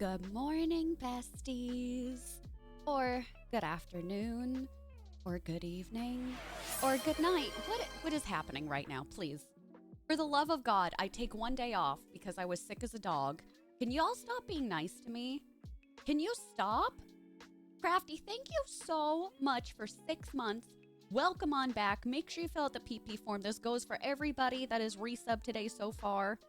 Good morning, besties. Or good afternoon. Or good evening. Or good night. What is happening right now, please? For the love of God, I take one day off because I was sick as a dog. Can y'all stop being nice to me? Can you stop? Crafty, thank you so much for 6 months. Welcome on back. Make sure you fill out the PP form. This goes for everybody that is resubbed today so far.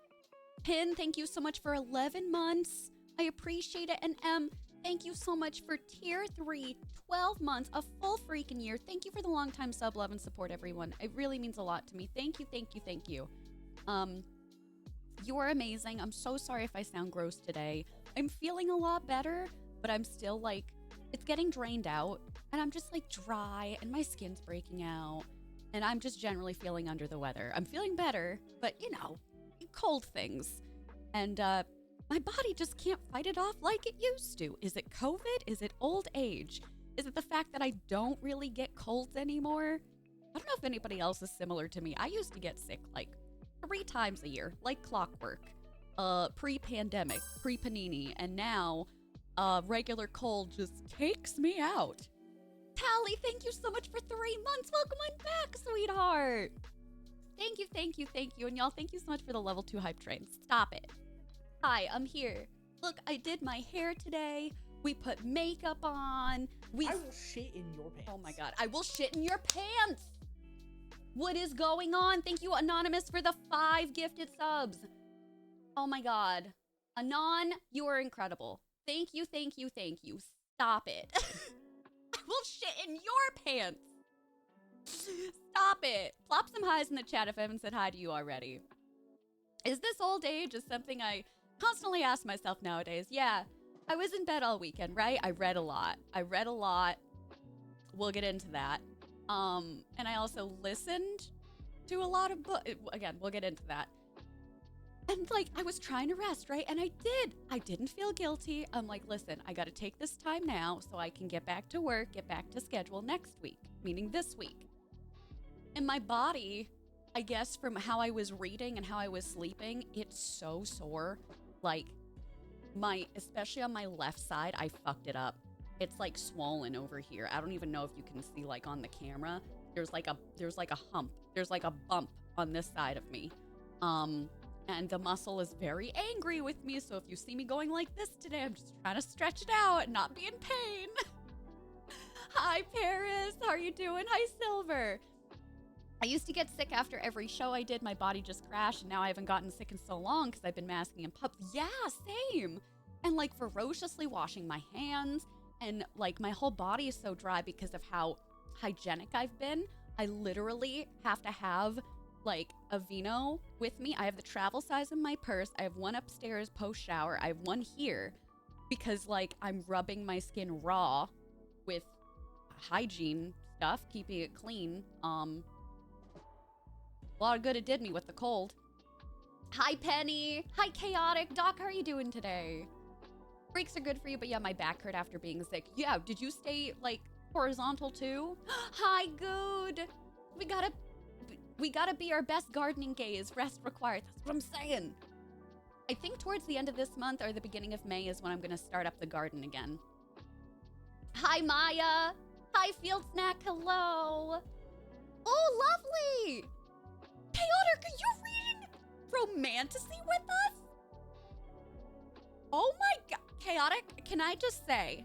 Pin, thank you so much for 11 months. I appreciate it. And M, thank you so much for tier 3, 12 months, a full freaking year. Thank you for the long time sub, love, and support, everyone. It really means a lot to me. Thank you, thank you, thank you. You are amazing. I'm so sorry if I sound gross today. I'm feeling a lot better, but I'm still like, it's getting drained out. And I'm just like dry and my skin's breaking out. And I'm just generally feeling under the weather. I'm feeling better, but you know, cold things. And my body just can't fight it off like it used to. Is it COVID? Is it old age? Is it the fact that I don't really get colds anymore? I don't know if anybody else is similar to me. I used to get sick like 3 times a year, like clockwork. Pre-pandemic, pre-panini, and now regular cold just takes me out. Tally, thank you so much for 3 months. Welcome on back, sweetheart. Thank you, thank you, thank you. And y'all, thank you so much for the level 2 hype train. Stop it. Hi, I'm here. Look, I did my hair today. We put makeup on. I will shit in your pants. Oh my God, I will shit in your pants. What is going on? Thank you, Anonymous, for the 5 gifted subs. Oh my God. Anon, you are incredible. Thank you, thank you, thank you. Stop it. I will shit in your pants. Stop it. Plop some highs in the chat if I haven't said hi to you already. Is this old age? Is something I constantly ask myself nowadays. Yeah, I was in bed all weekend, right? I read a lot. We'll get into that. And I also listened to a lot of books. Again, we'll get into that. And like, I was trying to rest, right? And I did. I didn't feel guilty. I'm like, listen, I got to take this time now so I can get back to work, get back to schedule next week, meaning this week. And my body, I guess from how I was reading and how I was sleeping, it's so sore. Like especially on my left side, I fucked it up. It's like swollen over here. I don't even know if you can see like on the camera. There's like a hump. There's like a bump on this side of me. And the muscle is very angry with me. So if you see me going like this today, I'm just trying to stretch it out and not be in pain. Hi, Paris. How are you doing? Hi, Silver. I used to get sick after every show I did. My body just crashed, and now I haven't gotten sick in so long because I've been masking in pubs. Yeah, same. And like ferociously washing my hands, and like my whole body is so dry because of how hygienic I've been. I literally have to have like a vino with me. I have the travel size in my purse. I have one upstairs post shower. I have one here because like I'm rubbing my skin raw with hygiene stuff, keeping it clean. A lot of good it did me with the cold. Hi, Penny. Hi, Chaotic. Doc, how are you doing today? Breaks are good for you, but yeah, my back hurt after being sick. Yeah, did you stay, like, horizontal too? Hi, Good. We gotta be our best gardening gaze. Rest required. That's what I'm saying. I think towards the end of this month or the beginning of May is when I'm gonna start up the garden again. Hi, Maya. Hi, Field Snack. Hello. Oh, lovely. Chaotic, are you reading Romantasy with us? Oh my God. Chaotic, can I just say,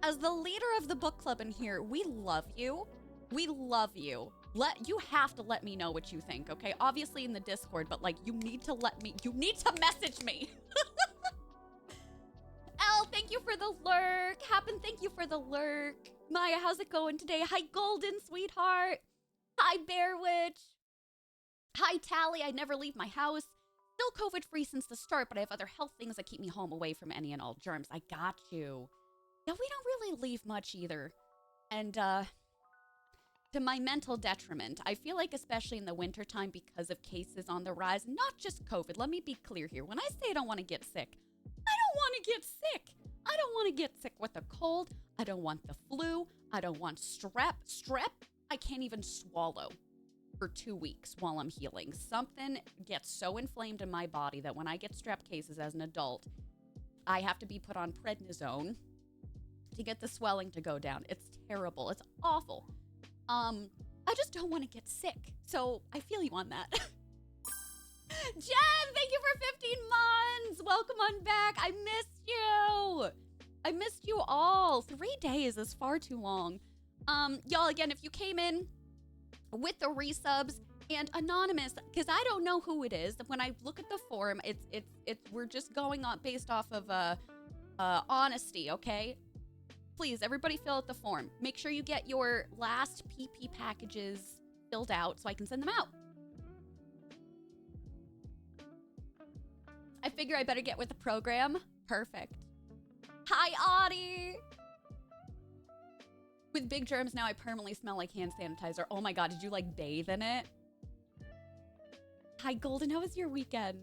as the leader of the book club in here, we love you. We love you. You have to let me know what you think, okay? Obviously in the Discord, but like you need to message me. Elle, thank you for the lurk. Happen, thank you for the lurk. Maya, how's it going today? Hi, Golden, sweetheart. Hi, Bear Witch. Hi, Tally. I never leave my house. Still COVID-free since the start, but I have other health things that keep me home away from any and all germs. I got you. Yeah, we don't really leave much either. And, to my mental detriment, I feel like especially in the wintertime because of cases on the rise, not just COVID. Let me be clear here. When I say I don't want to get sick, I don't want to get sick. I don't want to get sick with a cold. I don't want the flu. I don't want strep. I can't even swallow for 2 weeks while I'm healing. Something gets so inflamed in my body that when I get strep cases as an adult, I have to be put on prednisone to get the swelling to go down. It's terrible. It's awful. I just don't want to get sick. So I feel you on that. Jen, thank you for 15 months. Welcome on back. I missed you. I missed you all. 3 days is far too long. Y'all, again, if you came in with the resubs and anonymous, because I don't know who it is. When I look at the form, we're just going on based off of honesty, okay? Please, everybody fill out the form. Make sure you get your last PP packages filled out so I can send them out. I figure I better get with the program. Perfect. Hi, Audie. With big germs now, I permanently smell like hand sanitizer. Oh my God, did you like bathe in it? Hi, Golden, how was your weekend?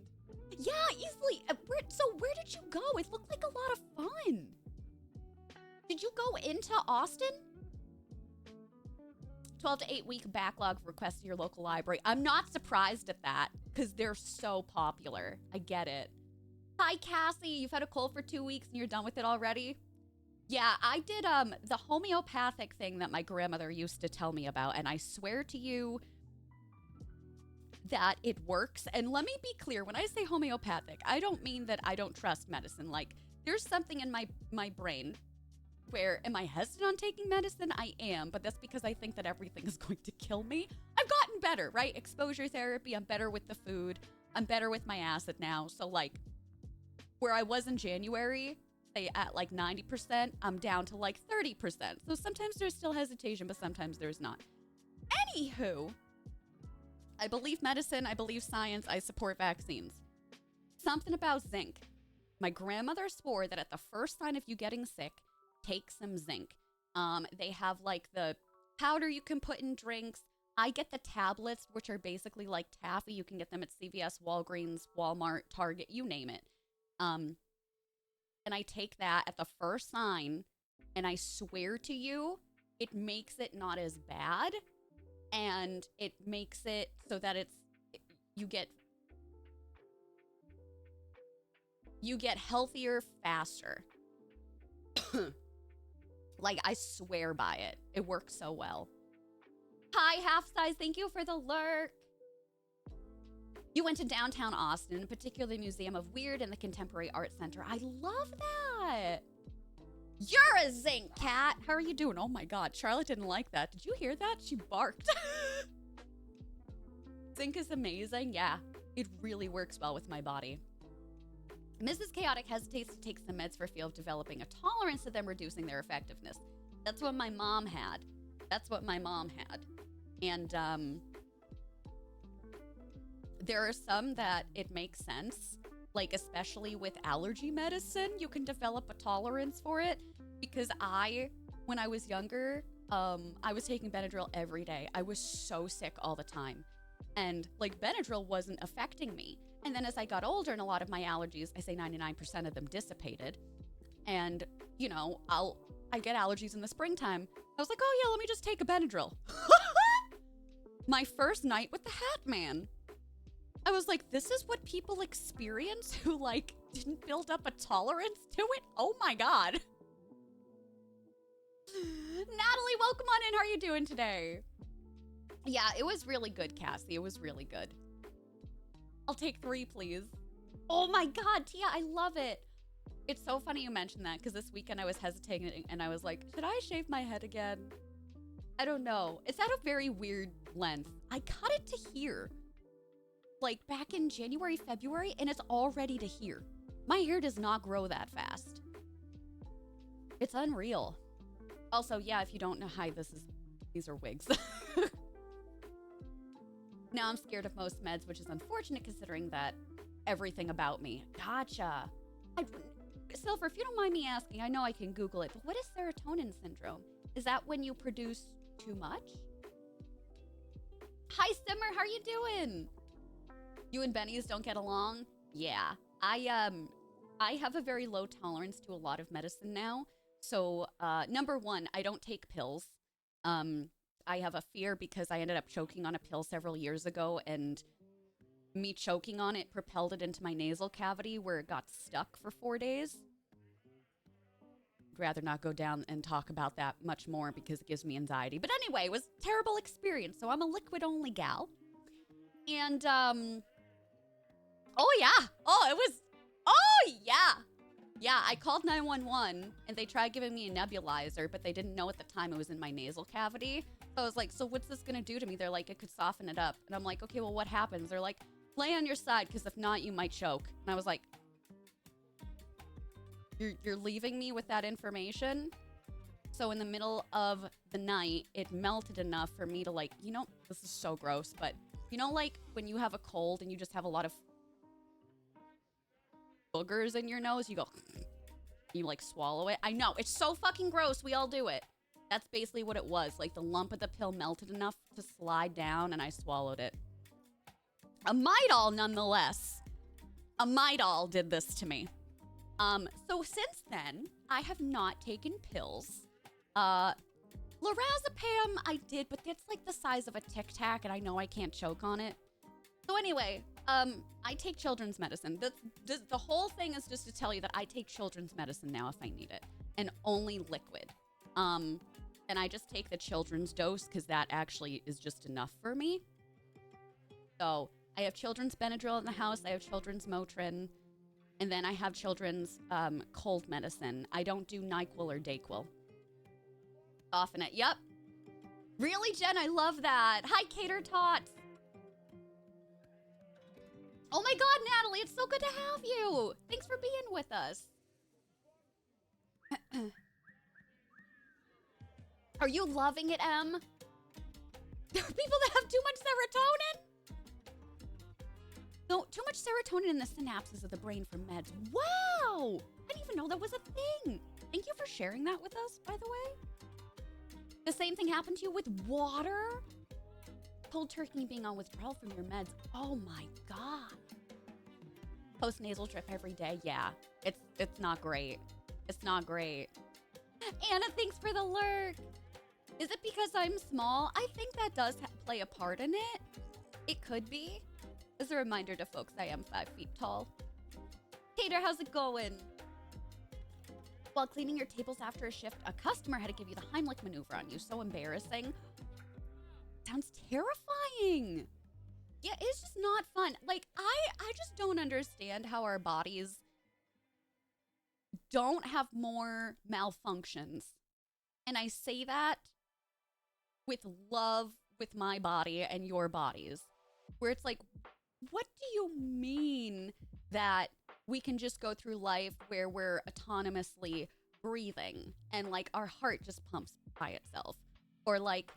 Yeah, easily. Where did you go? It looked like a lot of fun. Did you go into Austin? 12 to 8 week backlog requests to your local library. I'm not surprised at that because they're so popular. I get it. Hi, Cassie. You've had a cold for 2 weeks and you're done with it already? Yeah, I did the homeopathic thing that my grandmother used to tell me about, and I swear to you that it works. And let me be clear, when I say homeopathic, I don't mean that I don't trust medicine. Like, there's something in my brain where, am I hesitant on taking medicine? I am, but that's because I think that everything is going to kill me. I've gotten better, right? Exposure therapy, I'm better with the food. I'm better with my acid now. So like, where I was in January, say at like 90%, I'm down to like 30%. So sometimes there's still hesitation, but sometimes there's not. Anywho, I believe medicine, I believe science, I support vaccines. Something about zinc. My grandmother swore that at the first sign of you getting sick, take some zinc. They have like the powder you can put in drinks. I get the tablets, which are basically like taffy. You can get them at CVS, Walgreens, Walmart, Target, you name it. And I take that at the first sign, and I swear to you, it makes it not as bad, and it makes it so that you get healthier faster. Like, I swear by it. It works so well. Hi, Half Size. Thank you for the lurk. You went to downtown Austin, particularly the Museum of Weird and the Contemporary Art Center. I love that. You're a zinc cat. How are you doing? Oh my God. Charlotte didn't like that. Did you hear that? She barked. Zinc is amazing. Yeah, it really works well with my body. Mrs. Chaotic hesitates to take some meds for fear of developing a tolerance to them reducing their effectiveness. That's what my mom had. And there are some that it makes sense, like especially with allergy medicine, you can develop a tolerance for it. Because when I was younger, I was taking Benadryl every day. I was so sick all the time. And like Benadryl wasn't affecting me. And then as I got older and a lot of my allergies, I say 99% of them dissipated. And, you know, I get allergies in the springtime. I was like, oh yeah, let me just take a Benadryl. My first night with the Hat Man. I was like, this is what people experience who like didn't build up a tolerance to it? Oh my God. Natalie, welcome on in. How are you doing today? Yeah, it was really good, Cassie. It was really good. I'll take 3, please. Oh my God, Tia, I love it. It's so funny you mentioned that because this weekend I was hesitating and I was like, should I shave my head again? I don't know. It's at a very weird length. I cut it to here. Like back in January, February, and it's already to here. My hair does not grow that fast. It's unreal. Also, yeah, if you don't know, hi, these are wigs. Now I'm scared of most meds, which is unfortunate considering that everything about me. Gotcha. Silver, if you don't mind me asking, I know I can Google it, but what is serotonin syndrome? Is that when you produce too much? Hi, Simmer, how are you doing? You and Benny's don't get along? Yeah. I have a very low tolerance to a lot of medicine now. So, number one, I don't take pills. I have a fear because I ended up choking on a pill several years ago, and me choking on it propelled it into my nasal cavity where it got stuck for 4 days. rather not go down and talk about that much more because it gives me anxiety. But anyway, it was a terrible experience. So I'm a liquid only gal. And, oh yeah. Oh yeah. Yeah, I called 911 and they tried giving me a nebulizer, but they didn't know at the time it was in my nasal cavity. So I was like, so what's this gonna do to me? They're like, it could soften it up. And I'm like, okay, well, what happens? They're like, lay on your side, because if not, you might choke. And I was like, you're leaving me with that information? So in the middle of the night, it melted enough for me to like, you know, this is so gross, but you know, like when you have a cold and you just have a lot of boogers in your nose, you go, you like swallow it. I know, it's so fucking gross. We all do it. That's basically what it was. Like the lump of the pill melted enough to slide down and I swallowed it. A Midol, nonetheless. A Midol did this to me. So since then, I have not taken pills. Lorazepam I did, but that's like the size of a Tic Tac and I know I can't choke on it. So anyway, I take children's medicine. The whole thing is just to tell you that I take children's medicine now if I need it. And only liquid. And I just take the children's dose because that actually is just enough for me. So I have children's Benadryl in the house. I have children's Motrin. And then I have children's cold medicine. I don't do NyQuil or Dayquil. Often it. Yep. Really, Jen? I love that. Hi, Cater Tots. Oh my God, Natalie, it's so good to have you. Thanks for being with us. Are you loving it, Em? There are people that have too much serotonin? No, too much serotonin in the synapses of the brain for meds. Wow! I didn't even know that was a thing. Thank you for sharing that with us, by the way. The same thing happened to you with water? Cold turkey being on withdrawal from your meds. Oh my God. Post-nasal drip every day. Yeah, it's not great. It's not great. Anna, thanks for the lurk. Is it because I'm small? I think that does play a part in it. It could be. As a reminder to folks, I am 5 feet tall. Tater, how's it going? While cleaning your tables after a shift, a customer had to give you the Heimlich maneuver on you. So embarrassing. Sounds terrifying. Yeah, it's just not fun. Like, I just don't understand how our bodies don't have more malfunctions. And I say that with love with my body and your bodies. Where it's like, what do you mean that we can just go through life where we're autonomously breathing and like our heart just pumps by itself? Or like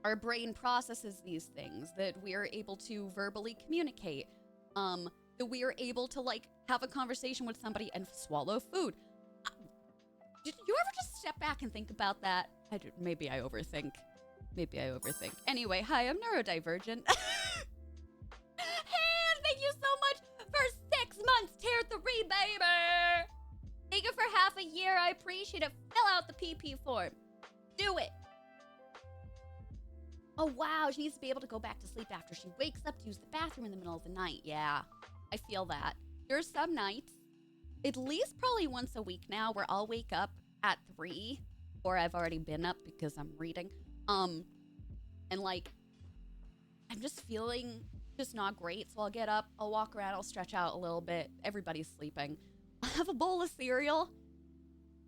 our brain processes these things, that we are able to verbally communicate, that we are able to like have a conversation with somebody and swallow food. Did you ever just step back and think about that? Maybe I overthink. Anyway, hi, I'm neurodivergent. Hey, thank you so much for 6 months, tier 3, baby. Thank you for half a year. I appreciate it. Fill out the PP form. Do it. Oh, wow. She needs to be able to go back to sleep after she wakes up to use the bathroom in the middle of the night. Yeah, I feel that. There's some nights, at least probably once a week now, where I'll wake up at 3, or I've already been up because I'm reading. And like, I'm just feeling just not great. So I'll get up, I'll walk around, I'll stretch out a little bit. Everybody's sleeping. I'll have a bowl of cereal.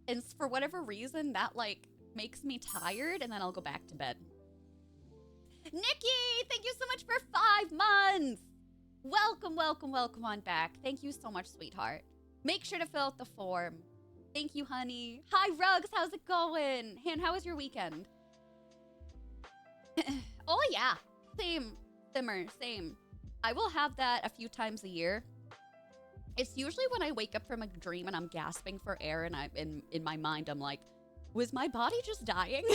And for whatever reason, that like makes me tired, and then I'll go back to bed. Nikki, thank you so much for 5 months. Welcome on back. Thank you so much, sweetheart. Make sure to fill out the form. Thank you, honey. Hi, Rugs. How's it going? Han, how was your weekend? Oh, yeah. Same. Simmer. Same. I will have that a few times a year. It's usually when I wake up from a dream and I'm gasping for air, and in my mind, I'm like, was my body just dying?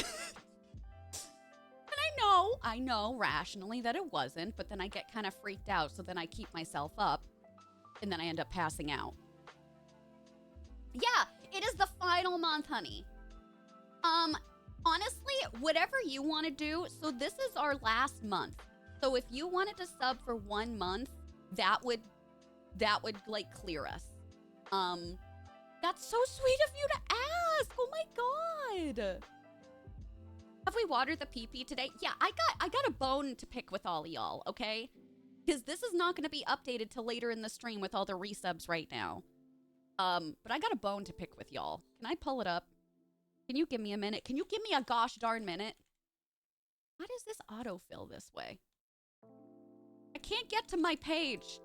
I know rationally that it wasn't, but then I get kind of freaked out, so then I keep myself up, and then I end up passing out. Yeah, it is the final month, honey. Honestly, whatever you want to do, so this is our last month. So if you wanted to sub for 1 month, that would like clear us. That's so sweet of you to ask. Oh my god. Have we watered the pee-pee today? Yeah, I got a bone to pick with all of y'all, okay? Because this is not going to be updated till later in the stream with all the resubs right now. But I got a bone to pick with y'all. Can I pull it up? Can you give me a minute? Can you give me a gosh darn minute? How does this autofill this way? I can't get to my page.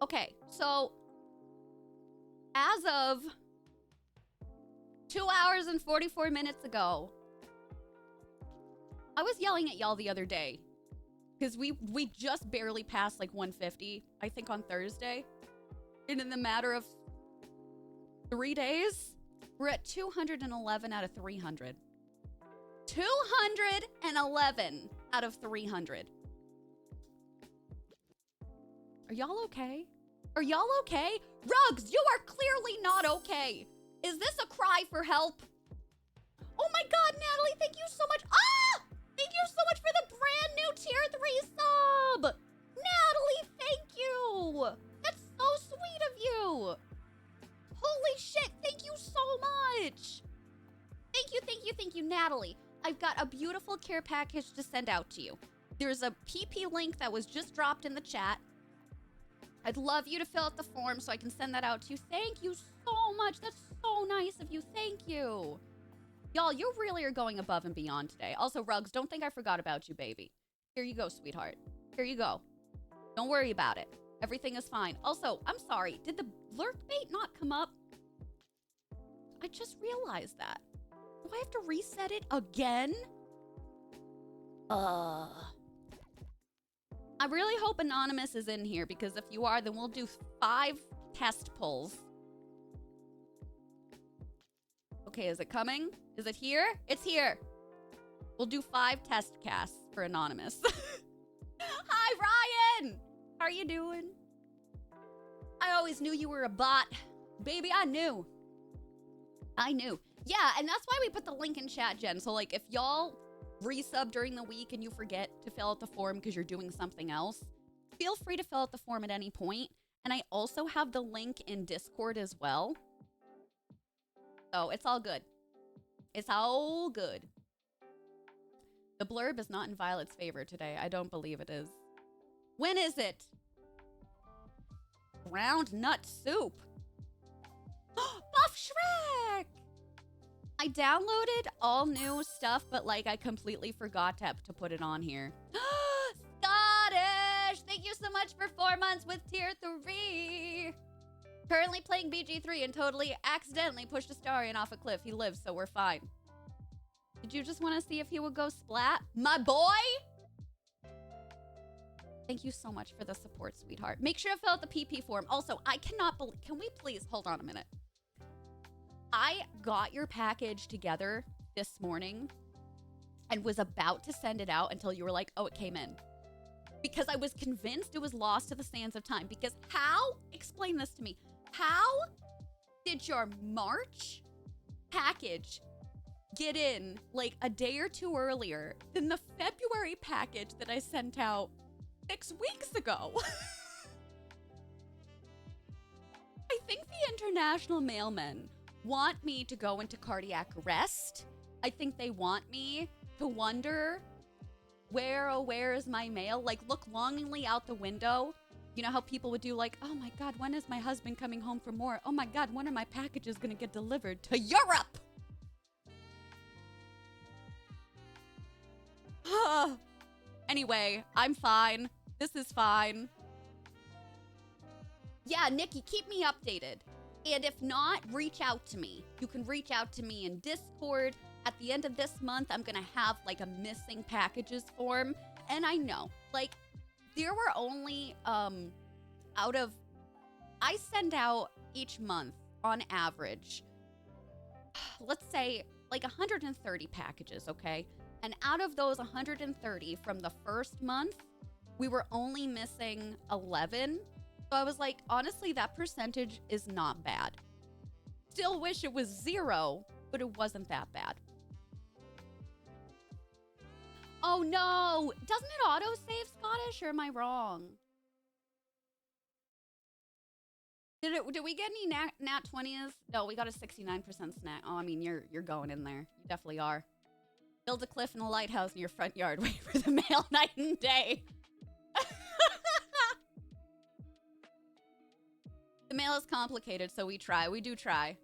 Okay, so as of 2 hours and 44 minutes ago, I was yelling at y'all the other day because we just barely passed like 150, I think on Thursday. And in the matter of 3 days, we're at 211 out of 300. 211 out of 300. Are y'all okay? Are y'all okay? Rugs, you are clearly not okay. Is this a cry for help? Oh my god, Natalie, thank you so much. Ah! Thank you so much for the brand new tier 3 sub. Natalie, thank you. That's so sweet of you. Holy shit, thank you so much. Thank you, Natalie. I've got a beautiful care package to send out to you. There's a PP link that was just dropped in the chat. I'd love you to fill out the form so I can send that out to you. Thank you so much. That's so nice of you. Thank you. Y'all, you really are going above and beyond today. Also, Rugs, don't think I forgot about you, baby. Here you go, sweetheart. Here you go. Don't worry about it. Everything is fine. Also, I'm sorry. Did the lurk bait not come up? I just realized that. Do I have to reset it again? I really hope Anonymous is in here, because if you are, then we'll do 5 test pulls. Okay, is it coming? Is it here? It's here. We'll do 5 test casts for Anonymous. Hi, Ryan! How are you doing? I always knew you were a bot. Baby, I knew. Yeah, and that's why we put the link in chat, Jen. So, like, if y'all resub during the week and you forget to fill out the form because you're doing something else, feel free to fill out the form at any point. And I also have the link in Discord as well. So it's all good. It's all good. The blurb is not in Violet's favor today. I don't believe it is. When is it? Ground nut soup. Buff Shrek! I downloaded all new stuff, but like I completely forgot to put it on here. Scottish! Thank you so much for 4 months with tier 3. Currently playing BG3 and totally accidentally pushed a Starian off a cliff. He lives, so we're fine. Did you just want to see if he would go splat? My boy! Thank you so much for the support, sweetheart. Make sure to fill out the PP form. Also, I cannot believe... Can we please... Hold on a minute. I got your package together this morning and was about to send it out until you were like, oh, it came in. Because I was convinced it was lost to the sands of time. Because how... Explain this to me. How did your March package get in like a day or two earlier than the February package that I sent out 6 weeks ago? I think the international mailmen want me to go into cardiac arrest. I think they want me to wonder, where is my mail? Like, look longingly out the window. You know how people would do like, oh my God, when is my husband coming home for more? Oh my God, when are my packages gonna get delivered to Europe? Anyway, I'm fine. This is fine. Yeah, Nikki, keep me updated. And if not, reach out to me. You can reach out to me in Discord. At the end of this month, I'm gonna have like a missing packages form. And I know, like, there were only, I send out each month on average, let's say like 130 packages, okay? And out of those 130 from the first month, we were only missing 11. So I was like, honestly, that percentage is not bad. Still wish it was 0, but it wasn't that bad. Oh no! Doesn't it auto-save Scottish, or am I wrong? Did we get any nat 20s? No, we got a 69% snack. Oh, I mean, you're going in there. You definitely are. Build a cliff and a lighthouse in your front yard. Wait for the mail night and day. The mail is complicated, so we try. We do try.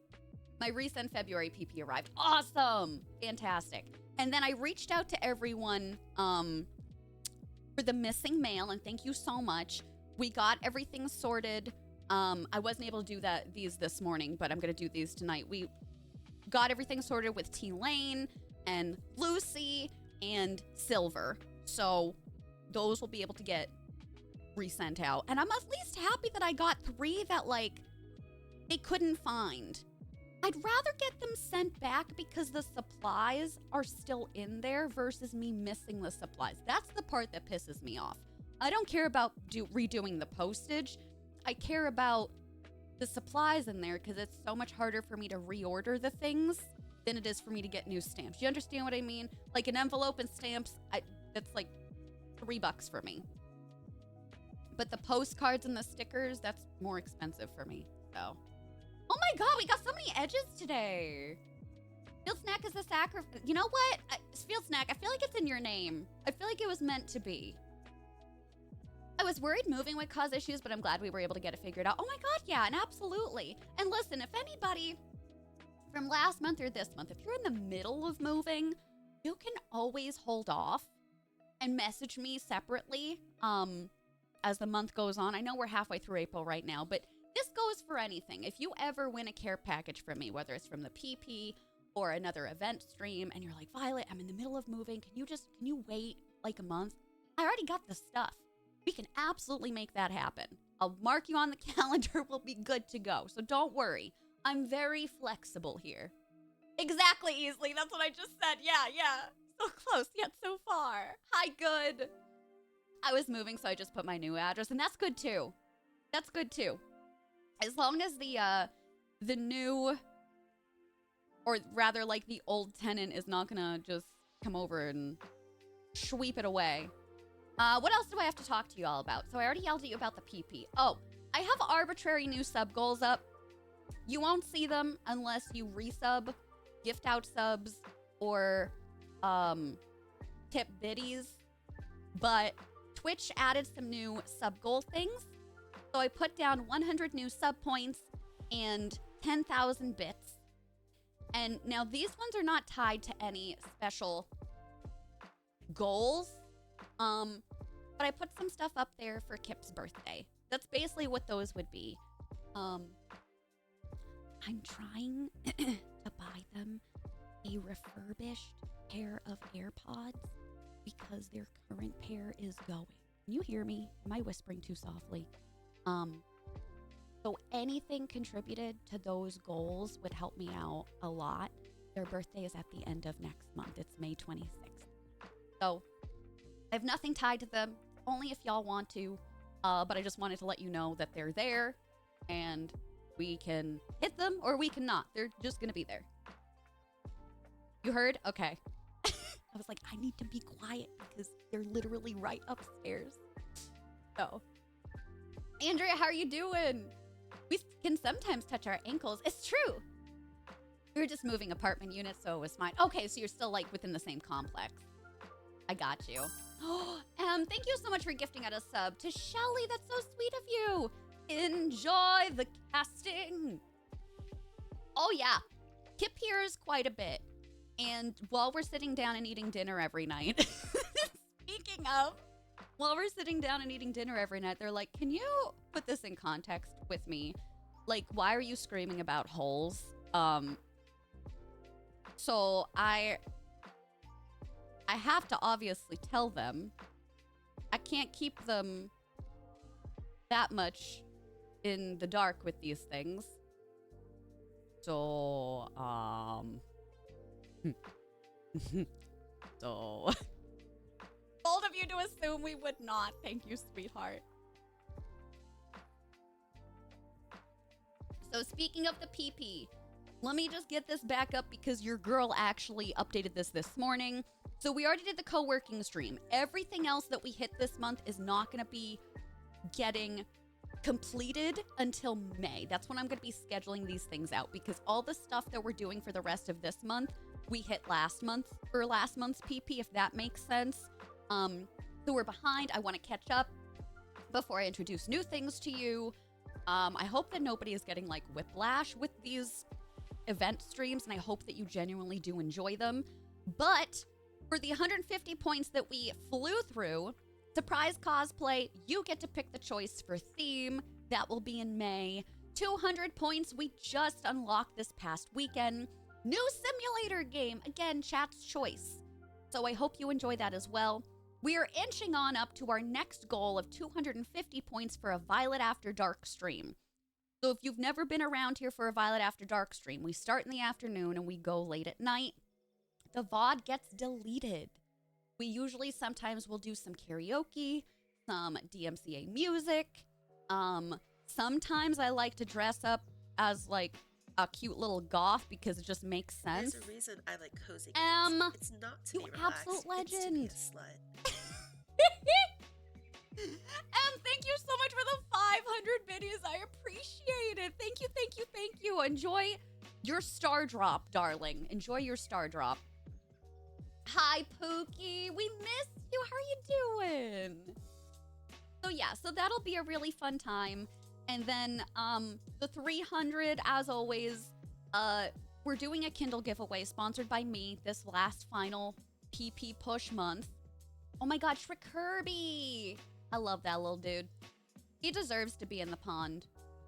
My recent February PP arrived. Awesome! Fantastic. And then I reached out to everyone for the missing mail, and thank you so much. We got everything sorted. I wasn't able to do these this morning, but I'm going to do these tonight. We got everything sorted with T Lane and Lucy and Silver. So those will be able to get resent out. And I'm at least happy that I got 3 that, like, they couldn't find. I'd rather get them sent back because the supplies are still in there versus me missing the supplies. That's the part that pisses me off. I don't care about redoing the postage. I care about the supplies in there because it's so much harder for me to reorder the things than it is for me to get new stamps. You understand what I mean? Like an envelope and stamps, that's like $3 for me. But the postcards and the stickers, that's more expensive for me. So, oh my God, we got so many edges today. Field Snack is a sacrifice. You know what? Field Snack, I feel like it's in your name. I feel like it was meant to be. I was worried moving would cause issues, but I'm glad we were able to get it figured out. Oh my God, yeah, and absolutely. And listen, if anybody from last month or this month, if you're in the middle of moving, you can always hold off and message me separately as the month goes on. I know we're halfway through April right now, but this goes for anything. If you ever win a care package from me, whether it's from the PP or another event stream, and you're like, Violet, I'm in the middle of moving. Can you wait like a month? I already got the stuff. We can absolutely make that happen. I'll mark you on the calendar. We'll be good to go. So don't worry. I'm very flexible here. Exactly, Easley. That's what I just said. Yeah. So close, yet so far. Hi, good. I was moving, so I just put my new address, and that's good too. That's good too. As long as the new, or rather like the old tenant is not gonna just come over and sweep it away. What else do I have to talk to you all about? So I already yelled at you about the PP. Oh, I have arbitrary new sub goals up. You won't see them unless you resub, gift out subs, or tip biddies. But Twitch added some new sub goal things. So I put down 100 new sub points and 10,000 bits. And now these ones are not tied to any special goals. But I put some stuff up there for Kip's birthday. That's basically what those would be. I'm trying to buy them a refurbished pair of AirPods because their current pair is going. Can you hear me? Am I whispering too softly? So anything contributed to those goals would help me out a lot. Their birthday is at the end of next month. It's May 26th. So I have nothing tied to them, only if y'all want to. But I just wanted to let you know that they're there and we can hit them or we cannot. They're just going to be there. You heard? Okay. I was like, I need to be quiet because they're literally right upstairs. So, Andrea, how are you doing? We can sometimes touch our ankles. It's true. We were just moving apartment units, so it was fine. Okay, so you're still like within the same complex. I got you. Thank you so much for gifting out a sub to Shelly. That's so sweet of you. Enjoy the casting. Oh yeah, Kip hears quite a bit. And while we're sitting down and eating dinner every night, speaking of, while we're sitting down and eating dinner every night, they're like, can you put this in context with me? Like, why are you screaming about holes? So I have to obviously tell them. I can't keep them that much in the dark with these things. So, so bold of you to assume we would not. Thank you, sweetheart. So speaking of the PP, let me just get this back up because your girl actually updated this morning. So we already did the co-working stream. Everything else that we hit this month is not going to be getting completed until May. That's when I'm going to be scheduling these things out, because all the stuff that we're doing for the rest of this month, we hit last month's PP, if that makes sense. So we're behind. I want to catch up before I introduce new things to you. I hope that nobody is getting like whiplash with these event streams, and I hope that you genuinely do enjoy them. But for the 150 points that we flew through, surprise cosplay, you get to pick the choice for theme. That will be in May. 200 points we just unlocked this past weekend. New simulator game, again, chat's choice. So I hope you enjoy that as well. We are inching on up to our next goal of 250 points for a Violet After Dark stream. So if you've never been around here for a Violet After Dark stream, we start in the afternoon and we go late at night. The VOD gets deleted. We usually sometimes will do some karaoke, some DMCA music. Sometimes I like to dress up as like a cute little goth because it just makes sense. There's a reason I like cozy games. It's not to be relaxed, absolute legend. It's to be a slut. Thank you so much for the 500 biddies. I appreciate it. Thank you, thank you, thank you. Enjoy your star drop, darling. Enjoy your star drop. Hi, Pookie. We missed you. How are you doing? So yeah, so that'll be a really fun time. And then the 300, as always, we're doing a Kindle giveaway sponsored by me this last final PP push month. Oh my god, Shriek Kirby! I love that little dude. He deserves to be in the pond.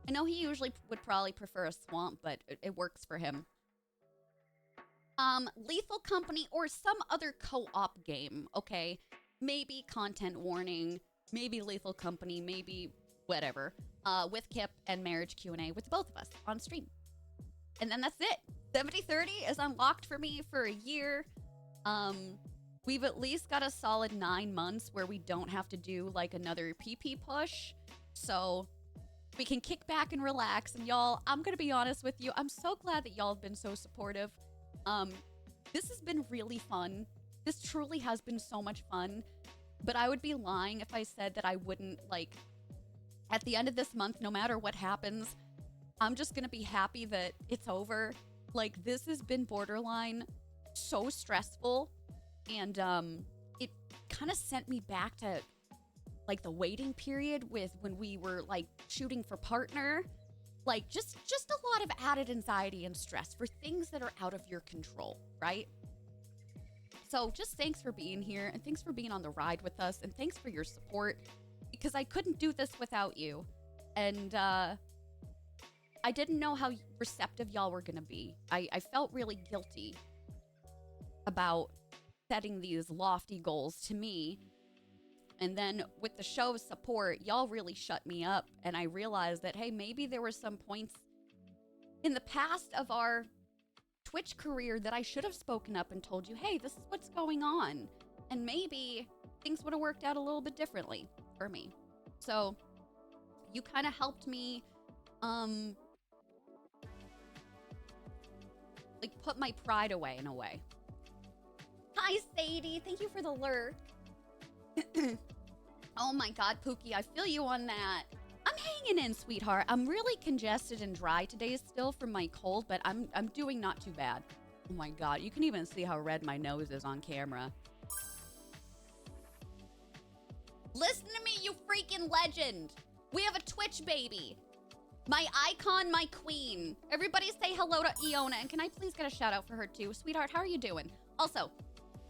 I know he usually would probably prefer a swamp, but it works for him. Lethal Company or some other co-op game, okay? Maybe Content Warning, maybe Lethal Company, maybe whatever. With Kip and Marriage Q&A with both of us on stream. And then that's it. 7030 is unlocked for me for a year. We've at least got a solid 9 months where we don't have to do like another PP push. So we can kick back and relax. And y'all, I'm going to be honest with you. I'm so glad that y'all have been so supportive. This has been really fun. This truly has been so much fun. But I would be lying if I said that I wouldn't, like, at the end of this month, no matter what happens, I'm just going to be happy that it's over. Like, this has been borderline so stressful. And it kind of sent me back to like the waiting period with when we were like shooting for partner. Like just a lot of added anxiety and stress for things that are out of your control, right? So just thanks for being here, and thanks for being on the ride with us, and thanks for your support, because I couldn't do this without you. And I didn't know how receptive y'all were gonna be. I felt really guilty about setting these lofty goals to me. And then with the show's support, y'all really shut me up. And I realized that, hey, maybe there were some points in the past of our Twitch career that I should have spoken up and told you, hey, this is what's going on. And maybe things would have worked out a little bit differently for me. So you kind of helped me, like put my pride away in a way. Hi, Sadie. Thank you for the lurk. Oh my god, Pookie, I feel you on that. I'm hanging in, sweetheart. I'm really congested and dry today still from my cold, but I'm doing not too bad. Oh my god, you can even see how red my nose is on camera. Listen to me, you freaking legend. We have a Twitch baby. My icon, my queen. Everybody say hello to Iona, and can I please get a shout out for her too? Sweetheart, how are you doing? Also,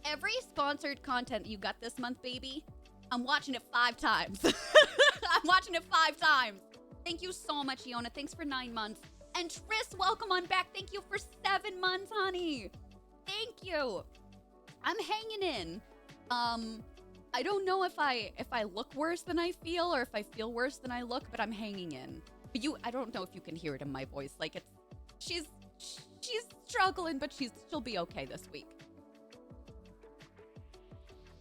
every sponsored content you got this month, baby, I'm watching it 5 times. I'm watching it 5 times. Thank you so much, Iona. Thanks for 9 months. And Tris, welcome on back. Thank you for 7 months, honey. Thank you. I'm hanging in. I don't know if I look worse than I feel or if I feel worse than I look, but I'm hanging in. But I don't know if you can hear it in my voice. Like she's struggling, but she'll be okay this week.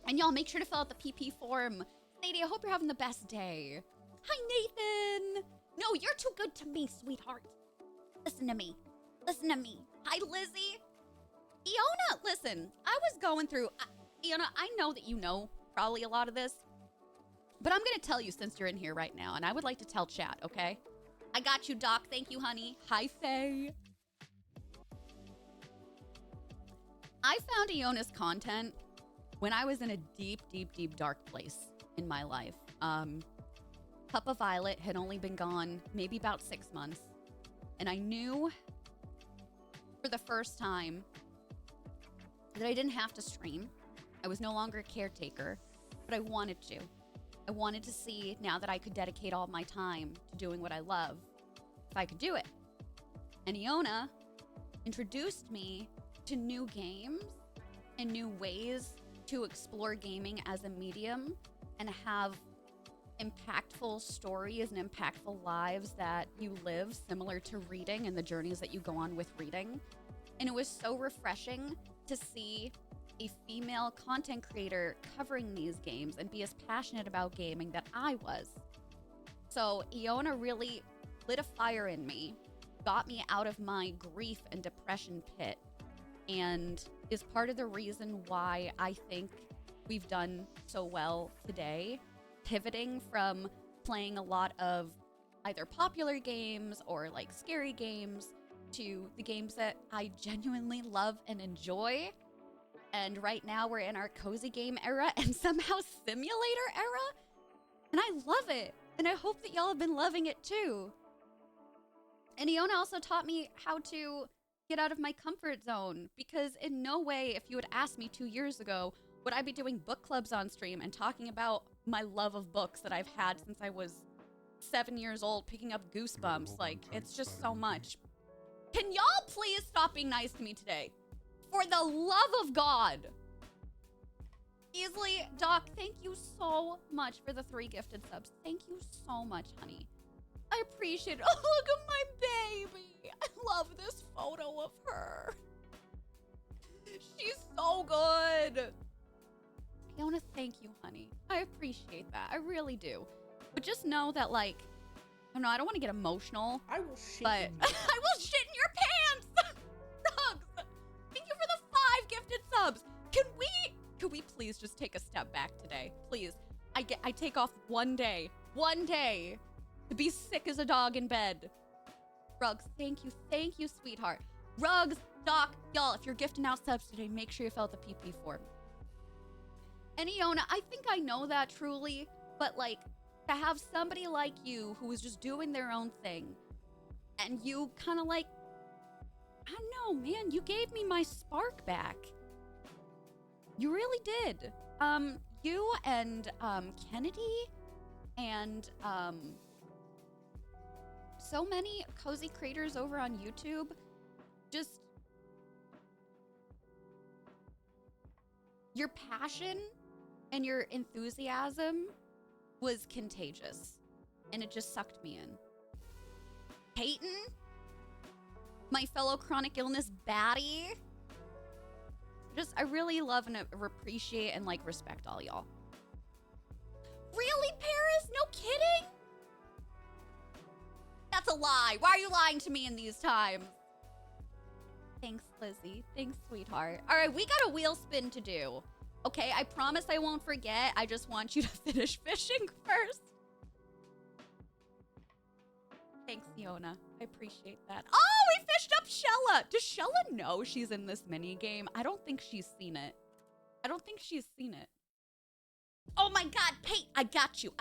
And y'all, make sure to fill out the PP form. Sadie, I hope you're having the best day. Hi, Nathan. No, you're too good to me, sweetheart. Listen to me. Listen to me. Hi, Lizzie. Iona, listen, I was going through... Iona, I know that you know probably a lot of this, but I'm going to tell you since you're in here right now, and I would like to tell chat, okay? I got you, Doc. Thank you, honey. Hi, Faye. I found Iona's content when I was in a deep, deep, deep dark place in my life. Papa Violet had only been gone maybe about 6 months, and I knew for the first time that I didn't have to stream. I was no longer a caretaker, but I wanted to. I wanted to see, now that I could dedicate all my time to doing what I love, if I could do it. And Iona introduced me to new games and new ways to explore gaming as a medium and have impactful stories and impactful lives that you live, similar to reading and the journeys that you go on with reading. And it was so refreshing to see a female content creator covering these games and be as passionate about gaming that I was. So Iona really lit a fire in me, got me out of my grief and depression pit, and is part of the reason why I think we've done so well today, pivoting from playing a lot of either popular games or like scary games to the games that I genuinely love and enjoy. And right now we're in our cozy game era and somehow simulator era. And I love it. And I hope that y'all have been loving it too. And Iona also taught me how to get out of my comfort zone, because in no way, if you had asked me 2 years ago, would I be doing book clubs on stream and talking about my love of books that I've had since I was 7 years old, picking up Goosebumps. Like, it's just so much. Can y'all please stop being nice to me today? For the love of God. Easily, Doc, thank you so much for the 3 gifted subs. Thank you so much, honey. I appreciate it. Oh, look at my baby. I love this photo of her. She's so good. I want to thank you, honey. I appreciate that. I really do. But just know that, like, I don't know, I don't want to get emotional. I will shit but in your I will shit in your pants. Rugs, thank you for the 5 gifted subs. Can we please just take a step back today? Please. I take off one day to be sick as a dog in bed. Rugs, thank you, sweetheart. Rugs, Doc, y'all, if you're gifting out subs today, make sure you fill out the PP form. And Iona, I think I know that truly, but like, to have somebody like you who was just doing their own thing, and you kind of like, I don't know, man, you gave me my spark back. You really did. You and Kennedy and so many cozy creators over on YouTube, just your passion and your enthusiasm was contagious, and it just sucked me in. Peyton, my fellow chronic illness baddie, I really love and appreciate and like respect all y'all. Really, Paris? No kidding? That's a lie. Why are you lying to me in these times? Thanks, Lizzie. Thanks, sweetheart. All right, we got a wheel spin to do. Okay, I promise I won't forget. I just want you to finish fishing first. Thanks, Iona. I appreciate that. Oh, we fished up Shella. Does Shella know she's in this mini game? I don't think she's seen it. Oh my God, Pate, I got you.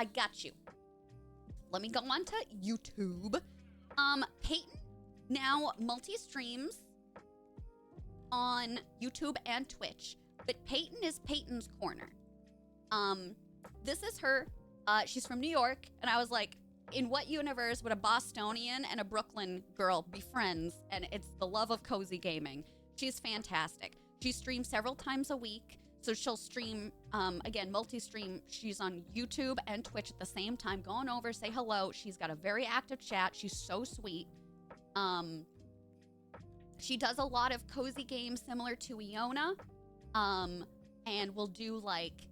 Let me go on to YouTube. Peyton now multi-streams on YouTube and Twitch, but Peyton is Peyton's Corner. This is her. She's from New York, and I was like, in what universe would a Bostonian and a Brooklyn girl be friends? And it's the love of cozy gaming. She's fantastic. She streams several times a week. So she'll stream, again, multi-stream. She's on YouTube and Twitch at the same time. Go on over, say hello. She's got a very active chat. She's so sweet. She does a lot of cozy games similar to Iona. And we'll do like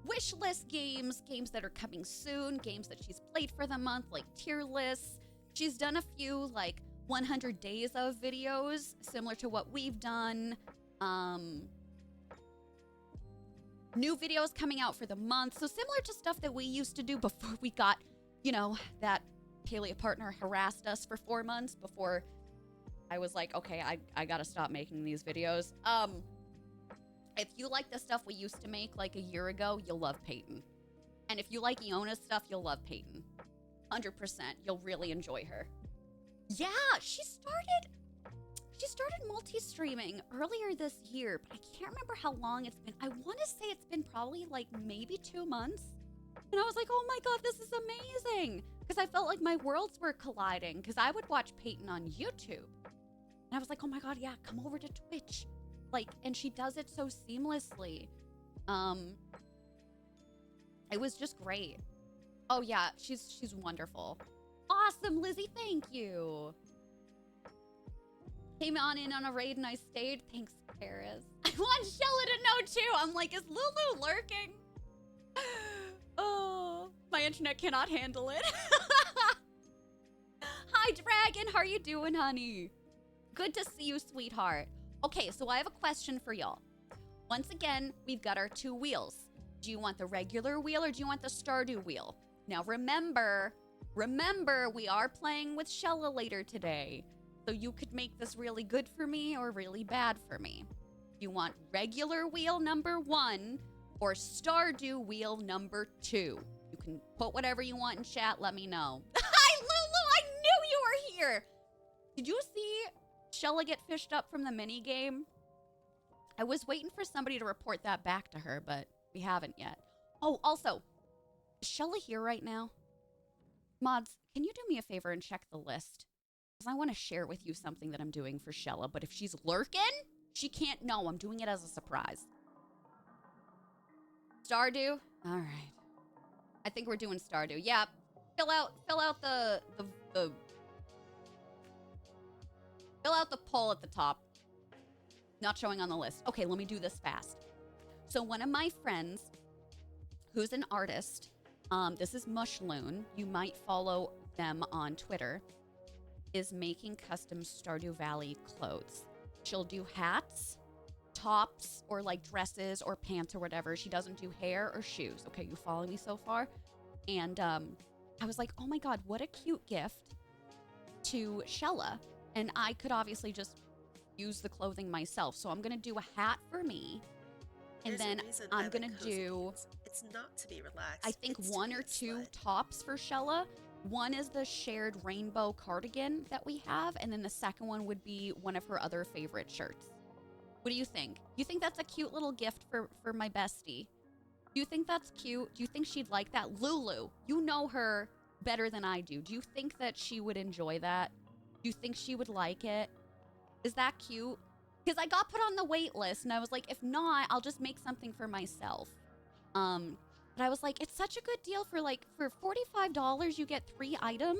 wish list games that are coming soon, games that she's played for the month, like tier lists. She's done a few like 100 days of videos similar to what we've done. new videos coming out for the month. So similar to stuff that we used to do before we got, that Paleo partner harassed us for 4 months before I was like, okay, I gotta stop making these videos. If you like the stuff we used to make like a year ago, you'll love Peyton. And if you like Iona's stuff, you'll love Peyton. 100%. You'll really enjoy her. Yeah, she started multi-streaming earlier this year, but I can't remember how long it's been. I want to say it's been probably like maybe 2 months. And I was like, oh my God, this is amazing. Because I felt like my worlds were colliding because I would watch Peyton on YouTube. And I was like, oh my God, yeah, come over to Twitch. And she does it so seamlessly. It was just great. Oh yeah, she's wonderful. Awesome, Lizzie, thank you. Came on in on a raid and I stayed. Thanks, Paris. I want Shella to know too. I'm like, is Lulu lurking? Oh, my internet cannot handle it. Hi, Dragon. How are you doing, honey? Good to see you, sweetheart. Okay, so I have a question for y'all. Once again, we've got our 2 wheels. Do you want the regular wheel or do you want the Stardew wheel? Now remember, we are playing with Shella later today. So you could make this really good for me or really bad for me. You want regular wheel number 1 or Stardew wheel number 2. You can put whatever you want in chat, let me know. Hi, Lulu, I knew you were here. Did you see Shella get fished up from the mini game? I was waiting for somebody to report that back to her, but we haven't yet. Oh, also, is Shella here right now? Mods, can you do me a favor and check the list? Because I want to share with you something that I'm doing for Shella, but if she's lurking, she can't know. I'm doing it as a surprise. Stardew? All right. I think we're doing Stardew. Yeah, fill out the fill out the poll at the top. Not showing on the list. Okay, let me do this fast. So one of my friends, who's an artist, this is Mushloon. You might follow them on Twitter, is making custom Stardew Valley clothes. She'll do hats, tops, or like dresses or pants or whatever. She doesn't do hair or shoes. Okay, you follow me so far? And I was like, oh my God, what a cute gift to Shella. And I could obviously just use the clothing myself. So I'm going to do a hat for me. And then I'm going to do... It's not to be relaxed. I think 1 or 2 tops for Shella. One is the shared rainbow cardigan that we have. And then the second one would be one of her other favorite shirts. What do you think? You think that's a cute little gift for my bestie? Do you think that's cute? Do you think she'd like that? Lulu, you know her better than I do. Do you think that she would enjoy that? Do you think she would like it? Is that cute? Because I got put on the wait list and I was like, if not, I'll just make something for myself. But I was like, it's such a good deal for $45 you get 3 items.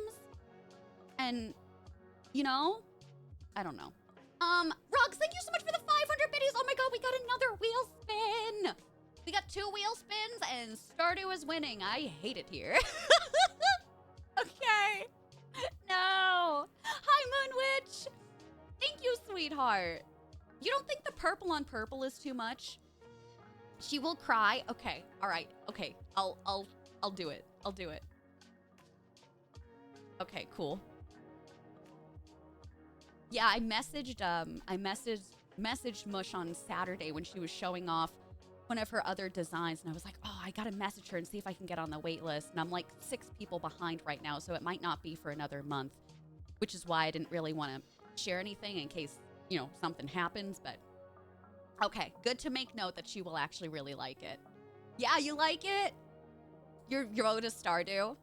And, I don't know. Rugs, thank you so much for the 500 biddies. Oh my God, we got another wheel spin. We got 2 wheel spins and Stardew is winning. I hate it here. Okay. No. Hi, Moonwitch. Thank you, sweetheart. You don't think the purple on purple is too much? She will cry. Okay. All right. Okay. I'll do it. I'll do it. Okay, cool. Yeah, I messaged Mush on Saturday when she was showing off one of her other designs, and I was like, oh, I gotta message her and see if I can get on the wait list. And I'm like 6 people behind right now, so it might not be for another month, which is why I didn't really want to share anything in case, something happens. But okay, good to make note that she will actually really like it. Yeah, you like it? Your road to Stardew?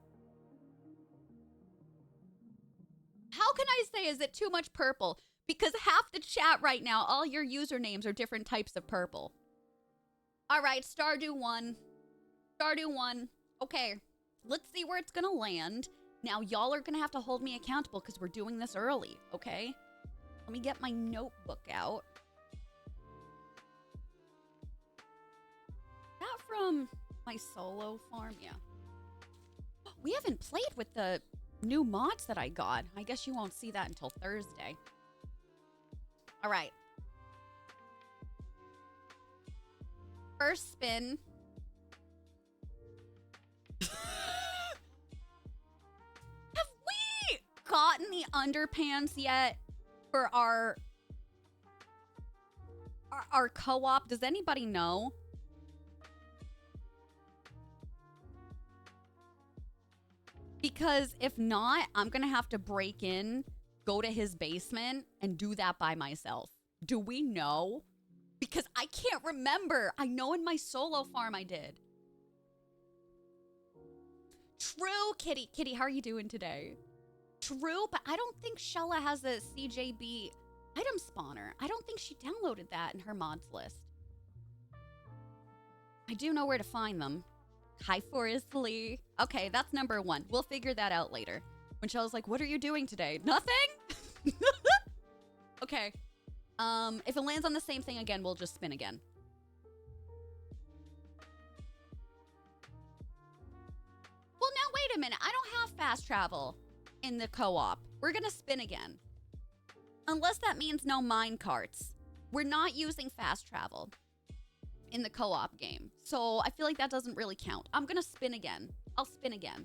How can I say, is it too much purple? Because half the chat right now, all your usernames are different types of purple. All right, Stardew won. Stardew won. Okay, let's see where it's gonna land. Now, y'all are gonna have to hold me accountable because we're doing this early, okay? Let me get my notebook out. That from my solo farm? Yeah. We haven't played with the new mods that I got. I guess you won't see that until Thursday. All right. First spin. Have we gotten the underpants yet for our co-op? Does anybody know? Because if not, I'm gonna have to break in, go to his basement, and do that by myself. Do we know? Because I can't remember. I know in my solo farm I did. True, Kitty. Kitty, how are you doing today? True, but I don't think Shella has a CJB item spawner. I don't think she downloaded that in her mods list. I do know where to find them. Hi, Forest Lee. Okay, that's number one. We'll figure that out later. When Shella's like, what are you doing today? Nothing? Okay. If it lands on the same thing again, we'll just spin again. Well, now wait a minute. I don't have fast travel in the co-op. We're gonna spin again. Unless that means no mine carts. We're not using fast travel in the co-op game. So I feel like that doesn't really count. I'm gonna spin again. I'll spin again.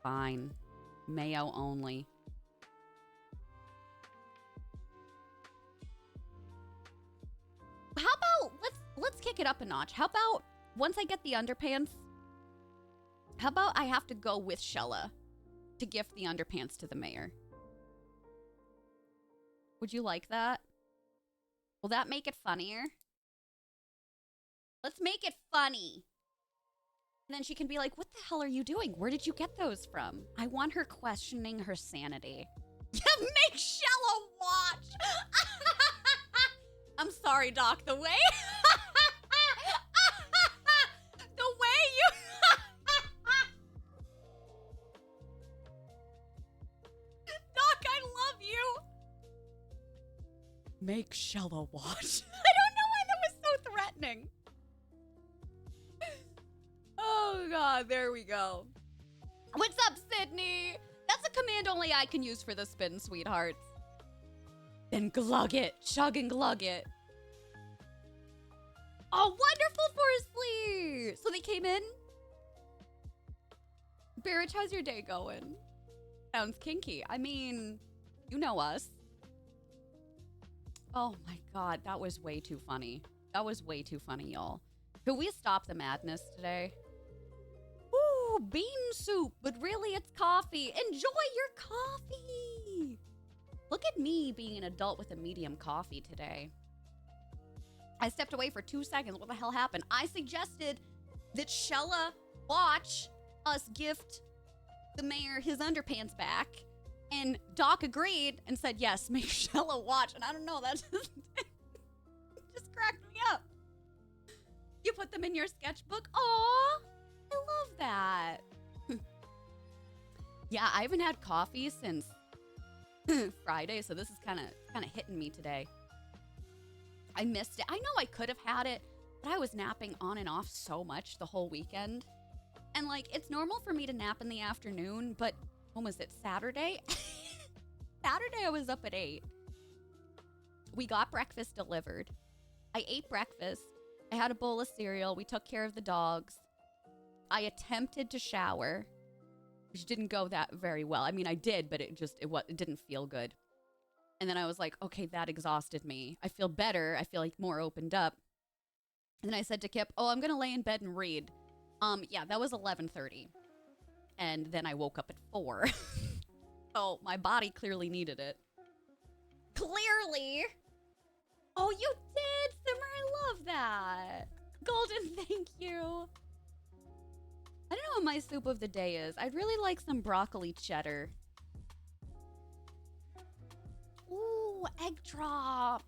Fine. Mayo only. How about let's kick it up a notch. How about once I get the underpants, how about I have to go with Shella to gift the underpants to the mayor? Would you like that? Will that make it funnier? Let's make it funny. And then she can be like, what the hell are you doing? Where did you get those from? I want her questioning her sanity. Make Shella watch. I'm sorry, Doc. The way... the way you... Doc, I love you. Make Shella watch. I don't know why that was so threatening. Oh, God. There we go. What's up, Sydney? That's a command only I can use for the spin, sweethearts. Then glug it. Chug and glug it. Oh, wonderful, Forsley. So they came in? Barrett, how's your day going? Sounds kinky. I mean, you know us. Oh, my God. That was way too funny. That was way too funny, y'all. Could we stop the madness today? Ooh, bean soup, but really it's coffee. Enjoy your coffee. Look at me being an adult with a medium coffee today. I stepped away for 2 seconds. What the hell happened? I suggested that Shella watch us gift the mayor his underpants back. And Doc agreed and said, yes, make Shella watch. And I don't know, that just, just cracked me up. You put them in your sketchbook? Aw, I love that. Yeah, I haven't had coffee since Friday, so this is kind of hitting me today. I missed it. I know I could have had it, but I was napping on and off so much the whole weekend. And like, it's normal for me to nap in the afternoon, but when was it, Saturday? Saturday I was up at 8. We got breakfast delivered. I ate breakfast. I had a bowl of cereal. We took care of the dogs. I attempted to shower, which didn't go that very well. I mean, I did, but it didn't feel good. And then I was like, okay, that exhausted me. I feel better. I feel like more opened up. And then I said to Kip, oh, I'm going to lay in bed and read. Yeah, that was 11:30. And then I woke up at 4. So my body clearly needed it. Clearly. Oh, you did, Simmer. I love that. Golden, thank you. I don't know what my soup of the day is. I'd really like some broccoli cheddar. Ooh, egg drop.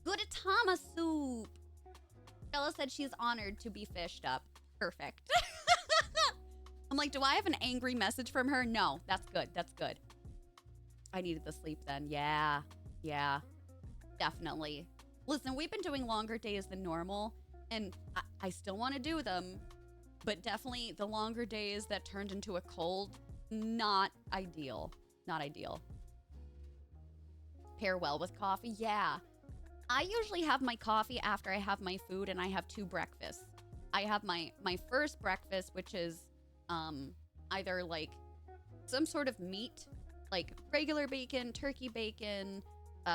Gudetama soup. Bella said she's honored to be fished up. Perfect. I'm like, do I have an angry message from her? No, that's good. That's good. I needed the sleep then. Yeah, definitely. Listen, we've been doing longer days than normal, and I still want to do them, but definitely the longer days that turned into a cold, not ideal. Not ideal. pair well with coffee? Yeah. I usually have my coffee after I have my food, and I have 2 breakfasts. I have my first breakfast, which is either like some sort of meat, like regular bacon, turkey bacon,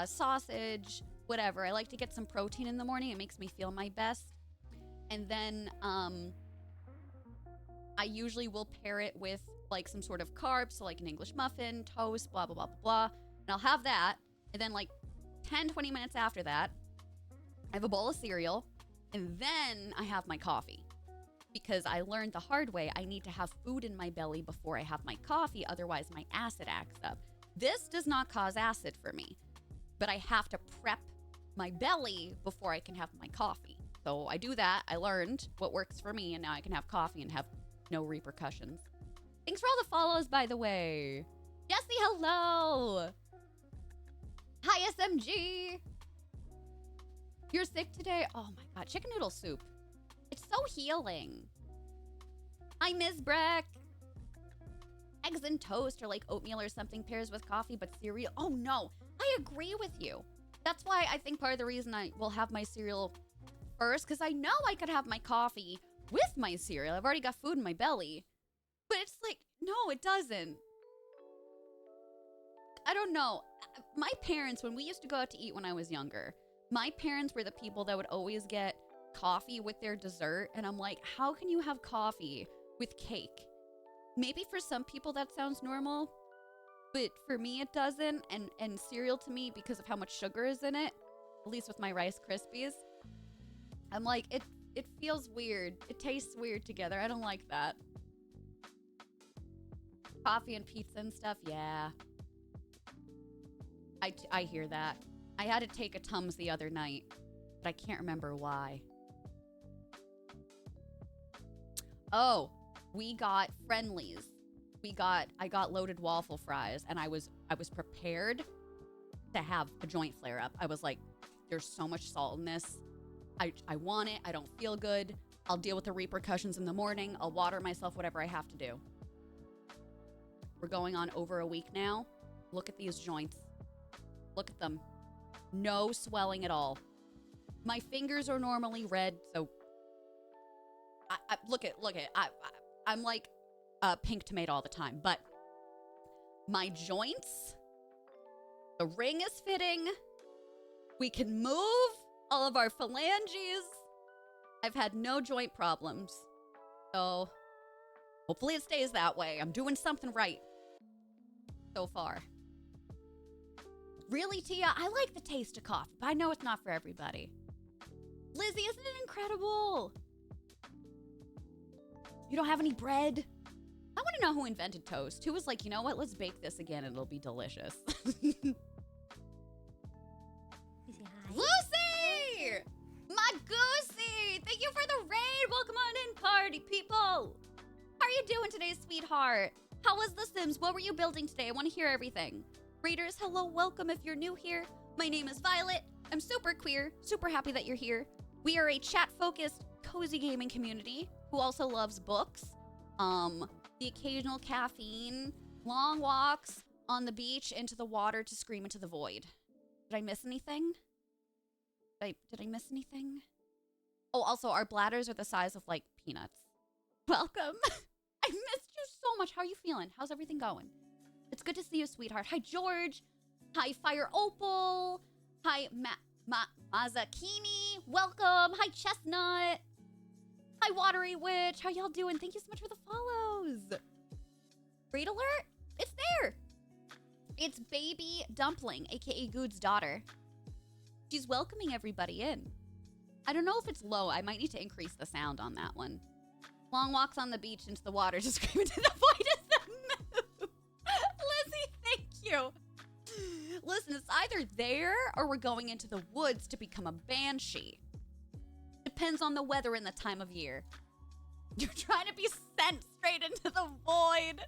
sausage, whatever. I like to get some protein in the morning. It makes me feel my best. And then I usually will pair it with like some sort of carb, so like an English muffin, toast, blah, blah, blah, blah, blah. And I'll have that. And then like 10, 20 minutes after that, I have a bowl of cereal. And then I have my coffee. Because I learned the hard way, I need to have food in my belly before I have my coffee. Otherwise, my acid acts up. This does not cause acid for me. But I have to prep my belly before I can have my coffee. So I do that. I learned what works for me. And now I can have coffee and have no repercussions. Thanks for all the follows, by the way. Jesse, hello. Hi, SMG. You're sick today? Oh my god, chicken noodle soup. It's so healing. Hi, Ms. Breck. Eggs and toast or like oatmeal or something pairs with coffee, but cereal. Oh no, I agree with you. That's why I think part of the reason I will have my cereal first, because I know I could have my coffee with my cereal. I've already got food in my belly. But it's like, no, it doesn't. I don't know. My parents, when we used to go out to eat when I was younger, my parents were the people that would always get coffee with their dessert. And I'm like, how can you have coffee with cake? Maybe for some people that sounds normal, but for me it doesn't. And cereal to me, because of how much sugar is in it, at least with my Rice Krispies, I'm like, it feels weird. It tastes weird together. I don't like that. Coffee and pizza and stuff, yeah. I hear that. I had to take a Tums the other night, but I can't remember why. Oh, we got Friendlies. I got loaded waffle fries, and I was prepared to have a joint flare up. I was like, there's so much salt in this. I want it. I don't feel good. I'll deal with the repercussions in the morning. I'll water myself, whatever I have to do. We're going on over a week now. Look at these joints. Look at them. No swelling at all. My fingers are normally red, so look at. I'm like a pink tomato all the time, but my joints, the ring is fitting. We can move all of our phalanges. I've had no joint problems, so hopefully it stays that way. I'm doing something right so far. Really, Tia? I like the taste of coffee, but I know it's not for everybody. Lizzie, isn't it incredible? You don't have any bread? I want to know who invented toast. Who was like, you know what? Let's bake this again and it'll be delicious. Lucy! My goosey! Thank you for the raid! Welcome on in, party people! How are you doing today, sweetheart? How was The Sims? What were you building today? I want to hear everything. Raiders, hello, welcome if you're new here. My name is Violet. I'm super queer, super happy that you're here. We are a chat-focused, cozy gaming community who also loves books, the occasional caffeine, long walks on the beach into the water to scream into the void. Did I miss anything? Did I miss anything? Oh, also, our bladders are the size of, like, peanuts. Welcome. I missed you so much. How are you feeling? How's everything going? It's good to see you, sweetheart. Hi, George. Hi, Fire Opal. Hi, Mazakini. Welcome. Hi, Chestnut. Hi, Watery Witch. How y'all doing? Thank you so much for the follows. Raid alert? It's there. It's Baby Dumpling, aka Good's daughter. She's welcoming everybody in. I don't know if it's low. I might need to increase the sound on that one. Long walks on the beach into the water to scream into the void is the move. Lizzie, thank you. Listen, it's either there or we're going into the woods to become a banshee. Depends on the weather and the time of year. You're trying to be sent straight into the void.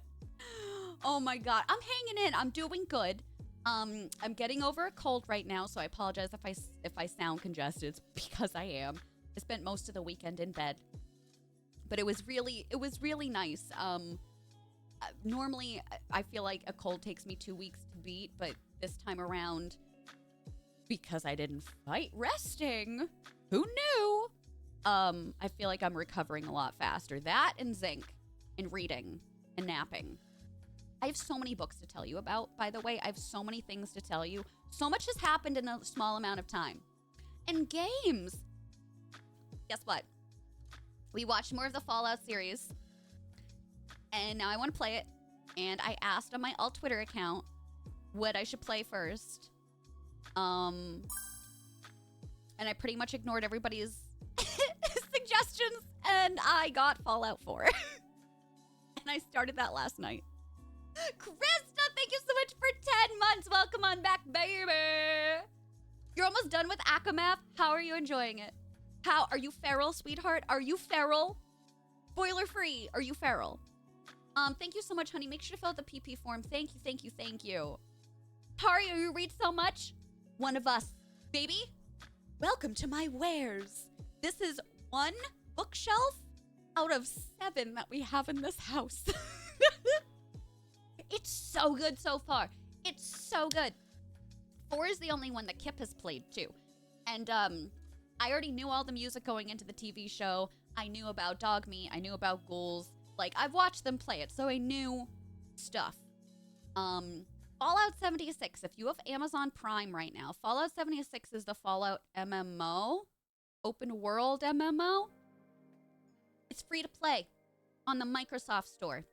Oh my god. I'm hanging in. I'm doing good. I'm getting over a cold right now, so I apologize if I sound congested. It's because I am. I spent most of the weekend in bed. But it was really nice. Normally, I feel like a cold takes me 2 weeks to beat, but this time around, because I didn't fight resting. Who knew? I feel like I'm recovering a lot faster. That and zinc and reading and napping. I have so many books to tell you about, by the way. I have so many things to tell you. So much has happened in a small amount of time. And games. Guess what? We watched more of the Fallout series. And now I want to play it. And I asked on my alt Twitter account what I should play first. And I pretty much ignored everybody's suggestions. And I got Fallout 4. And I started that last night. Krista, thank you so much for 10 months. Welcome on back, baby. You're almost done with Accusations. How are you enjoying it? How are you feral, sweetheart? Are you feral? Spoiler free. Are you feral? Thank you so much, honey. Make sure to fill out the PP form. Thank you, thank you, thank you. Tario, you read so much. One of us, baby. Welcome to my wares. This is one bookshelf out of 7 that we have in this house. It's so good so far. It's so good. 4 is the only one that Kip has played too. And I already knew all the music going into the TV show. I knew about Dog Meat. I knew about ghouls. Like, I've watched them play it, so I knew stuff. Fallout 76. If you have Amazon Prime right now, Fallout 76 is the Fallout MMO. Open world MMO. It's free to play on the Microsoft Store.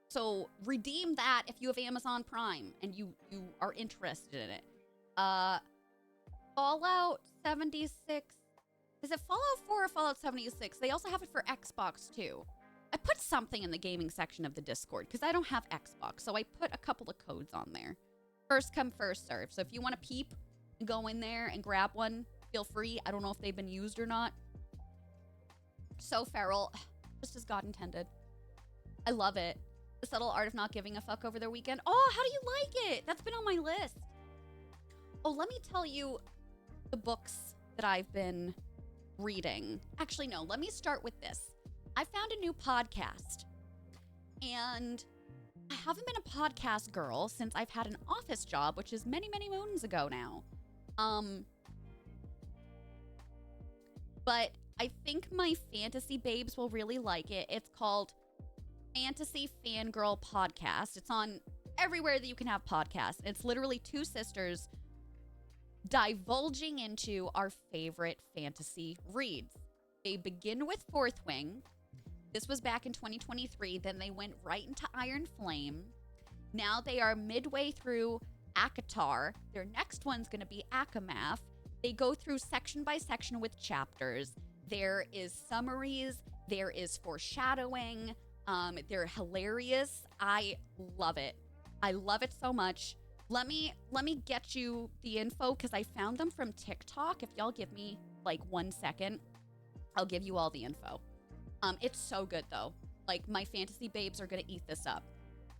So redeem that if you have Amazon Prime and you are interested in it. Fallout 76. Is it Fallout 4 or Fallout 76? They also have it for Xbox too. I put something in the gaming section of the Discord because I don't have Xbox. So I put a couple of codes on there. First come, first serve. So if you want to peep and go in there and grab one, feel free. I don't know if they've been used or not. So feral. Just as God intended. I love it. The subtle art of not giving a fuck over their weekend. Oh, how do you like it? That's been on my list. Oh, let me tell you the books that I've been reading. Actually, no, let me start with this. I found a new podcast. And I haven't been a podcast girl since I've had an office job, which is many, many moons ago now. But I think my fantasy babes will really like it. It's called Fantasy Fangirl Podcast. It's on everywhere that you can have podcasts. It's literally 2 sisters divulging into our favorite fantasy reads. They begin with Fourth Wing. This was back in 2023. Then they went right into Iron Flame. Now they are midway through ACOTAR. Their next one's going to be Akamath. They go through section by section with chapters. There is summaries. There is foreshadowing. They're hilarious. I love it. I love it so much. Let me get you the info because I found them from TikTok. If y'all give me like 1 second, I'll give you all the info. It's so good though. Like, my fantasy babes are gonna eat this up.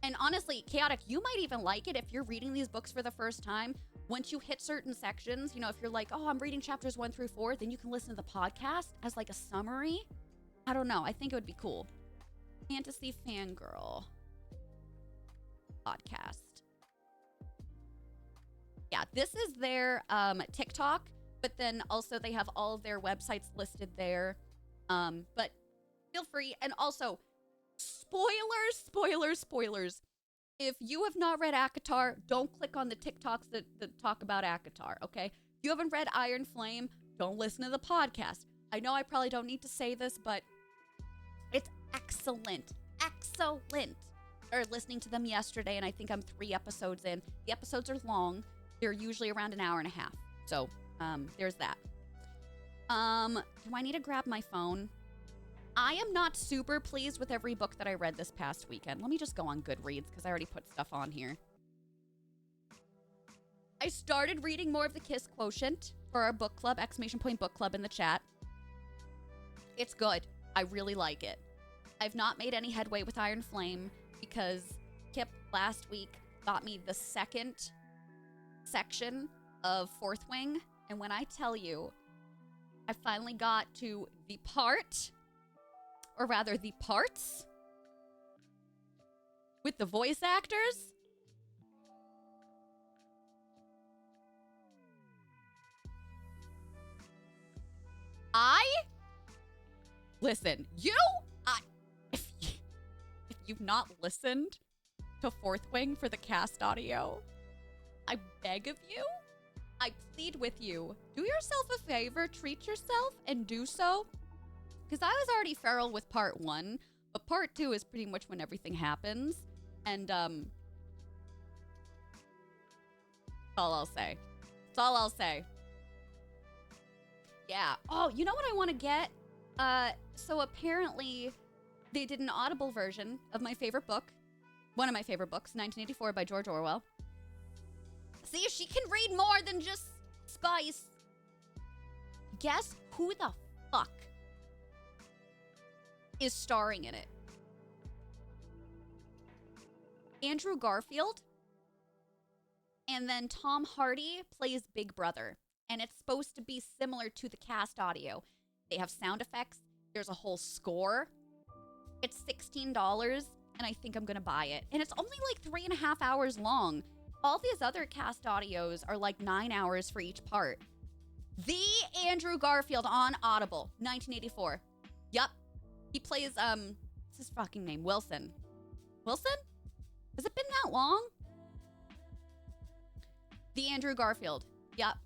And honestly, Chaotic, you might even like it if you're reading these books for the first time. Once you hit certain sections, you know, if you're like, oh, I'm reading chapters 1 through 4, then you can listen to the podcast as like a summary. I don't know. I think it would be cool. Fantasy Fangirl Podcast. Yeah, this is their TikTok, but then also they have all of their websites listed there. But feel free. And also, spoilers. If you have not read ACOTAR, don't click on the TikToks that talk about ACOTAR, okay? If you haven't read Iron Flame, don't listen to the podcast. I know I probably don't need to say this, but it's excellent. Excellent. Or listening to them yesterday, and I think I'm 3 episodes in. The episodes are long. They're usually around an hour and a half. So, there's that. Do I need to grab my phone? I am not super pleased with every book that I read this past weekend. Let me just go on Goodreads because I already put stuff on here. I started reading more of the Kiss Quotient for our book club, ! Book club in the chat. It's good. I really like it. I've not made any headway with Iron Flame because Kip last week got me the second section of Fourth Wing. And when I tell you, I finally got to the part, or rather the parts, with the voice actors. Listen, if you've not listened to Fourth Wing for the cast audio, I beg of you, I plead with you, do yourself a favor, treat yourself, and do so. Because I was already feral with part 1, but part 2 is pretty much when everything happens. And, that's all I'll say. That's all I'll say. Yeah. Oh, you know what I want to get? So apparently they did an Audible version of my favorite book. One of my favorite books, 1984 by George Orwell. See, she can read more than just spice. Guess who the fuck is starring in it? Andrew Garfield. And then Tom Hardy plays Big Brother. And it's supposed to be similar to the cast audio. They have sound effects. There's a whole score. It's $16, and I think I'm gonna buy it. And it's only like 3.5 hours long. All these other cast audios are like 9 hours for each part. The Andrew Garfield on Audible, 1984. Yup. He plays, what's his fucking name? Wilson. Wilson? Has it been that long? The Andrew Garfield. Yup.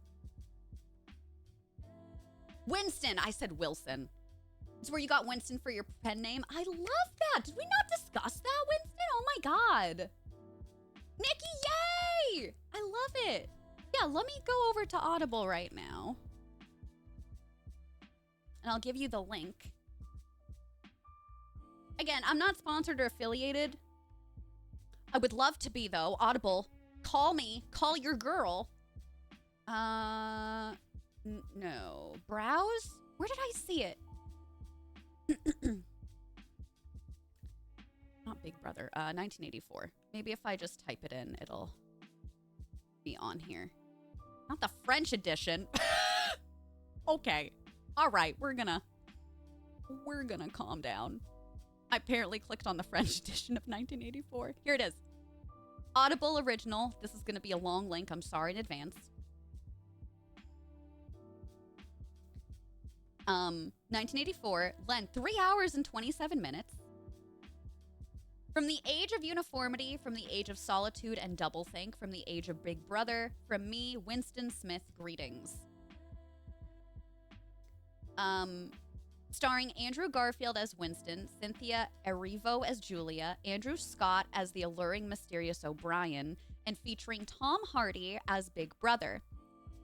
Winston. I said Wilson. It's where you got Winston for your pen name. I love that. Did we not discuss that, Winston? Oh my god. Nikki, yay! I love it. Yeah, let me go over to Audible right now. And I'll give you the link. Again, I'm not sponsored or affiliated. I would love to be, though. Audible, call me. Call your girl. No. Browse? Where did I see it? Not Big Brother. 1984. Maybe if I just type it in, it'll be on here. Not the French edition. Okay. All right. We're gonna calm down. I apparently clicked on the French edition of 1984. Here it is. Audible original. This is gonna be a long link. I'm sorry in advance. 1984, length 3 hours and 27 minutes. From the age of uniformity, from the age of solitude and doublethink, from the age of Big Brother, from me, Winston Smith, greetings. Starring Andrew Garfield as Winston, Cynthia Erivo as Julia, Andrew Scott as the alluring, mysterious O'Brien, and featuring Tom Hardy as Big Brother.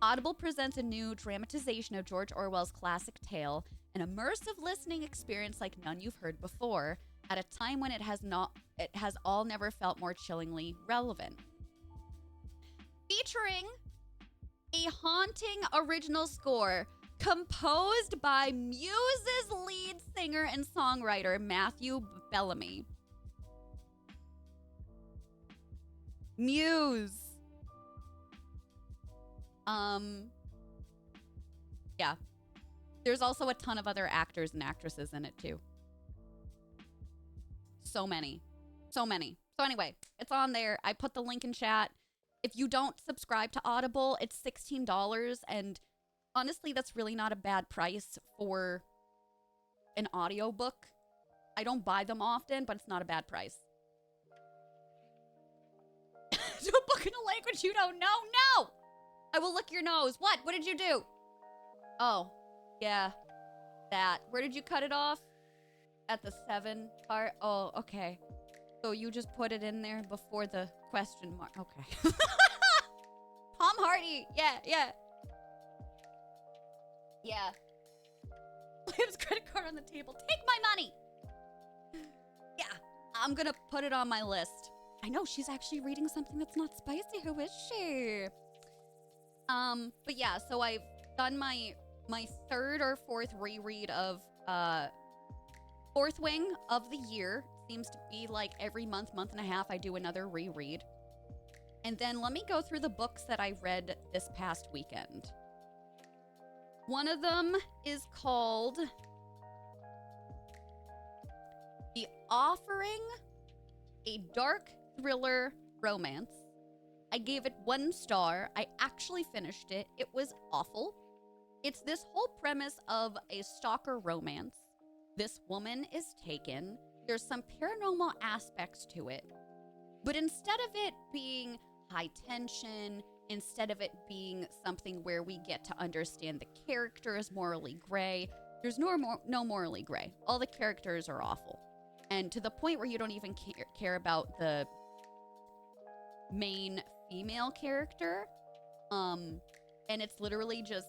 Audible presents a new dramatization of George Orwell's classic tale, an immersive listening experience like none you've heard before, at a time when it has all never felt more chillingly relevant. Featuring a haunting original score composed by Muse's lead singer and songwriter Matthew Bellamy. Muse. Yeah. There's also a ton of other actors and actresses in it too. So many. So anyway, it's on there. I put the link in chat. If you don't subscribe to Audible, it's $16, and honestly, that's really not a bad price for an audiobook. I don't buy them often, but it's not a bad price. To a book in a language you don't know? No! I will lick your nose. What? What did you do? Oh, yeah. That. Where did you cut it off? At the 7 part? Oh, okay. So you just put it in there before the question mark. Okay. Tom Hardy. Yeah. Liam's credit card on the table. Take my money. Yeah. I'm gonna put it on my list. I know she's actually reading something that's not spicy. Who is she? But yeah, so I've done my third or fourth reread of Fourth Wing of the year. Seems to be like every month and a half I do another reread. And then let me go through the books that I read this past weekend. One of them is called The Offering, a dark thriller romance. I gave it 1 star. I actually finished it. It was awful. It's this whole premise of a stalker romance. This woman is taken. There's some paranormal aspects to it. But instead of it being high tension, instead of it being something where we get to understand the characters morally gray, there's no morally gray. All the characters are awful. And to the point where you don't even care about the main female character. And it's literally just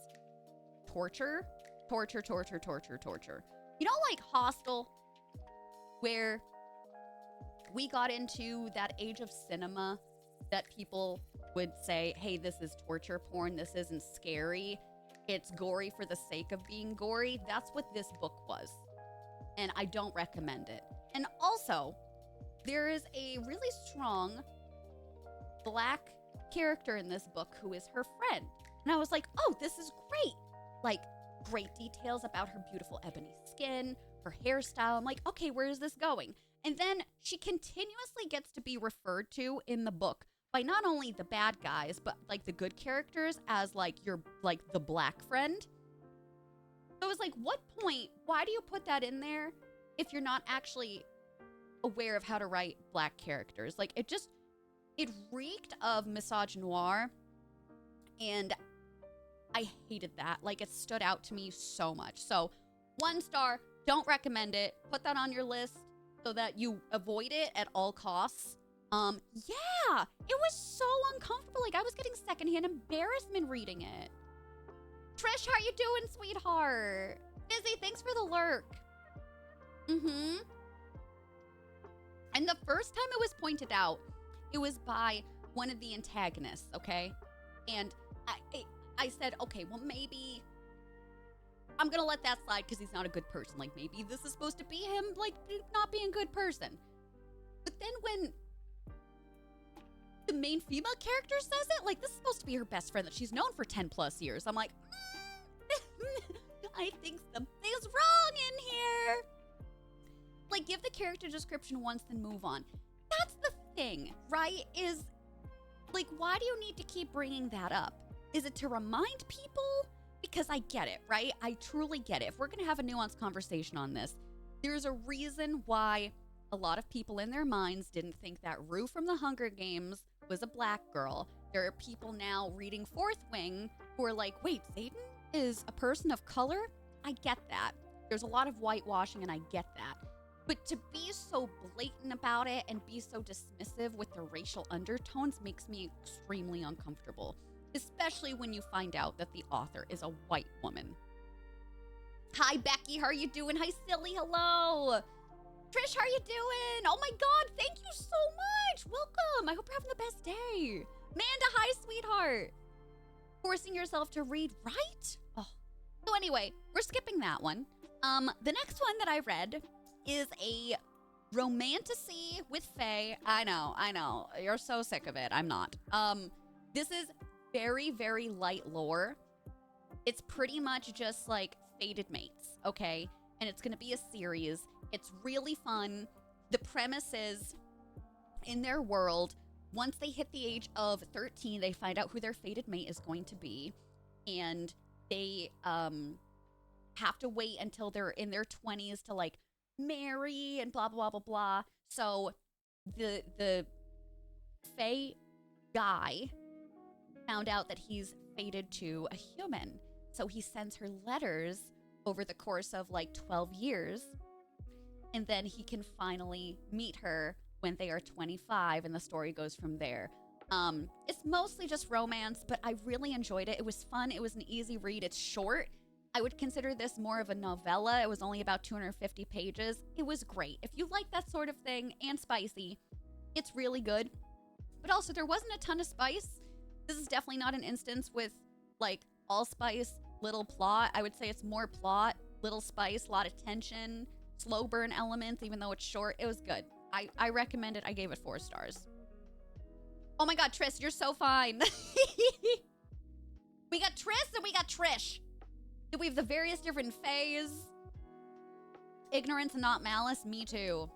torture. You know, like Hostel, where we got into that age of cinema that people would say, hey, this is torture porn, this isn't scary, it's gory for the sake of being gory. That's what this book was. And I don't recommend it. And also, there is a really strong Black character in this book who is her friend. And I was like, oh, this is great. Like, great details about her beautiful ebony skin, her hairstyle. I'm like, okay, where is this going? And then she continuously gets to be referred to in the book by not only the bad guys, but like the good characters as like your, like the Black friend. So I was like, what point, why do you put that in there if you're not actually aware of how to write Black characters? Like, it reeked of misogynoir, and I hated that. Like, it stood out to me so much. So 1 star, don't recommend it. Put that on your list so that you avoid it at all costs. Yeah, it was so uncomfortable. Like, I was getting secondhand embarrassment reading it. Trish, how you doing, sweetheart? Busy, thanks for the lurk. And the first time it was pointed out, it was by one of the antagonists, okay? And I said, okay, well, maybe I'm gonna let that slide because he's not a good person. Like, maybe this is supposed to be him, like, not being a good person. But then when the main female character says it, like, this is supposed to be her best friend that she's known for 10 plus years. I'm like, I think something's wrong in here. Like, give the character description once, then move on. That's the thing, right? Is, like, why do you need to keep bringing that up? Is it to remind people? Because I get it, right? I truly get it. If we're going to have a nuanced conversation on this, there's a reason why a lot of people in their minds didn't think that Rue from the Hunger Games was a Black girl. There are people now reading Fourth Wing who are like, wait, Satan is a person of color? I get that. There's a lot of whitewashing, and I get that. But to be so blatant about it and be so dismissive with the racial undertones makes me extremely uncomfortable, especially when you find out that the author is a white woman. Hi, Becky. How are you doing? Hi, Silly. Hello. Trish, how are you doing? Oh, my God. Thank you so much. Welcome. I hope you're having the best day. Manda, hi, sweetheart. Forcing yourself to read, right? Oh. So anyway, we're skipping that one. The next one that I read is a romantasy with Fae. I know. You're so sick of it. I'm not. This is very, very light lore. It's pretty much just like Fated Mates, okay? And it's gonna be a series. It's really fun. The premise is, in their world, once they hit the age of 13, they find out who their fated mate is going to be. And they have to wait until they're in their 20s to, like, marry and blah, blah, blah, blah. So the Fae guy found out that he's fated to a human. So he sends her letters over the course of like 12 years. And then he can finally meet her when they are 25, and the story goes from there. It's mostly just romance, but I really enjoyed it. It was fun. It was an easy read. It's short. I would consider this more of a novella. It was only about 250 pages. It was great. If you like that sort of thing and spicy, it's really good. But also, there wasn't a ton of spice. This is definitely not an instance with, like, all spice, little plot. I would say it's more plot, little spice, a lot of tension, slow burn elements, even though it's short. It was good. I recommend it. I gave it 4 stars. Oh my God, Triss, you're so fine. We got Triss and we got Trish. We have the various different phase. Ignorance and not malice. Me too.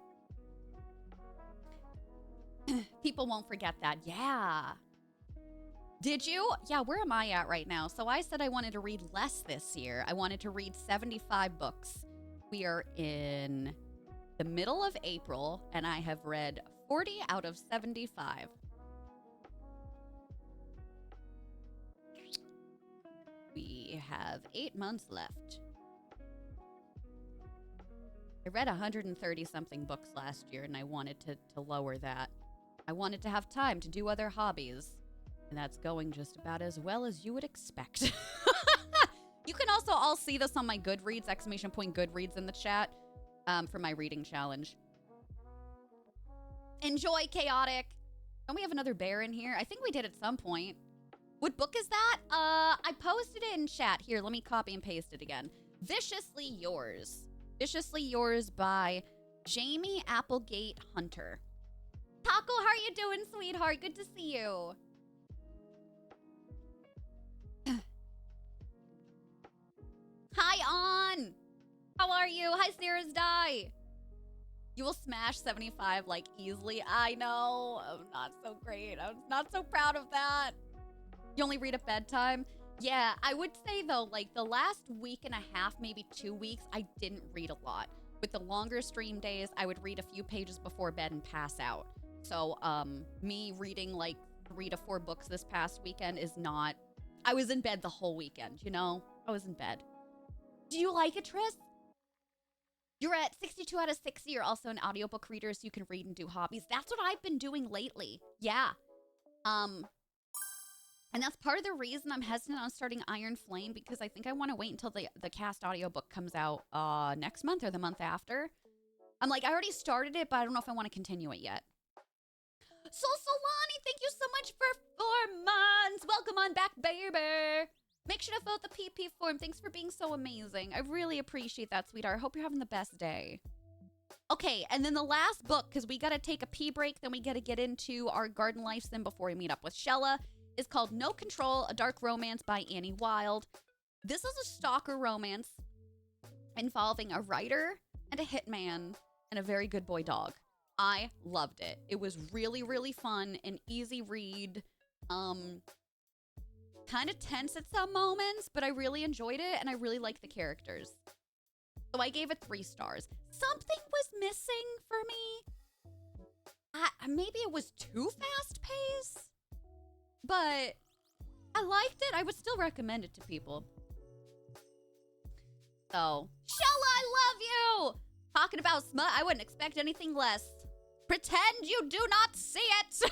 People won't forget that. Yeah. Did you? Yeah, where am I at right now? So I said I wanted to read less this year. I wanted to read 75 books. We are in the middle of April, and I have read 40 out of 75. We have 8 months left. I read 130-something books last year, and I wanted to lower that. I wanted to have time to do other hobbies, and that's going just about as well as you would expect. You can also all see this on my Goodreads, !Goodreads in the chat, for my reading challenge. Enjoy, Chaotic. Don't we have another bear in here? I think we did at some point. What book is that? I posted it in chat. Here, let me copy and paste it again. Viciously Yours. Viciously Yours by Jamie Applegate Hunter. Taco, how are you doing, sweetheart? Good to see you. Hi, On. How are you? Hi, Sarah's Die. You will smash 75 like easily. I know. I'm not so great. I'm not so proud of that. You only read at bedtime? Yeah, I would say though, like the last week and a half, maybe 2 weeks, I didn't read a lot. With the longer stream days, I would read a few pages before bed and pass out. So, me reading like 3 to 4 books this past weekend is not... I was in bed the whole weekend, you know? I was in bed. Do you like it, Tris? You're at 62 out of 60. You're also an audiobook reader, so you can read and do hobbies. That's what I've been doing lately. Yeah. And that's part of the reason I'm hesitant on starting Iron Flame, because I think I want to wait until the cast audiobook comes out next month or the month after. I'm like, I already started it, but I don't know if I want to continue it yet. So Solani, thank you so much for 4 months. Welcome on back, baby. Make sure to fill out the PP form. Thanks for being so amazing. I really appreciate that, sweetheart. I hope you're having the best day. Okay, and then the last book, because we got to take a pee break, then we got to get into our garden life sim before we meet up with Shella, is called No Control, A Dark Romance by Annie Wilde. This is a stalker romance involving a writer and a hitman and a very good boy dog. I loved it. It was really, really fun, an easy read. Kind of tense at some moments, but I really enjoyed it, and I really liked the characters. So I gave it 3 stars. Something was missing for me. Maybe it was too fast paced, but I liked it. I would still recommend it to people. So, Shella, I love you! Talking about smut, I wouldn't expect anything less. Pretend you do not see it!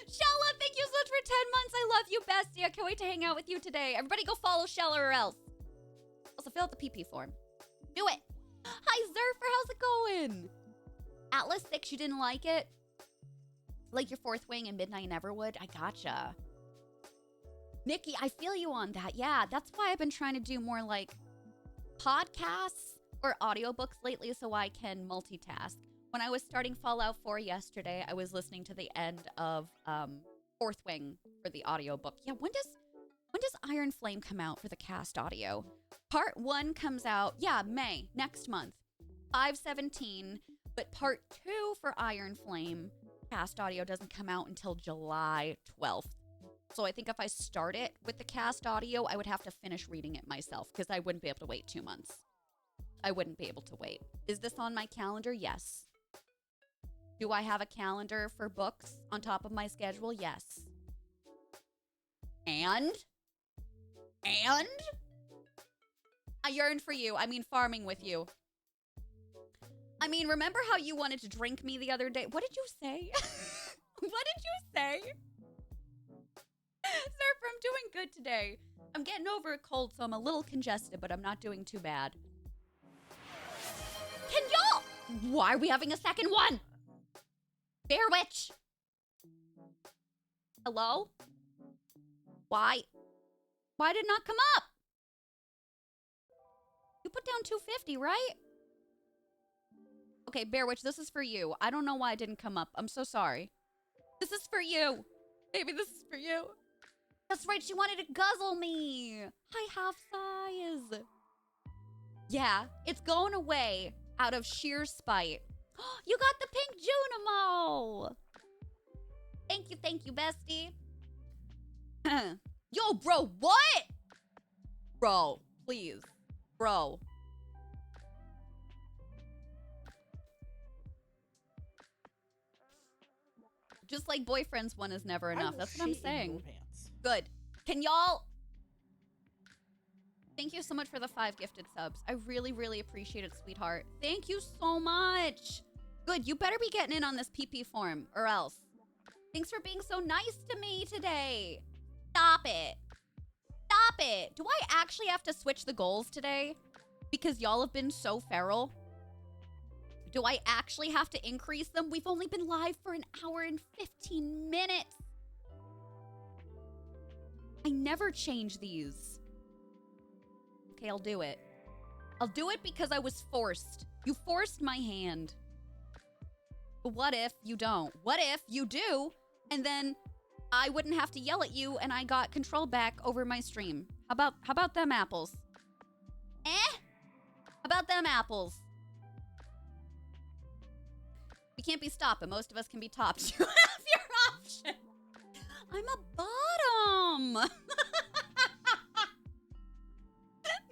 Shella, thank you so much for 10 months. I love you, bestie. I can't wait to hang out with you today. Everybody go follow Shella or else. Also, fill out the PP form. Do it. Hi, Zerfer. How's it going? Atlas 6, you didn't like it? Like your Fourth Wing and Midnight Neverwood? I gotcha. Nikki, I feel you on that. Yeah, that's why I've been trying to do more like podcasts or audiobooks lately so I can multitask. When I was starting Fallout 4 yesterday, I was listening to the end of Fourth Wing for the audiobook. Yeah, when does Iron Flame come out for the cast audio? Part 1 comes out, yeah, May, next month. 5/17, but part 2 for Iron Flame cast audio doesn't come out until July 12th. So I think if I start it with the cast audio, I would have to finish reading it myself because I wouldn't be able to wait 2 months. I wouldn't be able to wait. Is this on my calendar? Yes. Do I have a calendar for books on top of my schedule? Yes. And I yearn for you. I mean, farming with you. I mean, remember how you wanted to drink me the other day? What did you say? What did you say? Surfer, I'm doing good today. I'm getting over a cold, so I'm a little congested, but I'm not doing too bad. Can y'all... Why are we having a second one? Bear Witch. Hello? Why? Why did it not come up? You put down 250, right? Okay, Bear Witch, this is for you. I don't know why it didn't come up. I'm so sorry. This is for you. Baby, this is for you. That's right, she wanted to guzzle me. Hi, half size. Yeah, it's going away out of sheer spite. You got the pink Junimo. Thank you, bestie. Yo, bro, what? Bro, please. Bro. Just like boyfriends, one is never enough. That's what I'm saying. Good. Can y'all... Thank you so much for the 5 gifted subs. I really, really appreciate it, sweetheart. Thank you so much. Good. You better be getting in on this PP form, or else. Thanks for being so nice to me today. Stop it. Stop it. Do I actually have to switch the goals today? Because y'all have been so feral? Do I actually have to increase them? We've only been live for an hour and 15 minutes. I never change these. Okay, I'll do it. I'll do it because I was forced. You forced my hand. But what if you don't? What if you do, and then I wouldn't have to yell at you and I got control back over my stream? How about them apples? How about them apples? We can't be stopped, but most of us can be topped. You have your option. I'm a bottom.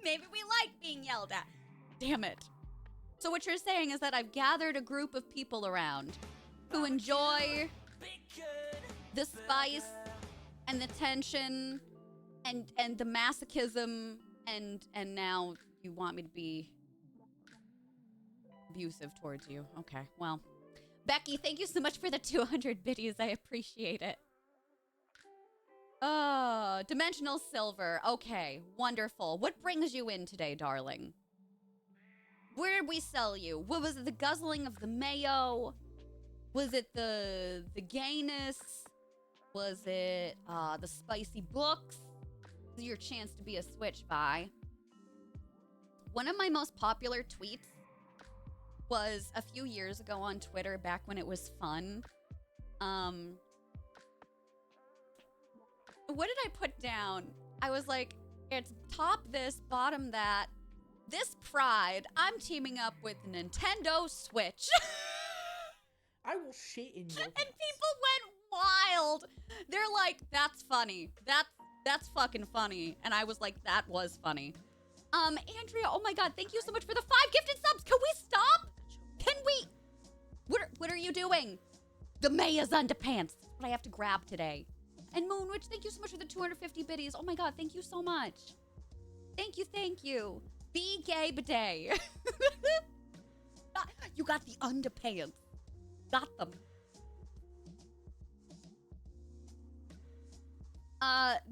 Maybe we like being yelled at. Damn it. So what you're saying is that I've gathered a group of people around who enjoy the spice and the tension and the masochism and now you want me to be abusive towards you. Okay, well. Becky, thank you so much for the 200 biddies. I appreciate it. Oh, dimensional silver. Okay, wonderful. What brings you in today, darling? Where did we sell you? What was it? The guzzling of the mayo? Was it the gayness? Was it the spicy books? This is your chance to be a switch by. One of my most popular tweets was a few years ago on Twitter, back when it was fun. What did I put down? I was like, it's top this, bottom that. This pride, I'm teaming up with Nintendo Switch. I will shit in your pants. And people went wild. They're like, that's funny. That's fucking funny. And I was like, that was funny. Andrea, oh my god, thank you so much for the 5 gifted subs. Can we stop? Can we? What are you doing? The Maya's underpants. That's what I have to grab today. And Moonwitch, thank you so much for the 250 biddies. Oh my god, thank you so much. Thank you, thank you. Be gay bidet. You got the underpants. Got them.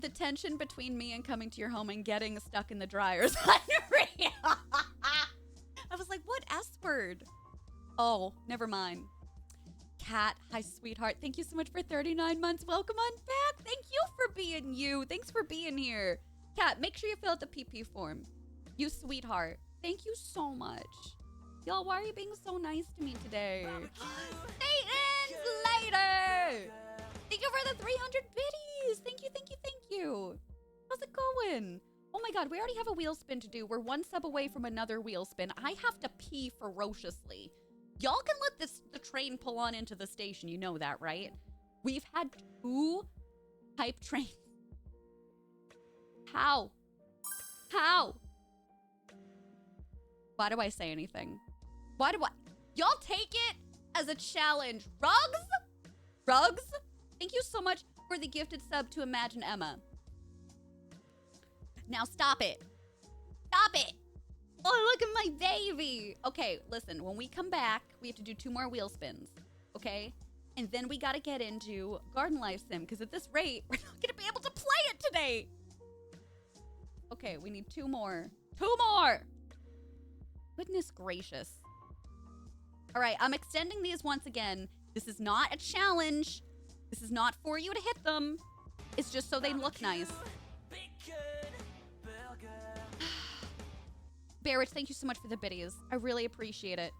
The tension between me and coming to your home and getting stuck in the dryer is unreal. I was like, what S word? Oh, never mind. Kat, hi, sweetheart. Thank you so much for 39 months. Welcome on back. Thank you for being you. Thanks for being here. Kat, make sure you fill out the PP form. You sweetheart. Thank you so much. Y'all, why are you being so nice to me today? Satan's later. Thank you for the 300 biddies. Thank you, thank you, thank you. How's it going? Oh my god, we already have a wheel spin to do. We're 1 sub away from another wheel spin. I have to pee ferociously. Y'all can let the train pull on into the station. You know that, right? We've had 2 hype trains. How? How? Why do I say anything? Why do I? Y'all take it as a challenge. Rugs? Rugs? Thank you so much for the gifted sub to Imagine Emma. Now stop it. Stop it. Oh, look at my baby. Okay, listen. When we come back, we have to do 2 more wheel spins. Okay? And then we got to get into Garden Life Sim. Because at this rate, we're not going to be able to play it today. Okay, we need 2 more. 2 more. Goodness gracious. All right, I'm extending these once again. This is not a challenge. This is not for you to hit them. It's just so they look nice. Barrett, thank you so much for the biddies. I really appreciate it.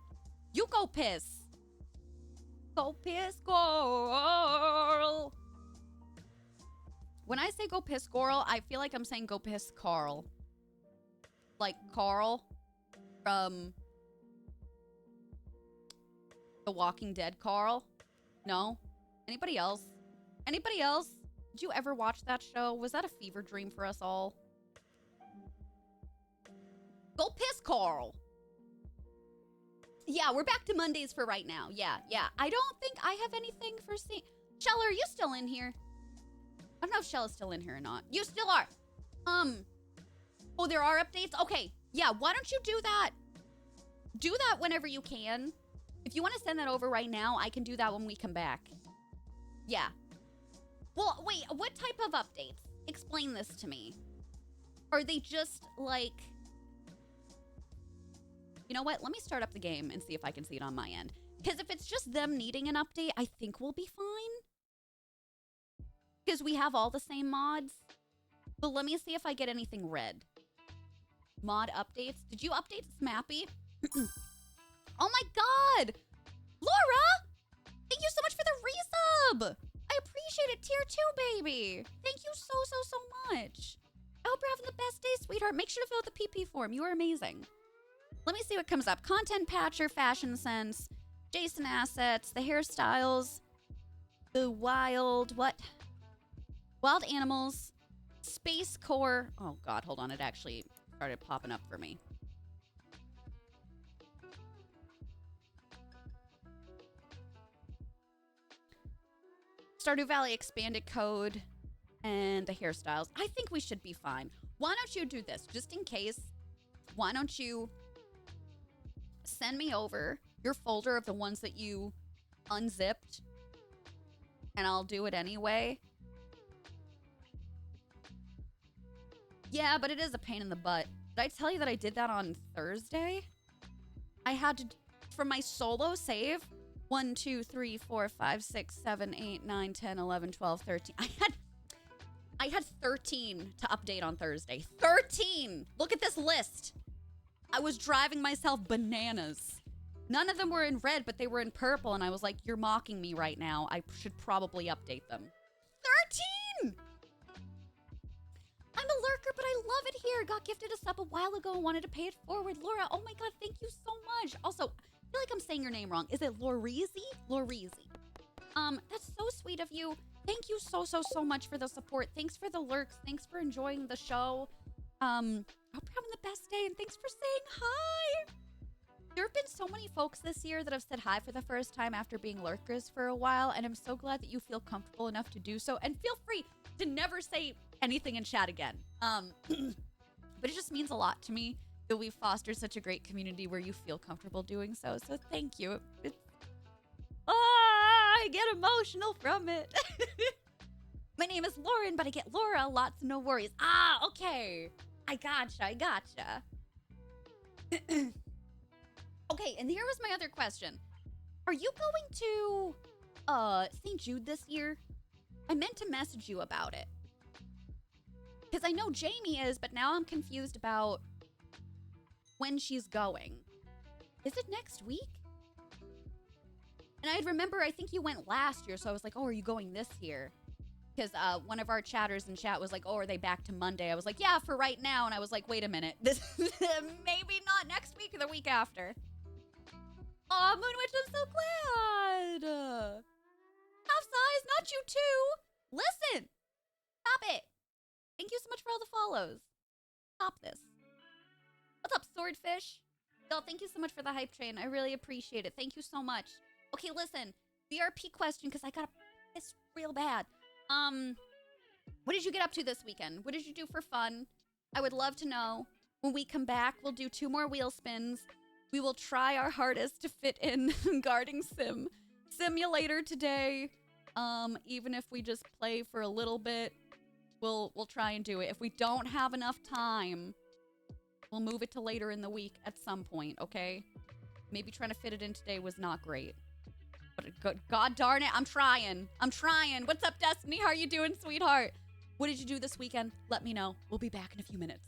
You go piss. Go piss, girl. When I say go piss, girl, I feel like I'm saying go piss, Carl. Like Carl from The Walking Dead, Carl. No? Anybody else? Anybody else? Did you ever watch that show? Was that a fever dream for us all? Go piss, Carl. Yeah, we're back to Mondays for right now. Yeah. I don't think I have anything for Shell, are you still in here? I don't know if Shell is still in here or not. You still are. Oh, there are updates? Okay. Yeah, why don't you do that? Do that whenever you can. If you want to send that over right now, I can do that when we come back. Yeah. Well, wait, what type of updates? Explain this to me. Are they just like... You know what? Let me start up the game and see if I can see it on my end. Because if it's just them needing an update, I think we'll be fine. Because we have all the same mods. But let me see if I get anything red. Mod updates. Did you update Smappy? Oh my god! Laura! Thank you so much for the resub! I appreciate it. Tier 2, baby. Thank you so much. I hope you're having the best day, sweetheart. Make sure to fill out the PP form. You are amazing. Let me see what comes up. Content patcher, fashion sense, Jason assets, the hairstyles, the wild, what? Wild animals, space core. Oh god, hold on. It actually started popping up for me. Stardew Valley expanded code and the hairstyles. I think we should be fine. Why don't you do this? Just in case, why don't you send me over your folder of the ones that you unzipped and I'll do it anyway. Yeah, but it is a pain in the butt. Did I tell you that I did that on Thursday? I had to, from my solo save, 1, 2, 3, 4, 5, 6, 7, 8, 9, 10, 11, 12, 13. I had 13 to update on Thursday. 13! Look at this list. I was driving myself bananas. None of them were in red, but they were in purple, and I was like, you're mocking me right now. I should probably update them. 13! I'm a lurker, but I love it here. Got gifted a sub a while ago and wanted to pay it forward. Laura, oh my god, thank you so much. Also, I feel like I'm saying your name wrong. Is it Lorizi? Lorizi. That's so sweet of you. Thank you so much for the support. Thanks for the lurks. Thanks for enjoying the show. I hope you're having the best day, and thanks for saying hi. There have been so many folks this year that have said hi for the first time after being lurkers for a while, and I'm so glad that you feel comfortable enough to do so. And feel free to never say anything in chat again. But it just means a lot to me that we've fostered such a great community where you feel comfortable doing so. So thank you. I get emotional from it. My name is Lauren, but I get Laura lots, no worries. Ah, okay. I gotcha. Okay, and here was my other question. Are you going to St. Jude this year? I meant to message you about it. Because I know Jamie is, but now I'm confused about when she's going. Is it next week? And I remember, I think you went last year, so I was like, oh, are you going this year? Because one of our chatters in chat was like, oh, are they back to Monday? I was like, yeah, for right now. And I was like, wait a minute. This maybe not next week or the week after. Aw, Moonwitch, I'm so glad. Half size, not you too. Listen. Stop it. Thank you so much for all the follows. Stop this. What's up, Swordfish? Y'all, thank you so much for the hype train. I really appreciate it. Thank you so much. Okay, listen. BRP question, because I got piss real bad. What did you get up to this weekend? What did you do for fun? I would love to know. When we come back, we'll do 2 more wheel spins. We will try our hardest to fit in Guarding Simulator today. Even if we just play for a little bit, we'll try and do it. If we don't have enough time, we'll move it to later in the week at some point, okay? Maybe trying to fit it in today was not great. But god darn it, I'm trying. What's up, Destiny? How are you doing, sweetheart? What did you do this weekend? Let me know. We'll be back in a few minutes.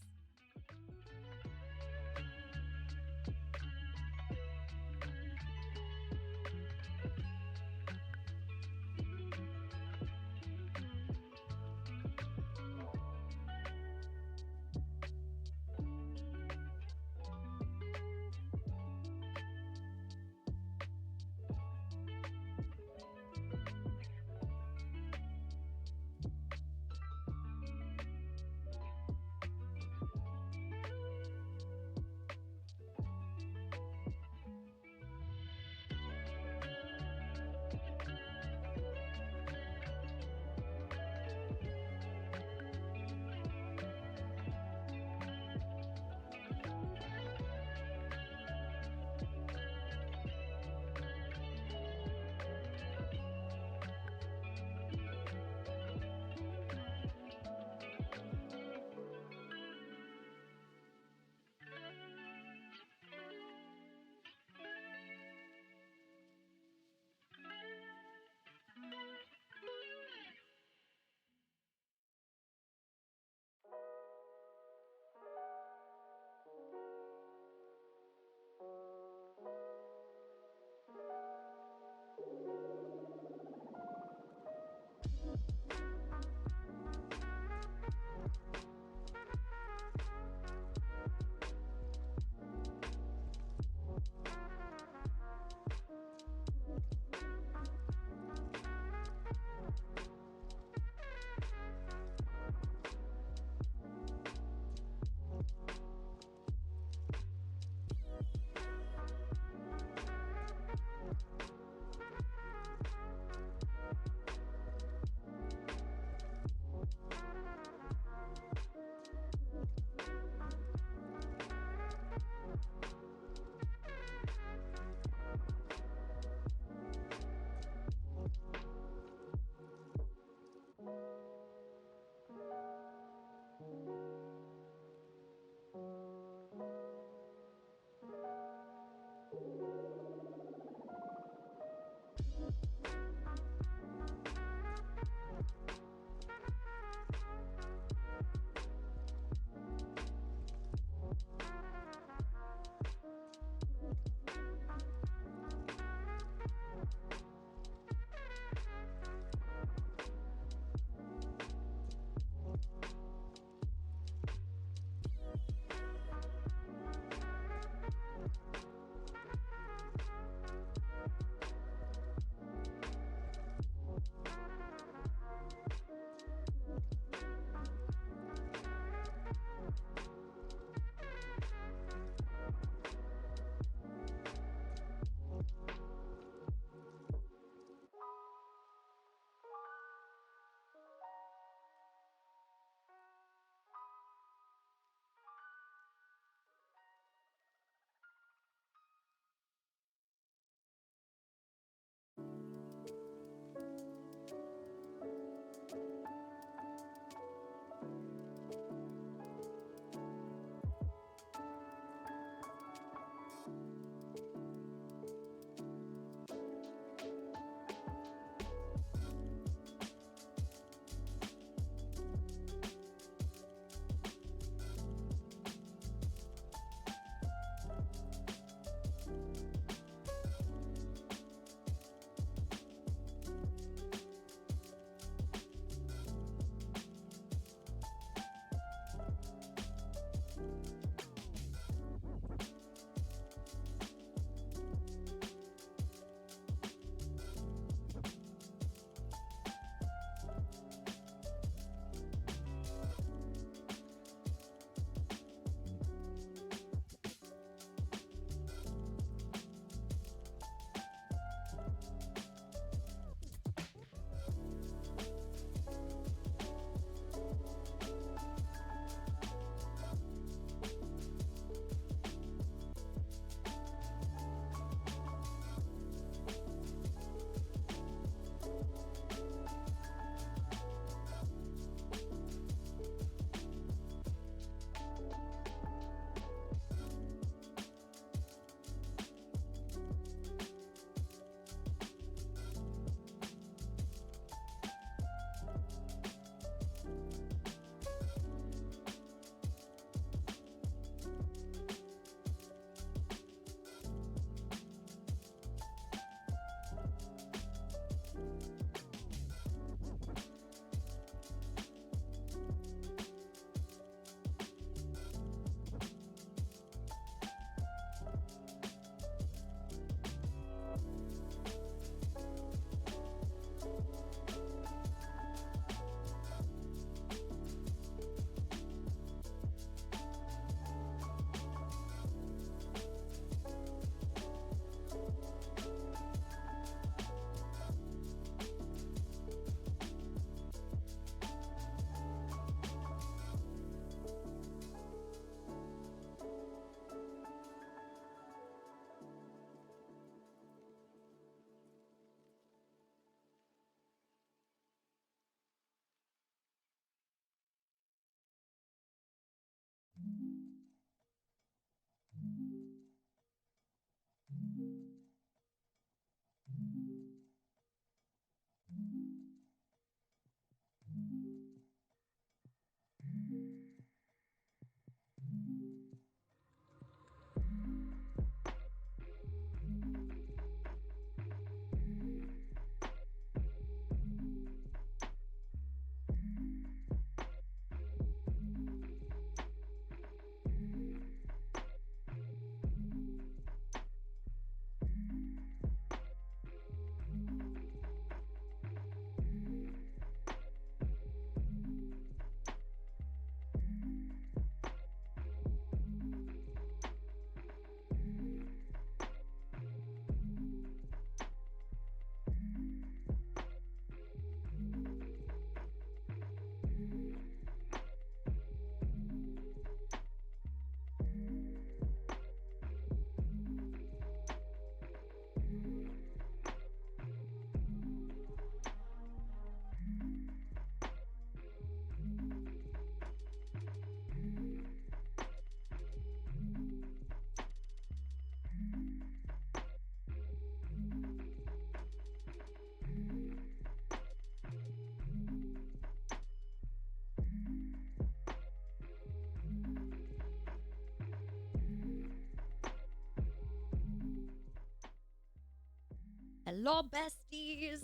Hello, besties.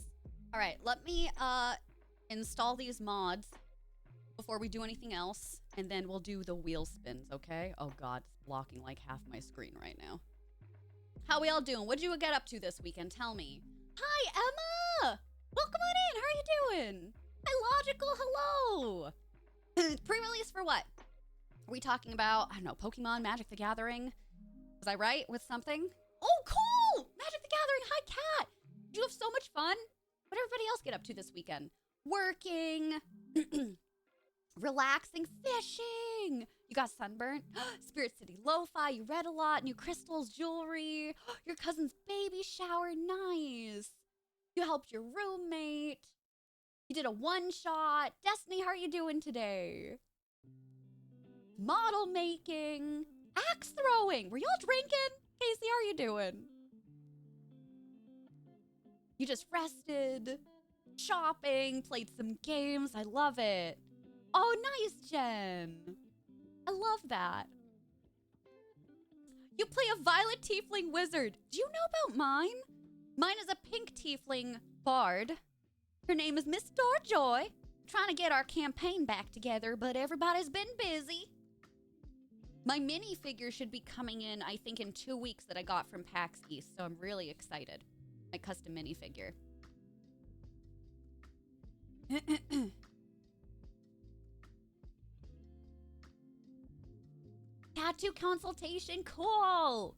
All right, let me install these mods before we do anything else, and then we'll do the wheel spins, okay? Oh God, it's blocking like half my screen right now. How we all doing? What'd you get up to this weekend? Tell me. Hi, Emma! Welcome on in. How are you doing? Hi, Logical. Hello. Pre-release for what? Are we talking about, I don't know, Pokemon, Magic the Gathering? Was I right with something? Oh, cool! Magic the Gathering. Hi, Kat. Did you have so much fun? What did everybody else get up to this weekend? Working. Relaxing, fishing. You got sunburnt. Spirit City Lo-Fi. You read a lot. New crystals, jewelry. Your cousin's baby shower. Nice. You helped your roommate. You did a one-shot. Destiny, how are you doing today? Model making. Axe throwing. Were y'all drinking? Casey, how are you doing? You just rested. Shopping. Played some games. I love it. Oh, nice, Jen. I love that. You play a violet tiefling wizard. Do you know about mine? Mine is a pink tiefling bard. Her name is Miss Starjoy. Trying to get our campaign back together, but everybody's been busy. My minifigure should be coming in, I think, in 2 weeks that I got from PAX East, so I'm really excited. My custom minifigure. Tattoo consultation, cool.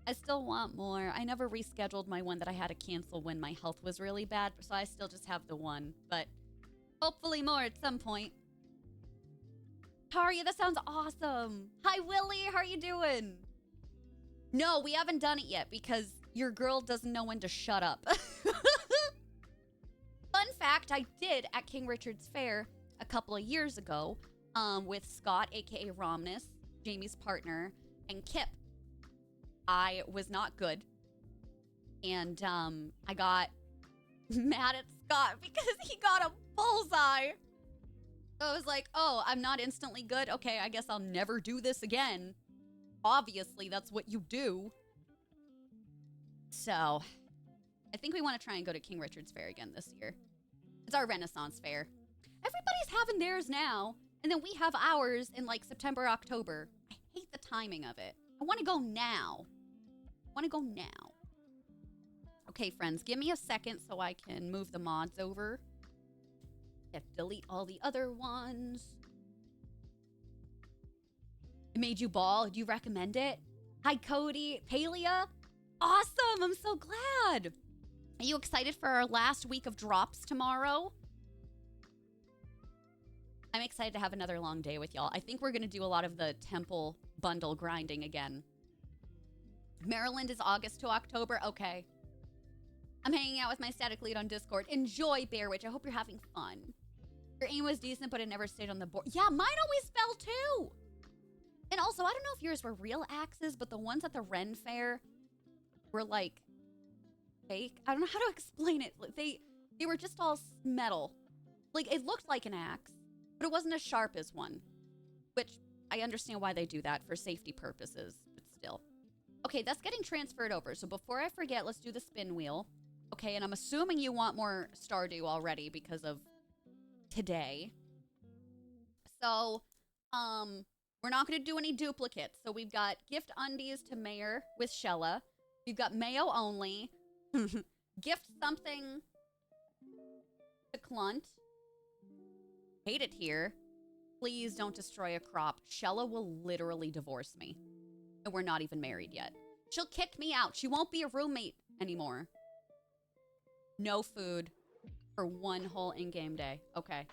I still want more. I never rescheduled my one that I had to cancel when my health was really bad, so I still just have the one, but hopefully more at some point. Taria, that sounds awesome. Hi, Willie, how are you doing? No, we haven't done it yet because your girl doesn't know when to shut up. Fun fact, I did at King Richard's Fair a couple of years ago with Scott, aka Romnus, Jamie's partner, and Kip. I was not good. And I got mad at Scott because he got a bullseye. So I was like, oh, I'm not instantly good. Okay, I guess I'll never do this again. Obviously, that's what you do. So I think we want to try and go to King Richard's Fair again this year. It's our Renaissance Fair. Everybody's having theirs now. And then we have ours in like September, October. I hate the timing of it. I want to go now. Okay, friends, give me a second so I can move the mods over. I have to delete all the other ones. It made you ball. Do you recommend it? Hi, Cody. Palia? Awesome. I'm so glad. Are you excited for our last week of drops tomorrow? I'm excited to have another long day with y'all. I think we're going to do a lot of the temple bundle grinding again. Maryland is August to October. Okay. I'm hanging out with my static lead on Discord. Enjoy, Bear Witch. I hope you're having fun. Your aim was decent, but it never stayed on the board. Yeah, mine always fell too. And also, I don't know if yours were real axes, but the ones at the Ren Fair were like fake. I don't know how to explain it. They were just all metal. Like, it looked like an axe, but it wasn't as sharp as one. Which, I understand why they do that for safety purposes, but still. Okay, that's getting transferred over. So before I forget, let's do the spin wheel. Okay, and I'm assuming you want more Stardew already because of today. So, we're not going to do any duplicates. So we've got gift undies to Mayor with Shella. We've got Mayo only. Gift something to Clunt. Hate it here. Please don't destroy a crop. Shella will literally divorce me. And we're not even married yet. She'll kick me out. She won't be a roommate anymore. No food for one whole in-game day. Okay.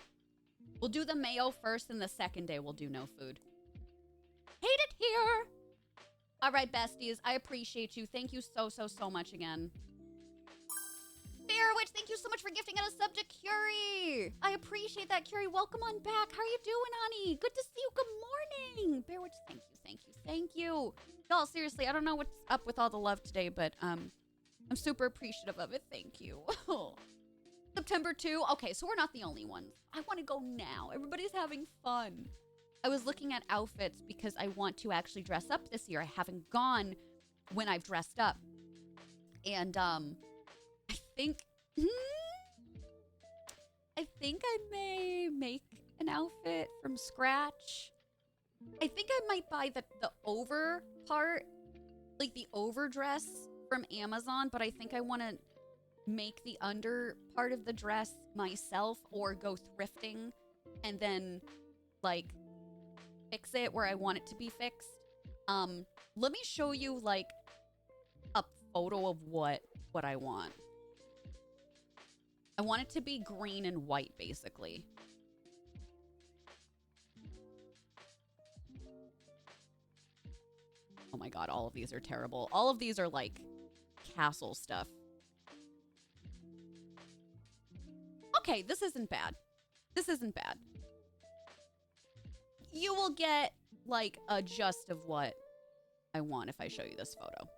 We'll do the mayo first, and the second day we'll do no food. Hate it here. All right, besties. I appreciate you. Thank you so much again. Fairwitch, thank you so much for gifting us a sub to Curie. I appreciate that, Curie. Welcome on back. How are you doing, honey? Good to see you. Good morning. Fairwitch, thank you. Y'all, seriously, I don't know what's up with all the love today, but I'm super appreciative of it. Thank you. September 2. Okay, so we're not the only ones. I want to go now. Everybody's having fun. I was looking at outfits because I want to actually dress up this year. I haven't gone when I've dressed up. And I think... I think I may make an outfit from scratch. I think I might buy the over part, like the overdress from Amazon, but I think I want to make the under part of the dress myself or go thrifting and then, like, fix it where I want it to be fixed. Let me show you, like, a photo of what I want. I want it to be green and white, basically. Oh my god, all of these are terrible. All of these are, like, castle stuff. Okay, this isn't bad. This isn't bad. You will get, like, a gist of what I want if I show you this photo.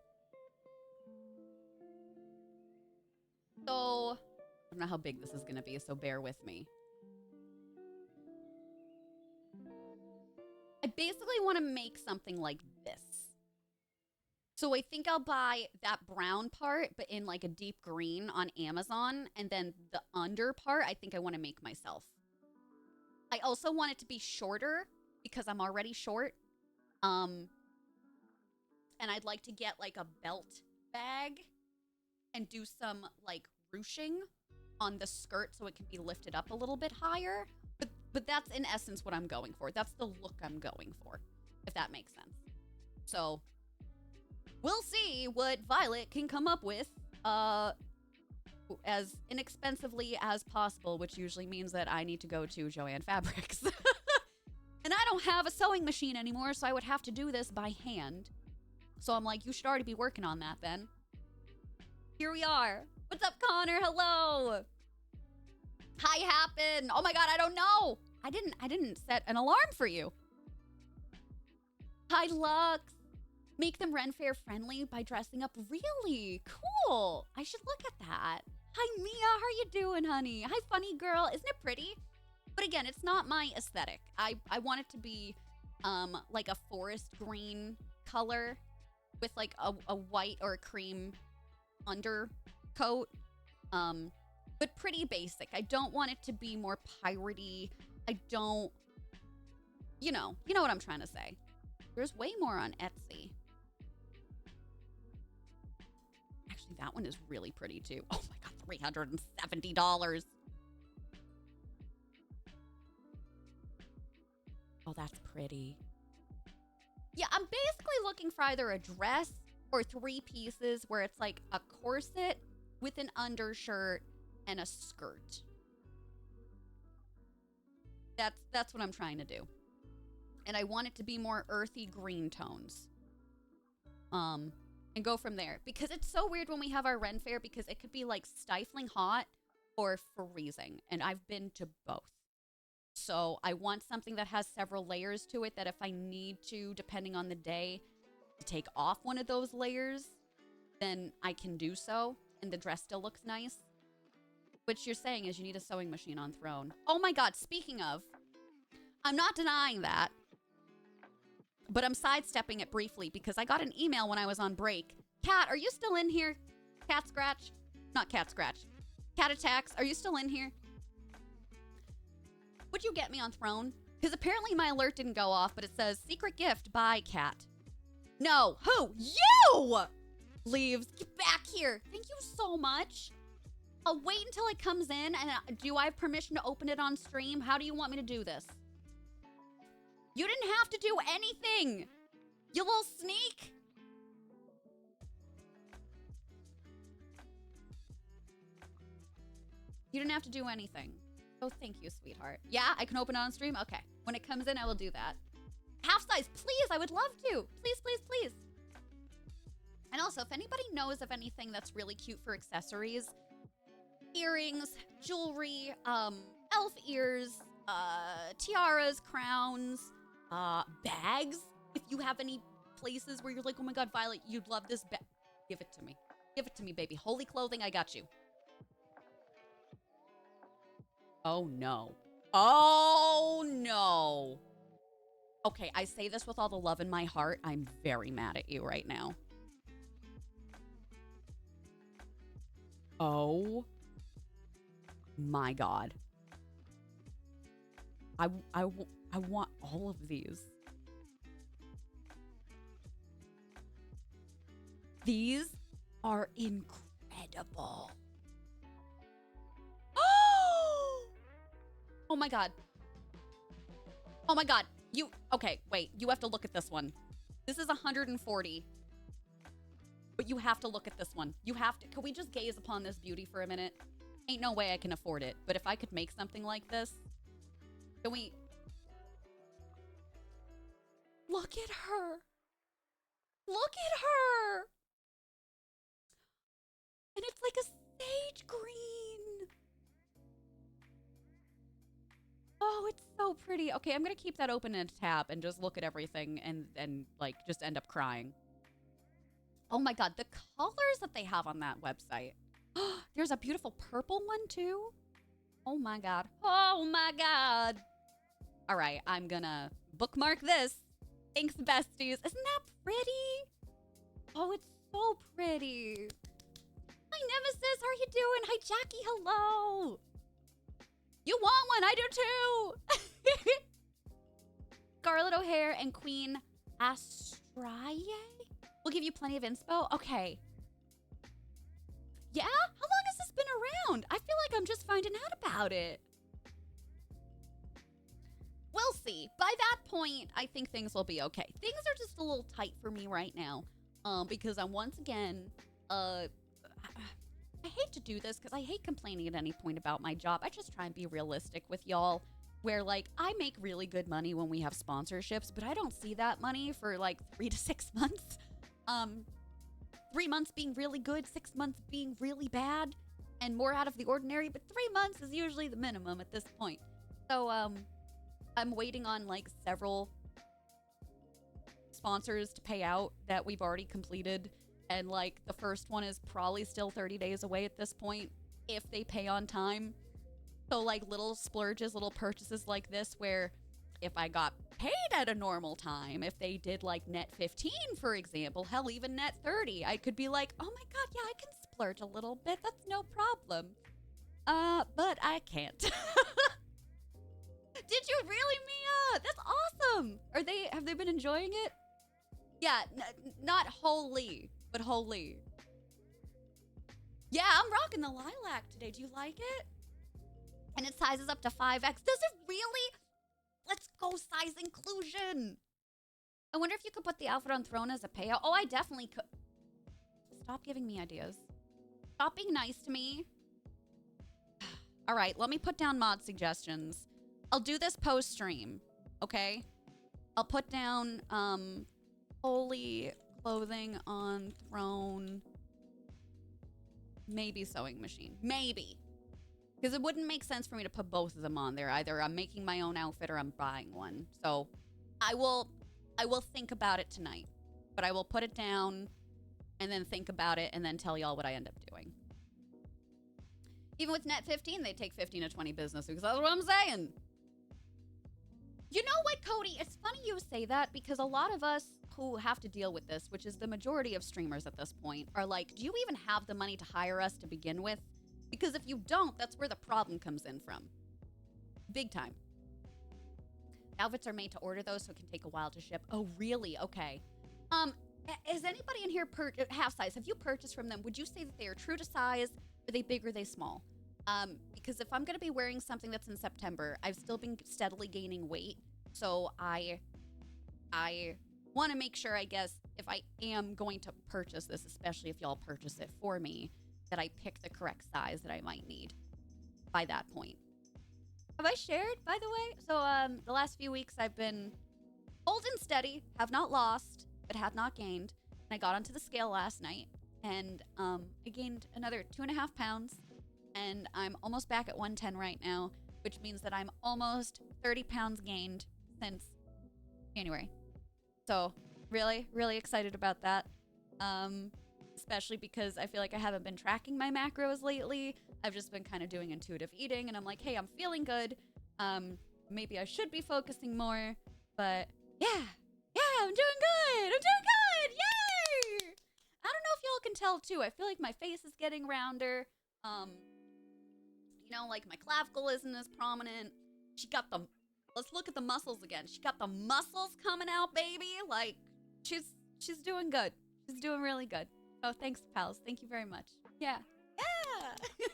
So, I don't know how big this is going to be, so bear with me. I basically want to make something like this. So I think I'll buy that brown part, but in like a deep green on Amazon. And then the under part, I think I want to make myself. I also want it to be shorter because I'm already short. And I'd like to get like a belt bag and do some like ruching on the skirt so it can be lifted up a little bit higher. But that's in essence what I'm going for. That's the look I'm going for, if that makes sense. So we'll see what Violet can come up with as inexpensively as possible, which usually means that I need to go to Joann Fabrics. And I don't have a sewing machine anymore, so I would have to do this by hand. So I'm like, you should already be working on that then. Here we are. What's up, Connor? Hello. Hi, Happen. Oh my god, I don't know. I didn't set an alarm for you. Hi, Lux. Make them Ren Fair friendly by dressing up. Really? Cool. I should look at that. Hi, Mia. How are you doing, honey? Hi, funny girl. Isn't it pretty? But again, it's not my aesthetic. I want it to be like a forest green color with like a white or a cream undercoat. But pretty basic. I don't want it to be more piratey. I don't, you know what I'm trying to say. There's way more on Etsy. Actually, that one is really pretty too. Oh my god, $370. Oh, that's pretty. Yeah, I'm basically looking for either a dress or 3 pieces where it's like a corset with an undershirt and a skirt. That's what I'm trying to do. And I want it to be more earthy green tones. And go from there. Because it's so weird when we have our Ren Fair because it could be like stifling hot or freezing. And I've been to both. So I want something that has several layers to it that if I need to, depending on the day, to take off one of those layers, then I can do so. And the dress still looks nice. What you're saying is you need a sewing machine on Throne. Oh my god, speaking of, I'm not denying that. But I'm sidestepping it briefly because I got an email when I was on break. Cat, are you still in here? Cat Scratch? Not Cat Scratch. Cat Attacks, are you still in here? Would you get me on Throne? Because apparently my alert didn't go off, but it says, secret gift by Cat. No. Who? You! Leaves. Get back here. Thank you so much. I'll wait until it comes in, and do I have permission to open it on stream? How do you want me to do this? You didn't have to do anything! You little sneak! You didn't have to do anything. Oh, thank you, sweetheart. Yeah, I can open it on stream? Okay. When it comes in, I will do that. Half size, please! I would love to! Please, please, please! And also, if anybody knows of anything that's really cute for accessories, earrings, jewelry, elf ears, tiaras, crowns, bags. If you have any places where you're like, oh my god, Violet, you'd love this bag, give it to me. Give it to me, baby. Holy clothing, I got you. Oh no. Oh no. Okay, I say this with all the love in my heart. I'm very mad at you right now. Oh my God. I want all of these. These are incredible. Oh my God. Oh my God. Okay, wait. You have to look at this one. This is 140. But you have to look at this one. You have to. Can we just gaze upon this beauty for a minute? Ain't no way I can afford it. But if I could make something like this, can we? Look at her. Look at her. And it's like a sage green. Oh, it's so pretty. Okay, I'm going to keep that open in a tab and just look at everything and like just end up crying. Oh my God, the colors that they have on that website. There's a beautiful purple one too. Oh my God. Oh my God. All right, I'm gonna bookmark this. Thanks, besties. Isn't that pretty? Oh, it's so pretty. Hi, Nemesis. How are you doing? Hi, Jackie. Hello. You want one? I do too. Scarlett O'Hare and Queen Astraea will give you plenty of inspo. Okay. Yeah? How long has this been around? I feel like I'm just finding out about it. We'll see. By that point, I think things will be okay. Things are just a little tight for me right now. Because I'm once again, I hate to do this because I hate complaining at any point about my job. I just try and be realistic with y'all. Where, like, I make really good money when we have sponsorships, but I don't see that money for, like, 3 to 6 months. 3 months being really good, 6 months being really bad, and more out of the ordinary, but 3 months is usually the minimum at this point. So, I'm waiting on, like, several sponsors to pay out that we've already completed, and, like, the first one is probably still 30 days away at this point, if they pay on time. So, like, little splurges, little purchases like this, where if I got paid at a normal time, if they did, like, net 15, for example, hell, even net 30, I could be like, oh my God, yeah, I can splurge a little bit. That's no problem. But I can't. Did you really, Mia? That's awesome. Have they been enjoying it? Yeah, not wholly, but wholly. Yeah, I'm rocking the lilac today. Do you like it? And it sizes up to 5X. Does it really? Let's go size inclusion. I wonder if you could put the outfit on throne as a payout. Oh, I definitely could. Stop giving me ideas. Stop being nice to me. All right, let me put down mod suggestions. I'll do this post-stream, okay? I'll put down holy clothing on throne. Maybe sewing machine. Maybe. Because it wouldn't make sense for me to put both of them on there. Either I'm making my own outfit or I'm buying one. So I will think about it tonight. But I will put it down and then think about it and then tell y'all what I end up doing. Even with net 15, they take 15 to 20 business weeks. That's what I'm saying. You know what, Cody? It's funny you say that because a lot of us who have to deal with this, which is the majority of streamers at this point, are like, do you even have the money to hire us to begin with? Because if you don't, that's where the problem comes in from. Big time. Outfits are made to order, though, so it can take a while to ship. Oh, really? Okay. Is anybody in here half size? Have you purchased from them? Would you say that they are true to size? Are they big or are they small? Because if I'm going to be wearing something that's in September, I've still been steadily gaining weight. So I want to make sure, I guess, if I am going to purchase this, especially if y'all purchase it for me, that I pick the correct size that I might need by that point. Have I shared, by the way? So the last few weeks I've been old and steady, have not lost, but have not gained. And I got onto the scale last night, and I gained another 2.5 pounds, and I'm almost back at 110 right now, which means that I'm almost 30 pounds gained since January. So really, really excited about that. Especially because I feel like I haven't been tracking my macros lately. I've just been kind of doing intuitive eating, and I'm like, hey, I'm feeling good. Maybe I should be focusing more, but yeah, I'm doing good. Yay! I don't know if y'all can tell too. I feel like my face is getting rounder. Um, like my clavicle isn't as prominent. She got the, let's look at the muscles again. She got the muscles coming out, baby. Like, she's doing good. She's doing really good. Oh, thanks, pals. Thank you very much. Yeah. Yeah.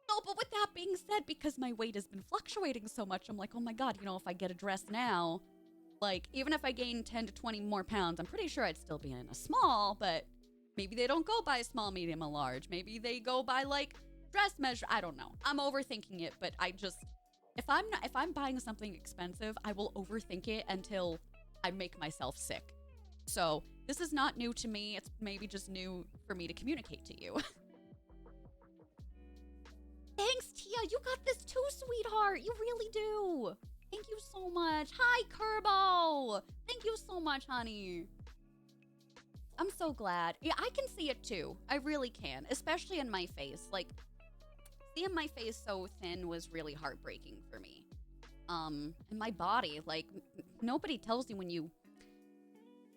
No, but with that being said, because my weight has been fluctuating so much, I'm like, oh my God, if I get a dress now, like, even if I gain 10 to 20 more pounds, I'm pretty sure I'd still be in a small, but maybe they don't go by small, medium, and large. Maybe they go by, like, dress measure. I don't know. I'm overthinking it, but I just, if I'm buying something expensive, I will overthink it until I make myself sick. So this is not new to me. It's maybe just new for me to communicate to you. Thanks, Tia. You got this too, sweetheart. You really do. Thank you so much. Hi, Kerbo. Thank you so much, honey. I'm so glad. Yeah, I can see it too. I really can, especially in my face. Like, seeing my face so thin was really heartbreaking for me. And my body, like, nobody tells you when you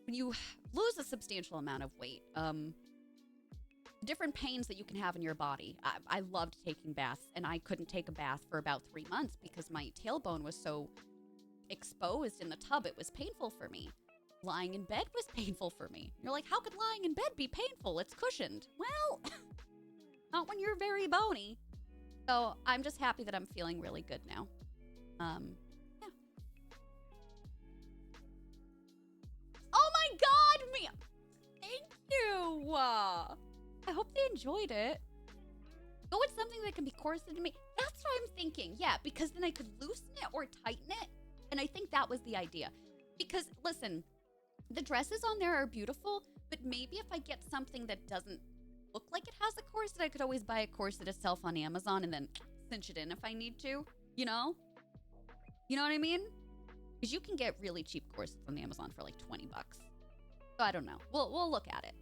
lose a substantial amount of weight, different pains that you can have in your body. I loved taking baths, and I couldn't take a bath for about 3 months because my tailbone was so exposed in the tub. It was painful for me. Lying in bed was painful for me. You're like, how could lying in bed be painful? It's cushioned. Well, not when you're very bony. So I'm just happy that I'm feeling really good now. Yeah. Oh my God, Mia! Thank you! I hope they enjoyed it. Go with something that can be corseted to me. That's what I'm thinking. Yeah, because then I could loosen it or tighten it. And I think that was the idea. Because, listen, the dresses on there are beautiful, but maybe if I get something that doesn't look like it has a corset, I could always buy a corset itself on Amazon and then cinch it in if I need to, You know what I mean? Because you can get really cheap corsets on Amazon for like $20. So I don't know. We'll look at it.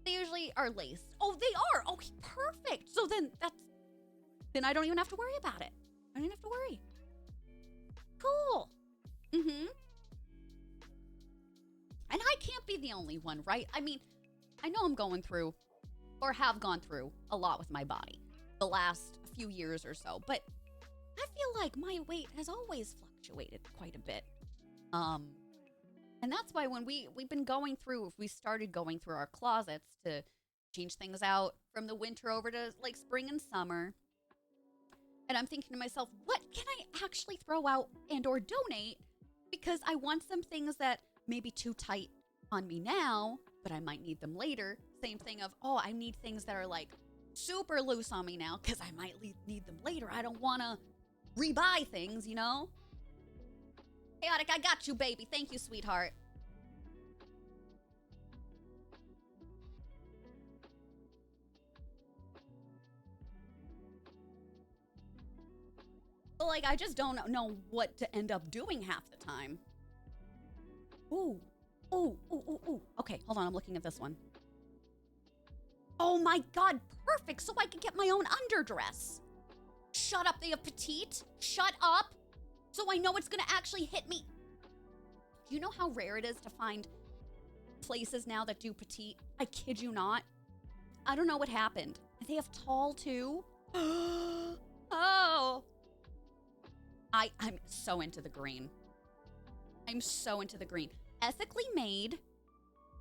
They usually are laced. Oh, they are. Okay, perfect. So then I don't even have to worry about it. I don't even have to worry. Cool. Mm-hmm. And I can't be the only one, right? I mean, I know I'm going through, or have gone through, a lot with my body the last few years or so, but I feel like my weight has always fluctuated quite a bit. And that's why when we started going through our closets to change things out from the winter over to like spring and summer. And I'm thinking to myself, what can I actually throw out and or donate? Because I want some things that may be too tight on me now, but I might need them later. Same thing of, I need things that are like super loose on me now because I might need them later. I don't want to rebuy things, Chaotic, I got you, baby. Thank you, sweetheart. But, like, I just don't know what to end up doing half the time. Ooh. Okay, hold on. I'm looking at this one. Oh my God, perfect. So I can get my own underdress. Shut up, they have petite. Shut up. So I know it's gonna actually hit me. Do you know how rare it is to find places now that do petite? I kid you not. I don't know what happened. They have tall too. Oh. I'm so into the green. I'm so into the green. Ethically made,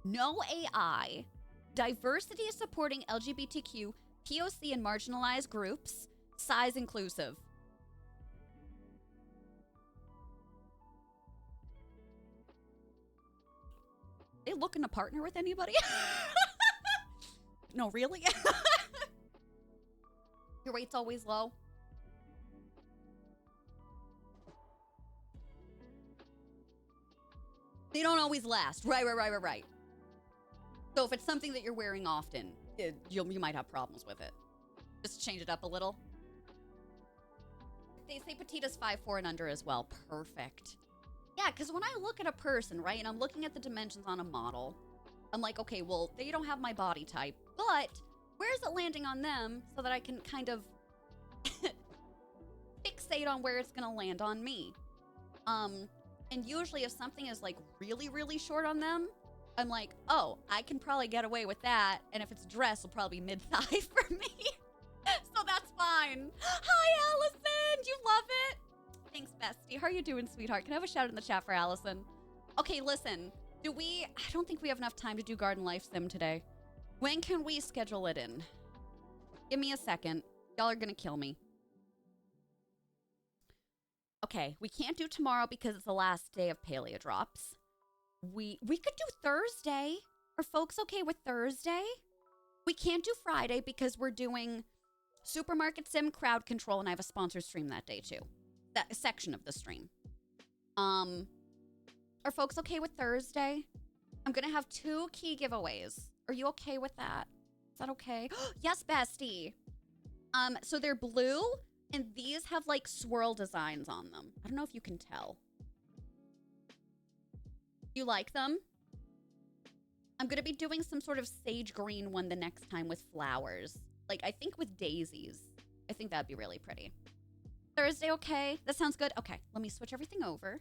no AI, diversity supporting LGBTQ, POC and marginalized groups, size inclusive. They looking to partner with anybody? No, really? Your weight's always low? They don't always last. Right. So if it's something that you're wearing often, you might have problems with it. Just change it up a little. They say petite is 5'4" and under as well. Perfect. Yeah, because when I look at a person, right, and I'm looking at the dimensions on a model, I'm like, okay, well, they don't have my body type, but where's it landing on them so that I can kind of fixate on where it's going to land on me? And usually if something is like really, really short on them, I'm like, oh, I can probably get away with that. And if it's dress, it'll probably be mid-thigh for me. So that's fine. Hi, Allison. Do you love it? Thanks, bestie. How are you doing, sweetheart? Can I have a shout in the chat for Allison? Okay, listen. I don't think we have enough time to do Garden Life Sim today. When can we schedule it in? Give me a second. Y'all are gonna kill me. Okay, we can't do tomorrow because it's the last day of Paleo Drops. We could do Thursday. Are folks okay with Thursday? We can't do Friday because we're doing Supermarket Sim crowd control, and I have a sponsor stream that day too. That section of the stream. Are folks okay with Thursday? I'm gonna have 2 key giveaways. Are you okay with that? Is that okay? Yes, bestie. So they're blue, and these have like swirl designs on them. I don't know if you can tell. You like them? I'm gonna be doing some sort of sage green one the next time with flowers. Like, I think with daisies. I think that'd be really pretty. Thursday, okay? That sounds good? Okay, let me switch everything over.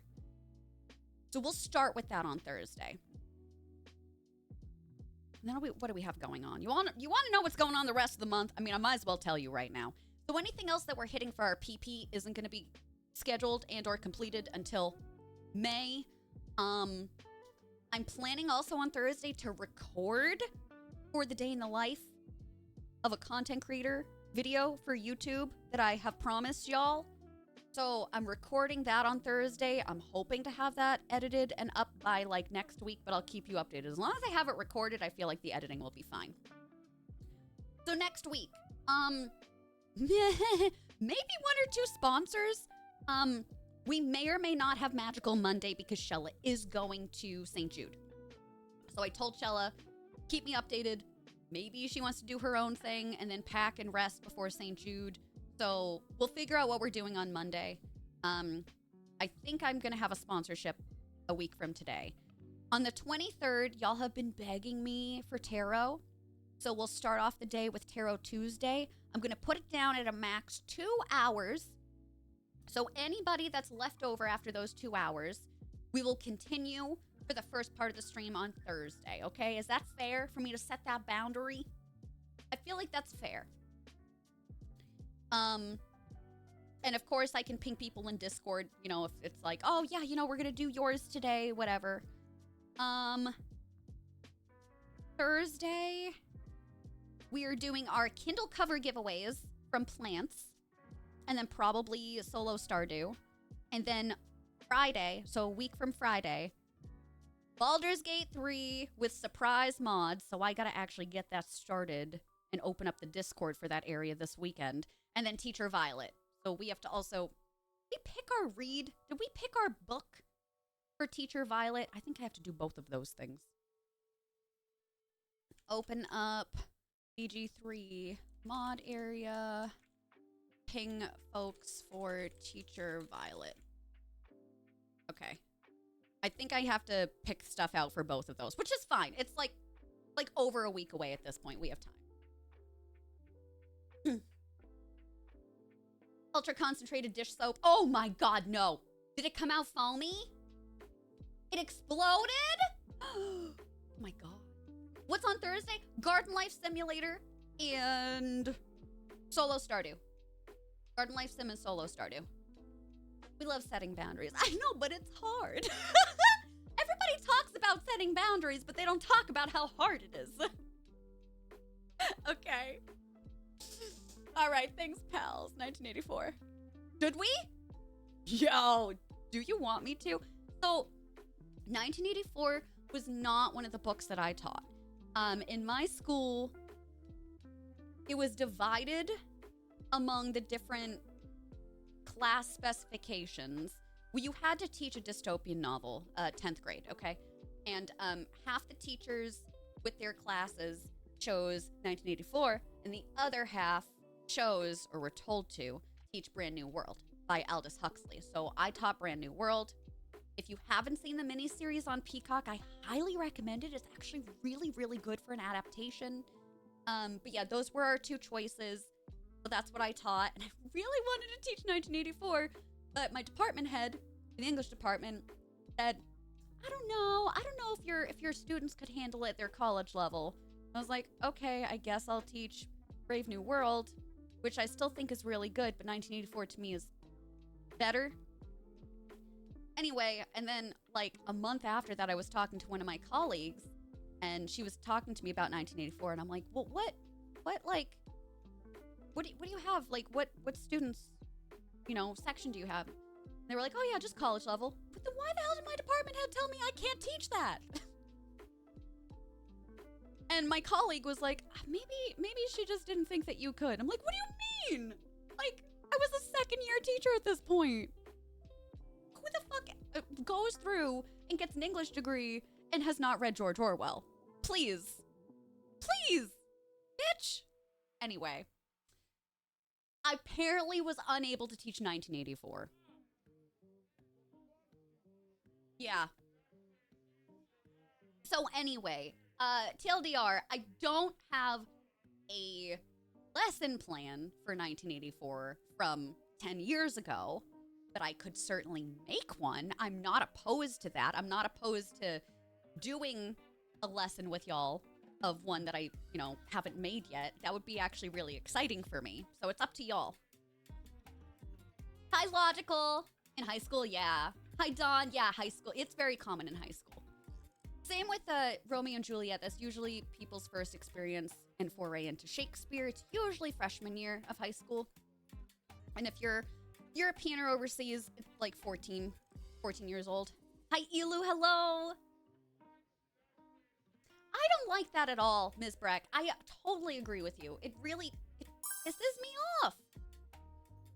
So we'll start with that on Thursday. And then what do we have going on? You want to know what's going on the rest of the month? I mean, I might as well tell you right now. So anything else that we're hitting for our PP isn't going to be scheduled and or completed until May. I'm planning also on Thursday to record for the day in the life of a content creator video for YouTube that I have promised y'all. So I'm recording that on Thursday. I'm hoping to have that edited and up by like next week, but I'll keep you updated. As long as I have it recorded, I feel like the editing will be fine. So next week, maybe 1 or 2 sponsors. We may or may not have Magical Monday because Shella is going to St. Jude. So I told Shella, keep me updated. Maybe she wants to do her own thing and then pack and rest before St. Jude. So we'll figure out what we're doing on Monday. I think I'm going to have a sponsorship a week from today. On the 23rd, y'all have been begging me for tarot. So we'll start off the day with Tarot Tuesday. I'm going to put it down at a max 2 hours. So anybody that's left over after those 2 hours, we will continue for the first part of the stream on Thursday, okay? Is that fair for me to set that boundary? I feel like that's fair. And of course I can ping people in Discord, you know, if it's like, oh yeah, you know, we're gonna do yours today, whatever. Thursday, we are doing our Kindle cover giveaways from plants, and then probably solo Stardew. And then Friday, so a week from Friday, Baldur's Gate 3 with surprise mods. So I gotta actually get that started and open up the Discord for that area this weekend. And then Teacher Violet. So we have to also, did we pick our read? Did we pick our book for Teacher Violet? I think I have to do both of those things. Open up BG3 mod area. Ping folks for Teacher Violet. Okay. I think I have to pick stuff out for both of those, which is fine. It's like over a week away at this point. We have time. Ultra concentrated dish soap. Oh my god, no. Did it come out foamy? It exploded? Oh my god. What's on Thursday? Garden Life Simulator and Solo Stardew. Garden Life Sim and Solo Stardew. We love setting boundaries. I know, but it's hard. Everybody talks about setting boundaries, but they don't talk about how hard it is. Okay. All right, thanks, pals. 1984. Should we? Yo, do you want me to? So, 1984 was not one of the books that I taught. In my school, it was divided among the different class specifications. Well, you had to teach a dystopian novel, 10th grade, okay? And half the teachers with their classes chose 1984, and the other half chose, or were told to, teach Brand New World by Aldous Huxley. So I taught Brand New World. If you haven't seen the miniseries on Peacock, I highly recommend it. It's actually really, really good for an adaptation. But yeah, those were our 2 choices. So that's what I taught. And I really wanted to teach 1984, but my department head in the English department said, I don't know. I don't know if your students could handle it at their college level. I was like, okay, I guess I'll teach Brave New World, which I still think is really good, but 1984 to me is better. Anyway, and then like a month after that, I was talking to one of my colleagues, and she was talking to me about 1984, and I'm like, well, what do you have? Like, what students, section do you have? And they were like, oh yeah, just college level. But then why the hell did my department head tell me I can't teach that? And my colleague was like, maybe she just didn't think that you could. I'm like, what do you mean? Like, I was a second year teacher at this point. Who the fuck goes through and gets an English degree and has not read George Orwell? Please, bitch. Anyway, I apparently was unable to teach 1984. Yeah. So anyway, TLDR, I don't have a lesson plan for 1984 from 10 years ago, but I could certainly make one. I'm not opposed to that. I'm not opposed to doing a lesson with y'all of one that I, haven't made yet. That would be actually really exciting for me. So it's up to y'all. Hi, Logical. In high school, yeah. Hi, Dawn. Yeah, high school. It's very common in high school. Same with Romeo and Juliet. That's usually people's first experience and foray into Shakespeare. It's usually freshman year of high school. And if you're European or overseas, it's like 14 years old. Hi, Elu. Hello. I don't like that at all, Ms. Breck. I totally agree with you. It pisses me off.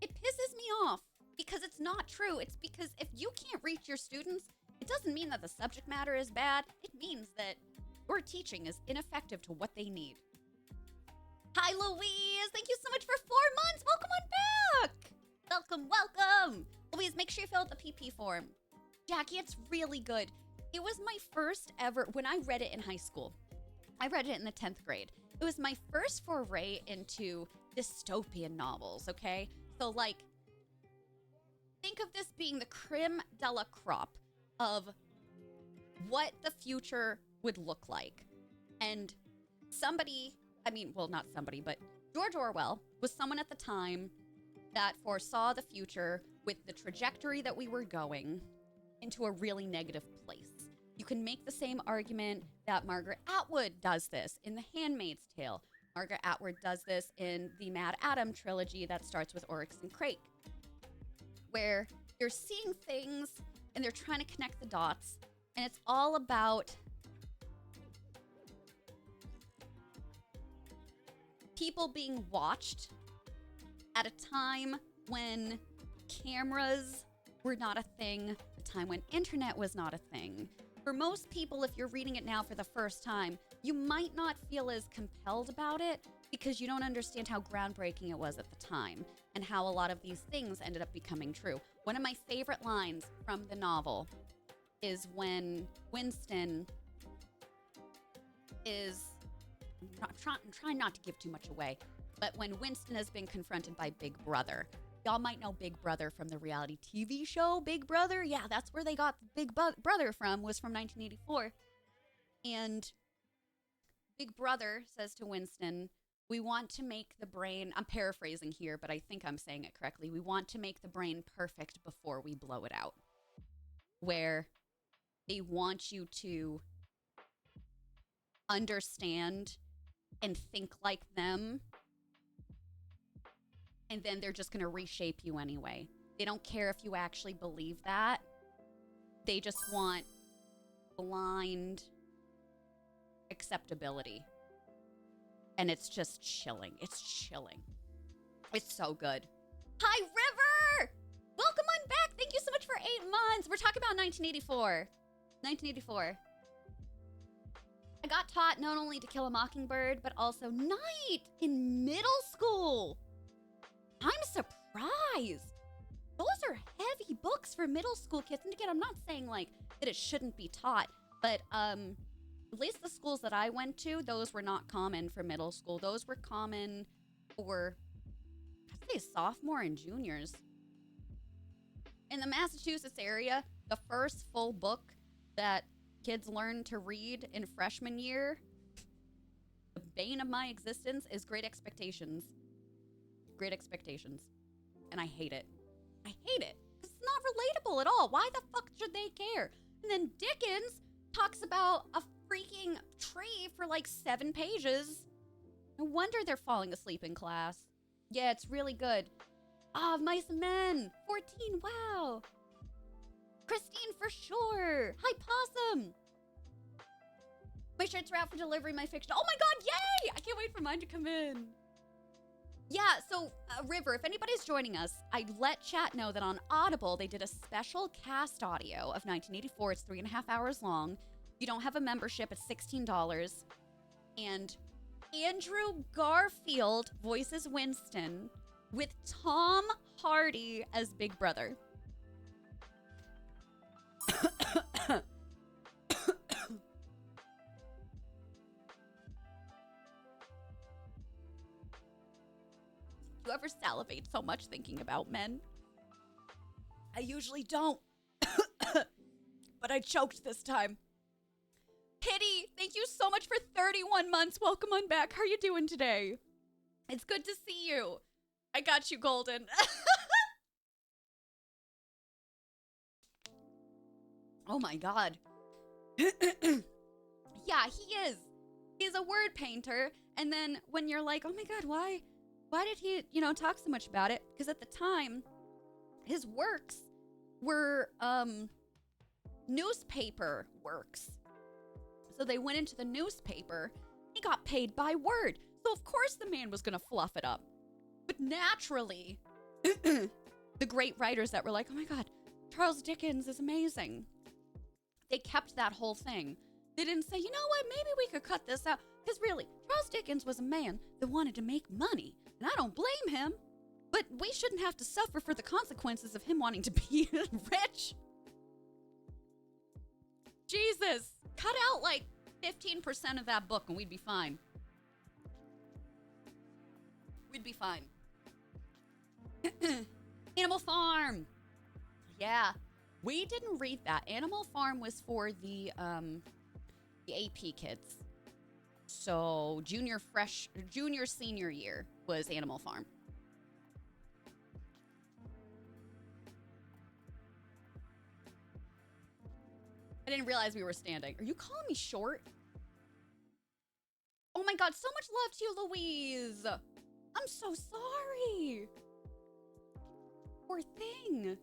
It pisses me off because it's not true. It's because if you can't reach your students, it doesn't mean that the subject matter is bad. It means that your teaching is ineffective to what they need. Hi, Louise. Thank you so much for 4 months. Welcome on back. Welcome. Louise, make sure you fill out the PP form. Jackie, it's really good. It was my first ever, when I read it in high school, I read it in the 10th grade. It was my first foray into dystopian novels, okay? So, like, think of this being the creme de la crop of what the future would look like. And not somebody, but George Orwell was someone at the time that foresaw the future with the trajectory that we were going into a really negative place. You can make the same argument that Margaret Atwood does this in The Handmaid's Tale. Margaret Atwood does this in the Mad Adam trilogy that starts with Oryx and Crake, where they're seeing things and they're trying to connect the dots, and it's all about people being watched at a time when cameras were not a thing, a time when internet was not a thing. For most people, if you're reading it now for the first time, you might not feel as compelled about it because you don't understand how groundbreaking it was at the time and how a lot of these things ended up becoming true. One of my favorite lines from the novel is when Winston is, I'm trying not to give too much away, but when Winston has been confronted by Big Brother. Y'all might know Big Brother from the reality TV show Big Brother. Yeah, that's where they got Big Brother from, was from 1984. And Big Brother says to Winston, we want to make the brain, I'm paraphrasing here, but I think I'm saying it correctly. We want to make the brain perfect before we blow it out. Where they want you to understand and think like them, and then they're just going to reshape you anyway. They don't care if you actually believe that. They just want blind acceptability. And it's just chilling. It's chilling. It's so good. Hi, River! Welcome on back. Thank you so much for 8 months. We're talking about 1984. 1984. I got taught not only To Kill a Mockingbird, but also Night in middle school. I'm surprised. Those are heavy books for middle school kids. And again, I'm not saying like that it shouldn't be taught, but at least the schools that I went to, those were not common for middle school. Those were common for, I'd say, sophomore and juniors. In the Massachusetts area, the first full book that kids learn to read in freshman year, the bane of my existence is Great Expectations. Great Expectations. And I hate it. I hate it. It's not relatable at all. Why the fuck should they care? And then Dickens talks about a freaking tree for like 7 pages. No wonder they're falling asleep in class. Yeah, it's really good. Ah, Mice and Men. 14, wow. Christine for sure. Hi, Possum. My shirts are out for delivery, my fiction. Oh my god, yay! I can't wait for mine to come in. Yeah, so River, if anybody's joining us, I let chat know that on Audible, they did a special cast audio of 1984. It's 3.5 hours long. If you don't have a membership, it's $16. And Andrew Garfield voices Winston with Tom Hardy as Big Brother. Do you ever salivate so much thinking about men? I usually don't. But I choked this time. Pity, thank you so much for 31 months. Welcome on back. How are you doing today? It's good to see you. I got you, Golden. Oh my god. Yeah, he is. He's a word painter. And then when you're like, oh my god, why did he, talk so much about it? Because at the time, his works were newspaper works. So they went into the newspaper. He got paid by word. So of course the man was going to fluff it up. But naturally, the great writers that were like, oh my god, Charles Dickens is amazing. They kept that whole thing. They didn't say, you know what, maybe we could cut this out. Because really, Charles Dickens was a man that wanted to make money. And I don't blame him. But we shouldn't have to suffer for the consequences of him wanting to be rich. Jesus. Cut out like 15% of that book and we'd be fine. We'd be fine. Animal Farm. Yeah. We didn't read that. Animal Farm was for the AP kids. So junior, senior year was Animal Farm. I didn't realize we were standing. Are you calling me short? Oh my god, so much love to you, Louise. I'm so sorry. Poor thing.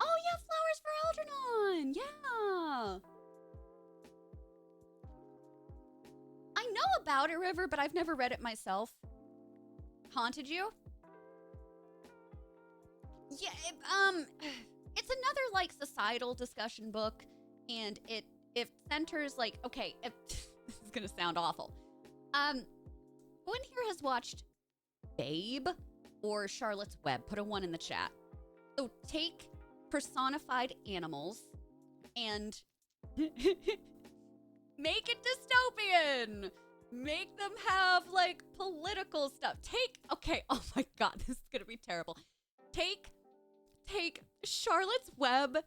Oh yeah, Flowers for Algernon. Yeah. I know about it, River, but I've never read it myself. Haunted you? Yeah, it's another like societal discussion book, and it centers like, okay, this is gonna sound awful. Who in here has watched Babe or Charlotte's Web? Put a 1 in the chat. So take personified animals and make it dystopian. Make them have like political stuff. Okay, oh my god, this is gonna be terrible. Take Charlotte's Web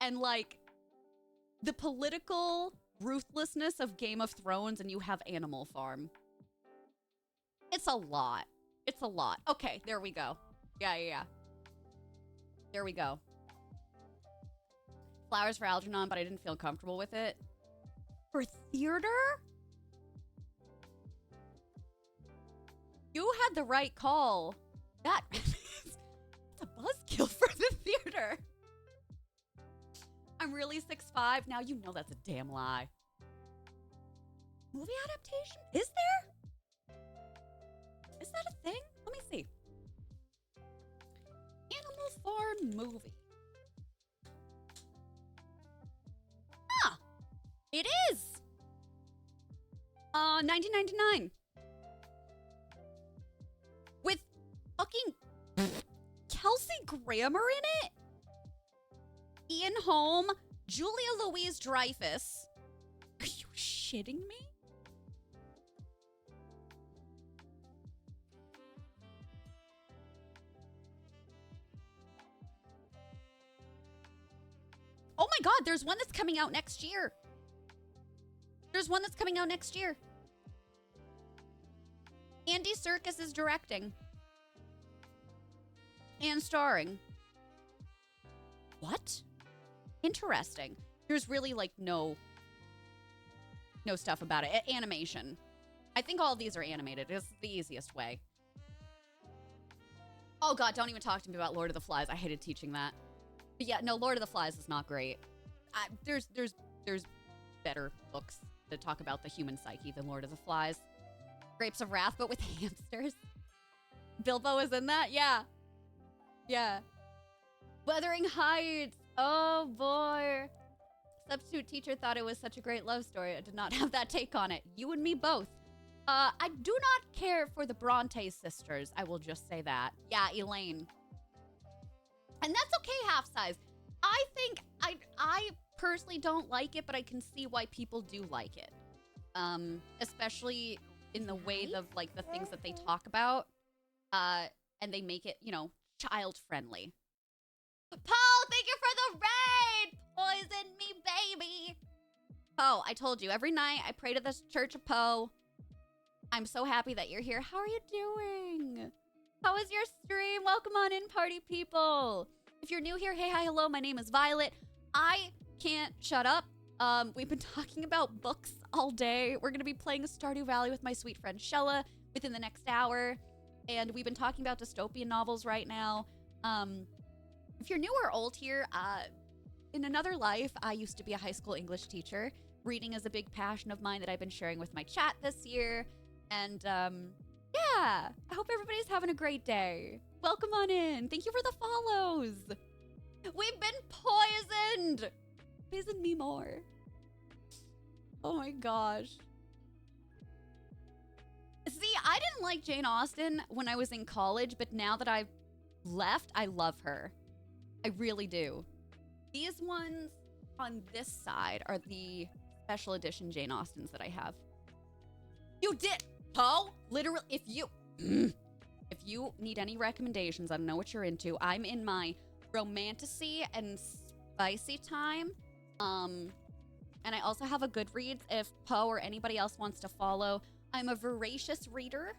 and like the political ruthlessness of Game of Thrones and you have Animal Farm. It's a lot. It's a lot. Okay, there we go. Yeah. There we go. Flowers for Algernon, but I didn't feel comfortable with it. For theater? You had the right call. It's a buzzkill for the theater. I'm really 6'5". Now you know that's a damn lie. Movie adaptation? Is there? Is that a thing? Let me see. Animal Farm movie. Ah, it is. 1999. With fucking Kelsey Grammer in it? Ian Holm, Julia Louise-Dreyfus. Are you shitting me? Oh my God, there's one that's coming out next year. There's one that's coming out next year. Andy Serkis is directing. And starring. What? Interesting. There's really, like, no stuff about it. Animation. I think all of these are animated. It's the easiest way. Oh, God, don't even talk to me about Lord of the Flies. I hated teaching that. But yeah, no, Lord of the Flies is not great. There's better books that talk about the human psyche than Lord of the Flies. Grapes of Wrath, but with hamsters. Bilbo is in that? Yeah. Yeah. Wuthering Heights. Oh, boy. Substitute teacher thought it was such a great love story. I did not have that take on it. You and me both. I do not care for the Bronte sisters. I will just say that. Yeah, Elaine. And that's okay, half size. I think I personally don't like it, but I can see why people do like it. Especially in the way of, like, the things that they talk about. And they make it, you know, child-friendly. Paul, thank you for the raid! Poison me, baby! Poe, I told you, every night I pray to this Church of Poe. I'm so happy that you're here. How are you doing? How was your stream? Welcome on in, party people. If you're new here, hey, hi, hello, my name is Violet. I can't shut up. We've been talking about books all day. We're gonna be playing Stardew Valley with my sweet friend Shella within the next hour. And we've been talking about dystopian novels right now. If you're new or old here, in another life, I used to be a high school English teacher. Reading is a big passion of mine that I've been sharing with my chat this year. And, yeah, I hope everybody's having a great day. Welcome on in. Thank you for the follows. We've been poisoned. Poison me more. Oh my gosh. See, I didn't like Jane Austen when I was in college, but now that I've left, I love her. I really do. These ones on this side are the special edition Jane Austens that I have. You did, Poe. Literally, if you need any recommendations, I don't know what you're into. I'm in my romantasy and spicy time. And I also have a Goodreads if Poe or anybody else wants to follow. I'm a voracious reader.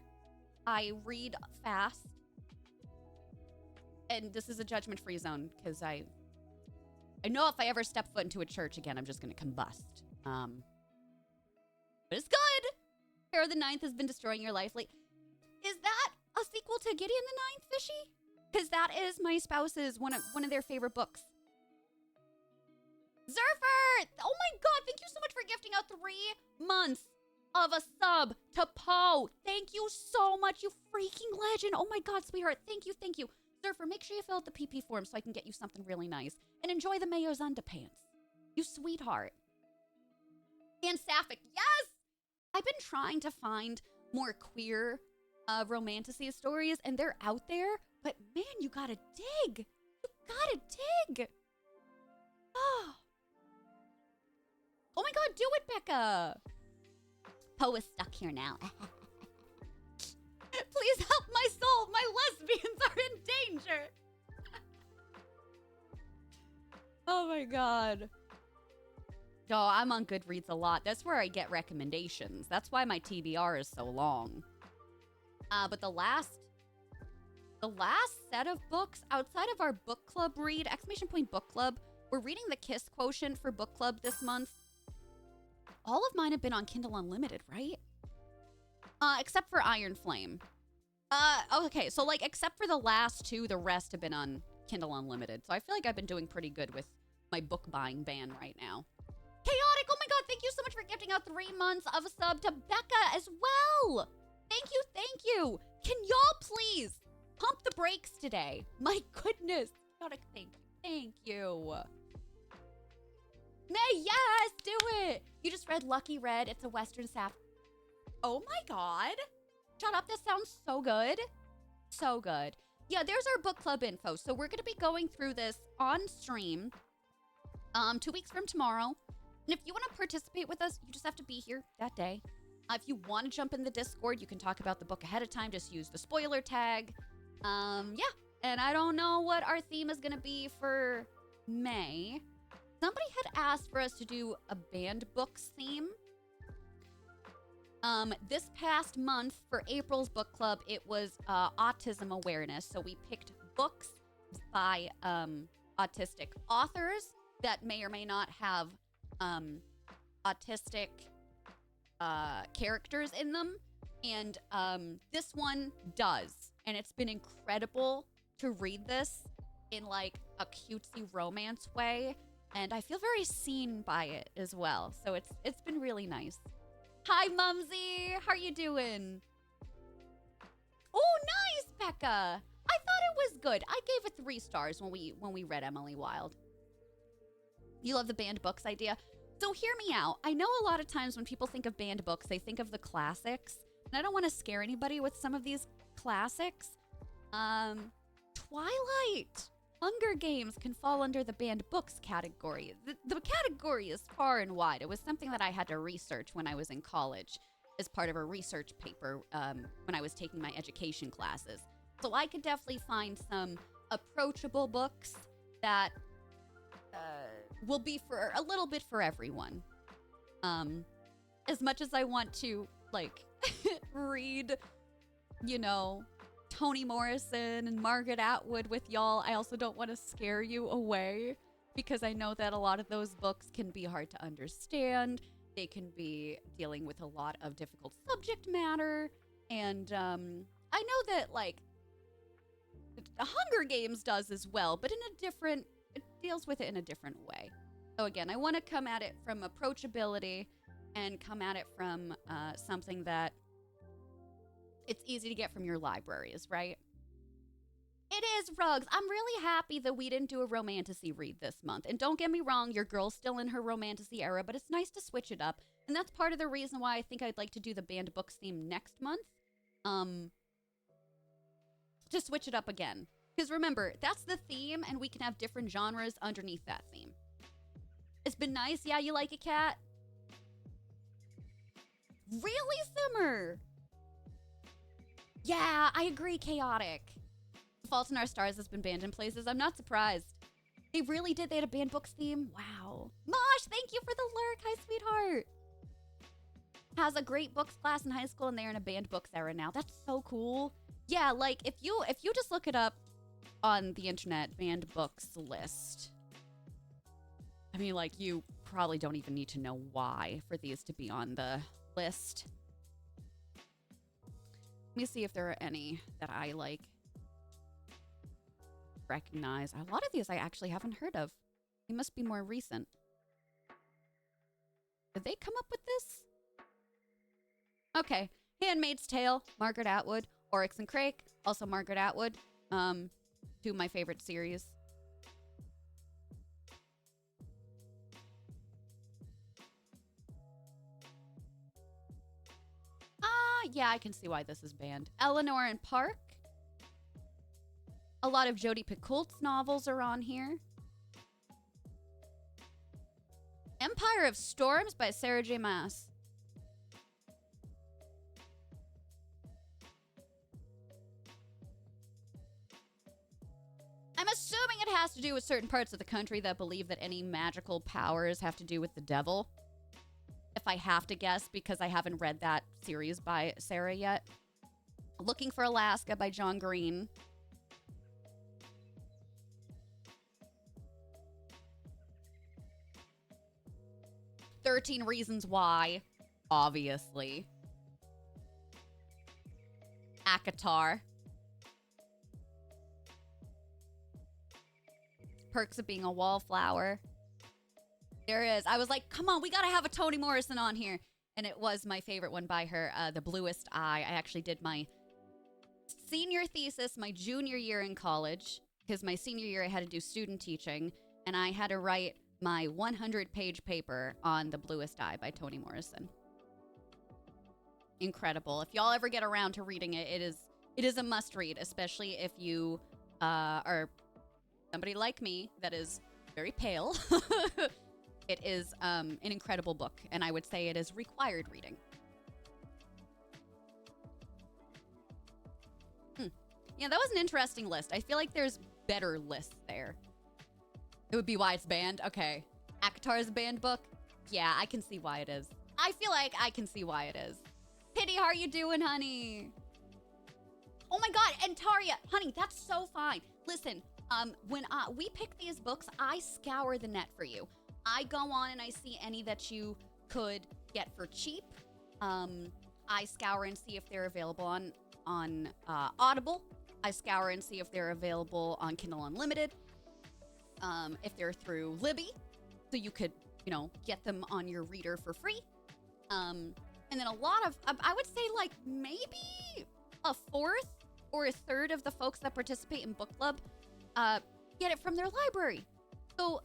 I read fast. And this is a judgment-free zone because I know if I ever step foot into a church again, I'm just going to combust. But it's good. Pierre the Ninth has been destroying your life. Like, is that a sequel to Gideon the Ninth, Fishy? Because that is my spouse's one of their favorite books. Zerfer! Oh my God! Thank you so much for gifting out 3 months of a sub to Poe. Thank you so much, you freaking legend. Oh my God, sweetheart. Thank you, thank you. Surfer, make sure you fill out the PP form so I can get you something really nice. And enjoy the Mayo's underpants. You sweetheart. And Sapphic, yes! I've been trying to find more queer romantasy stories, and they're out there. But man, you gotta dig. You gotta dig. Oh my God, do it, Becca. Poe is stuck here now. Please help my soul. My lesbians are in danger. Oh my God. Oh, I'm on Goodreads a lot. That's where I get recommendations. That's why my TBR is so long. But the last set of books outside of our book club read, ! Book Club, we're reading the Kiss Quotient for book club this month. All of mine have been on Kindle Unlimited, right? Except for Iron Flame. Okay, so like except for the last 2, the rest have been on Kindle Unlimited. So I feel like I've been doing pretty good with my book buying ban right now. Chaotic, oh my God, thank you so much for gifting out 3 months of a sub to Becca as well. Thank you, thank you. Can y'all please pump the brakes today? My goodness. Chaotic, thank you. May, yes, do it. You just read Lucky Red. It's a Western Sap. Oh my God. Shut up. This sounds so good. So good. Yeah, there's our book club info. So we're going to be going through this on stream 2 weeks from tomorrow. And if you want to participate with us, you just have to be here that day. If you want to jump in the Discord, you can talk about the book ahead of time. Just use the spoiler tag. Yeah. And I don't know what our theme is going to be for May. somebody had asked for us to do a banned books theme. This past month for April's book club, it was autism awareness. So we picked books by autistic authors that may or may not have autistic characters in them. And this one does. And it's been incredible to read this in like a cutesy romance way. And I feel very seen by it as well. So it's been really nice. Hi, Mumsy. How are you doing? Oh, nice, Becca. I thought it was good. I gave it 3 stars when we read Emily Wilde. You love the banned books idea? So hear me out. I know a lot of times when people think of banned books, they think of the classics. And I don't want to scare anybody with some of these classics. Twilight, Hunger Games can fall under the banned books category. The category is far and wide. It was something that I had to research when I was in college as part of a research paper when I was taking my education classes. So I could definitely find some approachable books that will be for a little bit for everyone. As much as I want to, like, read, you know, Toni Morrison and Margaret Atwood with y'all, I also don't want to scare you away because I know that a lot of those books can be hard to understand. They can be dealing with a lot of difficult subject matter. And I know that, like, Hunger Games does as well, but it deals with it in a different way. So again, I want to come at it from approachability and come at it from something that it's easy to get from your libraries, right? It is, Rugs. I'm really happy that we didn't do a romantasy read this month. And don't get me wrong, your girl's still in her romantasy era, but it's nice to switch it up. And that's part of the reason why I think I'd like to do the banned books theme next month. To switch it up again. Because remember, that's the theme, and we can have different genres underneath that theme. It's been nice. Yeah, you like it, Kat? Really, Simmer? Yeah, I agree, Chaotic. Fault in Our Stars has been banned in places. I'm not surprised. They really did. They had a banned books theme. Wow. Mosh, thank you for the lurk. Hi, sweetheart. Has a great books class in high school, and they're in a banned books era now. That's so cool. Yeah, like, if you just look it up on the internet, banned books list. I mean, like, you probably don't even need to know why for these to be on the list. Let me see if there are any that I, like, recognize. A lot of these I actually haven't heard of. They must be more recent. Did they come up with this? Okay. Handmaid's Tale, Margaret Atwood. Oryx and Crake, also Margaret Atwood. 2 of my favorite series. Yeah, I can see why this is banned. Eleanor and Park. A lot of Jodi Picoult's novels are on here. Empire of Storms by Sarah J. Maas. I'm assuming it has to do with certain parts of the country that believe that any magical powers have to do with the devil. If I have to guess, because I haven't read that series by Sarah yet. Looking for Alaska by John Green. "13 Reasons Why," obviously. ACOTAR. Perks of Being a Wallflower. There is. I was like, come on, we gotta have a Toni Morrison on here. And it was my favorite one by her, The Bluest Eye. I actually did my senior thesis my junior year in college, because my senior year I had to do student teaching, and I had to write my 100-page paper on The Bluest Eye by Toni Morrison. Incredible. If y'all ever get around to reading it, it is a must-read, especially if you are somebody like me that is very pale. It is an incredible book, and I would say it is required reading. Yeah, that was an interesting list. I feel like there's better lists there. It would be why it's banned? Okay. Akatar's banned book? Yeah, I can see why it is. I feel like I can see why it is. Pity, how are you doing, honey? Oh my god, and Taria, honey, that's so fine. Listen, when we pick these books, I scour the net for you. I go on and I see any that you could get for cheap. I scour and see if they're available on Audible. I scour and see if they're available on Kindle Unlimited. If they're through Libby, so you could, get them on your reader for free. And then a lot of, I would say like maybe a fourth or a third of the folks that participate in book club get it from their library. So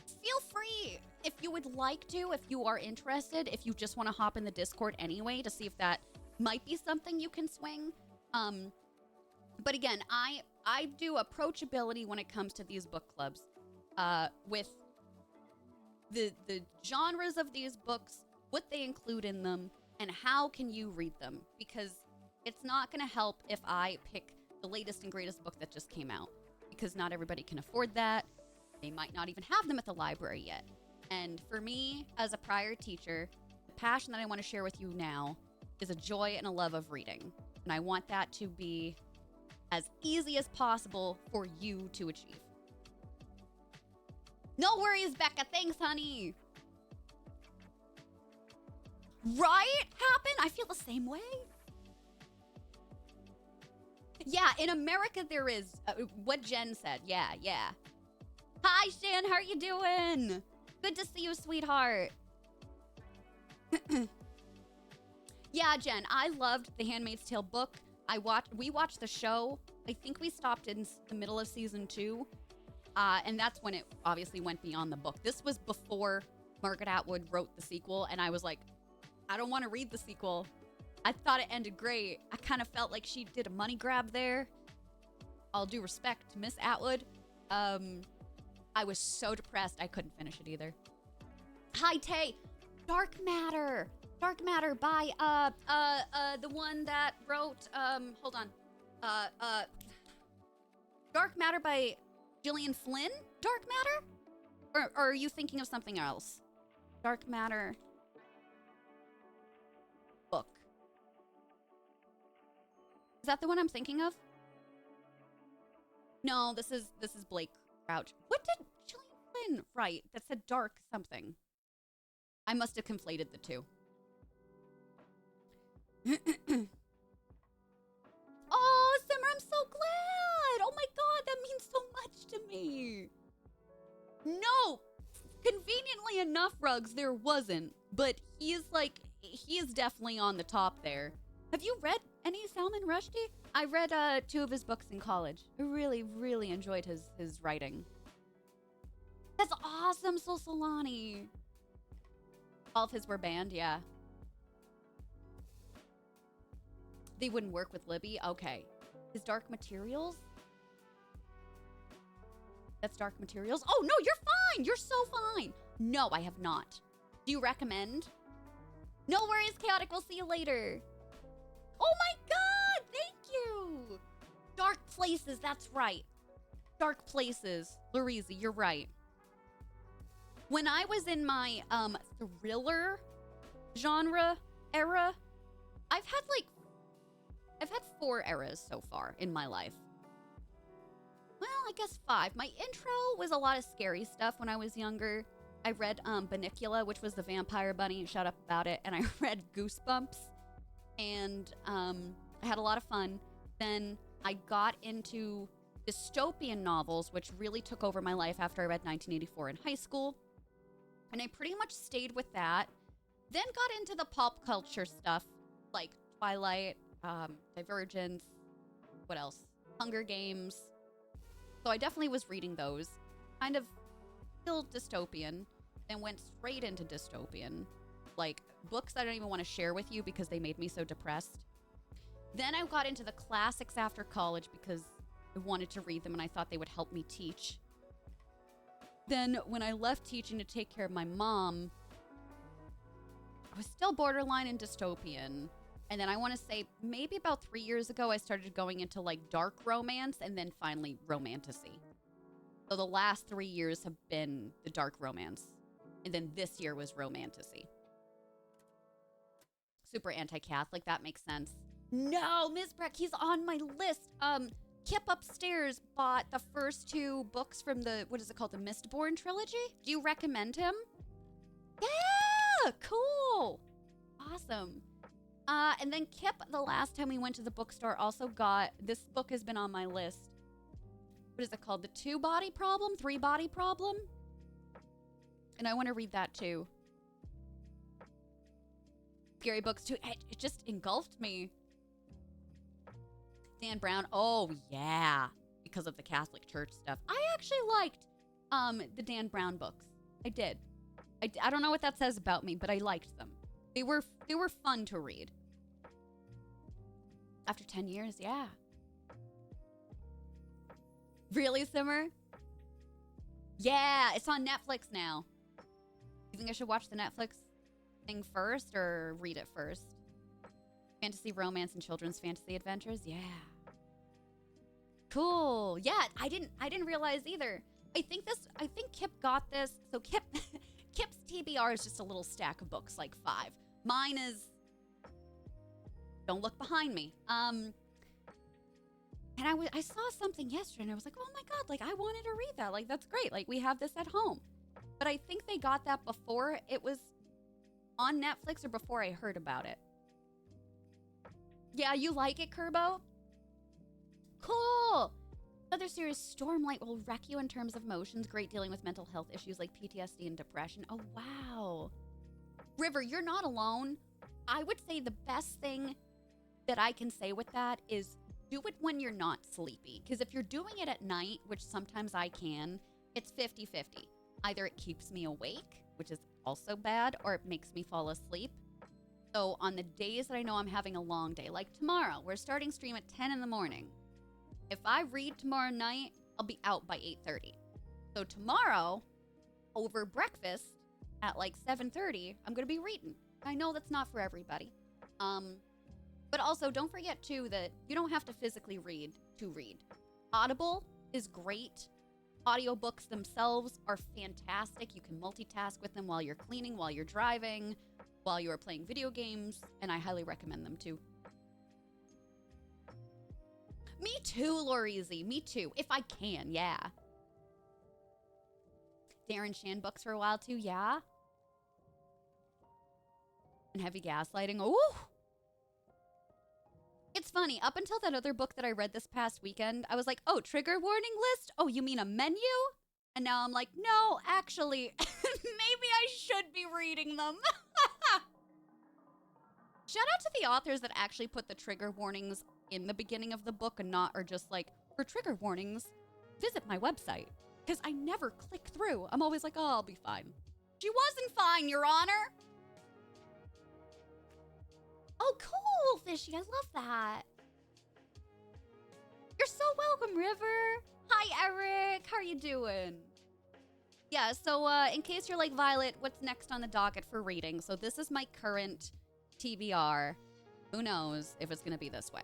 feel free if you would like to, if you are interested, if you just want to hop in the Discord anyway to see if that might be something you can swing. But again, I do approachability when it comes to these book clubs with the genres of these books, what they include in them, and how can you read them, because it's not going to help if I pick the latest and greatest book that just came out, because not everybody can afford that. They might not even have them at the library yet. And for me, as a prior teacher, the passion that I want to share with you now is a joy and a love of reading. And I want that to be as easy as possible for you to achieve. No worries, Becca. Thanks, honey. Right? Happen? I feel the same way. Yeah, in America there is what Jen said. Yeah. Hi, Shan. How are you doing? Good to see you, sweetheart. Yeah, Jen. I loved The Handmaid's Tale book. We watched the show. I think we stopped in the middle of season 2. And that's when it obviously went beyond the book. This was before Margaret Atwood wrote the sequel, and I was like, I don't want to read the sequel. I thought it ended great. I kind of felt like she did a money grab there. All due respect to Miss Atwood. I was so depressed I couldn't finish it either. Hi, Tay. Dark Matter by the one that wrote hold on. Dark Matter by Gillian Flynn? Dark Matter? Or are you thinking of something else? Dark Matter book. Is that the one I'm thinking of? No, this is Blake Crouch. What did Gillian Flynn write that said dark something? I must have conflated the two. Oh, Simmer, I'm so glad. Oh my god, that means so much to me. No, conveniently enough, Rugs, there wasn't. But he is definitely on the top there. Have you read any Salman Rushdie? I read 2 of his books in college. I really, really enjoyed his writing. That's awesome, Sol Solani. All of his were banned, yeah. They wouldn't work with Libby? Okay. His Dark Materials? That's Dark Materials? Oh, no, you're fine! You're so fine! No, I have not. Do you recommend? No worries, Chaotic. We'll see you later. Oh my god! Thank you! Dark Places, that's right. Dark Places. Larizi, you're right. When I was in my thriller genre era, I've had 4 eras so far in my life. Well, I guess 5. My intro was a lot of scary stuff when I was younger. I read Bunnicula, which was the vampire bunny. Shut up about it. And I read Goosebumps. And I had a lot of fun. Then I got into dystopian novels, which really took over my life after I read 1984 in high school. And I pretty much stayed with that. Then got into the pop culture stuff, like Twilight, Divergence, what else? Hunger Games. So I definitely was reading those. Kind of still dystopian. Then went straight into dystopian. Like books I don't even want to share with you because they made me so depressed. Then I got into the classics after college because I wanted to read them and I thought they would help me teach. Then when I left teaching to take care of my mom, I was still borderline in dystopian. And then I want to say maybe about 3 years ago, I started going into like dark romance and then finally romantasy. So the last 3 years have been the dark romance And then this year was romantasy. Super anti-Catholic, that makes sense. No, Ms. Breck, he's on my list. Kip upstairs bought the first 2 books from the, what is it called, the Mistborn trilogy? Do you recommend him? Yeah, cool. Awesome. And then Kip, the last time we went to the bookstore, also got, this book has been on my list. What is it called? The 2-body problem? 3-body problem? And I want to read that too. Scary books too. It just engulfed me. Dan Brown. Oh, yeah. Because of the Catholic Church stuff. I actually liked the Dan Brown books. I did. I don't know what that says about me, but I liked them. They were fun to read. After 10 years, yeah. Really, Simmer? Yeah, it's on Netflix now. You think I should watch the Netflix thing first or read it first? Fantasy, romance, and children's fantasy adventures? Yeah. Cool. Yeah, I didn't realize either. I think Kip got this. So Kip's TBR is just a little stack of books, like 5. Mine is, don't look behind me. And I saw something yesterday and I was like, oh my God, like I wanted to read that. Like, that's great. Like, we have this at home. But I think they got that before it was on Netflix or before I heard about it. Yeah, you like it, Kerbo? Cool. Another series, Stormlight, will wreck you in terms of emotions. Great dealing with mental health issues like PTSD and depression. Oh, wow. River, you're not alone. I would say the best thing that I can say with that is do it when you're not sleepy. Because if you're doing it at night, which sometimes I can, it's 50-50. Either it keeps me awake, which is also bad, or it makes me fall asleep. So on the days that I know I'm having a long day, like tomorrow, we're starting stream at 10 in the morning. If I read tomorrow night, I'll be out by 8:30. So tomorrow, over breakfast at like 7:30, I'm going to be reading. I know that's not for everybody. But also don't forget too that you don't have to physically read to read. Audible is great. Audiobooks themselves are fantastic. You can multitask with them while you're cleaning, while you're driving, while you are playing video games, and I highly recommend them too. Me too, Lorizy. Me too. If I can, yeah. Darren Shan books for a while too, yeah. And heavy gaslighting. Oh! It's funny, up until that other book that I read this past weekend, I was like, oh, trigger warning list? Oh, you mean a menu? And now I'm like, no, actually, maybe I should be reading them. Shout out to the authors that actually put the trigger warnings in the beginning of the book and not, or just like, for trigger warnings, visit my website. Because I never click through. I'm always like, oh, I'll be fine. She wasn't fine, Your Honor. Oh, cool, Fishy. I love that. You're so welcome, River. Hi, Eric. How are you doing? Yeah, so in case you're like, Violet, what's next on the docket for reading? So this is my current TBR. Who knows if it's going to be this way.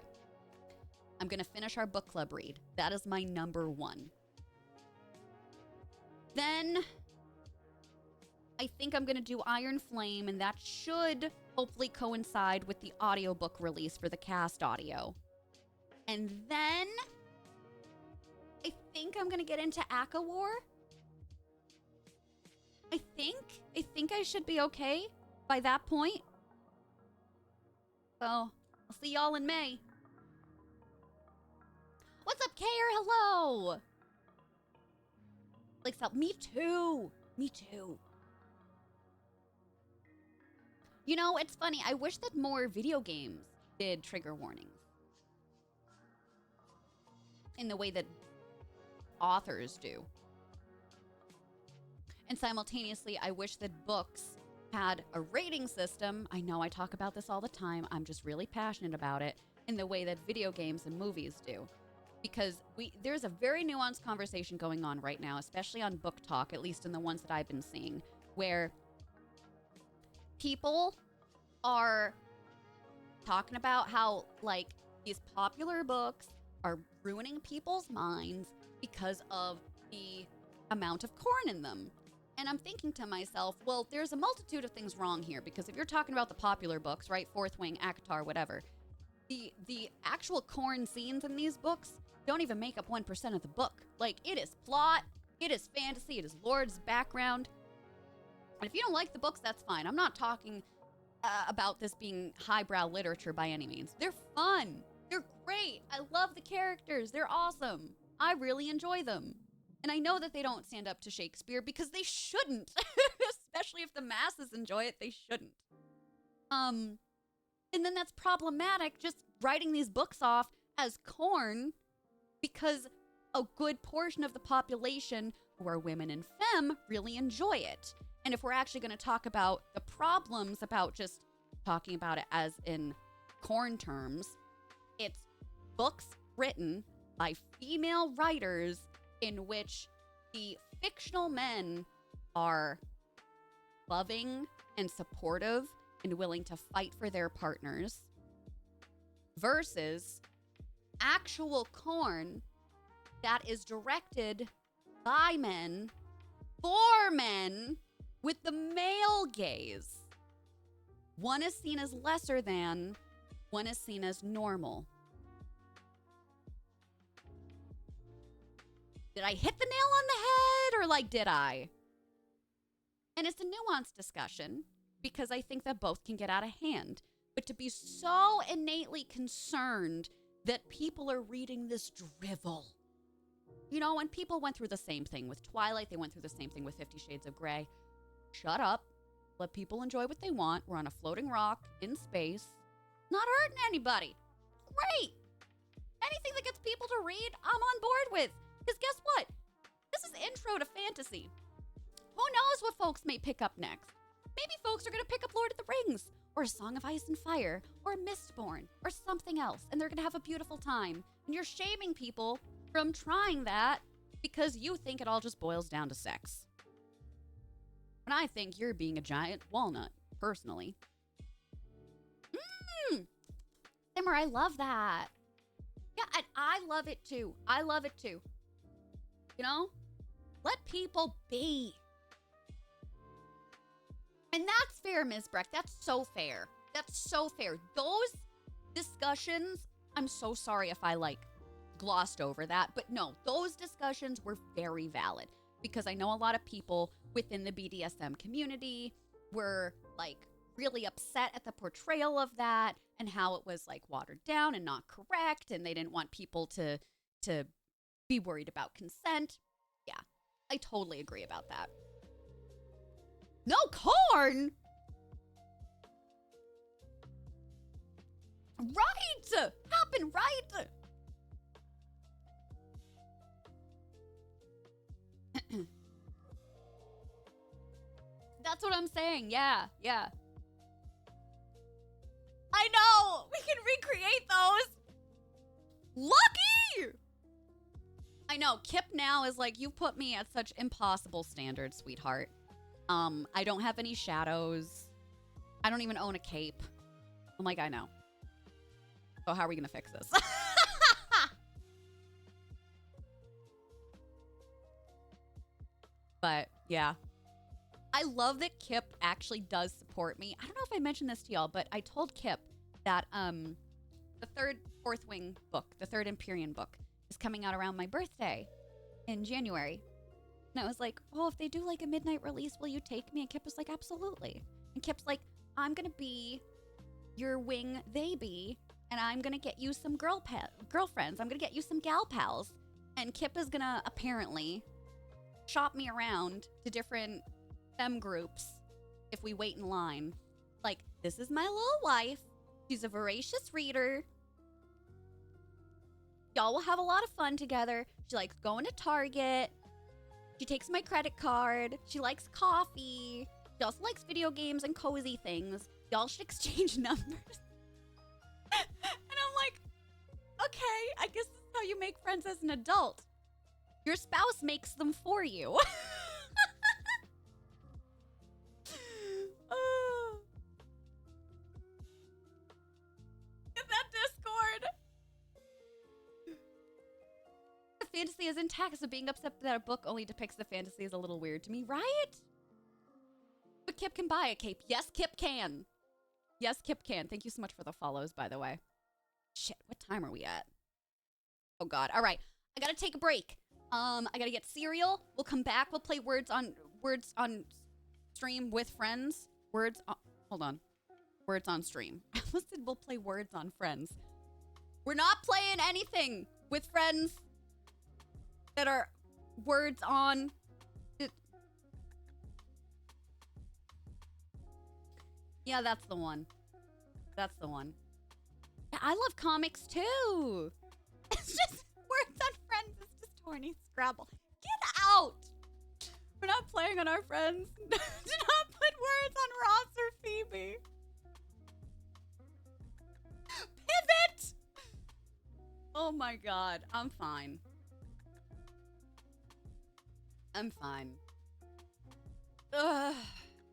I'm going to finish our book club read. That is my number 1. Then I think I'm going to do Iron Flame, and that should hopefully coincide with the audiobook release for the cast audio. And then I think I'm going to get into Aka War. I think I should be okay by that point. So, I'll see y'all in May. What's up, Kayer? Hello. Like, me too. Me too. You know, it's funny. I wish that more video games did trigger warnings in the way that authors do. And simultaneously, I wish that books had a rating system. I know I talk about this all the time. I'm just really passionate about it in the way that video games and movies do. Because there's a very nuanced conversation going on right now, especially on Book Talk, at least in the ones that I've been seeing, where people are talking about how, like, these popular books are ruining people's minds because of the amount of corn in them. And I'm thinking to myself, well, there's a multitude of things wrong here, because if you're talking about the popular books, right, Fourth Wing, Akatar, whatever, the actual corn scenes in these books don't even make up 1% of the book. Like, it is plot, it is fantasy, it is Lord's background. And if you don't like the books, that's fine. I'm not talking about this being highbrow literature by any means. They're fun. They're great. I love the characters. They're awesome. I really enjoy them. And I know that they don't stand up to Shakespeare because they shouldn't. Especially if the masses enjoy it, they shouldn't. And then that's problematic, just writing these books off as corn, because a good portion of the population, who are women and femme, really enjoy it. And if we're actually going to talk about the problems about just talking about it as in corn terms, it's books written by female writers in which the fictional men are loving and supportive and willing to fight for their partners, versus actual corn that is directed by men for men with the male gaze. One is seen as lesser than, one is seen as normal. Did I hit the nail on the head, or like, did I? And it's a nuanced discussion, because I think that both can get out of hand. But to be so innately concerned that people are reading this drivel. You know, when people went through the same thing with Twilight, they went through the same thing with 50 Shades of Grey. Shut up. Let people enjoy what they want. We're on a floating rock in space. Not hurting anybody. Great. Anything that gets people to read, I'm on board with. Because guess what? This is intro to fantasy. Who knows what folks may pick up next? Maybe folks are going to pick up Lord of the Rings, or A Song of Ice and Fire, or Mistborn, or something else, and they're going to have a beautiful time. And you're shaming people from trying that because you think it all just boils down to sex. And I think you're being a giant walnut, personally. Simmer, I love that. Yeah, and I love it too. I love it too. You know? Let people be. And that's fair, Ms. Breck. That's so fair. That's so fair. Those discussions, I'm so sorry if I, like, glossed over that. But no, those discussions were very valid. Because I know a lot of people within the BDSM community were, like, really upset at the portrayal of that and how it was, like, watered down and not correct. And they didn't want people to be worried about consent. Yeah, I totally agree about that. No corn? Right! Happen right! That's what I'm saying. Yeah. I know! We can recreate those! Lucky! I know, Kip now is like, you put me at such impossible standards, sweetheart. I don't have any shadows. I don't even own a cape. I'm like, I know. So how are we gonna fix this? But, yeah. I love that Kip actually does support me. I don't know if I mentioned this to y'all, but I told Kip that the third Fourth Wing book, the third Empyrean book, is coming out around my birthday in January. And I was like, oh, if they do like a midnight release, will you take me? And Kip was like, absolutely. And Kip's like, I'm going to be your wing they be, and I'm going to get you some girlfriends. I'm going to get you some gal pals. And Kip is going to apparently shop me around to different femme groups if we wait in line. Like, this is my little wife. She's a voracious reader. Y'all will have a lot of fun together. She likes going to Target. She takes my credit card. She likes coffee. She also likes video games and cozy things. Y'all should exchange numbers. And I'm like, okay, I guess this is how you make friends as an adult. Your spouse makes them for you. fantasy is intact, so being upset that a book only depicts the fantasy is a little weird to me, right? But Kip can buy a cape. Yes, Kip can. Yes, Kip can. Thank you so much for the follows, by the way. Shit, what time are we at? Oh God. All right. I gotta take a break. I gotta get cereal. We'll come back. We'll play words on stream with friends. Hold on. Words on stream. I almost said we'll play words on friends. We're not playing anything with friends that are words on. Yeah, that's the one. That's the one. Yeah, I love comics too. It's just words on friends. It's just horny Scrabble. Get out! We're not playing on our friends. Do not put words on Ross or Phoebe. Pivot! Oh my God. I'm fine. I'm fine. Ugh.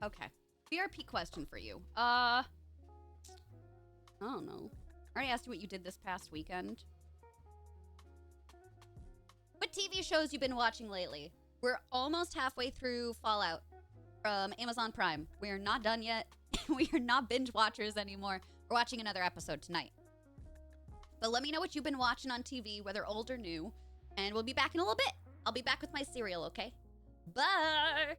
Okay. BRP question for you. I don't know. I already asked you what you did this past weekend. What TV shows you been watching lately? We're almost halfway through Fallout from Amazon Prime. We're not done yet. We are not binge watchers anymore. We're watching another episode tonight. But let me know what you've been watching on TV, whether old or new. And we'll be back in a little bit. I'll be back with my cereal, okay? Bye!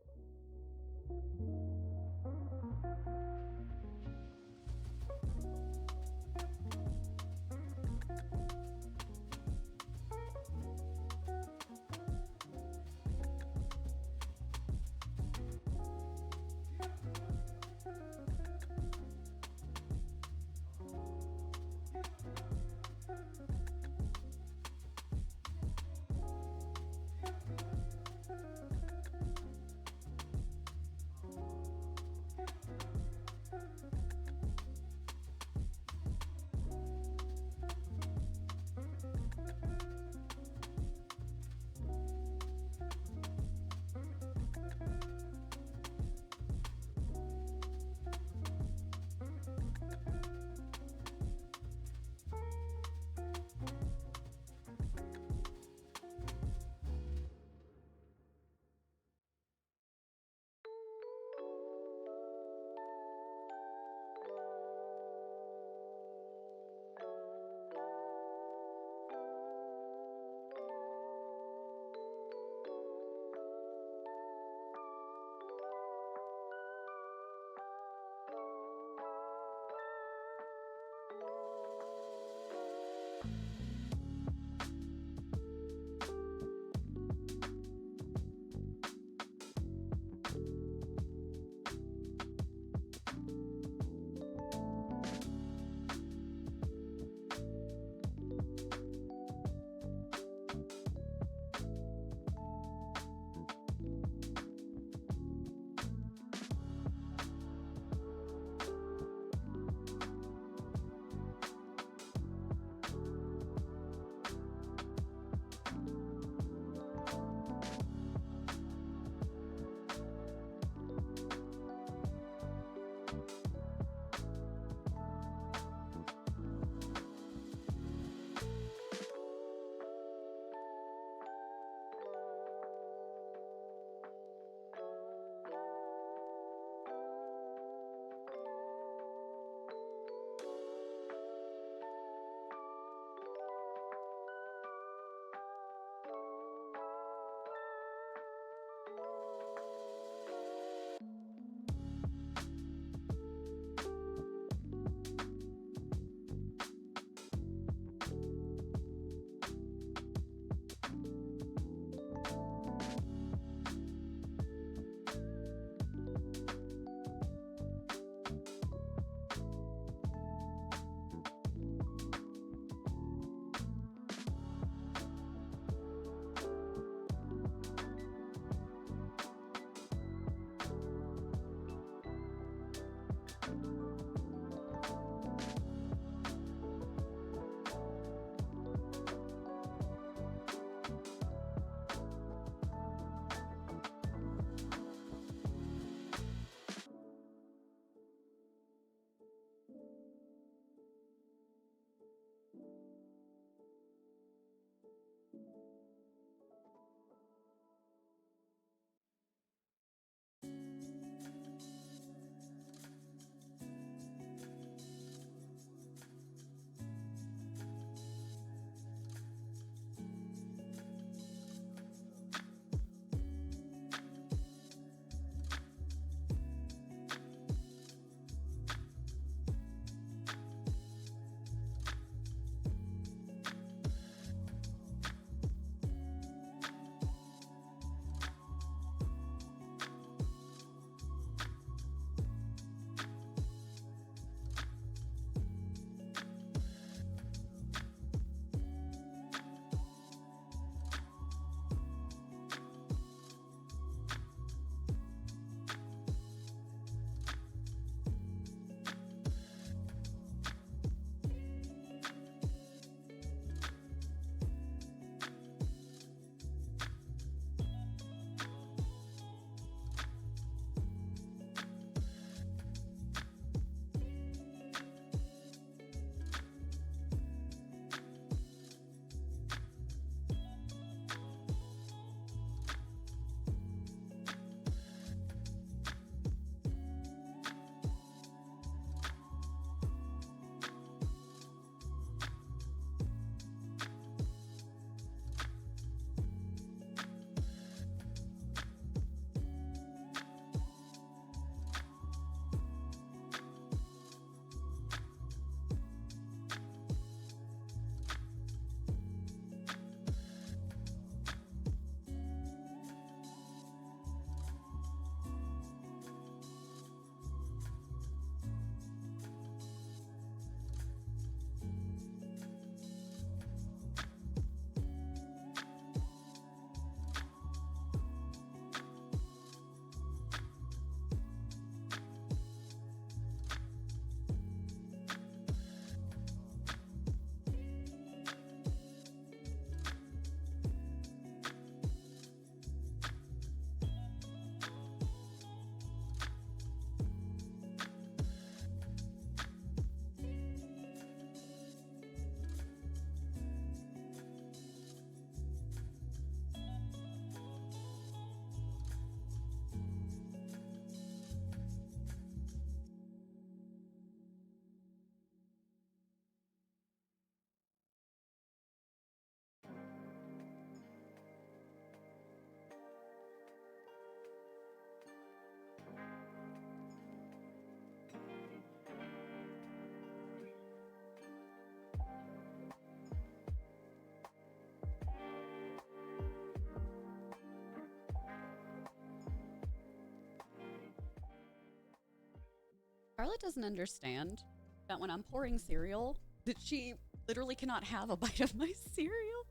Charlotte doesn't understand that when I'm pouring cereal, that she literally cannot have a bite of my cereal.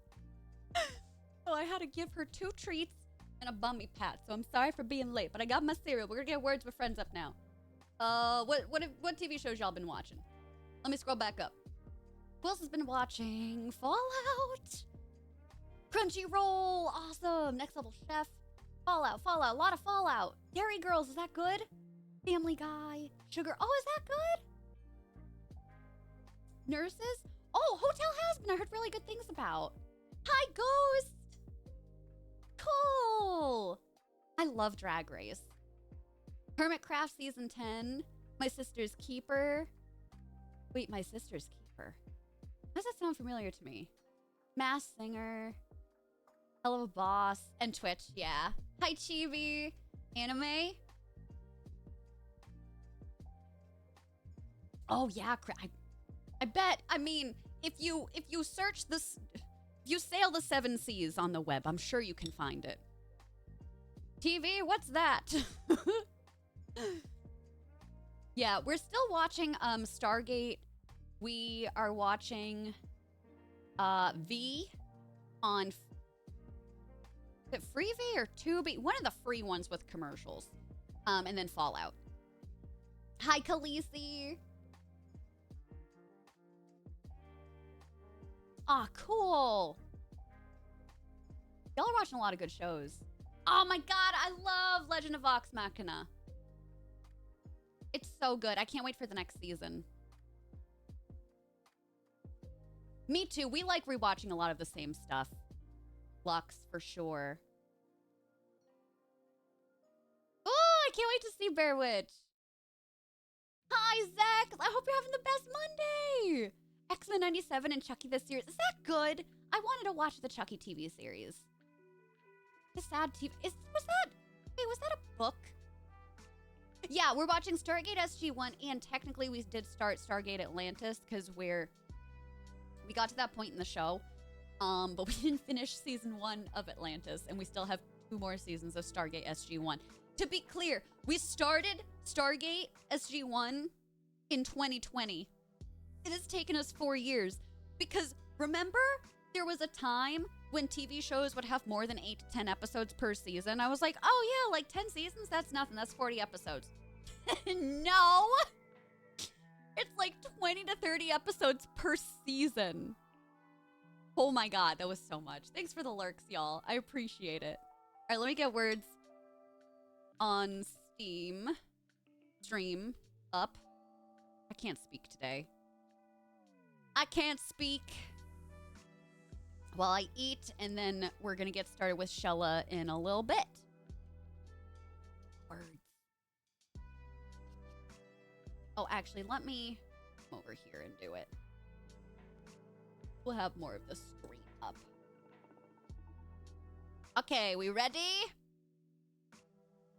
So I had to give her 2 treats and a bummy pat. So I'm sorry for being late, but I got my cereal. We're gonna get Words with Friends up now. What TV shows y'all been watching? Let me scroll back up. Who else has been watching? Fallout, Crunchyroll, awesome. Next Level Chef, Fallout, a lot of Fallout. Dairy Girls, is that good? Family Guy, Sugar. Oh, is that good? Nurses? Oh, Hotel Has-Been. I heard really good things about. Hi, Ghost. Cool. I love Drag Race. Hermitcraft Season 10. My Sister's Keeper. Wait, My Sister's Keeper. Does that sound familiar to me? Masked Singer. Hell of a Boss. And Twitch, yeah. Hi, Chibi. Anime. Oh, yeah. I bet. I mean, if you search this... If you sail the 7 seas on the web, I'm sure you can find it. TV, what's that? Yeah, we're still watching Stargate. We are watching V on... Is it Freevee or Tubi? One of the free ones with commercials. And then Fallout. Hi, Khaleesi. Aw, cool. Y'all are watching a lot of good shows. Oh my god, I love Legend of Vox Machina. It's so good. I can't wait for the next season. Me too. We like rewatching a lot of the same stuff. Lux, for sure. Oh, I can't wait to see Bear Witch. Hi, Zach. I hope you're having the best Monday. X-Men 97 and Chucky the series. Is that good? I wanted to watch the Chucky TV series. The sad TV. Was that a book? Yeah, we're watching Stargate SG-1, and technically we did start Stargate Atlantis because we got to that point in the show, but we didn't finish season 1 of Atlantis, and we still have 2 more seasons of Stargate SG-1. To be clear, we started Stargate SG-1 in 2020. It has taken us 4 years because remember there was a time when TV shows would have more than 8 to 10 episodes per season. I was like, oh yeah, like 10 seasons, that's nothing. That's 40 episodes. No, it's like 20 to 30 episodes per season. Oh my god, that was so much. Thanks for the lurks, y'all. I appreciate it. All right, let me get Words on stream up. I can't speak today. I can't speak while I eat, and then we're gonna get started with Shella in a little bit. Words. Oh, actually, let me come over here and do it. We'll have more of the screen up. Okay, we ready?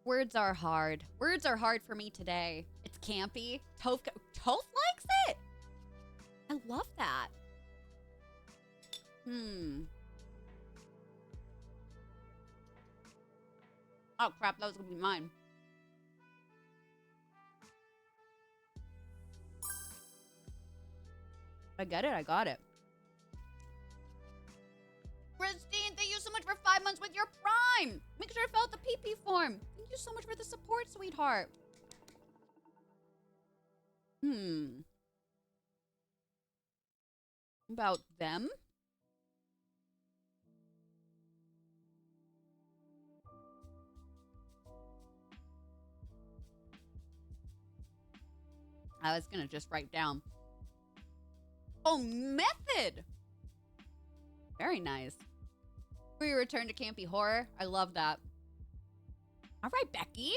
Words are hard. Words are hard for me today. It's campy. Toph likes it. I love that. Oh, crap. That was going to be mine. I get it. I got it. Christine, thank you so much for 5 months with your Prime. Make sure I fill out the PP form. Thank you so much for the support, sweetheart. About them? I was gonna just write down. Oh, method! Very nice. We return to campy horror. I love that. All right, Becky.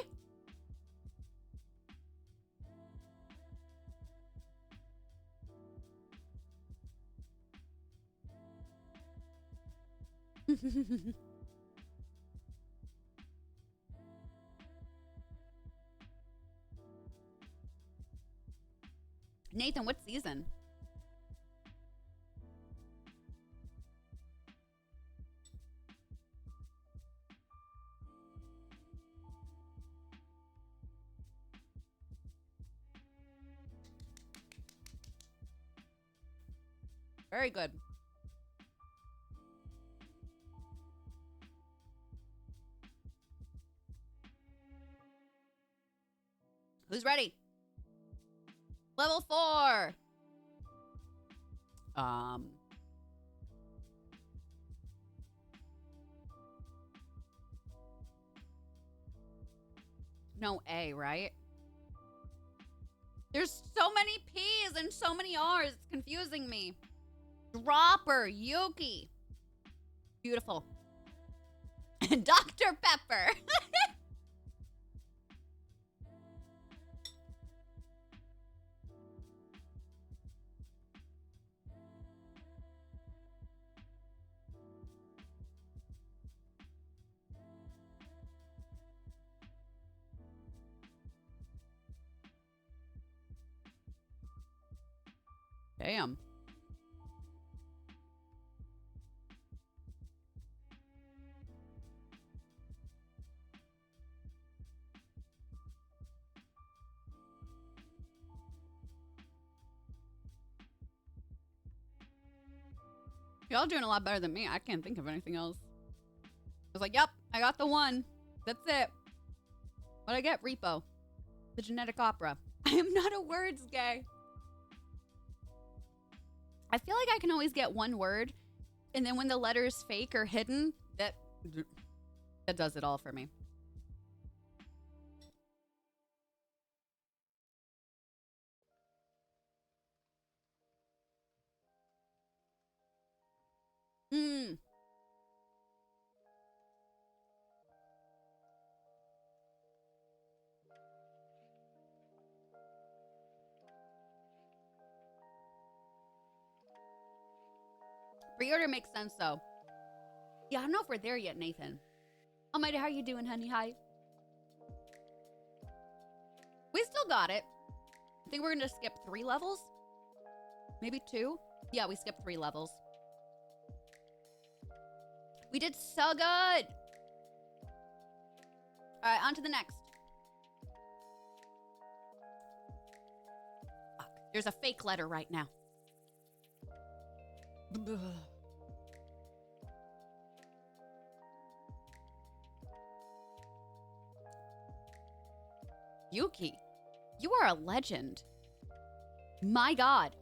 Nathan, what season? Very good. Who's ready? Level 4. No A, right? There's so many P's and so many R's. It's confusing me. Dropper, Yuki. Beautiful. Dr. Pepper. Damn. Y'all doing a lot better than me. I can't think of anything else. I was like, yep, I got the one. That's it. What'd I get? Repo. The genetic opera. I am not a words gay. I feel like I can always get one word, and then when the letters fake or hidden, that does it all for me. Pre-order makes sense, though. Yeah, I don't know if we're there yet, Nathan. Almighty, how you doing, honey? Hi. We still got it. I think we're going to skip 3 levels. Maybe 2. Yeah, we skipped 3 levels. We did so good. All right, on to the next. Fuck, there's a fake letter right now. Yuki, you are a legend. My God.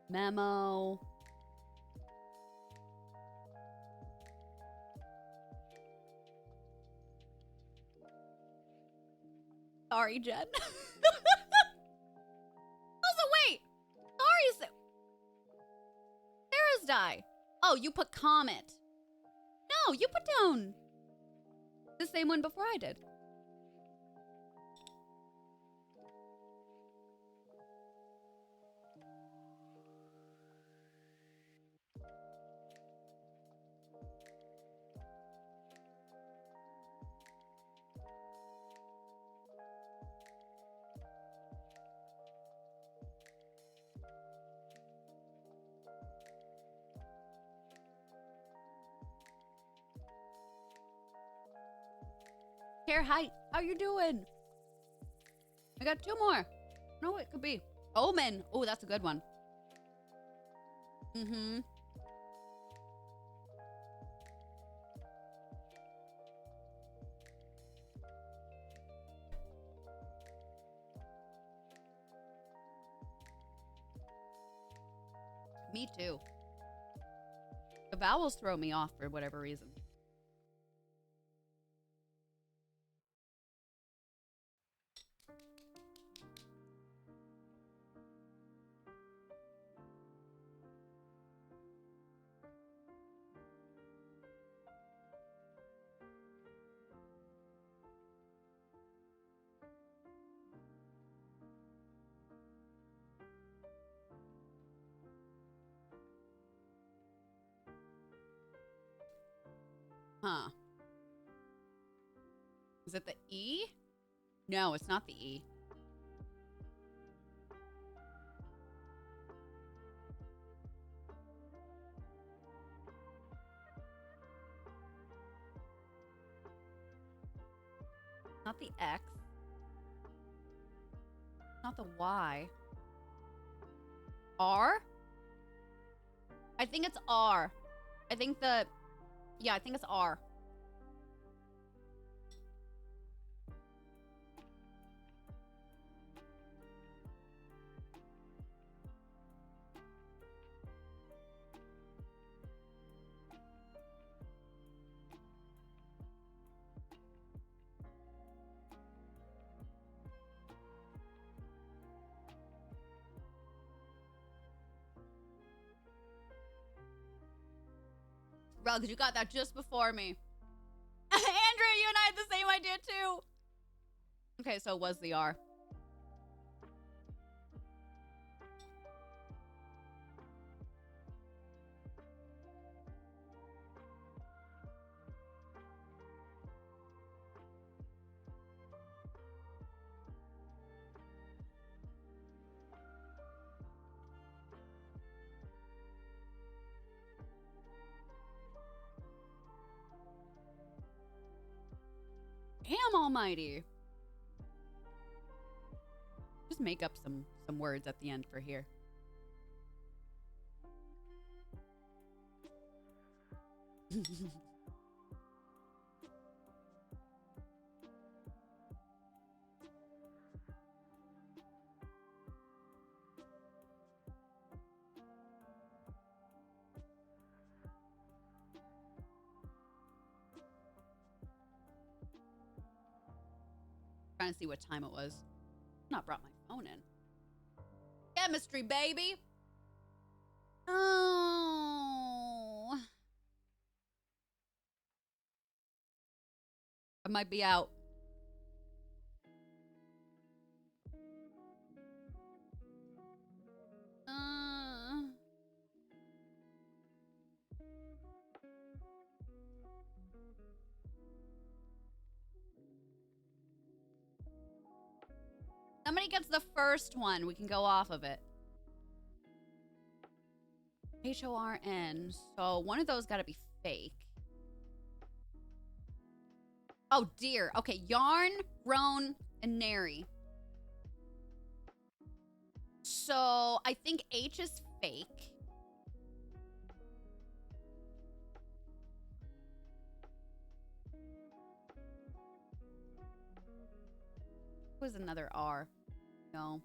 Memo. Sorry, Jen. Also, wait. Sorry, Sarah's die. Oh, you put Comet. No, you put down the same one before I did. Pierre, hi. How you doing? I got 2 more. No, it could be. Omen. Oh, that's a good one. Mm-hmm. Me too. The vowels throw me off for whatever reason. Huh. Is it the E? No, it's not the E. Not the X. Not the Y. R? I think it's R. I think yeah, I think it's R. Rugs, you got that just before me. Andrea, you and I had the same idea too. Okay, so it was the R. Damn almighty. Just make up some words at the end for here. Trying to see what time it was. Not brought my phone in. Chemistry, baby. Oh. I might be out. Somebody gets the first one. We can go off of it. HORN. So one of those got to be fake. Oh, dear. Okay, Yarn, Roan, and Nary. So I think H is fake. Was another R? No.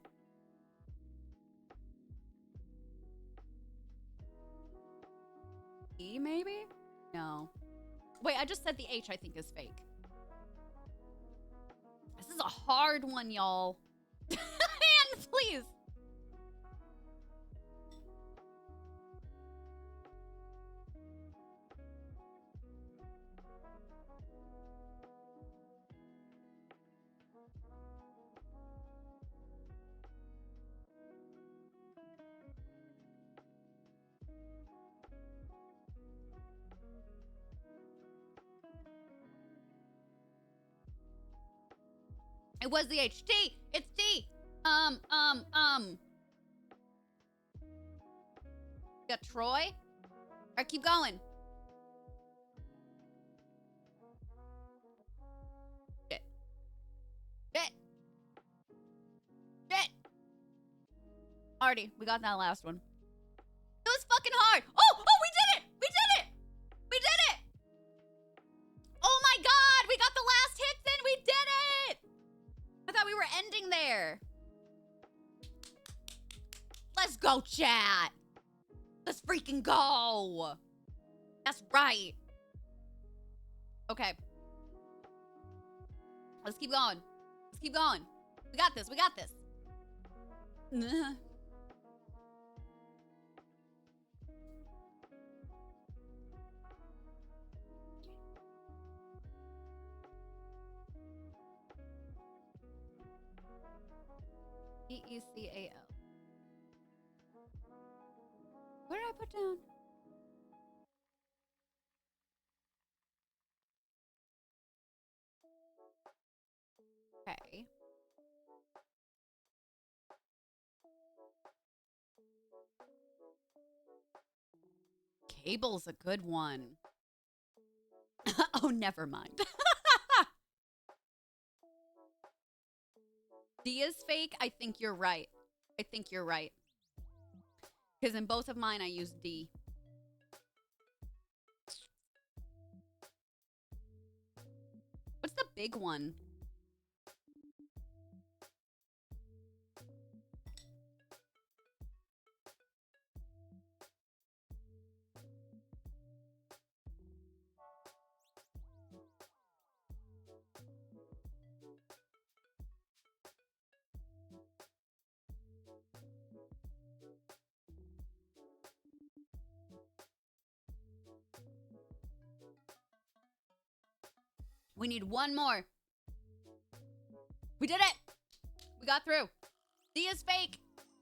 E maybe? No. Wait, I just said the H I think is fake. This is a hard one, y'all. Hand, please. It was the H. T. It's T. Got Troy? Alright, keep going. Shit. Shit. Shit. Alrighty, we got that last one. It was fucking hard. Oh, we did it. We did it. We did it. Oh my God, we got the last hit then. We did it. I thought we were ending there. Let's go, chat. Let's freaking go. That's right. Okay. Let's keep going. Let's keep going. We got this. We got this. EECAL. What did I put down? Okay. Cable's a good one. Oh, never mind. D is fake. I think you're right. I think you're right. Because in both of mine, I use D. What's the big one? We need one more. We did it. We got through. D is fake.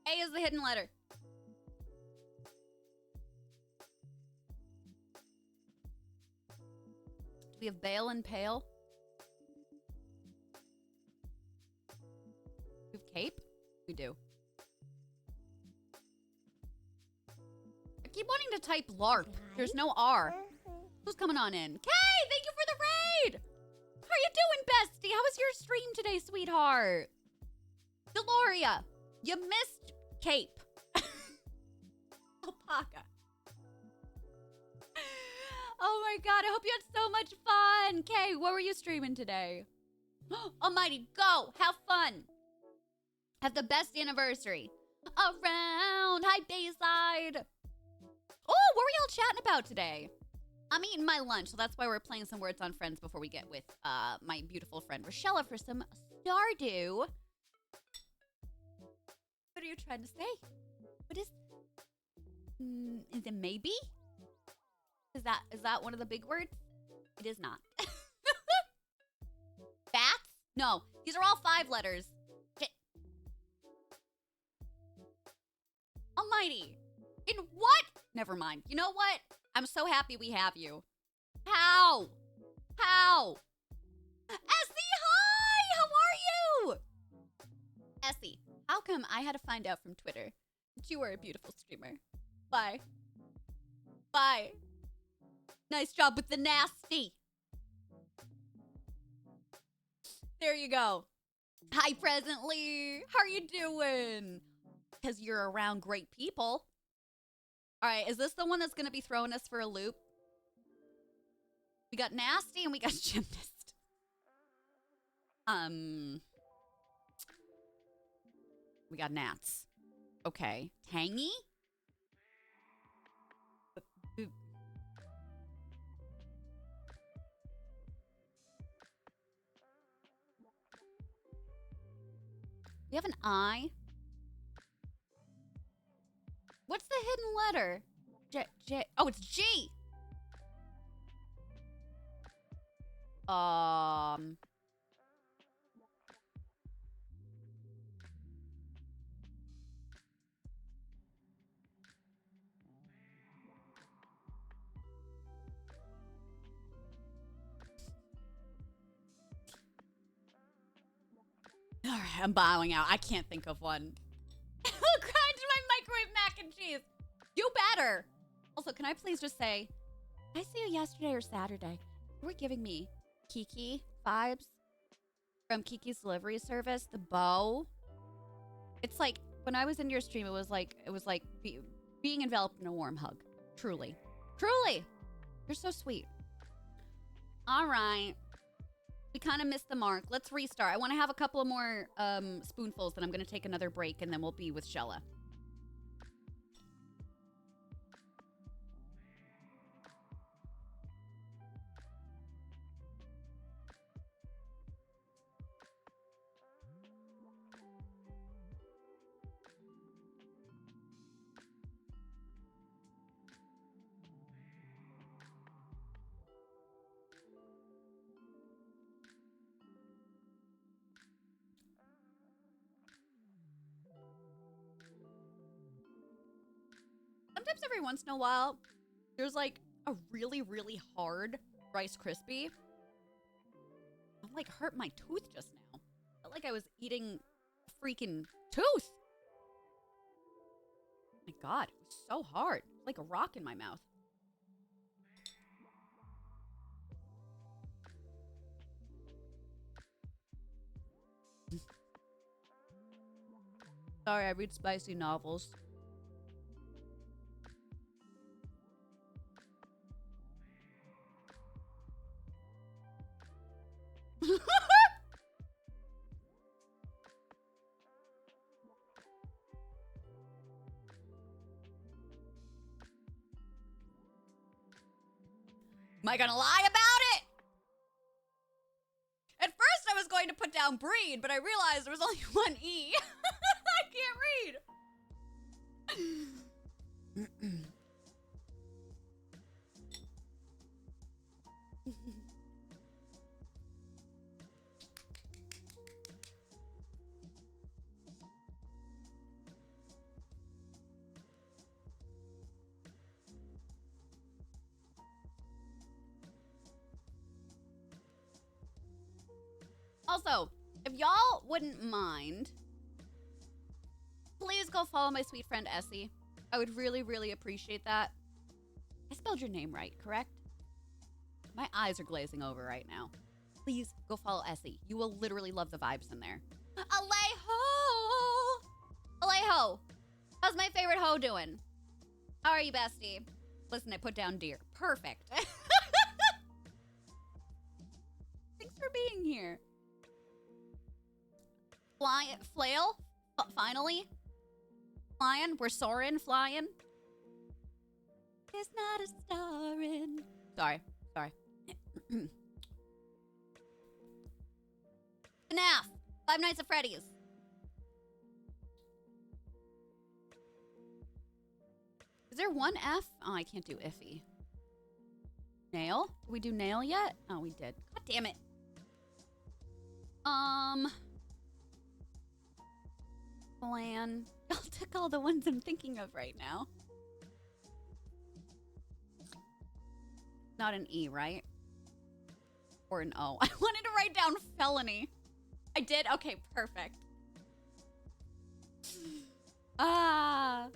A is the hidden letter. Do we have bail and pale? We have cape? We do. I keep wanting to type LARP. There's no R. Who's coming on in? Kay, thank you for the raid. How are you doing, bestie? How was your stream today, sweetheart? Deloria, you missed cape. Alpaca. Oh my god, I hope you had so much fun. Kay, what were you streaming today? Almighty, go. Have fun. Have the best anniversary. Around High Bayside. Oh, what were y'all chatting about today? I'm eating my lunch, so that's why we're playing some Words on Friends before we get with my beautiful friend Rochella for some Stardew. What are you trying to say? What is it maybe? Is that one of the big words? It is not. Bats? No, these are all 5 letters. Shit. Almighty. In what? Never mind. You know what? I'm so happy we have you. How? How? Essie, hi! How are you? Essie, how come I had to find out from Twitter that you were a beautiful streamer? Bye. Bye. Nice job with the nasty. There you go. Hi, Presently. How are you doing? Because you're around great people. All right, is this the one that's going to be throwing us for a loop? We got nasty and we got gymnast. We got gnats. Okay. Tangy? We have an I. What's the hidden letter? J. Oh, it's G. All right, I'm bowing out. I can't think of one. Grind my microwave mac and cheese. You better. Also, can I please just say, I see you yesterday or Saturday. You were giving me Kiki vibes from Kiki's delivery service. The bow. It's like when I was in your stream, it was like being enveloped in a warm hug. Truly, truly. You're so sweet. All right. We kind of missed the mark. Let's restart. I want to have a couple of more spoonfuls, then I'm going to take another break, and then we'll be with Shella. Sometimes every once in a while, there's like a really, really hard Rice Krispie. I like hurt my tooth just now. Felt like I was eating a freaking tooth. My God, it was so hard. Like a rock in my mouth. Sorry, I read spicy novels. Am I gonna lie about it? At first, I was going to put down breed, but I realized there was only one E. I can't read. Also, if y'all wouldn't mind, please go follow my sweet friend Essie. I would really, really appreciate that. I spelled your name right, correct? My eyes are glazing over right now. Please go follow Essie. You will literally love the vibes in there. Alejo! Alejo! How's my favorite hoe doing? How are you, bestie? Listen, I put down deer. Perfect. Thanks for being here. Flail? Finally? Flying? We're soaring, flying? It's not a starring. Sorry. FNAF. Five Nights at Freddy's. Is there one F? Oh, I can't do iffy. Nail? Did we do nail yet? Oh, we did. God damn it. Plan. I'll take all the ones I'm thinking of right now. Not an E, right? Or an O. I wanted to write down felony. I did? Okay, perfect. Ah.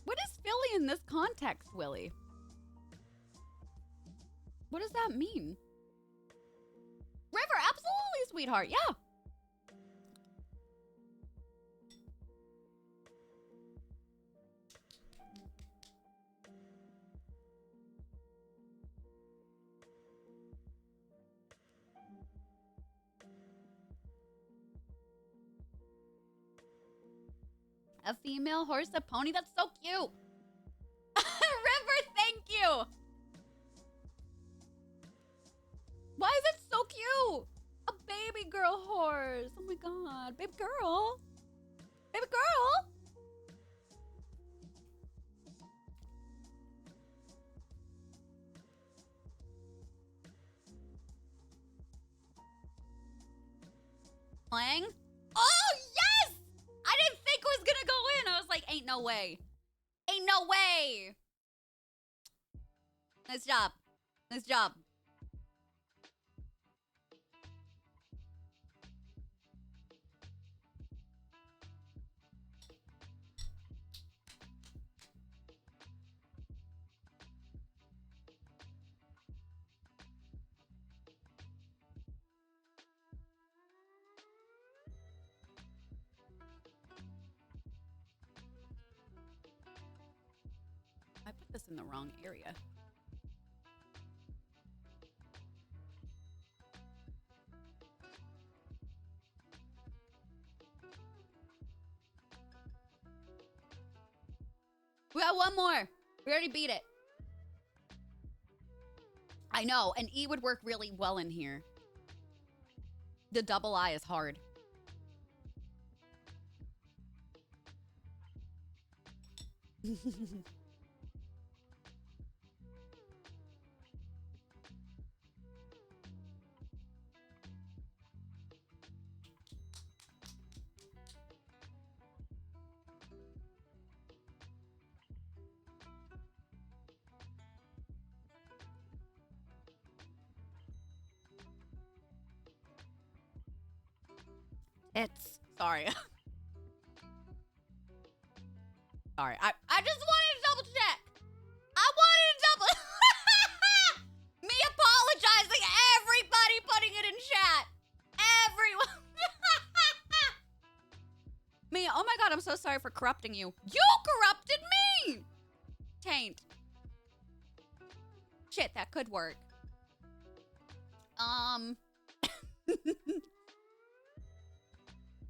What is Philly in this context, Willie? What does that mean? River, absolutely, sweetheart. Yeah. A female horse, a pony. That's so cute. River, thank you. Why is it so cute? A baby girl horse. Oh my god. Baby girl. Baby girl. Playing? Oh, yes! I didn't think it was gonna go in. I was like, ain't no way. Ain't no way. Nice job. Nice job. I put this in the wrong area. We got one more. We already beat it. I know, an E would work really well in here. The double I is hard. It's sorry. Sorry. I just wanted to double check. I wanted to double me apologizing. Everybody putting it in chat. Everyone. sorry for corrupting you. You corrupted me! Taint. Shit, that could work.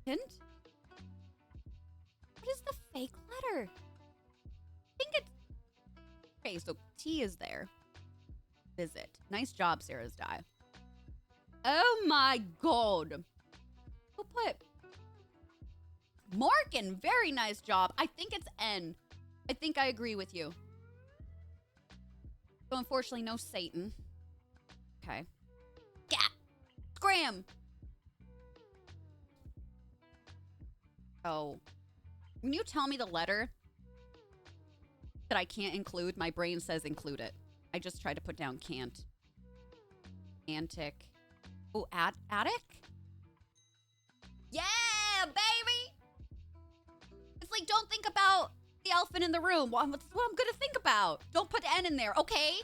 Hint? What is the fake letter? I think it's... Okay, so T is there. Visit. Nice job, Sarah's die. Oh my god. Who put... Morgan, very nice job. I think it's N. I think I agree with you. So unfortunately, no Satan. Okay. Yeah. Scram. Oh. When you tell me the letter that I can't include, my brain says include it. I just tried to put down can't. Antic. Oh, attic? Yeah, baby! It's like, don't think about the elephant in the room. What's what I'm gonna think about? Don't put N in there, okay?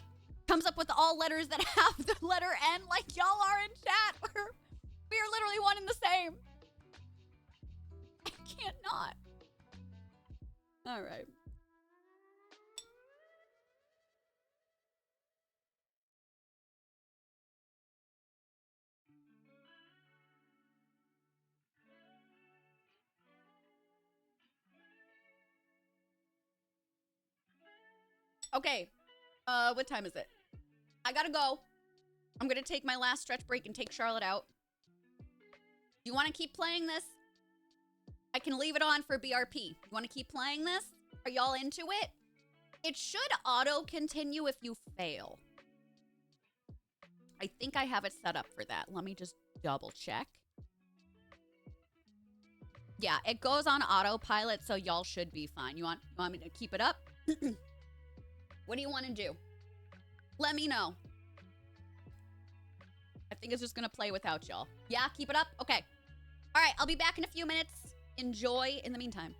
Comes up with all letters that have the letter N like y'all are in chat. We are literally one and the same. I can't not. All right. Okay. What time is it? I gotta go. I'm gonna take my last stretch break and take Charlotte out. You want to keep playing this? I can leave it on for BRP. You want to keep playing this? Are y'all into it? It should auto continue if you fail. I think I have it set up for that. Let me just double check. Yeah, it goes on autopilot, so y'all should be fine. You want me to keep it up? What do you want to do? Let me know. I think it's just going to play without y'all. Yeah, keep it up? Okay. All right, I'll be back in a few minutes. Enjoy in the meantime.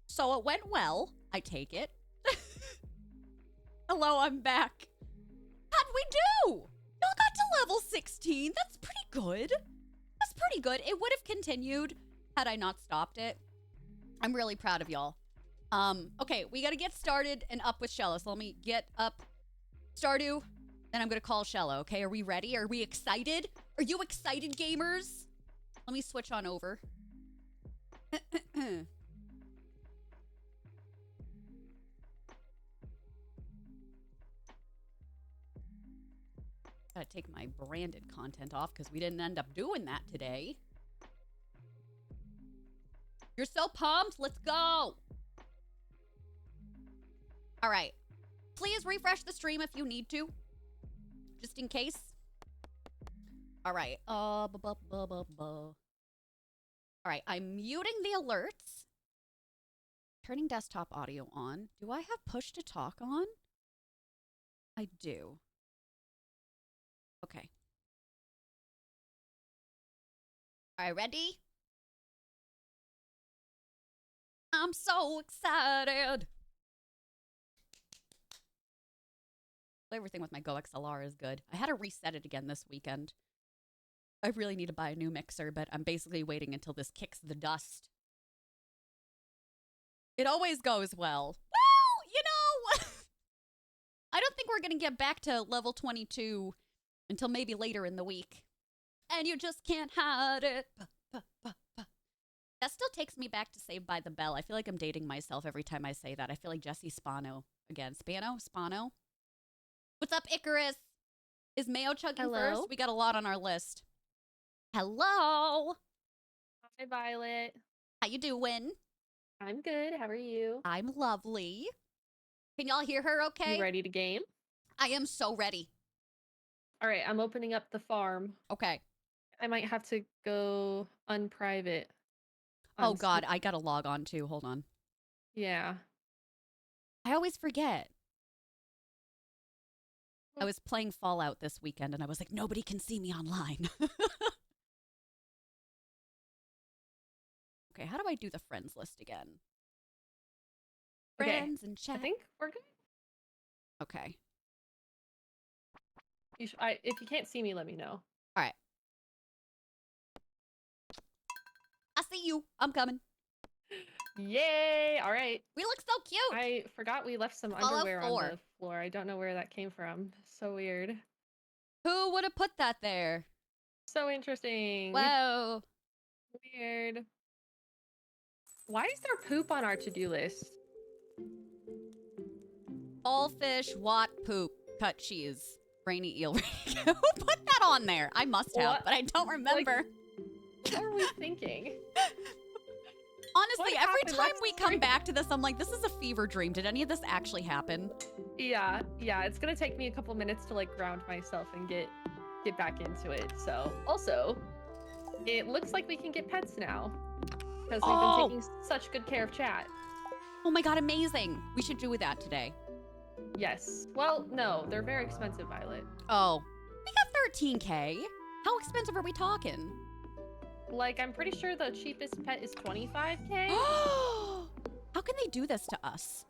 So it went well, I take it. Hello, I'm back. How'd we do? Y'all got to level 16. That's pretty good. That's pretty good. It would have continued had I not stopped it. I'm really proud of y'all. Okay, we gotta get started and up with Shello. So let me get up Stardew, then I'm gonna call Shello, okay? Are we ready? Are we excited? Are you excited, gamers? Let me switch on over. Gotta take my branded content off because we didn't end up doing that today. You're so pumped. Let's go. All right. Please refresh the stream if you need to. Just in case. All right. All right. I'm muting the alerts. Turning desktop audio on. Do I have push to talk on? I do. Okay. All right, ready? I'm so excited. Everything with my Go XLR is good. I had to reset it again this weekend. I really need to buy a new mixer, but I'm basically waiting until this kicks the dust. It always goes well. Well, you know, I don't think we're going to get back to level 22 until maybe later in the week. And you just can't hide it. That still takes me back to Saved by the Bell. I feel like I'm dating myself every time I say that. I feel like Jesse Spano again. Spano? What's up, Icarus? Is Mayo chugging first? We got a lot on our list. Hello. Hi, Violet. How you doing? I'm good. How are you? I'm lovely. Can y'all hear her okay? You ready to game? I am so ready. All right, I'm opening up the farm. Okay. I might have to go unprivate. Oh, God, I gotta log on too. Hold on. Yeah. I always forget. I was playing Fallout this weekend, and I was like, nobody can see me online. Okay, how do I do the friends list again? Friends and chat. I think we're good. Okay. If you can't see me, let me know. All right. I see you. I'm coming. Yay! All right. We look so cute. I forgot we left some underwear on the floor. I don't know where that came from. So weird. Who would have put that there? So interesting. Whoa. Weird. Why is there poop on our to-do list? All fish, wat, poop, cut cheese, rainy eel. Who put that on there? I must have, but I don't remember. Like, what are we thinking? Honestly, every time we come back to this, I'm like, this is a fever dream. Did any of this actually happen? Yeah. It's gonna take me a couple minutes to like ground myself and get back into it. So, also, it looks like we can get pets now because we've been taking such good care of chat. Oh my God, amazing! We should do that today. Yes. Well, no, they're very expensive, Violet. Oh, we got 13K. How expensive are we talking? Like, I'm pretty sure the cheapest pet is 25K. How can they do this to us?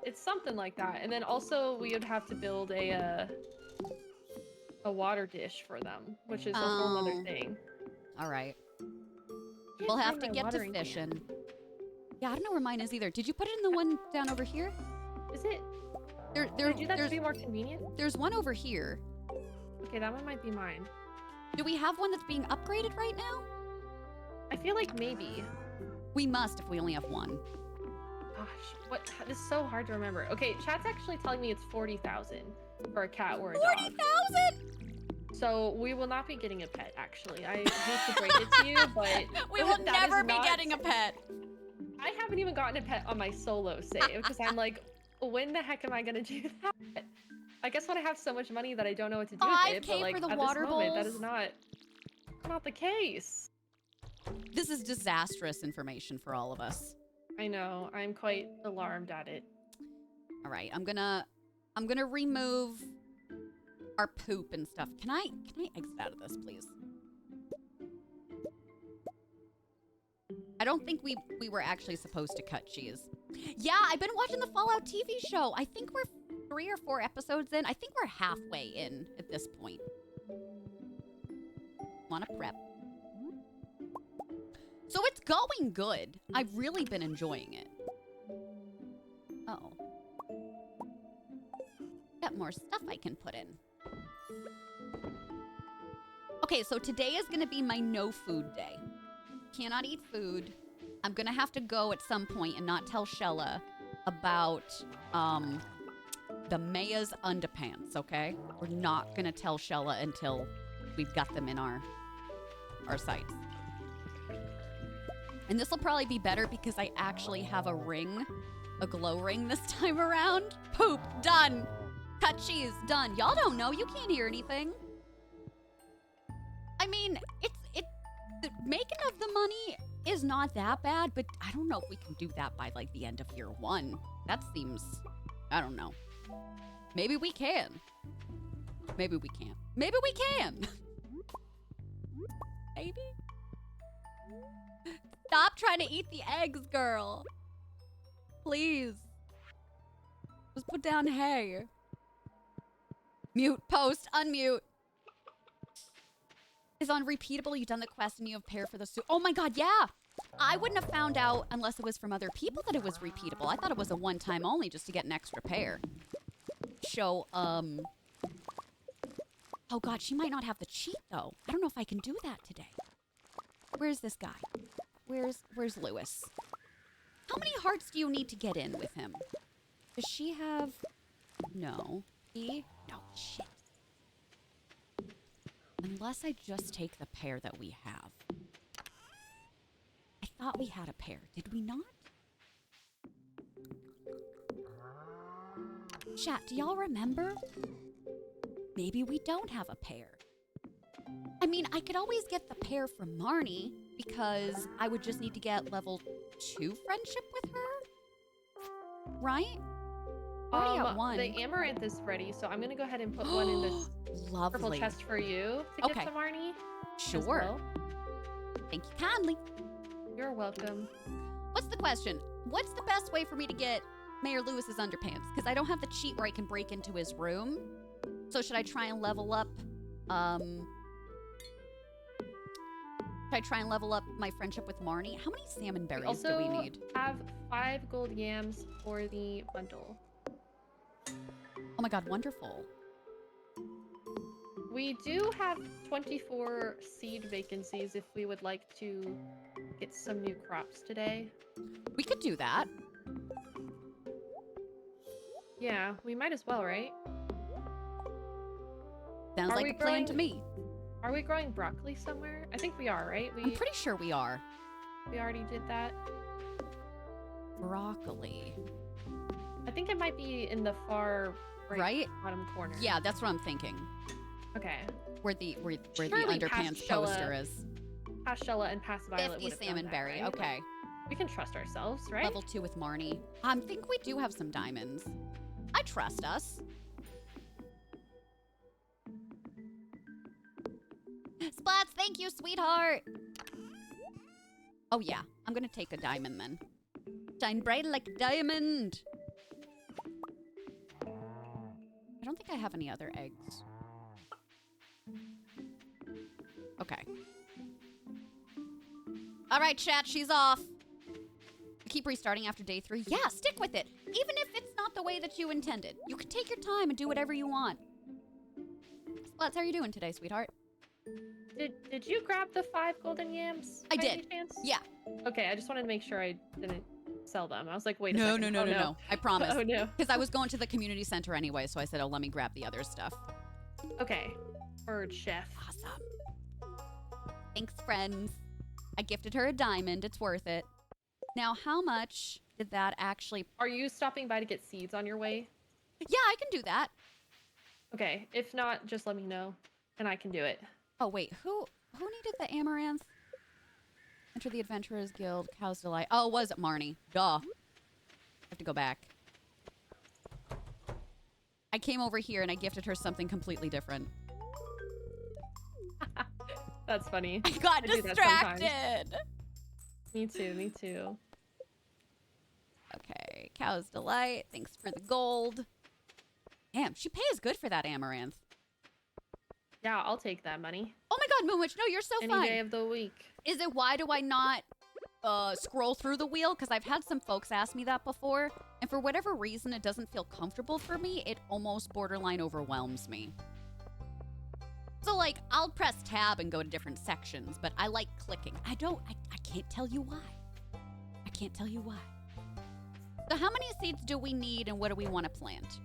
It's something like that. And then also we would have to build a water dish for them, which is a whole other thing. All right. We'll have find to my get to watering can. fishing. Yeah, I don't know where mine is either. Did you put it in the one down over here? Is it? There, Did I do that to be more convenient? there's one over here. Okay, that one might be mine. Do we have one that's being upgraded right now? I feel like maybe. We must if we only have one. Gosh, what? This is so hard to remember. Okay, chat's actually telling me it's 40,000 for a cat or a dog. 40,000! So we will not be getting a pet, actually. I hate to break it to you, but We will that never is be not- getting a pet. I haven't even gotten a pet on my solo save because I'm like, when the heck am I gonna do that? I guess when I have so much money that I don't know what to do with it, 5K but like for the at water this moment, that bowls? is not the case. This is disastrous information for all of us. I know. I'm quite alarmed at it. All right, I'm gonna remove our poop and stuff. Can I exit out of this, please? I don't think we were actually supposed to cut cheese. Yeah, I've been watching the Fallout TV show. I think we're 3 or 4 episodes in. I think we're halfway in at this point. Wanna prep. So it's going good. I've really been enjoying it. Uh-oh. Got more stuff I can put in. Okay, so today is gonna be my no food day. Cannot eat food. I'm gonna have to go at some point and not tell Shella about the Maya's underpants, okay? We're not gonna tell Shella until we've got them in our sights. And this will probably be better because I actually have a ring, a glow ring this time around. Poop, done. Cut cheese, done. Y'all don't know, you can't hear anything. I mean, the making of the money is not that bad, but I don't know if we can do that by like the end of year 1. That seems, I don't know. Maybe we can. Maybe we can't. Maybe we can. Maybe. Stop trying to eat the eggs, girl. Please. Just put down hay. Mute, post, unmute. Is on repeatable. You've done the quest and you have pair for the soup. Oh my god, yeah. I wouldn't have found out unless it was from other people that it was repeatable. I thought it was a one-time only just to get an extra pair. So, oh god, she might not have the cheat though. I don't know if I can do that today. Where's this guy? Where's Lewis? How many hearts do you need to get in with him? Does she have... No. He? No, shit. Unless I just take the pair that we have. I thought we had a pair. Did we not? Chat, do y'all remember? Maybe we don't have a pair. I mean, I could always get the pair from Marnie because I would just need to get level 2 friendship with her. Right? Already at 1. The amaranth is ready, so I'm gonna go ahead and put one in this Lovely. purple chest for you to get to Marnie. Sure. Well. Thank you kindly. You're welcome. What's the question? What's the best way for me to get Mayor Lewis's underpants? Because I don't have the cheat where I can break into his room. So should I try and level up, should I try and level up my friendship with Marnie? How many salmon berries do we need? Have 5 gold yams for the bundle. Oh my god, wonderful. We do have 24 seed vacancies if we would like to get some new crops today. We could do that. Yeah, we might as well, right? Sounds like a plan to me. Are we growing broccoli somewhere? I think we are, right? I'm pretty sure we are. We already did that. Broccoli. I think it might be in the far right bottom corner. Yeah, that's what I'm thinking. Okay. Where the Surely underpants past poster is. Past Shella and past Violet 50 salmon berry. Right? Okay. We can trust ourselves, right? Level 2 with Marnie. I think we do have some diamonds. I trust us. Splats, thank you, sweetheart. Oh yeah, I'm gonna take a diamond then. Shine bright like a diamond. I don't think I have any other eggs. Okay. All right, chat, she's off. Keep restarting after day 3. Yeah, stick with it. Even if it's not the way that you intended. You can take your time and do whatever you want. Splats, how are you doing today, sweetheart? Did you grab the 5 golden yams? I by did. any chance? Yeah. Okay, I just wanted to make sure I didn't sell them. I was like, wait a No, second. no. I promise. Oh, no. Because I was going to the community center anyway, so I said, oh, let me grab the other stuff. Okay. Bird chef. Awesome. Thanks, friends. I gifted her a diamond. It's worth it. Now, how much did that actually... Are you stopping by to get seeds on your way? Yeah, I can do that. Okay. If not, just let me know, and I can do it. Oh, wait. Who needed the amaranth? Enter the Adventurers Guild. Cow's Delight. Oh, was it Marnie? Duh. I have to go back. I came over here and I gifted her something completely different. That's funny. I got distracted. Me too. Okay. Cow's Delight. Thanks for the gold. Damn, she pays good for that amaranth. Yeah, I'll take that money. Oh my god, Moonwitch, no, you're so Any fine. day of the week. Is it why do I not scroll through the wheel? Because I've had some folks ask me that before, and for whatever reason, it doesn't feel comfortable for me. It almost borderline overwhelms me. So, like, I'll press tab and go to different sections, but I like clicking. I can't tell you why. I can't tell you why. So how many seeds do we need, and what do we want to plant?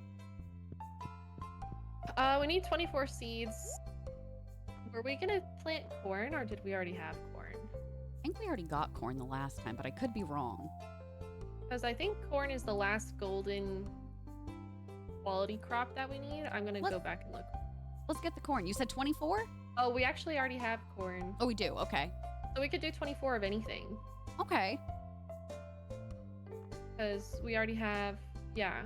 We need 24 seeds. Were we gonna plant corn, or did we already have corn? I think we already got corn the last time, but I could be wrong. Because I think corn is the last golden quality crop that we need. I'm gonna go back and look. Let's get the corn. You said 24? Oh, we actually already have corn. Oh, we do. Okay. So we could do 24 of anything. Okay. Because we already have, yeah,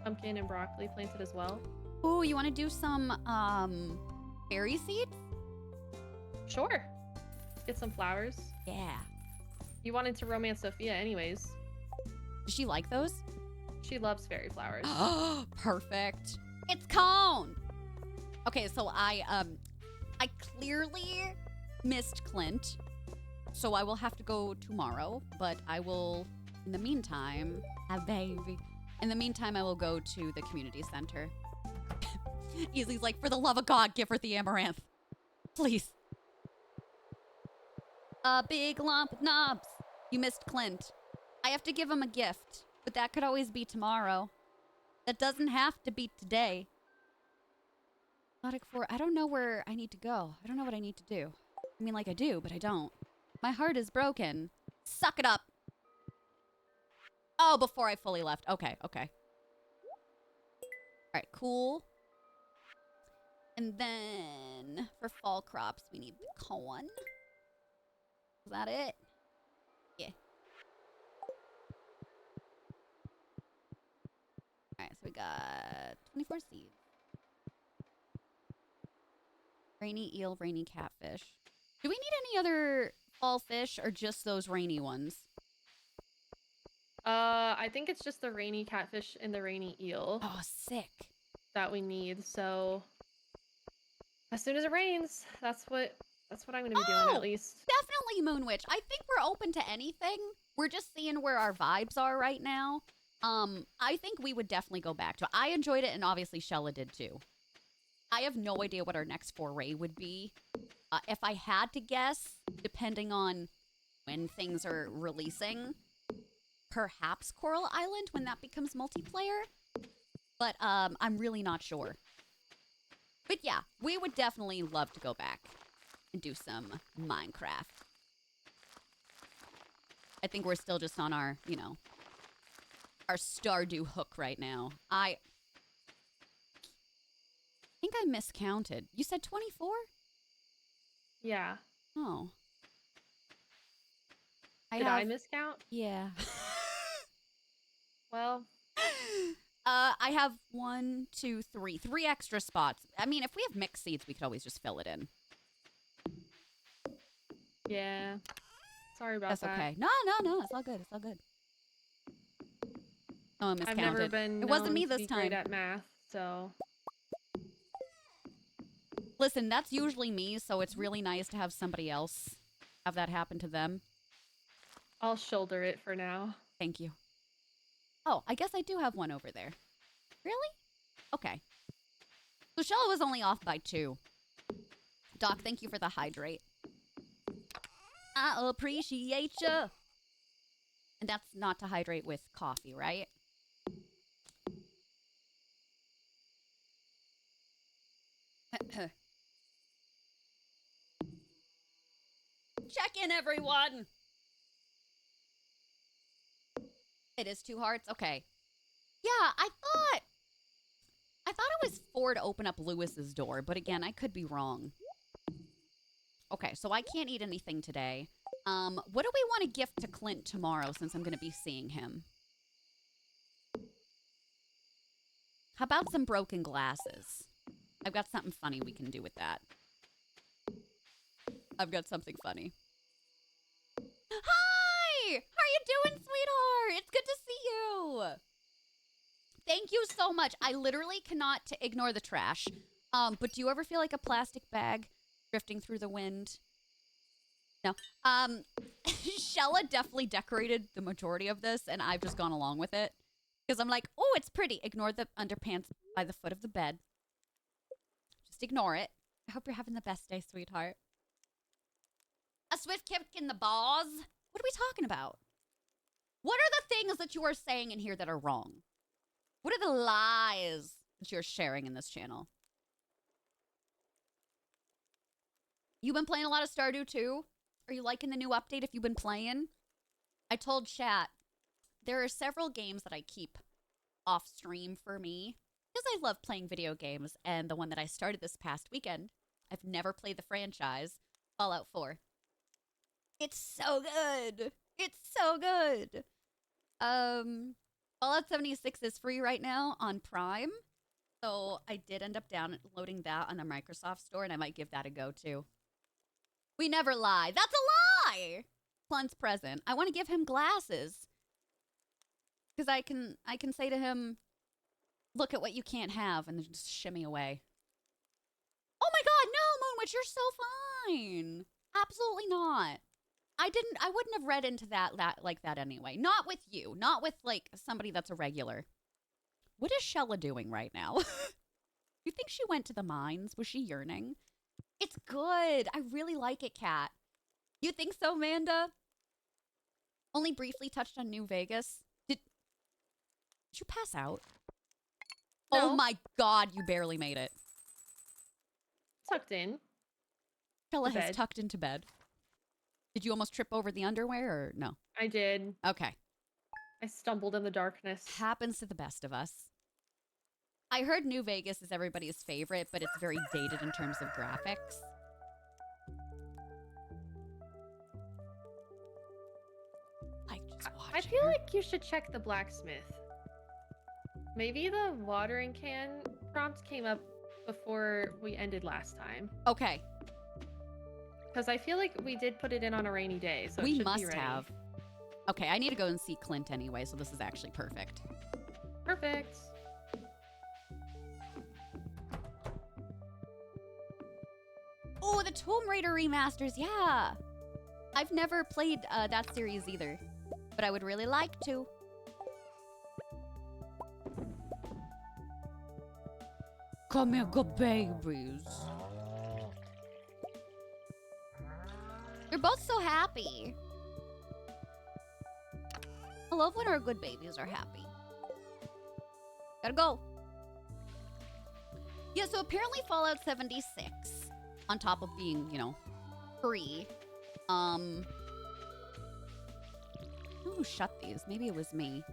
pumpkin and broccoli planted as well. Ooh, you want to do some berry seeds? Sure. Get some flowers. Yeah. You wanted to romance Sophia anyways. Does she like those? She loves fairy flowers. Perfect. It's Cone. Okay, so I clearly missed Clint, so I will have to go tomorrow. But I will, in the meantime, have baby. In the meantime, I will go to the community center. Easy's like, for the love of God, give her the amaranth, please. A big lump of knobs. You missed Clint. I have to give him a gift, but that could always be tomorrow. That doesn't have to be today. Exotic 4, I don't know where I need to go. I don't know what I need to do. I mean, like I do, but I don't. My heart is broken. Suck it up. Oh, before I fully left. Okay. All right, cool. And then for fall crops, we need the corn. Is that it? Yeah. All right, so we got 24 seeds. Rainy eel, rainy catfish. Do we need any other fall fish or just those rainy ones? I think it's just the rainy catfish and the rainy eel. Oh, sick. That we need. So as soon as it rains, that's what I'm gonna be doing at least. Definitely Moonwitch. I think we're open to anything. We're just seeing where our vibes are right now. I think we would definitely go back to it. I enjoyed it, and obviously Shella did too. I have no idea what our next foray would be. If I had to guess, depending on when things are releasing, perhaps Coral Island when that becomes multiplayer. But I'm really not sure. But yeah, we would definitely love to go back and do some Minecraft. I think we're still just on our, our Stardew hook right now. I think I miscounted. You said 24? Yeah. Oh. Did I miscount? Yeah. Well. I have 3 extra spots. I mean, if we have mixed seeds, we could always just fill it in. Yeah. Sorry about that. That's okay. No. It's all good. Oh, I miscounted. I've never been it wasn't me known to this be time. great at math, so. Listen, that's usually me, so it's really nice to have somebody else have that happen to them. I'll shoulder it for now. Thank you. Oh, I guess I do have one over there. Really? Okay. So Shella was only off by 2. Doc, thank you for the hydrate. I appreciate you. And that's not to hydrate with coffee, right? Check in, everyone. It is 2 hearts? Okay. Yeah, I thought it was 4 to open up Lewis's door, but again, I could be wrong. Okay, so I can't eat anything today. What do we want to gift to Clint tomorrow since I'm going to be seeing him? How about some broken glasses? I've got something funny we can do with that. I've got something funny. Hi! How are you doing, sweetheart? It's good to see you. Thank you so much. I literally cannot ignore the trash. But do you ever feel like a plastic bag drifting through the wind? No. Shella definitely decorated the majority of this, and I've just gone along with it. Because I'm like, oh, it's pretty. Ignore the underpants by the foot of the bed. Just ignore it. I hope you're having the best day, sweetheart. A swift kick in the balls? What are we talking about? What are the things that you are saying in here that are wrong? What are the lies that you're sharing in this channel? You been playing a lot of Stardew too? Are you liking the new update if you've been playing? I told chat, there are several games that I keep off stream for me because I love playing video games, and the one that I started this past weekend, I've never played the franchise, Fallout 4. It's so good. It's so good. Fallout 76 is free right now on Prime. So I did end up downloading that on the Microsoft Store, and I might give that a go too. We never lie. That's a lie! Clunt's present. I want to give him glasses. Because I can say to him, look at what you can't have, and then just shimmy away. Oh my god, no, Moonwitch, you're so fine. Absolutely not. I wouldn't have read into that like that anyway. Not with you. Not with, like, somebody that's a regular. What is Shella doing right now? You think she went to the mines? Was she yearning? It's good. I really like it, Kat. You think so, Amanda? Only briefly touched on New Vegas. Did you pass out? No. Oh my god, you barely made it. Tucked in. Shella has tucked into bed. Did you almost trip over the underwear or no? I did. Okay. I stumbled in the darkness. Happens to the best of us. I heard New Vegas is everybody's favorite, but it's very dated in terms of graphics. Like, just watch I feel like you should check the blacksmith. Maybe the watering can prompt came up before we ended last time. Okay. Because I feel like we did put it in on a rainy day, so we it should must be ready. have. Okay, I need to go and see Clint anyway, so this is actually perfect. Perfect. Oh, the Tomb Raider remasters, yeah. I've never played that series either, but I would really like to. Come here, good babies. They're both so happy. I love when our good babies are happy. Gotta go. Yeah, so apparently Fallout 76, on top of being, you know, free, who shut these? Maybe it was me.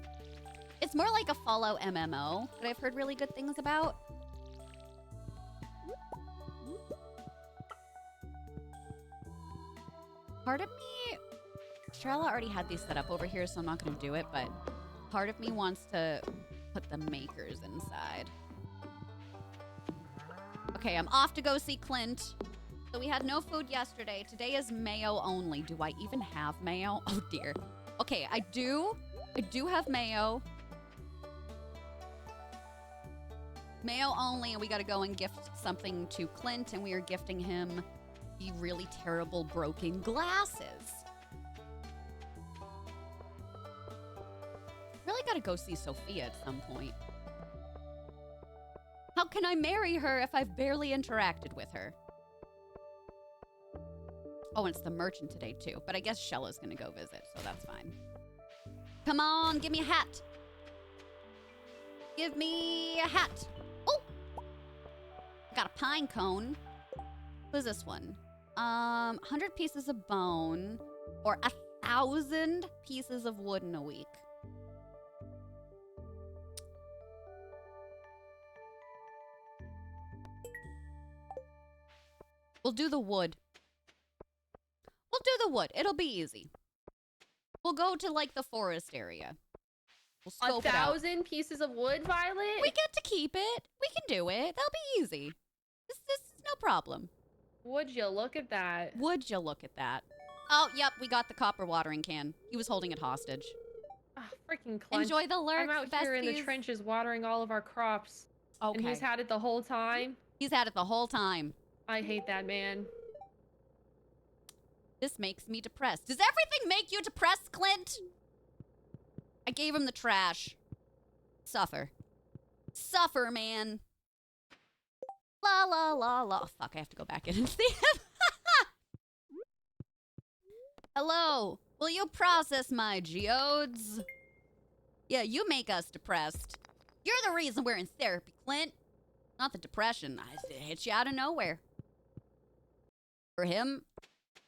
It's more like a Fallout MMO that I've heard really good things about. Part of me, Charlotte already had these set up over here, so I'm not going to do it, but part of me wants to put the makers inside. Okay, I'm off to go see Clint. So we had no food yesterday. Today is mayo only. Do I even have mayo? Oh dear. Okay, I do have mayo. Mayo only, and we gotta go and gift something to Clint, and we are gifting him the really terrible broken glasses. gotta go see Sophia at some point. How can I marry her if I've barely interacted with her? Oh, and it's the merchant today, too. But I guess Shella's gonna go visit, so that's fine. Come on, give me a hat. Give me a hat. Oh! Got a pine cone. What is this one? 100 pieces of bone or 1,000 pieces of wood in a week. We'll do the wood. We'll do the wood. It'll be easy. We'll go to, like, the forest area. We'll scope it out. 1,000 pieces of wood, Violet? We get to keep it. We can do it. That'll be easy. This is no problem. Would you look at that? Would you look at that? Oh, yep, we got the copper watering can. He was holding it hostage. Ah, freaking clunch. Enjoy the lurk, I'm out here in the trenches watering all of our crops. Okay. And he's had it the whole time. He's had it the whole time. I hate that man. This makes me depressed. Does everything make you depressed, Clint? I gave him the trash. Suffer. Suffer, man. La la la la. Oh, fuck, I have to go back in and see him. Hello. Will you process my geodes? Yeah, you make us depressed. You're the reason we're in therapy, Clint. Not the depression. It hits you out of nowhere. For him,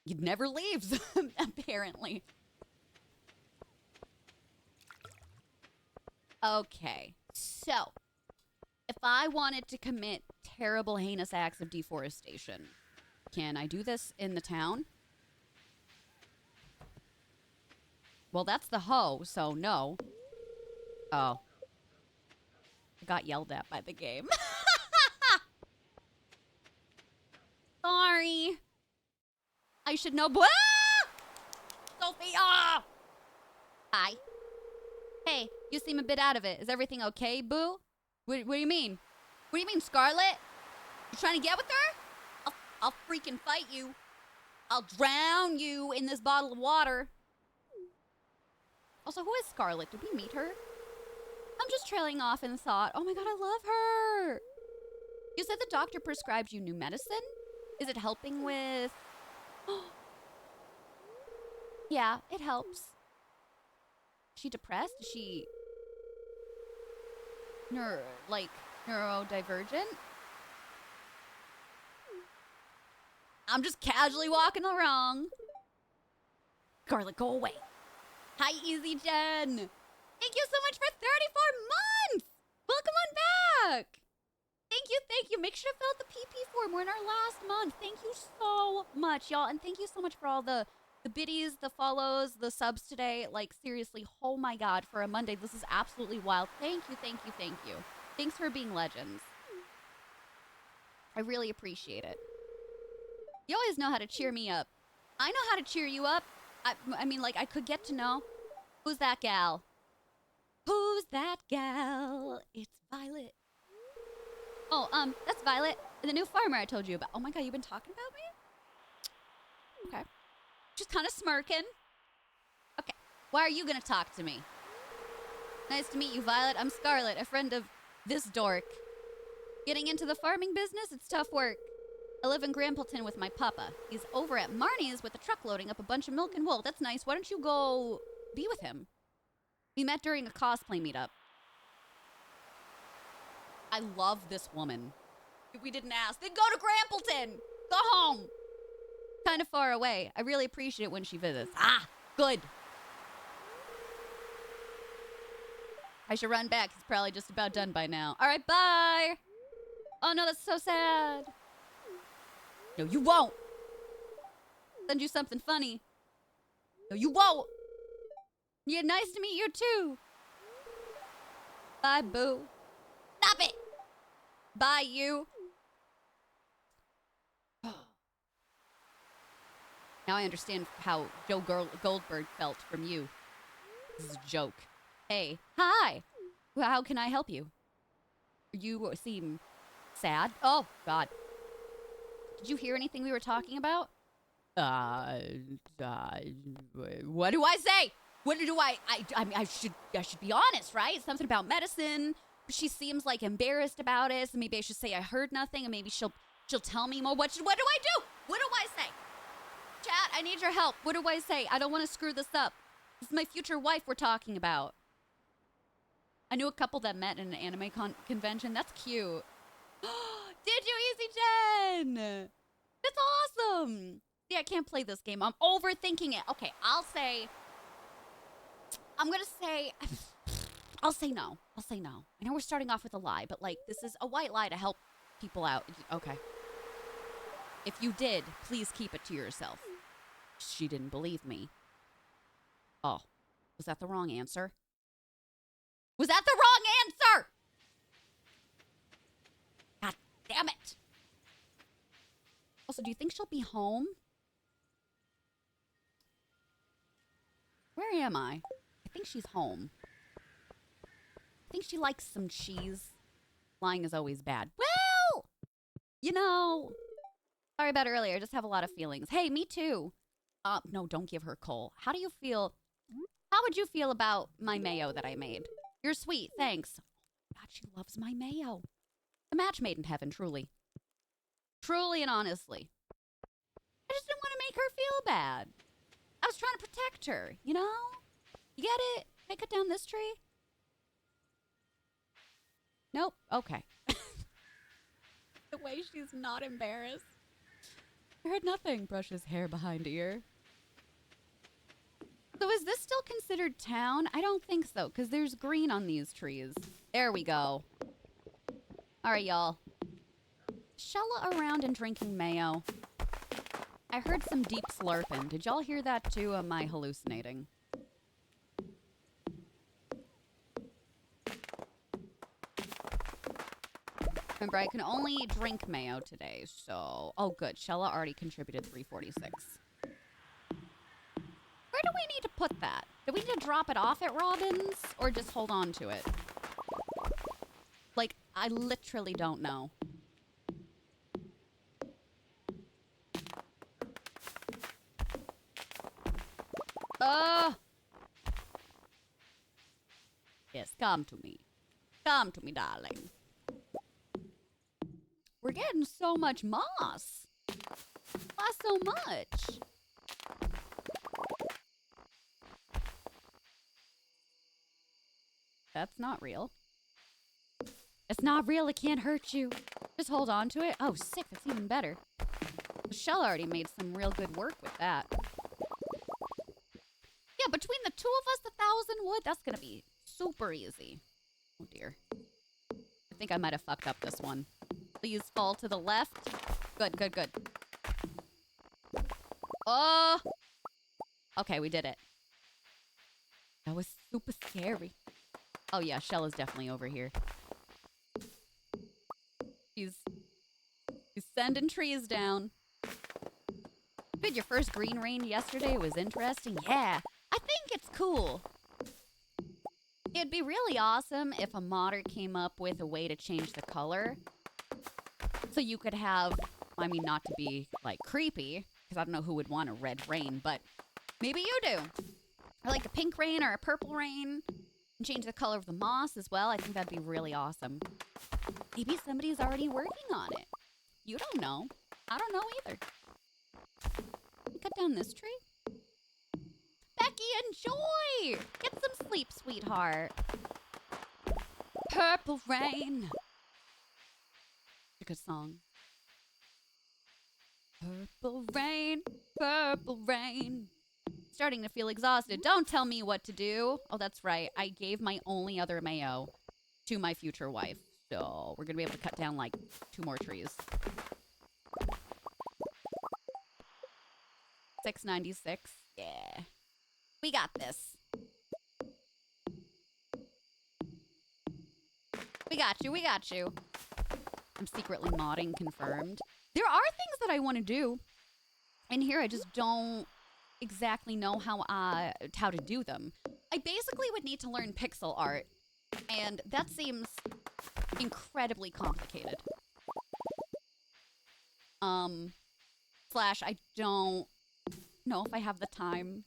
he never leaves, apparently. Okay, so if I wanted to commit terrible, heinous acts of deforestation, can I do this in the town? Well, that's the hoe, so no. Oh. I got yelled at by the game. Sorry. I should know. Ah! Sophia! Hi. Hey, you seem a bit out of it. Is everything okay, boo? What do you mean? What do you mean, Scarlet? You trying to get with her? I'll freaking fight you. I'll drown you in this bottle of water. Also, who is Scarlet? Did we meet her? I'm just trailing off in thought. Oh my god, I love her. You said the doctor prescribed you new medicine? Is it helping with... Yeah, it helps. Is she depressed? Is she... neurodivergent? I'm just casually walking along. Scarlet, go away. Hi, Easy Jen. Thank you so much for 34 months. Welcome on back. Thank you. Make sure to fill out the PP form. We're in our last month. Thank you so much, y'all. And thank you so much for all the biddies, the follows, the subs today. Like, seriously, oh my god, for a Monday, this is absolutely wild. Thank you. Thanks for being legends. I really appreciate it. You always know how to cheer me up. I know how to cheer you up. I mean, like, I could get to know. Who's that gal? Who's that gal? It's Violet. Oh, that's Violet, the new farmer I told you about. Oh my god, you've been talking about me? Okay. Just kind of smirking. Okay. Why are you gonna talk to me? Nice to meet you, Violet. I'm Scarlet, a friend of this dork. Getting into the farming business, it's tough work. I live in Grampleton with my papa. He's over at Marnie's with a truck loading up a bunch of milk and wool. That's nice. Why don't you go be with him? We met during a cosplay meetup. I love this woman. If we didn't ask, then go to Grampleton. Go home. Kind of far away. I really appreciate it when she visits. Ah, good. I should run back. He's probably just about done by now. All right, bye. Oh no, that's so sad. No, you won't. Send you something funny. No, you won't. Yeah, nice to meet you too. Bye, boo. Stop it. Bye, you. Now I understand how Joe Goldberg felt from you. This is a joke. Hey, hi. How can I help you? You seem sad. Oh, God. Did you hear anything we were talking about? What do I say? What do I mean, I should be honest, right? Something about medicine. She seems like embarrassed about it, so maybe I should say I heard nothing, and maybe she'll tell me more. What do I do? What do I say? Chat, I need your help. What do I say? I don't want to screw this up. This is my future wife we're talking about. I knew a couple that met in an anime convention. That's cute. Did you, Easy Jen? That's awesome. See, I can't play this game. I'm overthinking it. Okay, I'll say no. I'll say no. I know we're starting off with a lie, but like, this is a white lie to help people out. Okay. If you did, please keep it to yourself. She didn't believe me. Oh, was that the wrong answer? Was that the wrong answer? God damn it. Also, do you think she'll be home? Where am I? I think she's home. I think she likes some cheese. Lying is always bad. Well, you know, sorry about earlier. I just have a lot of feelings. Hey, me too. No, don't give her coal. How do you feel? How would you feel about my mayo that I made? You're sweet, thanks. God, she loves my mayo. A match made in heaven, truly. Truly and honestly. I just didn't want to make her feel bad. I was trying to protect her, you know? You get it? Can I cut down this tree? Nope. Okay. The way she's not embarrassed. I heard nothing. Brushes hair behind ear. So is this still considered town? I don't think so, because there's green on these trees. There we go. All right, y'all. Shella around and drinking mayo. I heard some deep slurping. Did y'all hear that too? Am I hallucinating? Remember, I can only drink mayo today, so... Oh, good. Shella already contributed 346. Where do we need to put that? Do we need to drop it off at Robin's? Or just hold on to it? Like, I literally don't know. Yes, come to me. Come to me, darling. We're getting so much moss. Why so much? That's not real. It's not real. It can't hurt you. Just hold on to it. Oh, sick. That's even better. Michelle already made some real good work with that. Yeah, between the two of us, 1,000 wood, that's going to be super easy. Oh, dear. I think I might have fucked up this one. Please fall to the left. Good, good, good. Oh! Okay, we did it. That was super scary. Oh, yeah, Shell is definitely over here. He's sending trees down. Good, your first green rain yesterday was interesting. Yeah, I think it's cool. It'd be really awesome if a modder came up with a way to change the color. So you could have, I mean, not to be, like, creepy, because I don't know who would want a red rain, but maybe you do. Or like a pink rain or a purple rain. And change the color of the moss as well. I think that'd be really awesome. Maybe somebody's already working on it. You don't know. I don't know either. Cut down this tree. Becky, enjoy! Get some sleep, sweetheart. Purple rain. A good song. Purple rain, purple rain. Starting to feel exhausted. Don't tell me what to do. Oh, that's right. I gave my only other mayo to my future wife. So we're going to be able to cut down like 2 more trees. 696. Yeah. We got this. We got you. We got you. I'm secretly modding, confirmed. There are things that I want to do. And here I just don't exactly know how to do them. I basically would need to learn pixel art. And that seems incredibly complicated. Slash, I don't know if I have the time.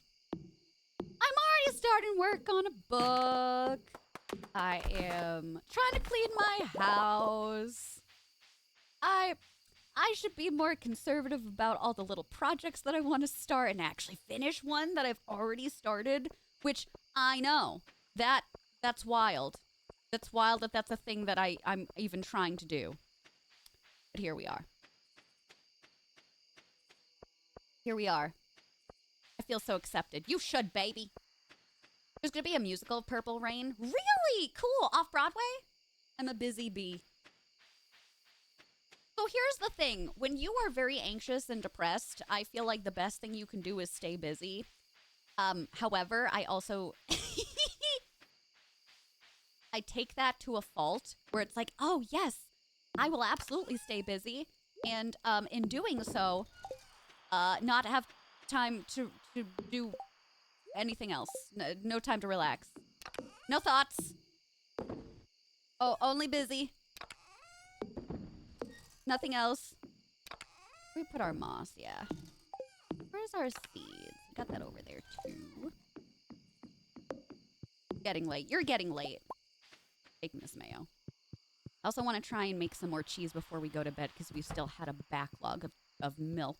I'm already starting work on a book. I am trying to clean my house. I should be more conservative about all the little projects that I want to start and actually finish one that I've already started, which I know that's wild. That's wild that that's a thing that I'm even trying to do. But here we are. Here we are. I feel so accepted. You should, baby. There's gonna be a musical of Purple Rain. Really? Cool. Off Broadway? I'm a busy bee. So here's the thing. When you are very anxious and depressed, I feel like the best thing you can do is stay busy. However, I also... I take that to a fault where it's like, oh, yes, I will absolutely stay busy. And in doing so, not have time to do anything else. No time to relax. No thoughts. Oh, only busy. Nothing else. We put our moss, yeah. Where's our seeds? Got that over there, too. Getting late. You're getting late. Taking this mayo. I also want to try and make some more cheese before we go to bed because we still had a backlog of milk.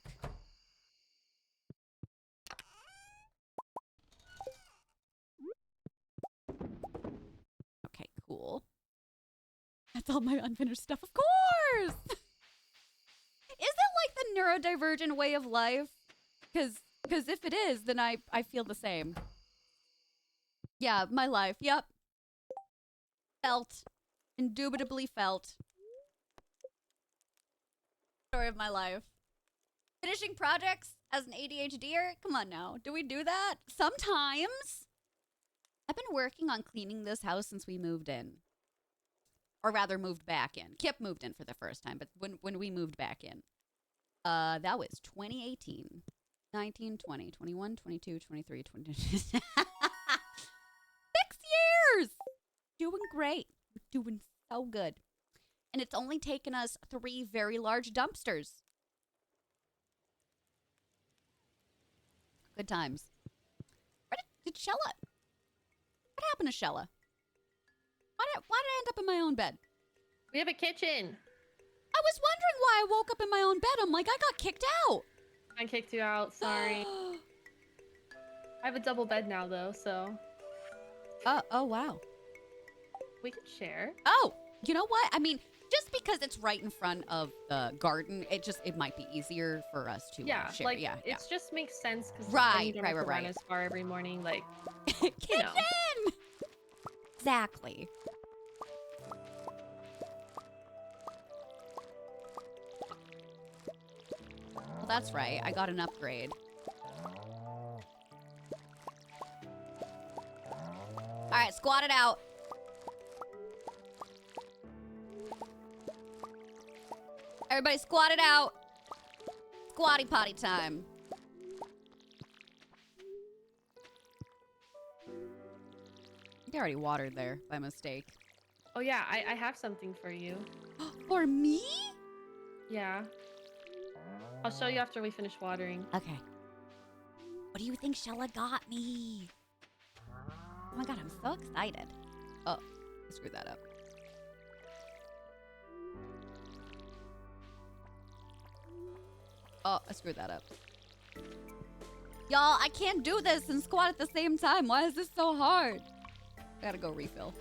Okay, cool. That's all my unfinished stuff, of course! Is it like the neurodivergent way of life? Because if it is, then I feel the same. Yeah, my life. Yep. Felt. Indubitably felt. Story of my life. Finishing projects as an ADHDer? Come on now. Do we do that? Sometimes. I've been working on cleaning this house since we moved in. Or rather, moved back in. Kip moved in for the first time, but when we moved back in. That was 2018. 19, 20, 21, 22, 23, 22. 6 years! Doing great. We're doing so good. And it's only taken us 3 very large dumpsters. Good times. Where did Shella? What happened to Shella? Why did I end up in my own bed? We have a kitchen. I was wondering why I woke up in my own bed. I'm like, I got kicked out. I kicked you out, sorry. I have a double bed now, though, so... Oh, wow. We can share. Oh, you know what? I mean, just because it's right in front of the garden, it might be easier for us to share. Like, yeah, it just makes sense because right. run as far every morning, like, Kitchen! Exactly. Well, that's right. I got an upgrade. All right, squat it out. Everybody squat it out. Squatty potty time. I already watered there by mistake. Oh yeah, I have something for you. For me? Yeah. I'll show you after we finish watering. Okay. What do you think Shella got me? Oh my god, I'm so excited. Oh, I screwed that up. Oh, I screwed that up. Y'all, I can't do this and squat at the same time. Why is this so hard? I gotta go refill.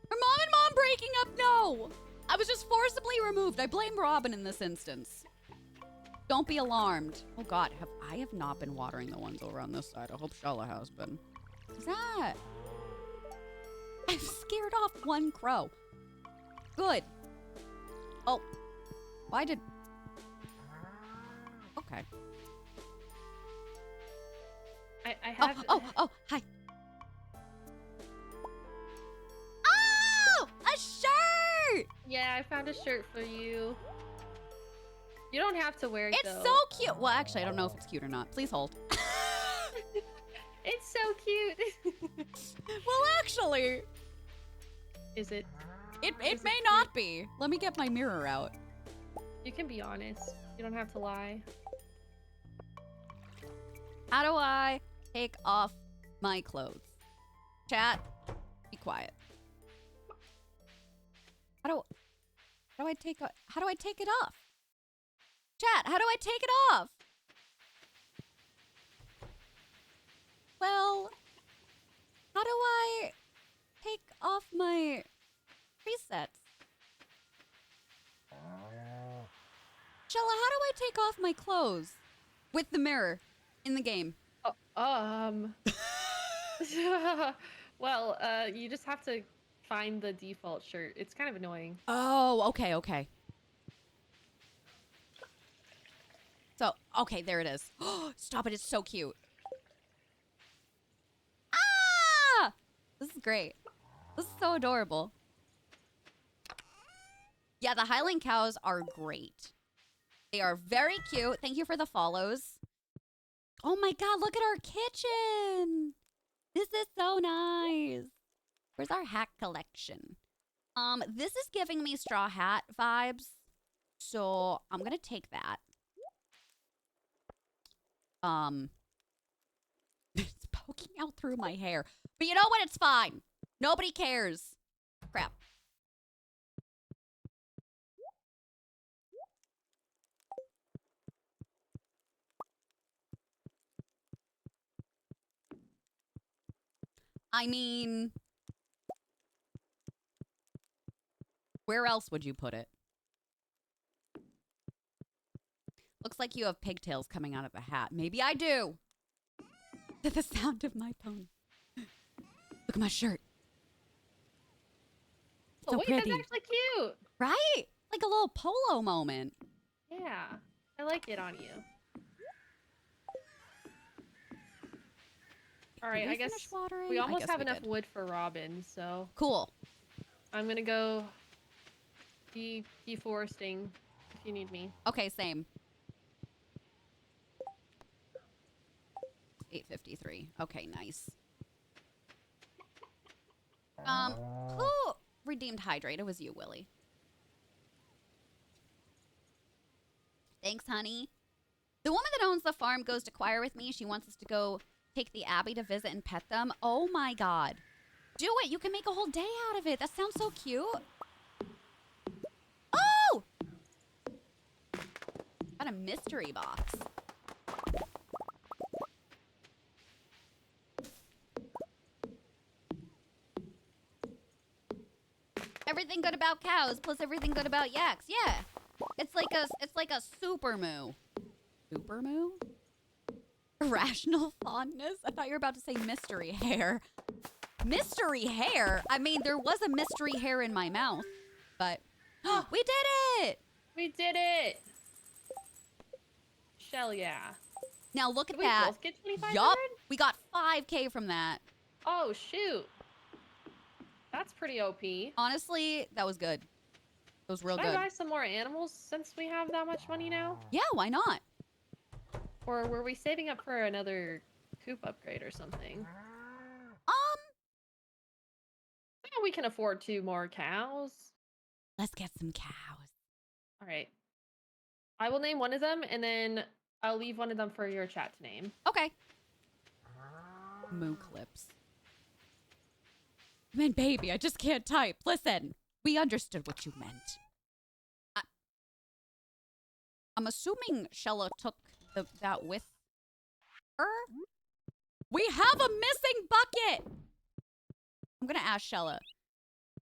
Are Mom and Mom breaking up? No! I was just forcibly removed. I blame Robin in this instance. Don't be alarmed. Oh god, I have not been watering the ones over on this side. I hope Shella has been. What's that? I've scared off one crow. Good. Oh. Why did... Okay. I have... Oh, hi. Oh! A shirt! Yeah, I found a shirt for you. You don't have to wear it, It's though. so cute. Well, actually, I don't know if it's cute or not. Please hold. It's so cute. Well, actually... Is it? It Is may it not be. Let me get my mirror out. You can be honest. You don't have to lie. How do I take off my clothes? Chat, be quiet. How do I take it off? Chat, how do I take it off? Well, how do I take off my presets? Shella, how do I take off my clothes with the mirror in the game? Well, you just have to find the default shirt. It's kind of annoying. Oh, okay. So, okay, there it is. Stop it, it's so cute. Ah! This is great. This is so adorable. Yeah, the Highland cows are great. They are very cute. Thank you for the follows. Oh my god, look at our kitchen. This is so nice. Where's our hat collection? This is giving me straw hat vibes. So I'm gonna take that. It's poking out through my hair. But you know what? It's fine. Nobody cares. Crap. I mean, where else would you put it? Looks like you have pigtails coming out of the hat. Maybe I do. To the sound of my pony. Look at my shirt. It's so wait, pretty. that's actually cute. Right? Like a little polo moment. Yeah, I like it on you. All right, I guess we almost have enough wood for Robin, so cool. I'm gonna go deforesting if you need me. Okay, same. 8:53. Okay, nice. Who redeemed Hydrate? It was you, Willie. Thanks, honey. The woman that owns the farm goes to choir with me. She wants us to go take the Abbey to visit and pet them. Oh my god. Do it. You can make a whole day out of it. That sounds so cute. Oh! Got a mystery box. Everything good about cows plus everything good about yaks. Yeah. It's like a super moo. Super moo? Irrational fondness? I thought you were about to say mystery hair. Mystery hair? I mean, there was a mystery hair in my mouth, but we did it! We did it! Shell, yeah. Now look at Did that. We both get 2,500? Yup, we got 5K from that. Oh, shoot. That's pretty OP. Honestly, that was good. It was real Should good. I buy some more animals since we have that much money now? Yeah, why not? Or were we saving up for another coop upgrade or something? Yeah, we can afford 2 more cows. Let's get some cows. All right. I will name one of them, and then I'll leave one of them for your chat to name. Okay. Moo clips. Man, baby, I just can't type. Listen, we understood what you meant. I'm assuming Shella took that with her. We have a missing bucket! I'm gonna ask Shella.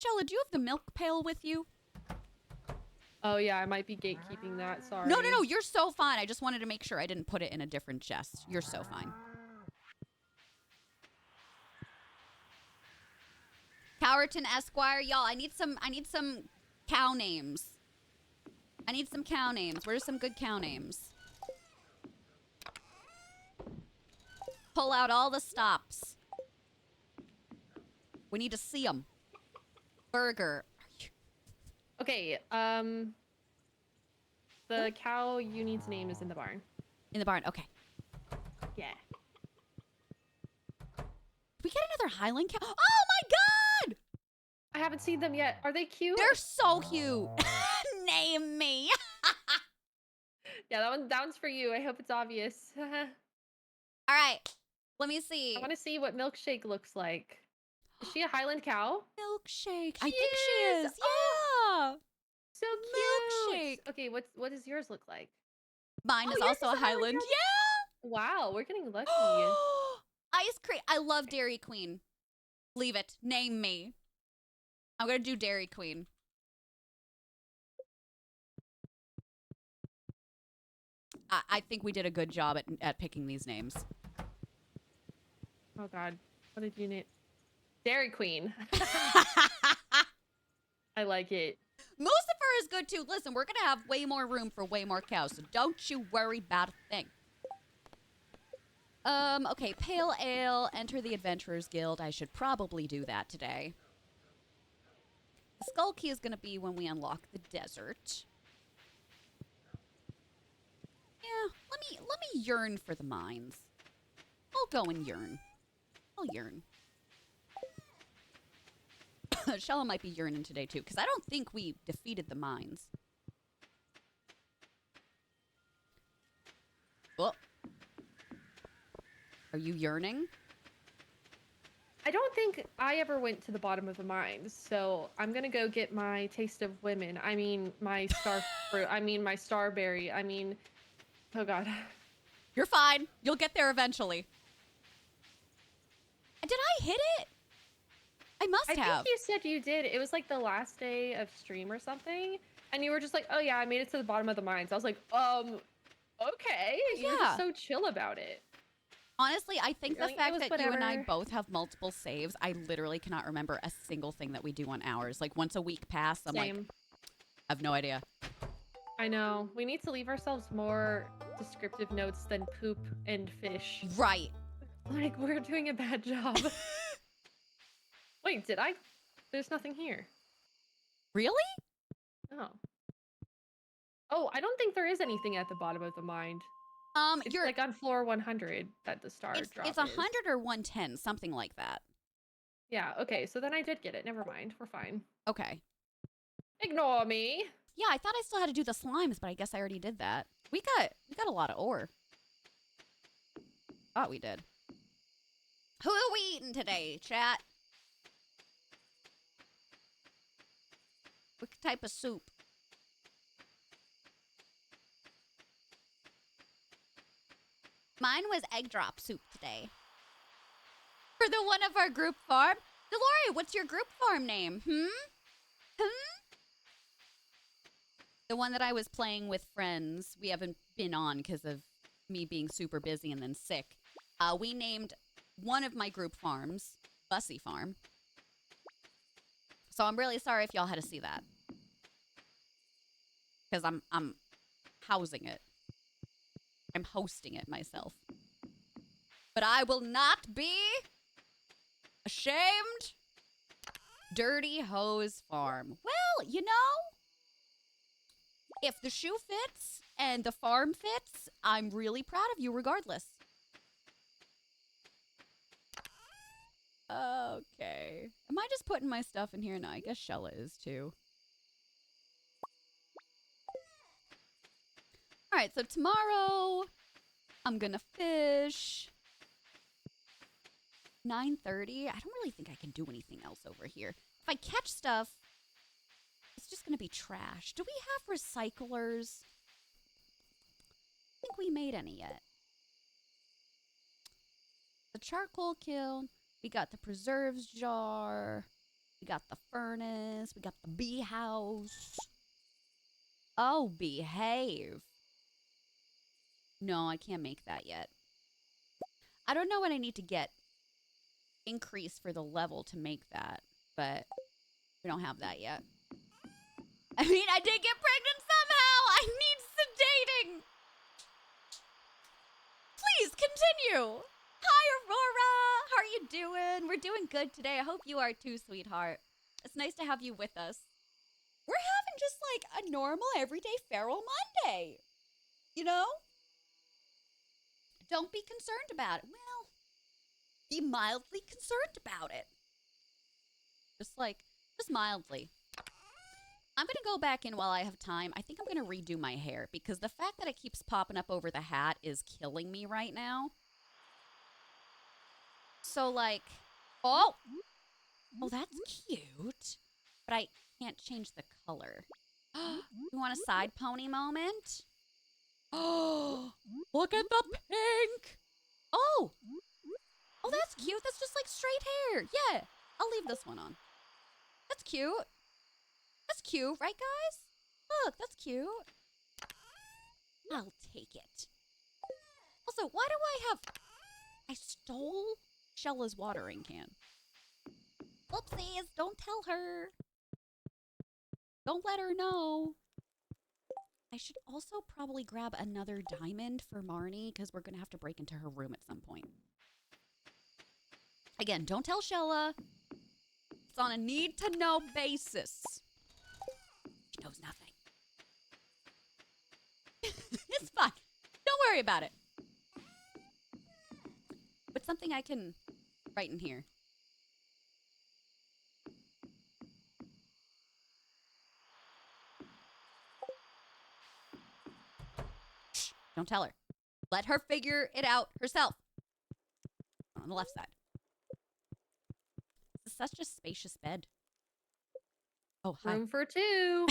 Shella, do you have the milk pail with you? Oh, yeah, I might be gatekeeping that. Sorry. No, you're so fine. I just wanted to make sure I didn't put it in a different chest. You're so fine. Cowerton Esquire, y'all, I need some cow names. I need some cow names. Where's some good cow names? Pull out all the stops. We need to see them. Burger. Okay, the cow you need to name is in the barn. In the barn, okay. Yeah. Did we get another Highland cow? Oh my god! I haven't seen them yet. Are they cute? They're so cute. Name me. Yeah, that one's for you. I hope it's obvious. All right. Let me see. I want to see what Milkshake looks like. Is she a Highland cow? Milkshake. She I think she is. is. Oh, Yeah. so cute. Milkshake. Okay, what does yours look like? Mine is yours also a Highland. cow. Wow, we're getting lucky. Yeah. Ice cream. I love Dairy Queen. Leave it. Name me. I'm going to do Dairy Queen. I think we did a good job at picking these names. Oh God, what did you name? Dairy Queen. I like it. Lucifer is good too. Listen, we're gonna have way more room for way more cows, so don't you worry about a thing. Okay, Pale Ale, enter the Adventurers Guild. I should probably do that today. The Skull Key is gonna be when we unlock the desert. Yeah, let me yearn for the mines. I'll go and yearn. I'll yearn. Shella might be yearning today too, because I don't think we defeated the mines. Oh. Are you yearning? I don't think I ever went to the bottom of the mines, so I'm gonna go get my taste of women. I mean, my star fruit. I mean, my starberry. I mean, oh God. You're fine. You'll get there eventually. Did I hit it? I must have. I think you said you did. It was like the last day of stream or something, and you were just like, "Oh yeah, I made it to the bottom of the mines." I was like, okay." You were just so chill about it. Honestly, I think You're the like, fact that you and I whatever. both have multiple saves, I literally cannot remember a single thing that we do on ours. Like once a week pass, I'm like, I have no idea. I know. We need to leave ourselves more descriptive notes than poop and fish. Right. Like, we're doing a bad job. Wait, did I? There's nothing here. Really? Oh. Oh, I don't think there is anything at the bottom of the mine. It's You're like on floor 100 that the star drop it's 100 or 110, something like that. Yeah, okay, so then I did get it. Never mind. We're fine. Okay. Ignore me. Yeah, I thought I still had to do the slimes, but I guess I already did that. We got a lot of ore. Thought we did. Who are we eating today, chat? What type of soup? Mine was egg drop soup today. For the one of our group farm. Delore, what's your group farm name? The one that I was playing with friends. We haven't been on because of me being super busy and then sick. We named one of my group farms Bussy Farm. So I'm really sorry if y'all had to see that. Because I'm housing it. I'm hosting it myself. But I will not be ashamed. Dirty Hose Farm. Well, you know, if the shoe fits and the farm fits, I'm really proud of you regardless. Okay. Am I just putting my stuff in here? No, I guess Shella is too. All right, so tomorrow I'm gonna fish. 9:30. I don't really think I can do anything else over here. If I catch stuff, it's just gonna be trash. Do we have recyclers? I think we made any yet. The charcoal kiln. We got the preserves jar. We got the furnace. We got the bee house. Oh, behave. No, I can't make that yet. I don't know what I need to get increase for the level to make that, but we don't have that yet. I mean, I did get pregnant somehow. I need sedating. Please continue. Hi, Aurora. How are you doing? We're doing good today. I hope you are too, sweetheart. It's nice to have you with us. We're having just like a normal, everyday Feral Monday. You know? Don't be concerned about it. Well, be mildly concerned about it. Just mildly. I'm going to go back in while I have time. I think I'm going to redo my hair because the fact that it keeps popping up over the hat is killing me right now. So like, oh, that's cute. But I can't change the color. You want a side pony moment? Oh, look at the pink. Oh, that's cute. That's just like straight hair. Yeah, I'll leave this one on. That's cute. That's cute, right, guys? Look, that's cute. I'll take it. Also, why do I stole Shella's watering can. Whoopsies, don't tell her. Don't let her know. I should also probably grab another diamond for Marnie because we're going to have to break into her room at some point. Again, don't tell Shella. It's on a need-to-know basis. She knows nothing. It's fine. Don't worry about it. But something I can write in here. Shh, don't tell her. Let her figure it out herself. On the left side. This is such a spacious bed. Oh, hi. Room for two.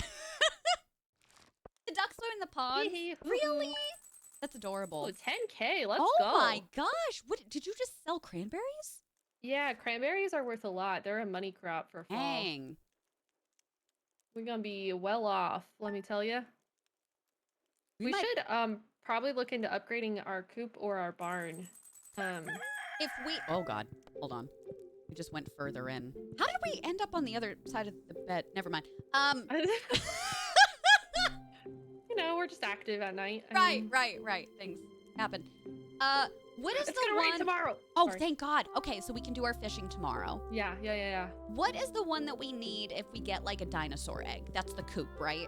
The ducks swim in the pond. Really? That's adorable. Oh, 10K. Let's go. Oh my gosh. What did you just sell cranberries? Yeah, cranberries are worth a lot. They're a money crop for fall. Dang. We're gonna be well off, let me tell you. We might- should probably look into upgrading our coop or our barn. If we Oh god. Hold on. We just went further in. How did we end up on the other side of the bed? Never mind. You know, we're just active at night. Right. Things happen. What is It's the gonna rain one tomorrow. Oh, Sorry. thank God. Okay, so we can do our fishing tomorrow. Yeah. What is the one that we need if we get like a dinosaur egg? That's the coop, right?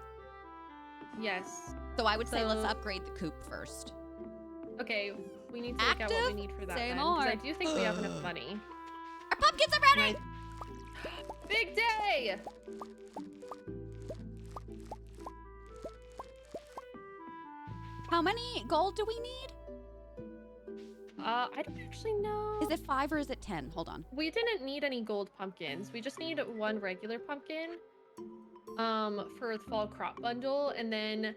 Yes. So I would say let's So- upgrade the coop first. Okay, we need to look at what we need for that Say then. 'Cause I more. do think we have enough money. Our pumpkins are ready! Big day! How many gold do we need? I don't actually know. Is it 5 or is it 10? Hold on. We didn't need any gold pumpkins. We just need one regular pumpkin for the fall crop bundle, and then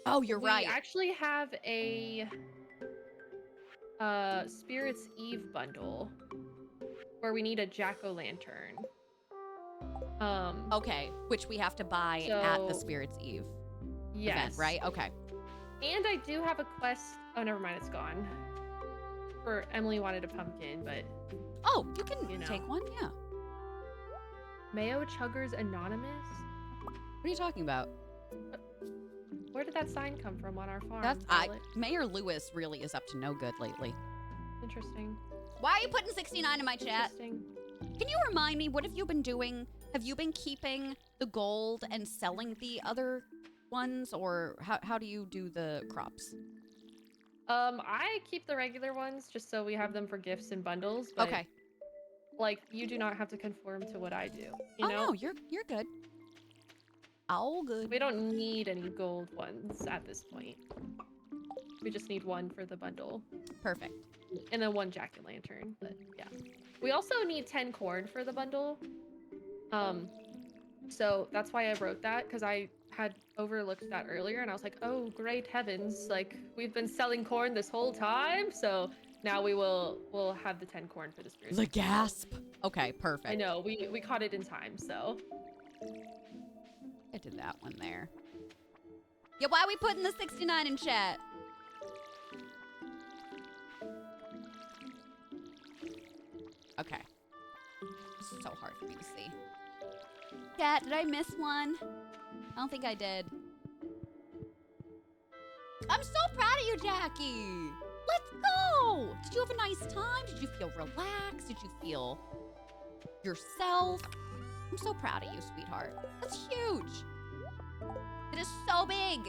Oh, you're we right. actually have a Spirits Eve bundle where we need a jack-o'-lantern. Okay, which we have to buy at the So- Spirits Eve Yes. event, right? Okay. And I do have a quest. Oh, never mind, it's gone. For Emily wanted a pumpkin, but Oh, you can You know. take one, yeah. Mayo Chuggers Anonymous? What are you talking about? Where did that sign come from on our farm? That's Violet? Mayor Lewis really is up to no good lately. Interesting. Why are you putting 69 in my chat? Interesting. Can you remind me, what have you been doing? Have you been keeping the gold and selling the other ones, or how do you do the crops? I keep the regular ones just so we have them for gifts and bundles, but Okay. like you do not have to conform to what I do. You Oh know? no, you're good. All good. We don't need any gold ones at this point. We just need one for the bundle. Perfect. And then one jack-o'-lantern, but yeah. We also need 10 corn for the bundle. So that's why I wrote that, because I had overlooked that earlier, and I was like, oh, great heavens, like, we've been selling corn this whole time, so now we'll have the 10 corn for the spirits. The gasp. Okay, perfect. I know, we caught it in time, so. I did that one there. Yeah, why are we putting the 69 in chat? Okay. This is so hard for me to see. Chat, did I miss one? I don't think I did. I'm so proud of you, Jackie. Let's go. Did you have a nice time? Did you feel relaxed? Did you feel yourself? I'm so proud of you, sweetheart. That's huge. It is so big.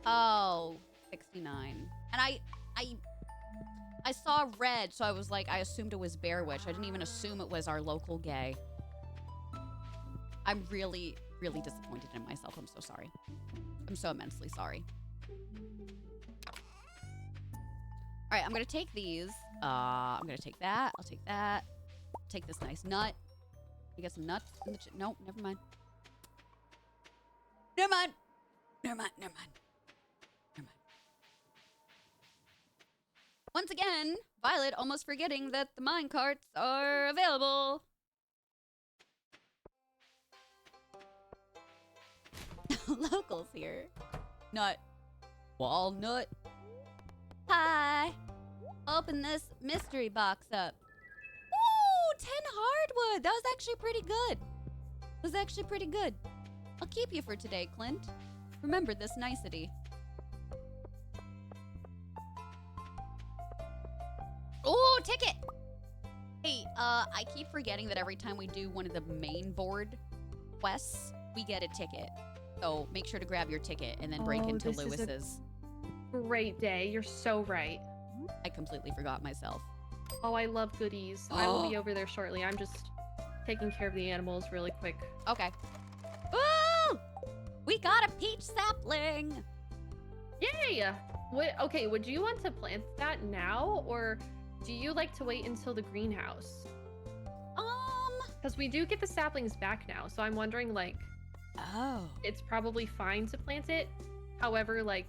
Oh, 69. And I saw red, so I was like, I assumed it was Bear Witch. I didn't even assume it was our local gay. I'm really, really disappointed in myself. I'm so sorry. I'm so immensely sorry. All right, I'm gonna take these. I'm gonna take that. I'll take that. Take this nice nut. You got some nuts in the nope, never mind. Never mind. Never mind. Never mind. Never mind. Once again, Violet almost forgetting that the mine carts are available. Locals here. Nut. Walnut. Hi. Open this mystery box up. Ooh, 10 hardwood. That was actually pretty good. I'll keep you for today, Clint. Remember this nicety. Ooh, ticket. Hey, I keep forgetting that every time we do one of the main board quests, we get a ticket. So make sure to grab your ticket and then break into this is a Lewis's. Great day. You're so right. I completely forgot myself. Oh, I love goodies. I will be over there shortly. I'm just taking care of the animals really quick. Okay. Ooh! We got a peach sapling! Yay! Okay, would you want to plant that now, or do you like to wait until the greenhouse? Because we do get the saplings back now, so I'm wondering, like... Oh. It's probably fine to plant it. However, like...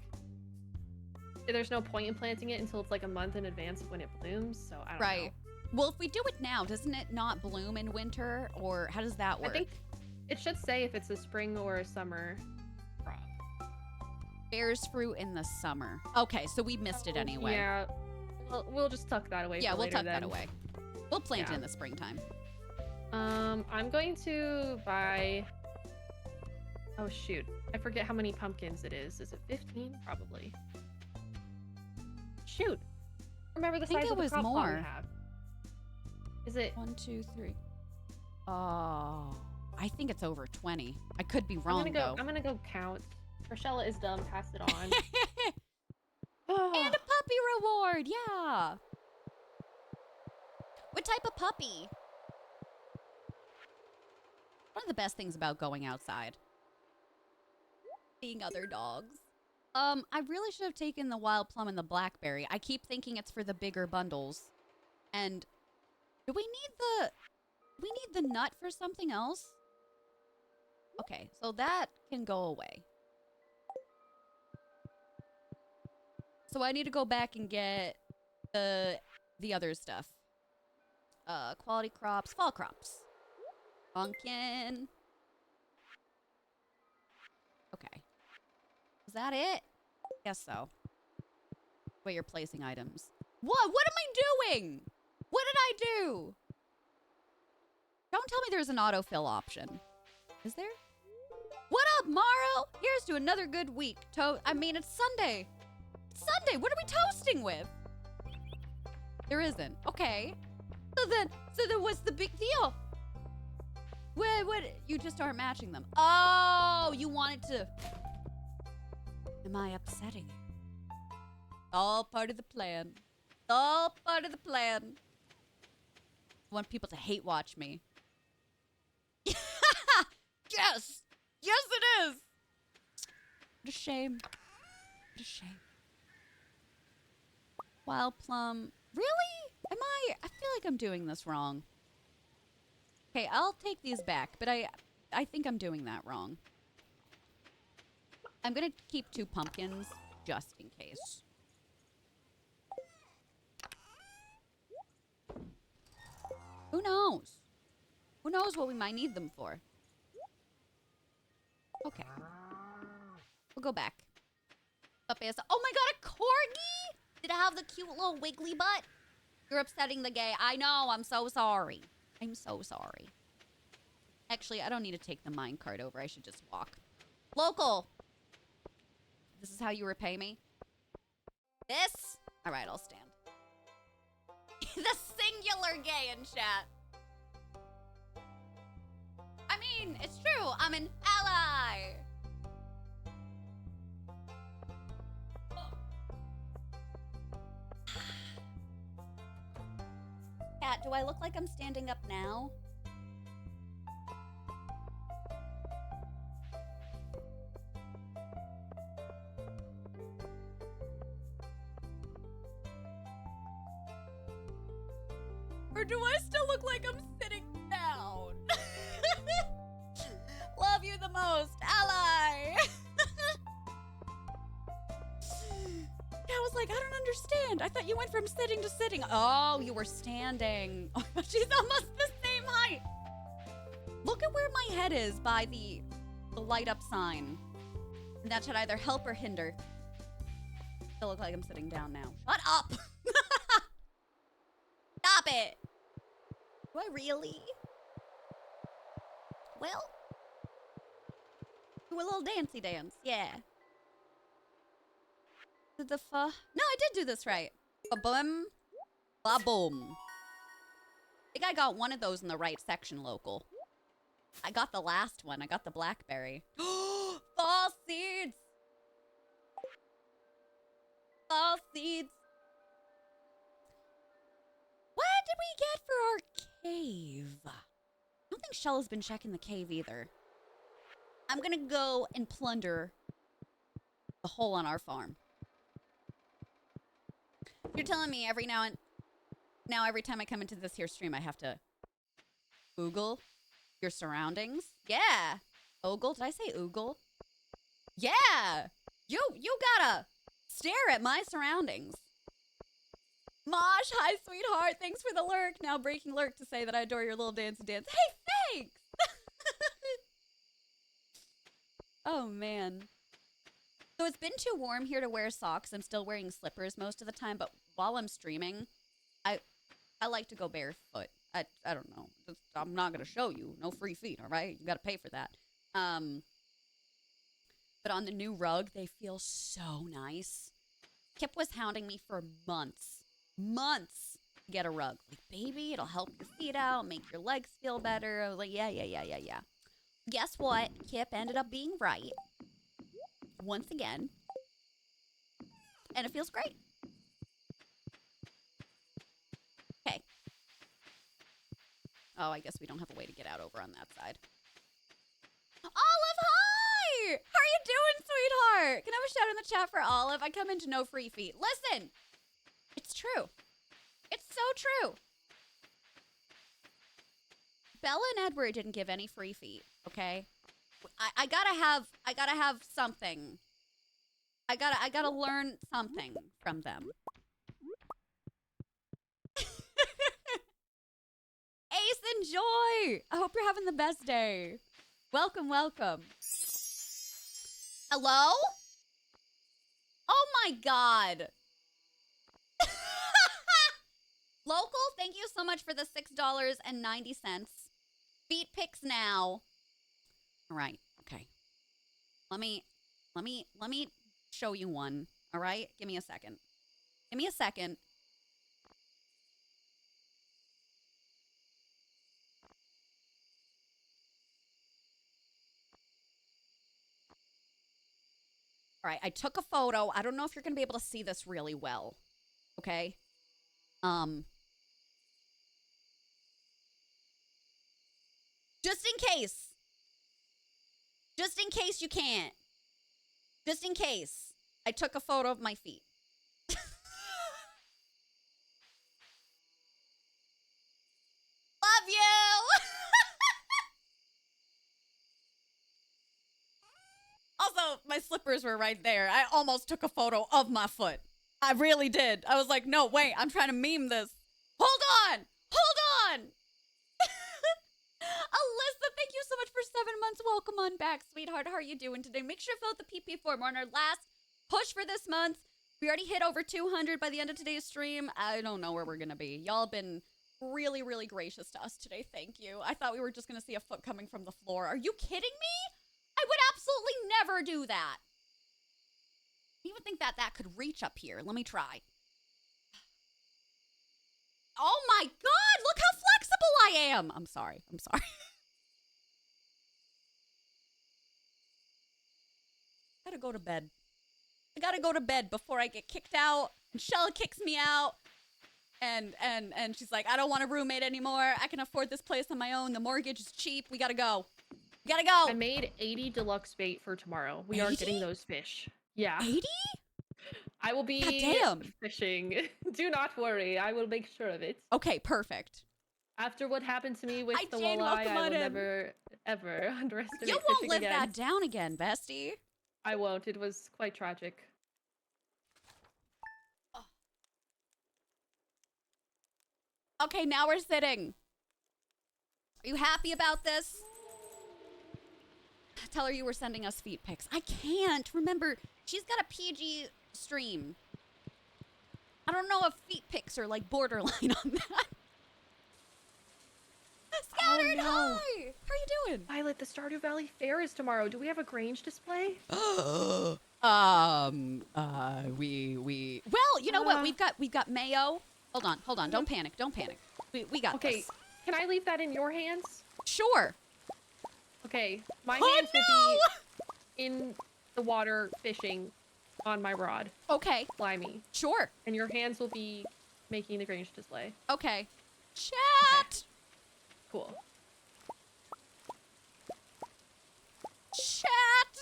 There's no point in planting it until it's like a month in advance of when it blooms, so I don't know. Right. Well, if we do it now, doesn't it not bloom in winter? Or how does that work? I think it should say if it's a spring or a summer crop. Bears fruit in the summer. Okay, so we missed it anyway. Yeah. We'll just tuck that away. Yeah, for we'll later tuck that then. away. We'll plant it in the springtime. I'm going to buy... Oh, shoot. I forget how many pumpkins it is. Is it 15? Probably. Shoot. Remember the size of the crop plot we have. Is it... 1, 2, 3. Oh, I think it's over 20. I could be wrong, though. I'm gonna go count. Rochella is dumb. Pass it on. And a puppy reward, yeah. What type of puppy? One of the best things about going outside. Seeing other dogs. I really should have taken the wild plum and the blackberry. I keep thinking it's for the bigger bundles. And do we need the nut for something else? Okay, so that can go away. So I need to go back and get the other stuff. Quality crops, fall crops. Pumpkin. Okay. Is that it? Guess so. Where you're placing items. What? What am I doing? What did I do? Don't tell me there's an autofill option. Is there? What up, Morrow? Here's to another good week. It's Sunday. It's Sunday. What are we toasting with? There isn't. Okay. So then what's the big deal? What? You just aren't matching them. Oh, you wanted to... Am I upsetting you? All part of the plan. All part of the plan. I want people to hate watch me. Yes! Yes, it is! What a shame. What a shame. Wild plum. Really? I feel like I'm doing this wrong. Okay, I'll take these back, but I think I'm doing that wrong. I'm gonna keep 2 pumpkins, just in case. Who knows? Who knows what we might need them for? Okay. We'll go back. Oh my god, a corgi? Did it have the cute little wiggly butt? You're upsetting the gay. I know, I'm so sorry. I'm so sorry. Actually, I don't need to take the minecart over. I should just walk. Local! This is how you repay me? This? Alright, I'll stand. The singular gay in chat. I mean, it's true. I'm an ally. Cat, do I look like I'm standing up now? Or do I still look like I'm sitting down? Love you the most, ally. I was like, I don't understand. I thought you went from sitting to sitting. Oh, you were standing. Oh, she's almost the same height. Look at where my head is by the light up sign. And that should either help or hinder. Still look like I'm sitting down now. Shut up. Stop it. Do I really? Well, do a little dancey dance. Yeah. Did the No, I did do this right. Ba-boom. Ba-boom. I think I got one of those in the right section, local. I got the last one. I got the blackberry. Fall seeds! Fall seeds! What did we get for our cave? I don't think Shell has been checking the cave either. I'm gonna go and plunder the hole on our farm. You're telling me every every time I come into this here stream, I have to Google your surroundings? Yeah. Ogle? Did I say oogle? Yeah. You gotta stare at my surroundings. Mosh, hi, sweetheart. Thanks for the lurk. Now breaking lurk to say that I adore your little dance. Hey, thanks. Oh, man. So it's been too warm here to wear socks. I'm still wearing slippers most of the time, but while I'm streaming, I like to go barefoot. I don't know. I'm not going to show you. No free feet, all right? You got to pay for that. But on the new rug, they feel so nice. Kip was hounding me for months to get a rug. Like, baby, it'll help your feet out, make your legs feel better. I was like, yeah. Guess what? Kip ended up being right. Once again. And it feels great. Okay. Oh, I guess we don't have a way to get out over on that side. Olive, hi! How are you doing, sweetheart? Can I have a shout in the chat for Olive? I come into no free feet. Listen! It's true. It's so true. Bella and Edward didn't give any free feet, okay? I gotta have something. I gotta learn something from them. Ace and Joy! I hope you're having the best day. Welcome. Hello? Oh my god. Local, thank you so much for the $6.90. Feet pics now. All right, okay. Let me show you one. All right, give me a second. All right, I took a photo. I don't know if you're gonna be able to see this really well. Okay. Just in case you can't. Just in case. I took a photo of my feet. Love you! Also, my slippers were right there. I almost took a photo of my foot. I really did. I was like, no, wait, I'm trying to meme this. Hold on! Alyssa, thank you so much for 7 months. Welcome on back, sweetheart. How are you doing today? Make sure to fill out the PP form. We're on our last push for this month. We already hit over 200 by the end of today's stream. I don't know where we're going to be. Y'all have been really, really gracious to us today. Thank you. I thought we were just going to see a foot coming from the floor. Are you kidding me? I would absolutely never do that. I even think that could reach up here. Let me try. Oh my god, look how flexible I am. I'm sorry. I gotta go to bed before I get kicked out. And Shella kicks me out. And she's like, I don't want a roommate anymore. I can afford this place on my own. The mortgage is cheap. We gotta go. I made 80 deluxe bait for tomorrow. We 80? Are getting those fish. Yeah. 80? I will be fishing. Do not worry. I will make sure of it. Okay, perfect. After what happened to me with the Jane, walleye, welcome I on will in. never, ever underestimate You fishing won't live again. that down again, bestie. I won't. It was quite tragic. Okay, now we're sitting. Are you happy about this? Tell her you were sending us feet pics. I can't. Remember, she's got a PG stream. I don't know if feet pics are like borderline on that. Scattered, no. hi! How are you doing? Violet, the Stardew Valley Fair is tomorrow. Do we have a Grange display? Well, you know what? We've got mayo. Hold on. Don't panic. We got Okay, this. can I leave that in your hands? Sure. Okay, my hands will be in the water fishing on my rod. Okay. Slimy. Sure. And your hands will be making the Grange display. Okay. Chat. Okay. Cool. Chat.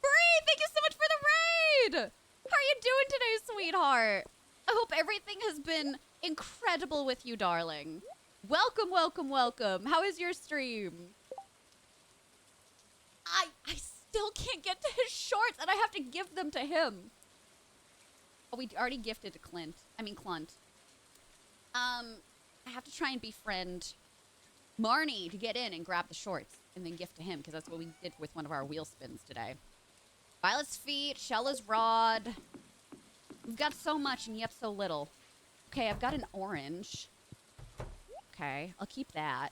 Bree, thank you so much for the raid. How are you doing today, sweetheart? I hope everything has been incredible with you, darling. Welcome. How is your stream? I still can't get to his shorts, and I have to give them to him. Oh, we already gifted to Clint. I have to try and befriend Marnie to get in and grab the shorts and then gift to him, because that's what we did with one of our wheel spins today. Violet's feet, Shella's rod. We've got so much and yet so little. Okay, I've got an orange. Okay, I'll keep that.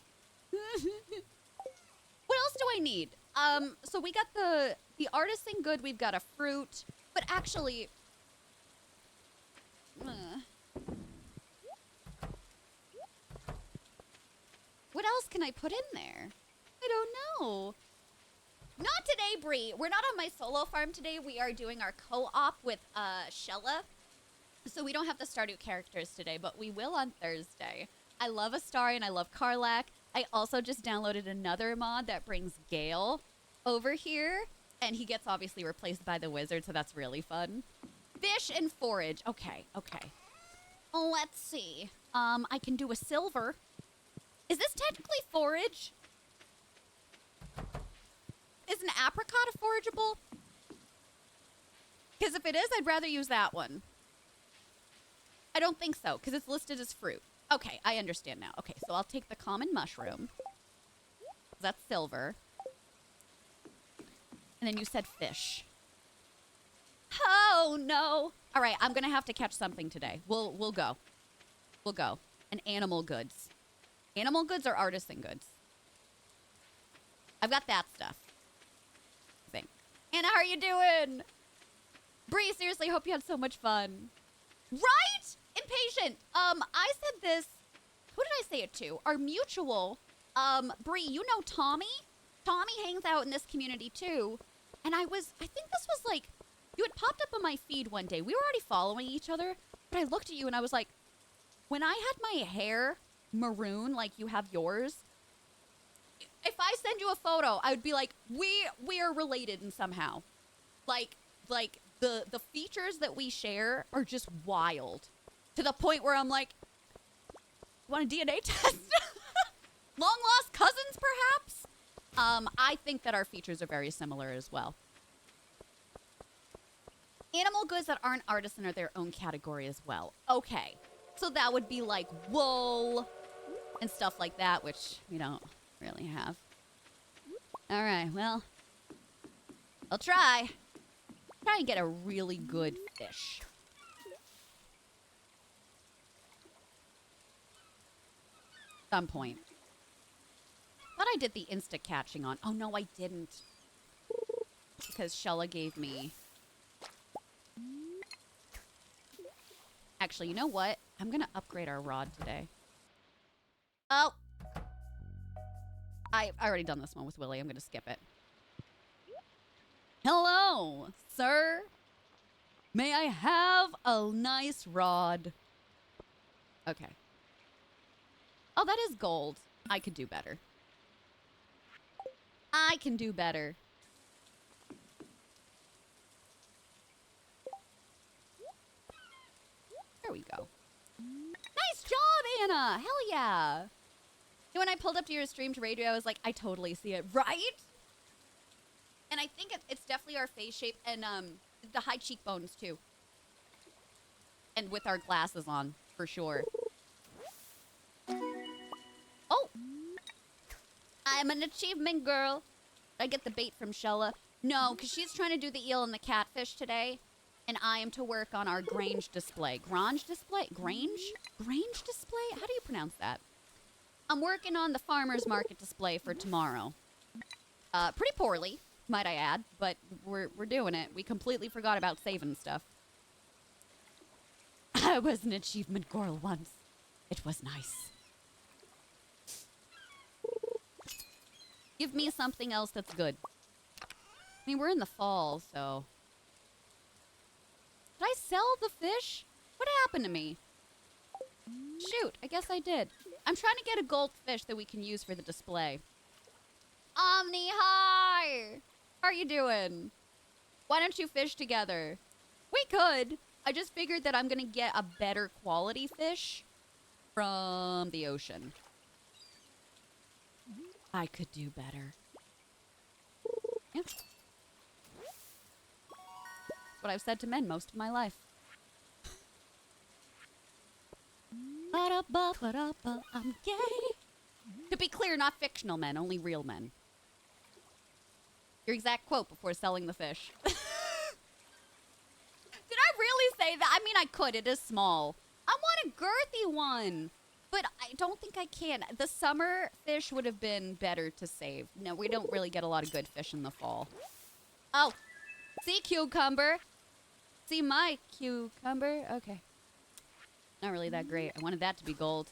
What else do I need? So we got the artisan good, we've got a fruit, but actually... what else can I put in there? I don't know. Not today, Bree. We're not on my solo farm today. We are doing our co-op with Shella. So we don't have the Stardew characters today, but we will on Thursday. I love Astari and I love Karlak. I also just downloaded another mod that brings Gale over here, and he gets obviously replaced by the wizard, so that's really fun. Fish and forage. Okay. Let's see. I can do a silver. Is this technically forage? Is an apricot a forageable? Because if it is, I'd rather use that one. I don't think so, because it's listed as fruit. Okay, I understand now. Okay, so I'll take the common mushroom. That's silver. And then you said fish. Oh, no. All right, I'm going to have to catch something today. We'll go. We'll go. And animal goods. Animal goods or artisan goods? I've got that stuff. Thing. Anna, how are you doing? Bree, seriously, hope you had so much fun. Right? Impatient. I said this. Who did I say it to? Our mutual. Bree, you know Tommy? Tommy hangs out in this community too. And I think this was like, you had popped up on my feed one day. We were already following each other, but I looked at you and I was like, when I had my hair maroon like you have yours, if I send you a photo, I would be like, we are related in somehow. Like the features that we share are just wild. To the point where I'm like, you want a DNA test? Long lost cousins, perhaps? I think that our features are very similar as well. Animal goods that aren't artisan are their own category as well. Okay. So that would be like wool and stuff like that, which we don't really have. All right, well, I'll try. Try and get a really good fish. Some point. Thought I did the insta catching on. Oh no, I didn't. Because Shella gave me. Actually, you know what? I'm gonna upgrade our rod today. Oh. I've already done this one with Willie. I'm gonna skip it. Hello, sir. May I have a nice rod? Okay. Oh, that is gold. I could do better. I can do better. There we go. Nice job, Anna. Hell yeah. When I pulled up to your stream to radio, I was like, I totally see it, right? And I think it's definitely our face shape and the high cheekbones too. And with our glasses on, for sure. Oh! I'm an achievement girl. Did I get the bait from Shella? No, because she's trying to do the eel and the catfish today. And I am to work on our Grange display. Grange display? Grange? Grange display? How do you pronounce that? I'm working on the farmer's market display for tomorrow. Pretty poorly, might I add, but we're doing it. We completely forgot about saving stuff. I was an achievement girl once. It was nice. Give me something else that's good. I mean, we're in the fall, so... Did I sell the fish? What happened to me? Shoot, I guess I did. I'm trying to get a gold fish that we can use for the display. Omni, hi! How are you doing? Why don't you fish together? We could. I just figured that I'm gonna get a better quality fish from the ocean. I could do better. Yeah. That's what I've said to men most of my life. Ba-da-ba, I'm gay. To be clear, not fictional men, only real men. Your exact quote before selling the fish. Did I really say that? I mean, I could. It is small. I want a girthy one. But I don't think I can. The summer fish would have been better to save. No, we don't really get a lot of good fish in the fall. Oh. See, cucumber. See my cucumber? Okay. Not really that great. I wanted that to be gold.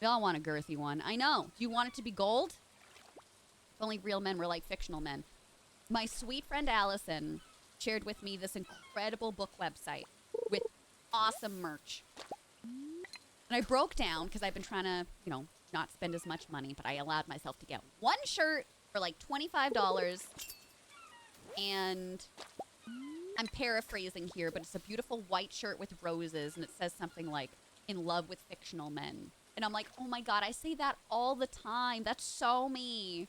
We all want a girthy one. I know. Do you want it to be gold? If only real men were like fictional men. My sweet friend Allison shared with me this incredible book website with awesome merch. And I broke down because I've been trying to, you know, not spend as much money, but I allowed myself to get one shirt for like $25. And I'm paraphrasing here, but it's a beautiful white shirt with roses, and it says something like, in love with fictional men. And I'm like, oh my God, I say that all the time. That's so me.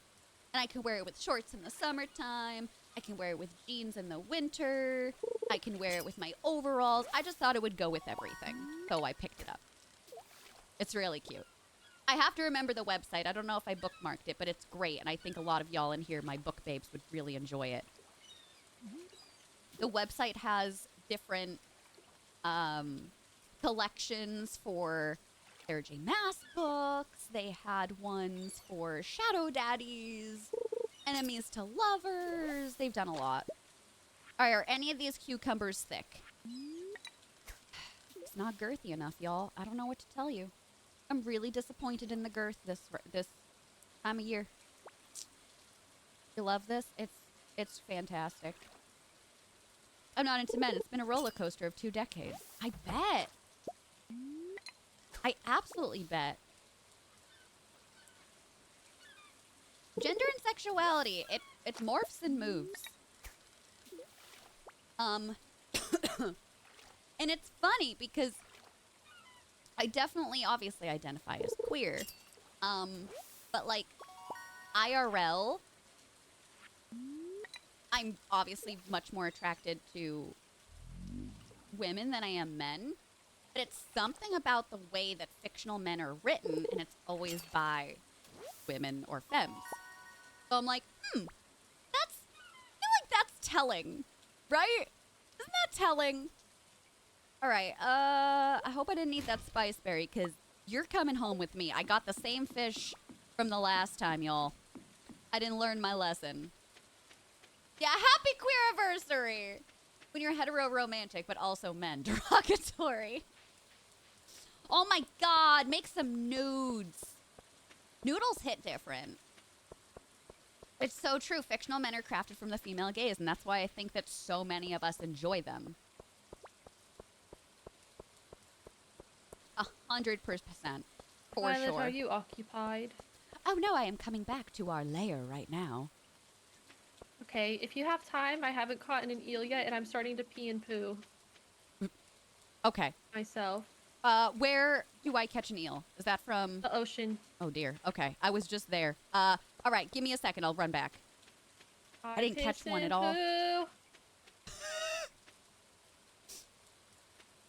And I can wear it with shorts in the summertime. I can wear it with jeans in the winter. I can wear it with my overalls. I just thought it would go with everything. So I picked it up. It's really cute. I have to remember the website. I don't know if I bookmarked it, but it's great. And I think a lot of y'all in here, my book babes, would really enjoy it. The website has different collections for Sarah J. Maas books. They had ones for Shadow Daddies, Enemies to Lovers. They've done a lot. All right, are any of these cucumbers thick? It's not girthy enough, y'all. I don't know what to tell you. I'm really disappointed in the girth this time of year. You love this? It's fantastic. I'm not into men. It's been a roller coaster of 2 decades. I bet. I absolutely bet. Gender and sexuality. It morphs and moves. And it's funny because I definitely, obviously identify as queer. But like, IRL, I'm obviously much more attracted to women than I am men. But it's something about the way that fictional men are written, and it's always by women or femmes. So I'm like, I feel like that's telling, right? Isn't that telling? All right, I hope I didn't eat that spice berry, because you're coming home with me. I got the same fish from the last time, y'all. I didn't learn my lesson. Yeah, happy queer anniversary! When you're hetero-romantic, but also men. Derogatory. Oh my God, make some nudes. Noodles hit different. It's so true. Fictional men are crafted from the female gaze, and that's why I think that so many of us enjoy them. 100%. For Violet, sure. are you occupied? Oh no, I am coming back to our lair right now. Okay, if you have time, I haven't caught an eel yet, and I'm starting to pee and poo. Okay. Myself. Where do I catch an eel? Is that from The ocean. Oh dear. Okay, I was just there. All right, give me a second. I'll run back. I didn't catch one at all.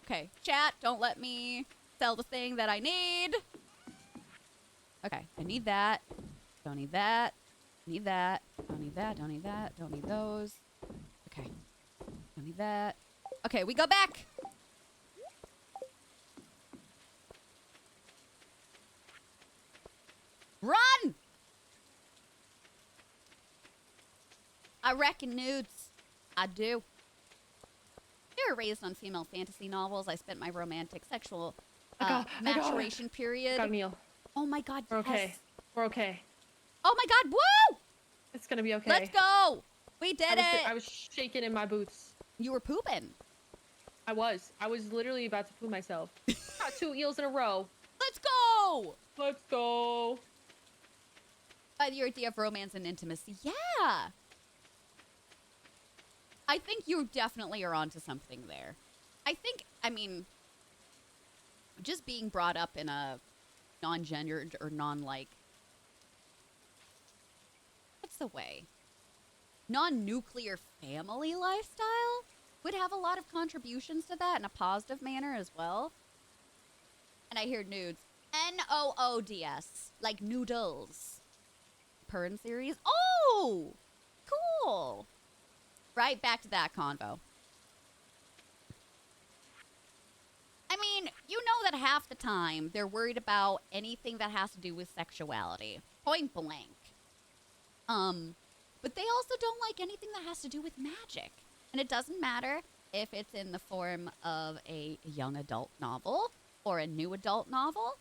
Okay, chat, don't let me sell the thing that I need. Okay, I need that. Don't need that. Need that. Don't need that. Don't need that. Don't need those. Okay. Don't need that. Okay, we go back. Run! I reckon nudes. I do. We were raised on female fantasy novels. I spent my romantic sexual maturation period. Got an eel. Oh my god, We're okay. yes. We're okay. Oh my god, woo! It's gonna be okay. Let's go! We did it! I was shaking in my boots. You were pooping. I was literally about to poo myself. Got 2 eels in a row. Let's go! Let's go. By the idea of romance and intimacy, yeah! I think you definitely are onto something there. I mean, just being brought up in a non-gendered or non-like, what's the way? Non-nuclear family lifestyle would have a lot of contributions to that in a positive manner as well. And I hear nudes. N-O-O-D-S. Like noodles. Pern series. Oh! Cool! Right back to that convo. I mean, you know that half the time they're worried about anything that has to do with sexuality. Point blank. But they also don't like anything that has to do with magic. And it doesn't matter if it's in the form of a young adult novel or a new adult novel.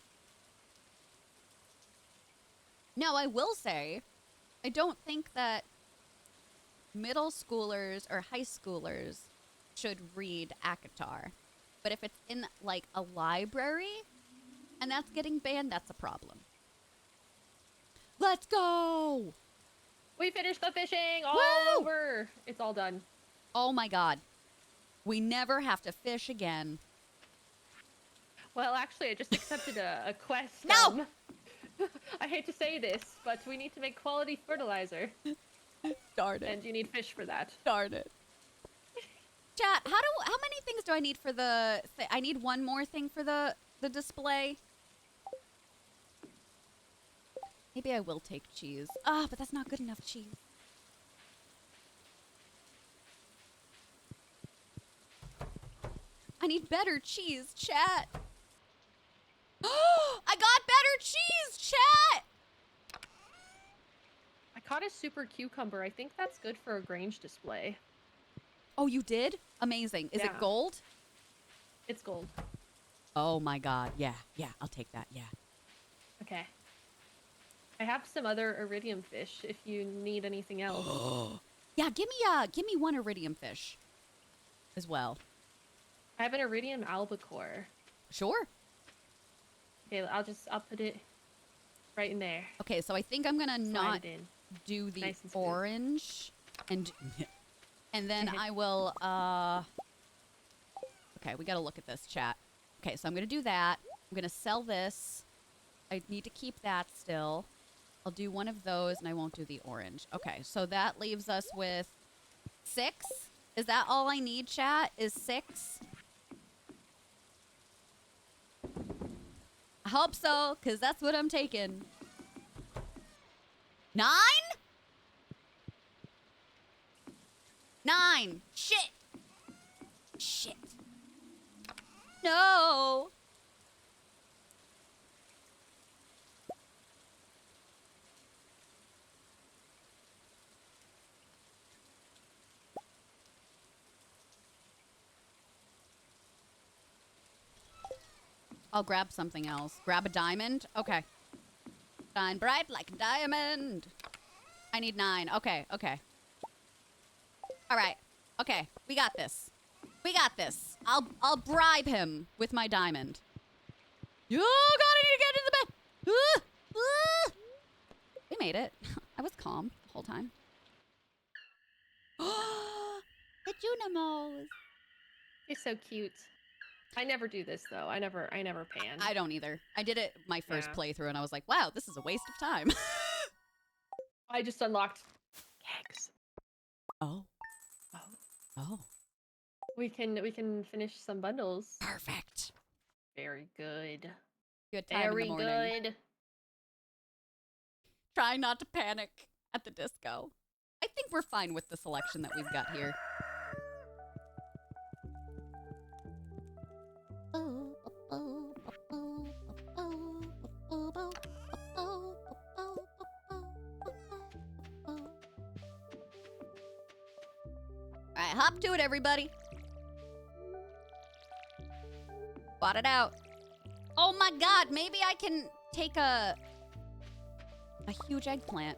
Now, I will say, I don't think that middle schoolers or high schoolers should read ACOTAR. But if it's in, like, a library and that's getting banned, that's a problem. Let's go! We finished the fishing all Woo! over. It's all done. Oh my god. We never have to fish again. Well, actually, I just accepted a quest. No! I hate to say this, but we need to make quality fertilizer. Darn it. And you need fish for that. Darn it. Chat, how many things do I need for the... I need one more thing for the display. Maybe I will take cheese. But that's not good enough cheese. I need better cheese, chat. I got better cheese, chat! I caught a super cucumber. I think that's good for a Grange display. Oh, you did? Amazing. Is it gold? It's gold. Oh my god. Yeah, I'll take that. Yeah. Okay. I have some other iridium fish if you need anything else. Yeah, give me one iridium fish as well. I have an iridium albacore. Sure. Okay, I'll put it right in there. Okay, so I think I'm gonna not do the nice and orange and then I will okay, we gotta look at this, chat. Okay, so I'm gonna do that. I'm gonna sell this. I need to keep that still. I'll do one of those and I won't do the orange. Okay, so that leaves us with 6. Is that all I need, chat? Is 6? I hope so, because that's what I'm taking. 9? 9. Shit. Shit. No. I'll grab something else. Grab a diamond? Okay. Shine bright like a diamond. I need 9. Okay. All right. Okay. We got this. I'll bribe him with my diamond. Oh, God, I need to get into the bed. We made it. I was calm the whole time. The Junimos. You're so cute. I never do this though. I never pan. I don't either. I did it my first Yeah. playthrough and I was like, wow, this is a waste of time. I just unlocked kegs. Oh. Oh. Oh. We can finish some bundles. Perfect. Very good. Good time in the morning. Very good. Try not to panic at the disco. I think we're fine with the selection that we've got here. Alright, hop to it, everybody. Bought it out. Oh my god, maybe I can take a huge eggplant.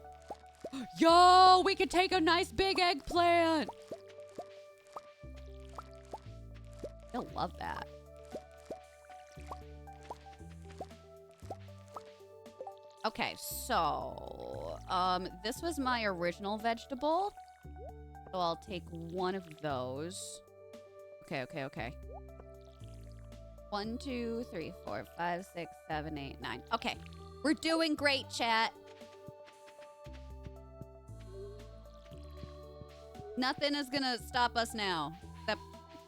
Yo, we could take a nice big eggplant. They'll love that. Okay, so this was my original vegetable. So I'll take one of those. Okay. 1, 2, 3, 4, 5, 6, 7, 8, 9. Okay, we're doing great, chat. Nothing is gonna stop us now, except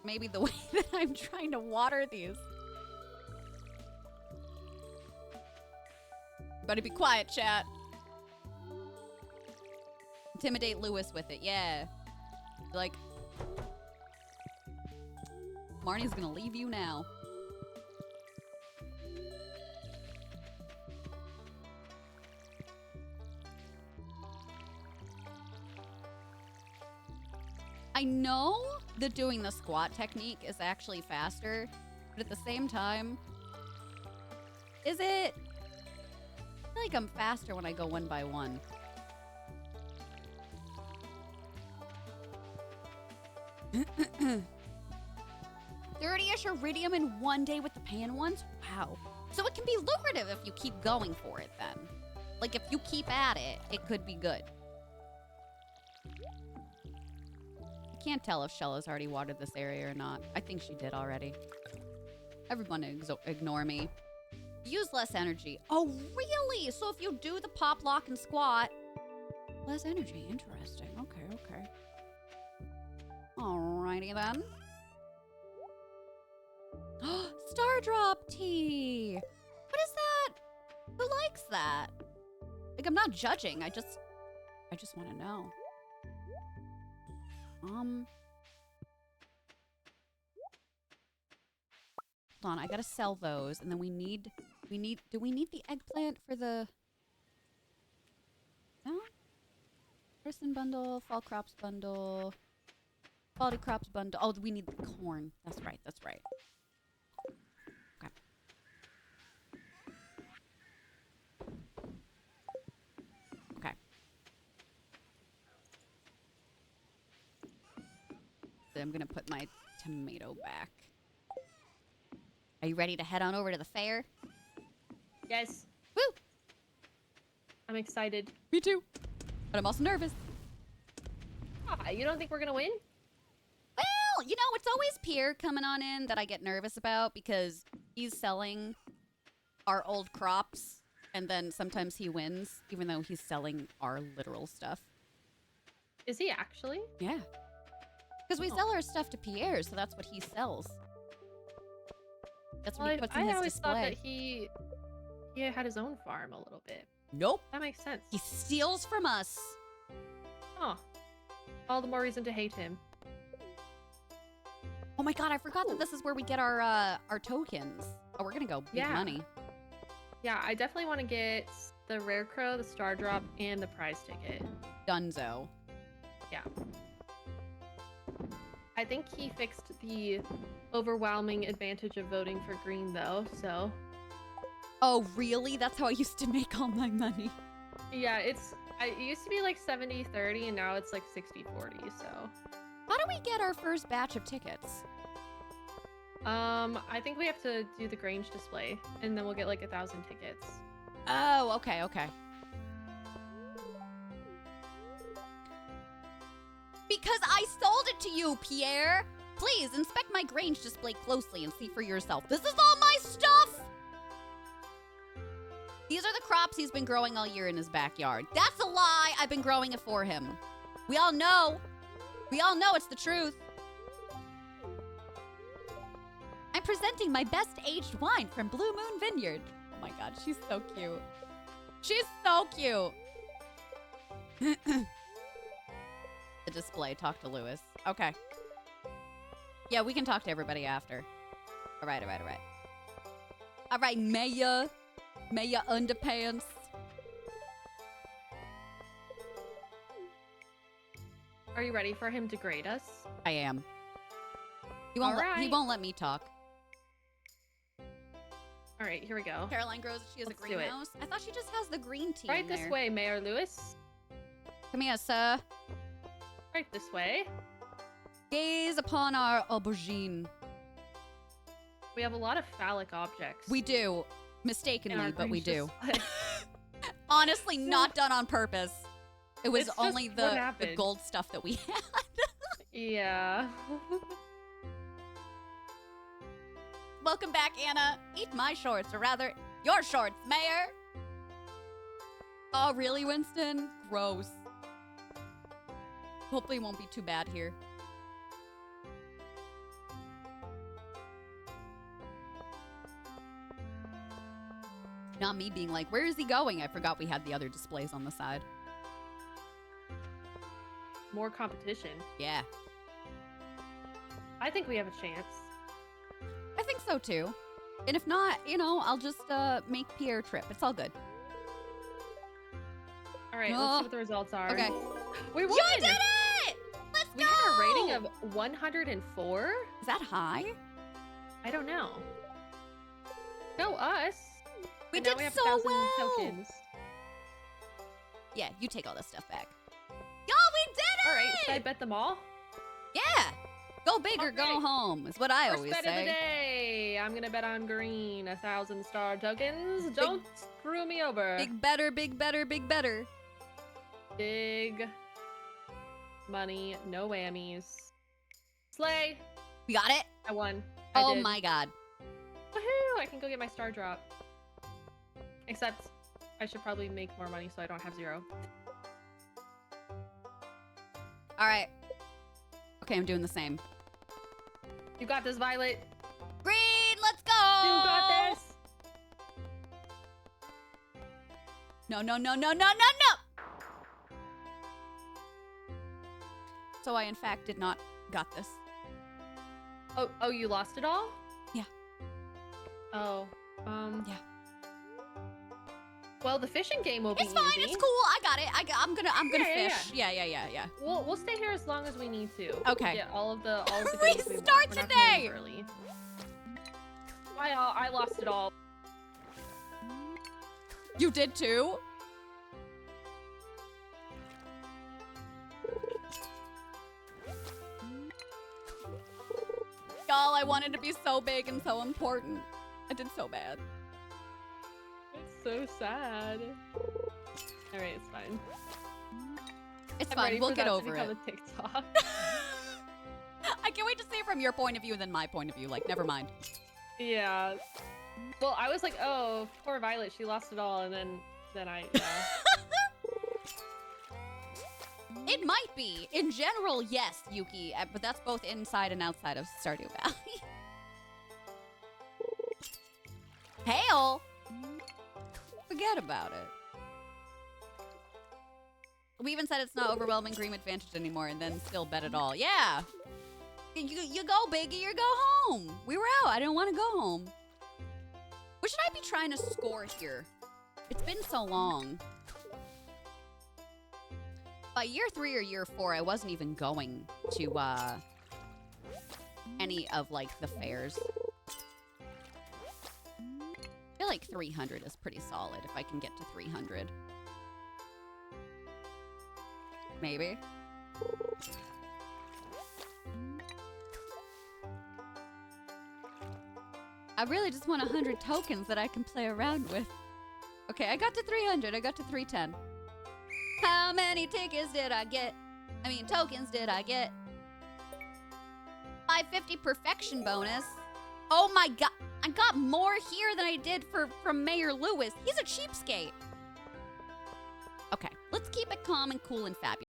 maybe the way that I'm trying to water these. Better be quiet, chat. Intimidate Lewis with it, yeah. Like, Marnie's gonna leave you now. I know that doing the squat technique is actually faster, but at the same time, is it? I feel like I'm faster when I go one by one. $30-ish iridium in one day with the pan ones? Wow. So it can be lucrative if you keep going for it then. Like if you keep at it, it could be good. I can't tell if Shella's already watered this area or not. I think she did already. Everyone ignore me. Use less energy. Oh, really? So if you do the pop, lock, and squat, less energy. Interesting. Okay. Alrighty then. Stardrop tea. What is that? Who likes that? Like, I'm not judging. I just want to know. Hold on, I gotta sell those, and then do we need the eggplant for the, no? Person bundle, fall crops bundle, quality crops bundle. Oh, we need the corn. That's right. Okay. Then I'm gonna put my tomato back. Are you ready to head on over to the fair? Yes. Woo! I'm excited. Me too. But I'm also nervous. Ah, you don't think we're gonna win? Well, you know, it's always Pierre coming on in that I get nervous about because he's selling our old crops and then sometimes he wins, even though he's selling our literal stuff. Is he actually? Yeah. Because we sell our stuff to Pierre, so that's what he sells. That's what he puts in his I always display. thought that he had his own farm a little bit. Nope. That makes sense. He steals from us. Oh. All the more reason to hate him. Oh my god, I forgot that this is where we get our tokens. Oh, we're gonna go big money. Yeah, I definitely want to get the Rare Crow, the Star Drop, and the prize ticket. Dunzo. Yeah. I think he fixed the overwhelming advantage of voting for green, though, so... Oh, really? That's how I used to make all my money. Yeah, it used to be like 70-30, and now it's like 60-40, so... How do we get our first batch of tickets? I think we have to do the Grange display, and then we'll get like 1,000 tickets. Oh, okay. Because I sold it to you, Pierre! Please inspect my Grange display closely and see for yourself. This is all my stuff! These are the crops he's been growing all year in his backyard. That's a lie! I've been growing it for him. We all know. We all know it's the truth. I'm presenting my best aged wine from Blue Moon Vineyard. Oh my god, she's so cute. She's so cute. The display. Talk to Lewis. Okay. Yeah, we can talk to everybody after. All right. All right, Maya Underpants. Are you ready for him to grade us? I am. He won't let me talk. All right, here we go. Caroline grows. She has a greenhouse. I thought she just has the green tea. Right in this there. way, Mayor Lewis. Come here, sir. Right this way. Gaze upon our aubergine. We have a lot of phallic objects. We do. Mistakenly, but we do. Display. Honestly, not done on purpose. It was It's only just what the happened. gold stuff that we had. Yeah. Welcome back, Anna. Eat my shorts, or rather, your shorts, Mayor. Oh, really, Winston? Gross. Hopefully it won't be too bad here. Not me being like, where is he going? I forgot we had the other displays on the side. More competition. Yeah. I think we have a chance. I think so too. And if not, you know, I'll just make Pierre trip. It's all good. All right, let's see what the results are. Okay. We won! You did it! Let's We go! had a rating of 104. Is that high? I don't know. No, us. We And now did we have so 1,000 well! tokens. Yeah, you take all this stuff back. Y'all, we did it! All right, should I bet them all? Yeah! Go big or go Okay. home is what I First always bet of the say. day. I'm gonna bet on green. 1,000 star tokens. Don't screw me over. Big better, big better, big better. Big money, no whammies. Slay! We got it? I won. Oh I did. my god. Woohoo! I can go get my star drop. Except, I should probably make more money so I don't have 0. Alright. Okay, I'm doing the same. You got this, Violet. Green, let's go! You got this. No, no, no, no, no, no, no! So I, in fact, did not got this. Oh, you lost it all? Yeah. Oh, Yeah. Well, the fishing game will be It's fine, easy. it's cool, I got it. I'm gonna Yeah, fish. Yeah. We'll stay here as long as we need to. Okay. To get all of the We goodies we want. start We're not gonna today! leave early. I lost it all. You did too? Y'all, I wanted to be so big and so important. I did so bad. It's so sad. All right, it's fine. It's I'm fine. ready We'll for get that to over it. become a TikTok. I can't wait to see it from your point of view than my point of view. Like, never mind. Yeah. Well, I was like, oh, poor Violet, she lost it all, and then I. It might be. In general, yes, Yuki, but that's both inside and outside of Stardew Valley. Hail! Forget about it. We even said it's not overwhelming Green advantage anymore and then still bet it all. Yeah! You go, Biggie, you go home. We were out. I didn't want to go home. What should I be trying to score here? It's been so long. By year 3 or year 4, I wasn't even going to any of like the fairs. I feel like 300 is pretty solid if I can get to 300. Maybe. I really just want 100 tokens that I can play around with. Okay, I got to 300. I got to 310. How many tickets did I get? I mean, tokens did I get? 550 perfection bonus. Oh my god. I got more here than I did from Mayor Lewis. He's a cheapskate. Okay, let's keep it calm and cool and fabulous.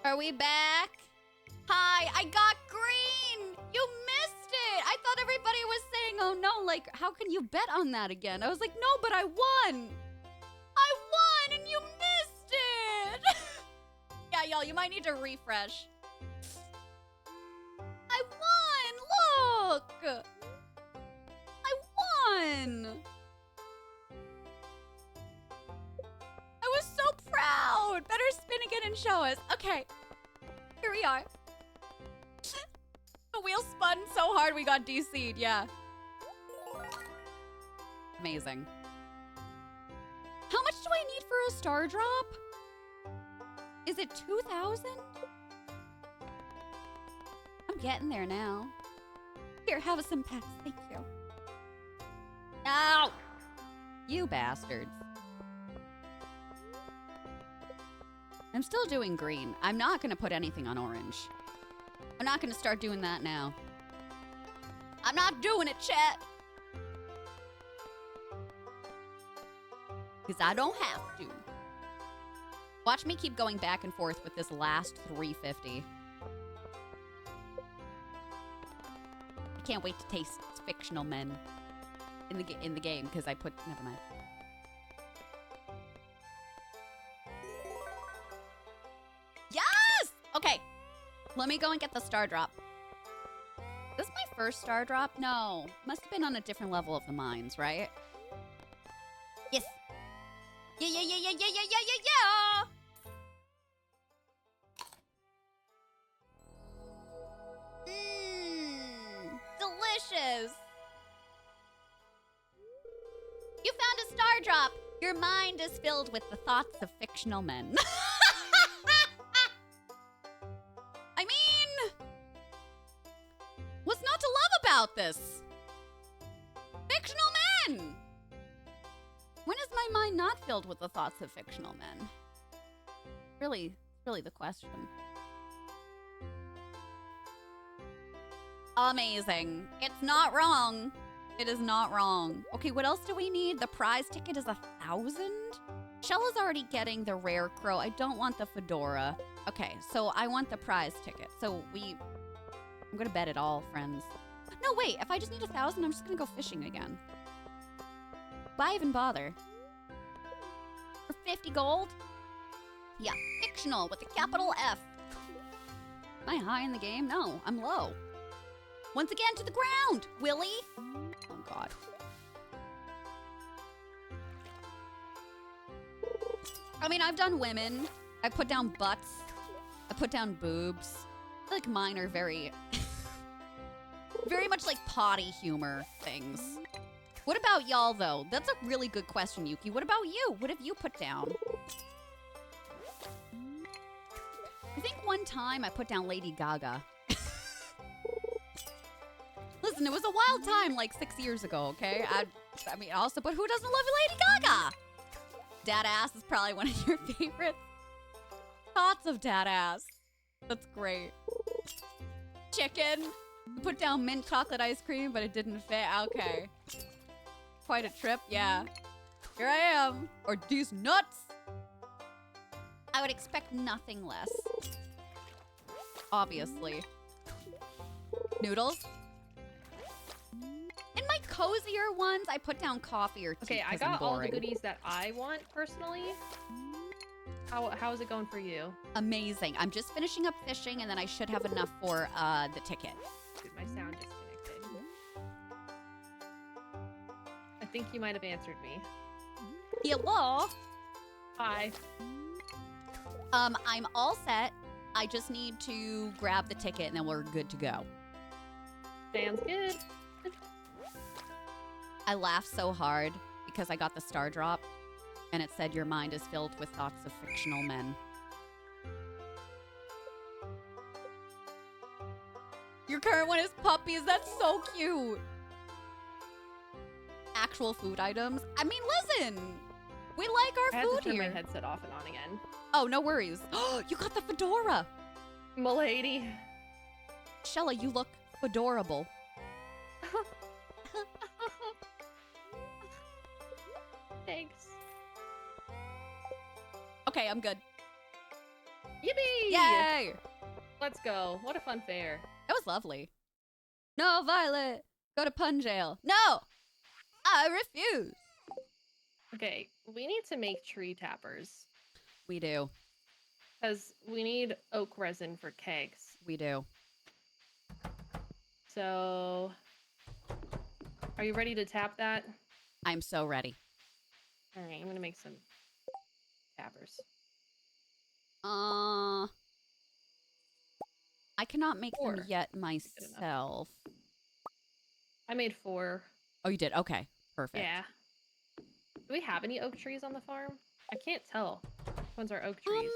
Are we back? Hi, I got green! You missed it! I thought everybody was saying, oh no, like, how can you bet on that again? I was like, no, but I won! I won and you missed it! Yeah, y'all, you might need to refresh. I won! Look! I won! I was so proud! Better spin again and show us. Okay. Here we are. The wheel spun so hard we got DC'd, yeah. Amazing. How much do I need for a star drop? Is it 2,000? I'm getting there now. Here, have some pets. Thank you. Ow! You bastards. I'm still doing green. I'm not gonna put anything on orange. I'm not gonna start doing that now. I'm not doing it, chat. Because I don't have to. Watch me keep going back and forth with this last 350. I can't wait to taste fictional men in the game because I put... Never mind. Yes! Okay. Let me go and get the star drop. This is my first star drop? No. Must have been on a different level of the mines, right? Yes. Yeah, yeah, yeah, yeah, yeah, yeah, yeah, yeah, yeah! Delicious! You found a star drop! Your mind is filled with the thoughts of fictional men. I mean... what's not to love about this? Fictional men! When is my mind not filled with the thoughts of fictional men? Really the question. Amazing. It's not wrong. It is not wrong. Okay, what else do we need? The prize ticket is 1,000? Shell is already getting the rare crow. I don't want the fedora. Okay, so I want the prize ticket. So I'm gonna bet it all, friends. No, wait, if I just need 1,000, I'm just gonna go fishing again. Why even bother? For 50 gold? Yeah, fictional with a capital F. Am I high in the game? No, I'm low. Once again, to the ground, Willie. Oh, God. I mean, I've done women. I put down butts. I put down boobs. I feel like mine are very... very much like potty humor things. What about y'all, though? That's a really good question, Yuki. What about you? What have you put down? I think one time I put down Lady Gaga. Listen, it was a wild time like 6 years ago, okay? I mean, also, but who doesn't love Lady Gaga? Dad ass is probably one of your favorites. Thoughts of dad ass. That's great. Chicken. Put down mint chocolate ice cream, but it didn't fit. Okay. Quite a trip, yeah. Here I am. Or these nuts. I would expect nothing less. Obviously. Noodles. In my cozier ones, I put down coffee or tea. Okay, I got all the goodies that I want personally. How is it going for you? Amazing. I'm just finishing up fishing, and then I should have enough for the ticket. Dude, my sound disconnected. I think you might have answered me. Hello. Hi. I'm all set. I just need to grab the ticket and then we're good to go. Sounds good. I laughed so hard because I got the star drop and it said your mind is filled with thoughts of fictional men. Your current one is puppies. That's so cute. Actual food items. I mean, listen. We like I our had food to turn here. my headset off and on again. Oh, no worries. Oh, you got the fedora. Milady. Shella, you look fedorable. Thanks. Okay, I'm good. Yippee! Yay! Let's go. What a fun fair. That was lovely. No, Violet. Go to pun jail. No! I refuse. Okay, we need to make tree tappers. We do. Because we need oak resin for kegs. We do. So, are you ready to tap that? I'm so ready. All right, I'm going to make some tappers. I cannot make 4. them yet myself. I made 4. Oh, you did? Okay. Perfect. Yeah. Do we have any oak trees on the farm? I can't tell. Which ones are oak trees?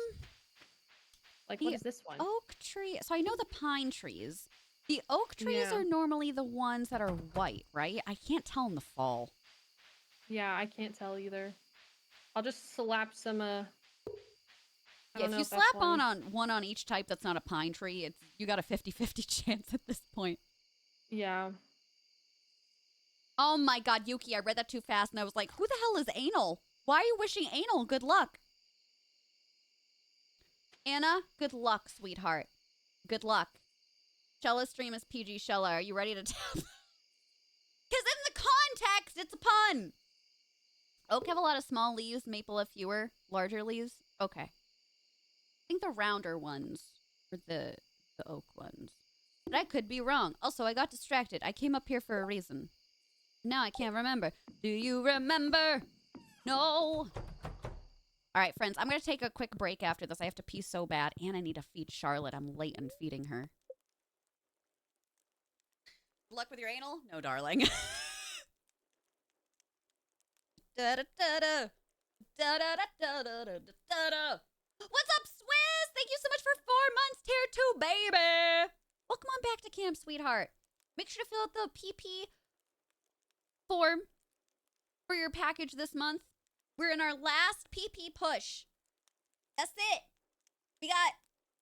Like, what the is this one? Oak tree. So I know the pine trees. The oak trees Yeah. are normally the ones that are white, right? I can't tell in the fall. Yeah, I can't tell either. I'll just slap some, I Yeah, don't if know you if that's slap on one on each type that's not a pine tree, you got a 50-50 chance at this point. Yeah. Oh my god, Yuki, I read that too fast and I was like, who the hell is anal? Why are you wishing anal good luck? Anna, good luck, sweetheart. Good luck. Shella's stream is PG Shella. Are you ready to tap? Because in the context, it's a pun. Oak have a lot of small leaves, maple have fewer, larger leaves. Okay. I think the rounder ones are the oak ones. But I could be wrong. Also, I got distracted. I came up here for a reason. Now I can't remember. Do you remember? No. All right, friends, I'm going to take a quick break after this. I have to pee so bad, and I need to feed Charlotte. I'm late in feeding her. Good luck with your anal? No, darling. Da-da-da-da. Da-da-da-da-da-da-da-da. What's up, Swizz? Thank you so much for 4 months, tier 2, baby. Welcome on back to camp, sweetheart. Make sure to fill out the PP form for your package this month. We're in our last PP push. That's it. We got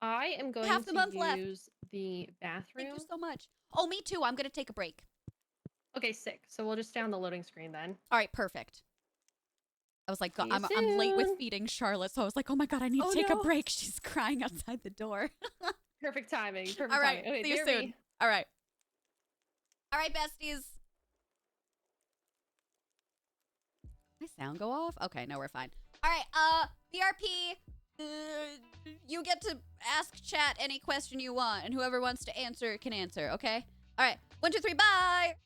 I am going half the month to left. use the bathroom. Thank you so much. Oh, me too. I'm going to take a break. Okay, sick. So we'll just stay on the loading screen then. All right, perfect. I was like, See you I'm late with soon. feeding Charlotte, so I was like, oh my god, I need to take a break. She's crying outside the door. Perfect timing. Perfect All right, timing. Okay, see you bear soon. me. All right. All right, besties. My sound go off? Okay, no, we're fine. All right, BRP, you get to ask chat any question you want, and whoever wants to answer can answer, okay? All right, 1, 2, 3, bye!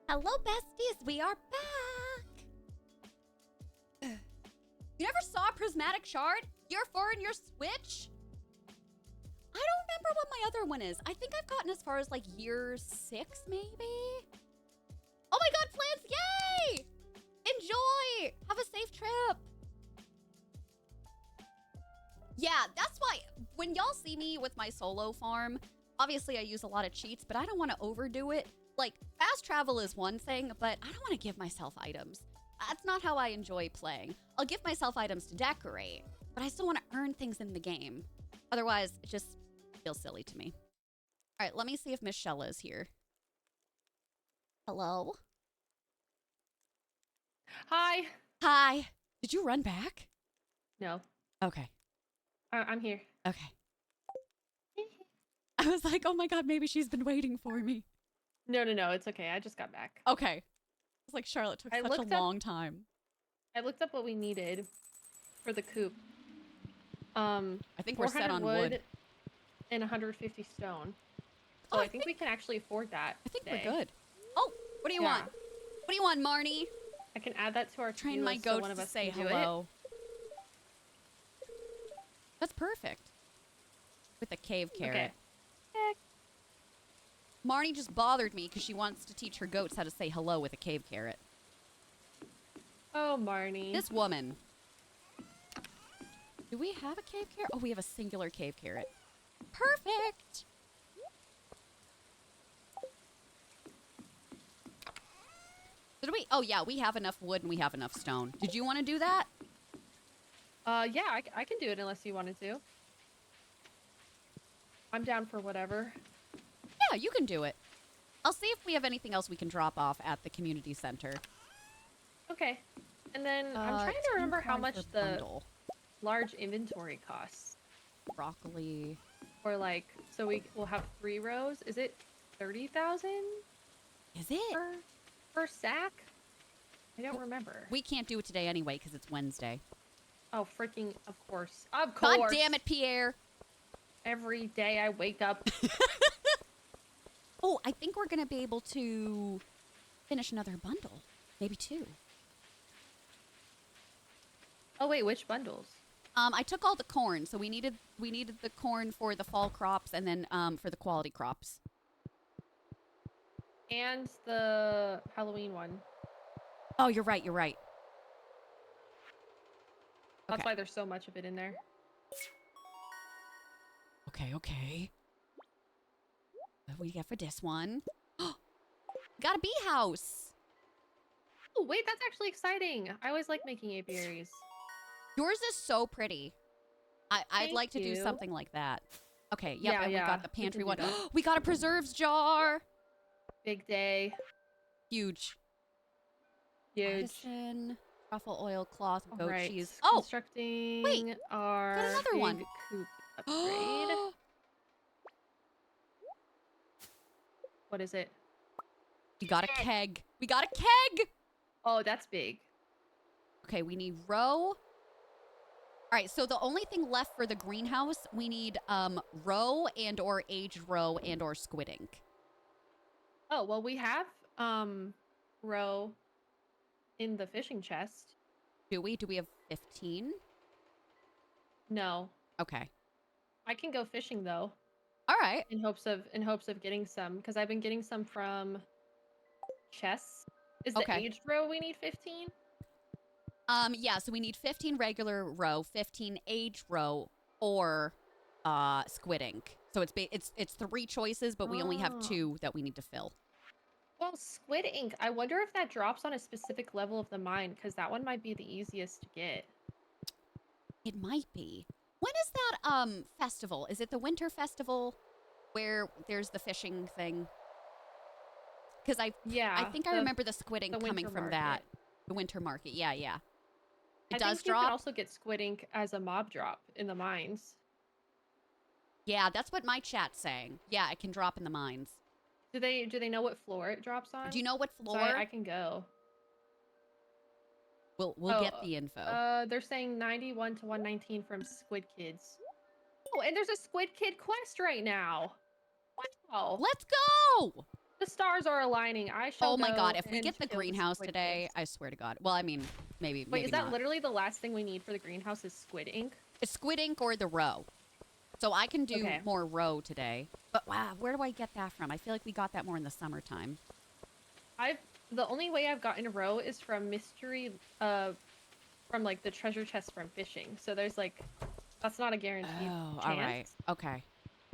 Hello, besties. We are back. You never saw Prismatic Shard? Year 4 in your Switch? I don't remember what my other one is. I think I've gotten as far as like year 6, maybe? Oh my god, plants! Yay! Enjoy! Have a safe trip. Yeah, that's why when y'all see me with my solo farm, obviously I use a lot of cheats, but I don't want to overdo it. Like, fast travel is one thing, but I don't want to give myself items. That's not how I enjoy playing. I'll give myself items to decorate, but I still want to earn things in the game. Otherwise, it just feels silly to me. All right, let me see if Miss Shella is here. Hello? Hi. Hi. Did you run back? No. Okay. I'm here. Okay. I was like, oh my god, maybe she's been waiting for me. No, it's okay. I just got back. Okay. It's like Charlotte took such a long time. I looked up what we needed for the coop. I think we're set on wood. And 150 stone. So I think we can actually afford that. I think we're good. Oh, what do you want? What do you want, Marnie? I can add that to our train my goats so one of to us say can hello. That's perfect. With a cave carrot. Okay. Marnie just bothered me because she wants to teach her goats how to say hello with a cave carrot. Oh, Marnie. This woman. Do we have a cave carrot? Oh, we have a singular cave carrot. Perfect! Did we? Oh, yeah, we have enough wood and we have enough stone. Did you want to do that? Yeah, I can do it unless you wanted to. I'm down for whatever. Yeah, you can do it. I'll see if we have anything else we can drop off at the community center. Okay. And then I'm trying to remember how much the bundle. Large inventory costs. Broccoli. Or like, so we'll have 3 rows. Is it 30,000? Is it? Per sack? I don't remember. We can't do it today anyway because it's Wednesday. Oh, freaking, of course. Of course. God damn it, Pierre. Every day I wake up. Oh, I think we're going to be able to finish another bundle. Maybe 2. Oh, wait, which bundles? I took all the corn, so we needed the corn for the fall crops and then for the quality crops. And the Halloween one. Oh, you're right. That's why there's so much of it in there. Okay. What do we get for this one? Got a bee house. Oh, wait, that's actually exciting. I always like making apiaries. Yours is so pretty. I'd like to do something like that. Okay, yep, and we got the pantry one. We got a preserves jar. Big day. Huge. Medicine, truffle oil, cloth, goat cheese. Oh! Constructing our got another big one. Coop upgrade. What is it? We got a keg. We got a keg! Oh, that's big. Okay, we need row. All right, so the only thing left for the greenhouse, we need row and or aged row and or squid ink. Oh, well, we have row in the fishing chest. Do we? Do we have 15? No. Okay. I can go fishing though. All right. In hopes of getting some, because I've been getting some from chests. Is the aged row we need 15? Yeah, so we need 15 regular row, 15 aged row, or squid ink. So it's 3 choices, but we only have 2 that we need to fill. Well, squid ink, I wonder if that drops on a specific level of the mine, because that one might be the easiest to get. It might be. When is that festival? Is it the winter festival where there's the fishing thing? Because I think I remember the squid ink coming from that. The winter market. Yeah. It does drop. You can also get squid ink as a mob drop in the mines. Yeah, that's what my chat's saying. Yeah, it can drop in the mines. Do they know what floor it drops on? Do you know what floor? I can go. We'll get the info. They're saying 91 to 119 from Squid Kids. Oh, and there's a Squid Kid quest right now. Wow. Let's go! The stars are aligning. I shall Oh my go god, if we and get the kill greenhouse squid today, kids. I swear to god. Well, I mean, maybe Wait, is that not. literally the last thing we need for the greenhouse is squid ink? It's squid ink or the roe. So I can do Okay. more roe today. But wow, where do I get that from? I feel like we got that more in the summertime. The only way I've gotten a roe is from mystery, from like the treasure chest from fishing. So there's like, that's not a guaranteed Oh, chance. all right. Okay.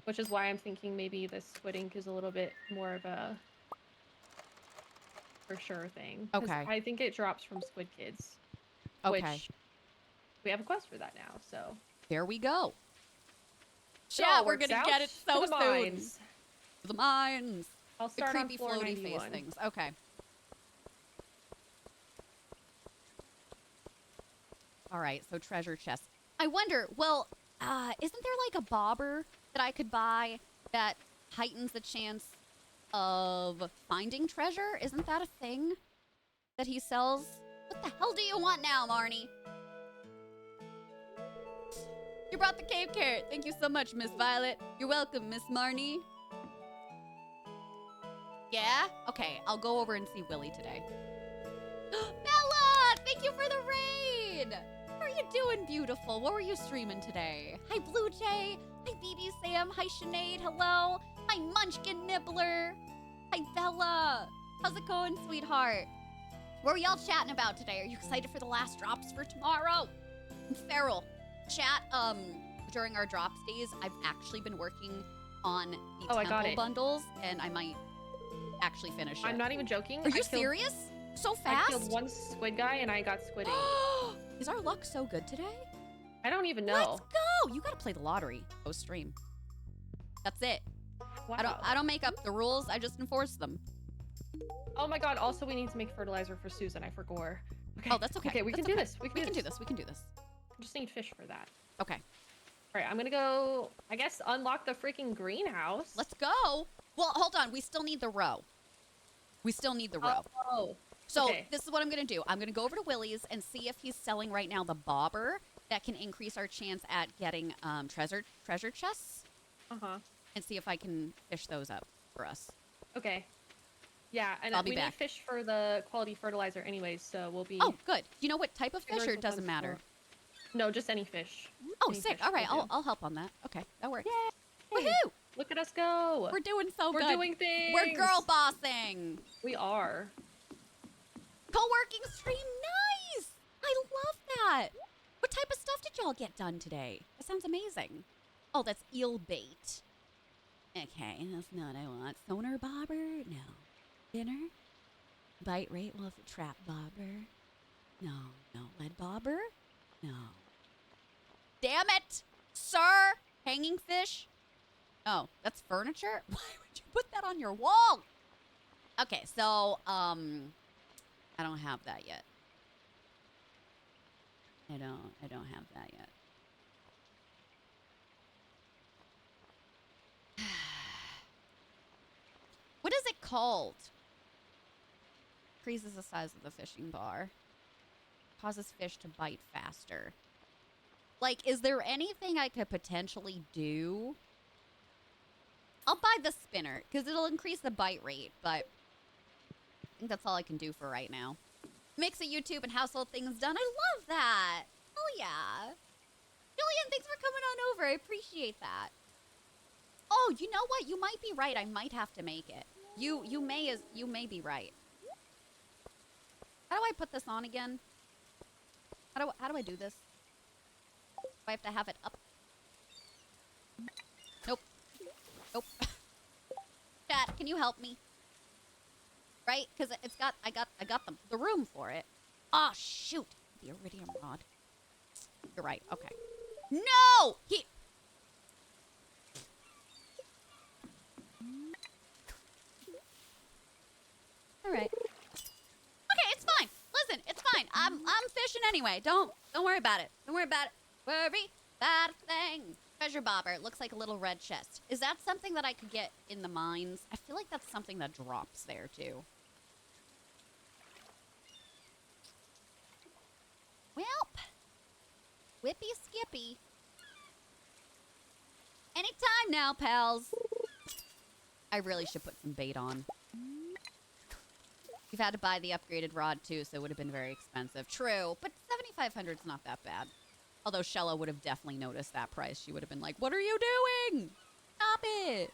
Which is why I'm thinking maybe the squid ink is a little bit more of a for sure thing. 'Cause Okay. I think it drops from squid kids. Okay. Which we have a quest for that now, so. There we go. It Yeah, all we're works gonna out get it for so the soon. mines. The mines. I'll The start on creepy floor floaty 91. face things. Okay. All right, so treasure chest. I wonder, well, isn't there like a bobber that I could buy that heightens the chance of finding treasure? Isn't that a thing that he sells? What the hell do you want now, Marnie? You brought the cave carrot. Thank you so much, Miss Violet. You're welcome, Miss Marnie. Yeah? Okay, I'll go over and see Willie today. Bella! Thank you for the raid! How are you doing, beautiful? What were you streaming today? Hi, Blue Jay. Hi, BB Sam. Hi, Sinead. Hello. Hi, Munchkin Nibbler. Hi, Bella. How's it going, sweetheart? What were y'all chatting about today? Are you excited for the last drops for tomorrow? Feral. Chat, during our drops days, I've actually been working on the temple bundles, and I might actually finish it. I'm not even joking. Are you serious? So fast? I killed one squid guy and I got squid ink. Is our luck so good today? I don't even know. Let's go! You gotta play the lottery post stream. That's it. Wow. I don't make up the rules. I just enforce them. Oh my god! Also, we need to make fertilizer for Susan. I forgot. Okay. Oh, that's okay. Okay, we That's can do this. We can do this. We can do this. Just need fish for that. Okay. All right, I'm gonna go. I guess unlock the freaking greenhouse. Let's go. Well, hold on. We still need the row. We still need the row. Oh. So okay. This is what I'm gonna do. I'm gonna go over to Willie's and see if he's selling right now the bobber that can increase our chance at getting treasure chests. And see if I can fish those up for us. Okay. Yeah, and I'll be we back. need fish for the quality fertilizer anyways, so we'll be. Oh, good. Do you know what type of fish, or it doesn't matter? No, just any fish. Oh, Any sick. fish All right, will do. I'll help on that. Okay, that works. Yay! Woohoo! Look at us go. We're doing so good. We're doing things. We're girl bossing. We are. Co-working stream, nice. I love that. What type of stuff did y'all get done today? That sounds amazing. Oh, that's eel bait. Okay, that's not what I want. Sonar bobber? No. Dinner? Bite rate? Well, it's a trap bobber. No. Lead bobber? No. Damn it, sir! Hanging fish? Oh, that's furniture? Why would you put that on your wall? Okay, so, I don't have that yet. I don't have that yet. What is it called? Increases the size of the fishing bar. Causes fish to bite faster. Like, is there anything I could potentially do? I'll buy the spinner, because it'll increase the bite rate, but I think that's all I can do for right now. Mix of YouTube and household things done. I love that. Hell yeah. Julian, thanks for coming on over. I appreciate that. Oh, you know what? You might be right. I might have to make it. You may be right. How do I put this on again? How do I do this? Do I have to have it up? Nope. Chat, can you help me? Right? Because I got the room for it. Oh shoot! The iridium rod. You're right. Okay. No! All right. Okay, it's fine. Listen, it's fine. I'm fishing anyway. Don't worry about it. Don't worry about it. Worry about a thing. Treasure bobber. It looks like a little red chest. Is that something that I could get in the mines? I feel like that's something that drops there too. Welp. Whippy skippy. Anytime now, pals. I really should put some bait on. You've had to buy the upgraded rod, too, so it would have been very expensive. True, but 7,500 is not that bad. Although Shella would have definitely noticed that price. She would have been like, what are you doing? Stop it.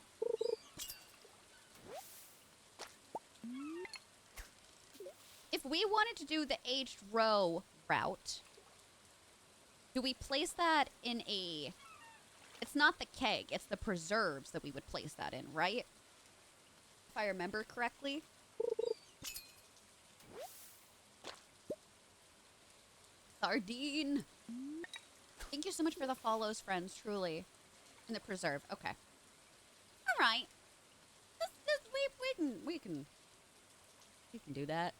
If we wanted to do the aged roe route, do we place that in a... It's not the keg, it's the preserves that we would place that in, right? If I remember correctly. Sardine. Thank you so much for the follows, friends, truly. In the preserve, okay. All right. We can do that.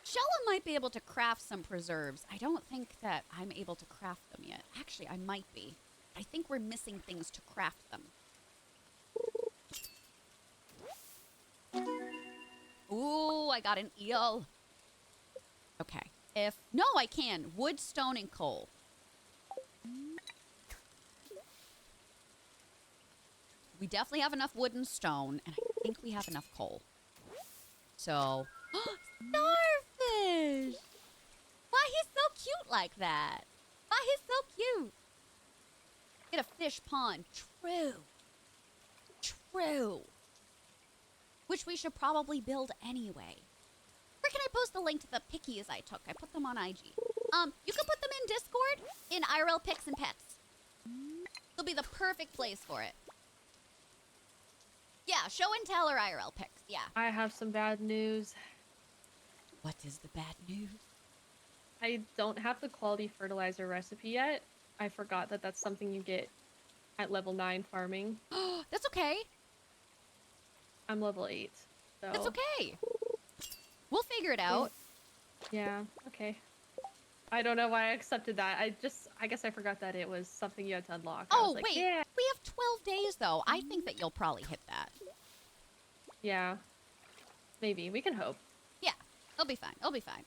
Shella might be able to craft some preserves. I don't think that I'm able to craft them yet. Actually, I might be. I think we're missing things to craft them. Ooh, I got an eel. Okay. No, I can. Wood, stone, and coal. We definitely have enough wood and stone, and I think we have enough coal. So, starfish! Why, he's so cute like that. Why, he's so cute. Get a fish pond. True. True. Which we should probably build anyway. Where can I post the link to the pickies I took? I put them on IG. You can put them in Discord in IRL Pics and Pets. It'll be the perfect place for it. Yeah, show and tell or IRL Pics. Yeah. I have some bad news. What is the bad news? I don't have the quality fertilizer recipe yet. I forgot that that's something you get at level 9 farming. That's okay. I'm level 8. So. That's okay. We'll figure it out. Yeah, okay. I don't know why I accepted that. I guess I forgot that it was something you had to unlock. Oh, like, wait. yeah. We have 12 days, though. I think that you'll probably hit that. Yeah. Maybe. We can hope. Yeah. It'll be fine. It'll be fine.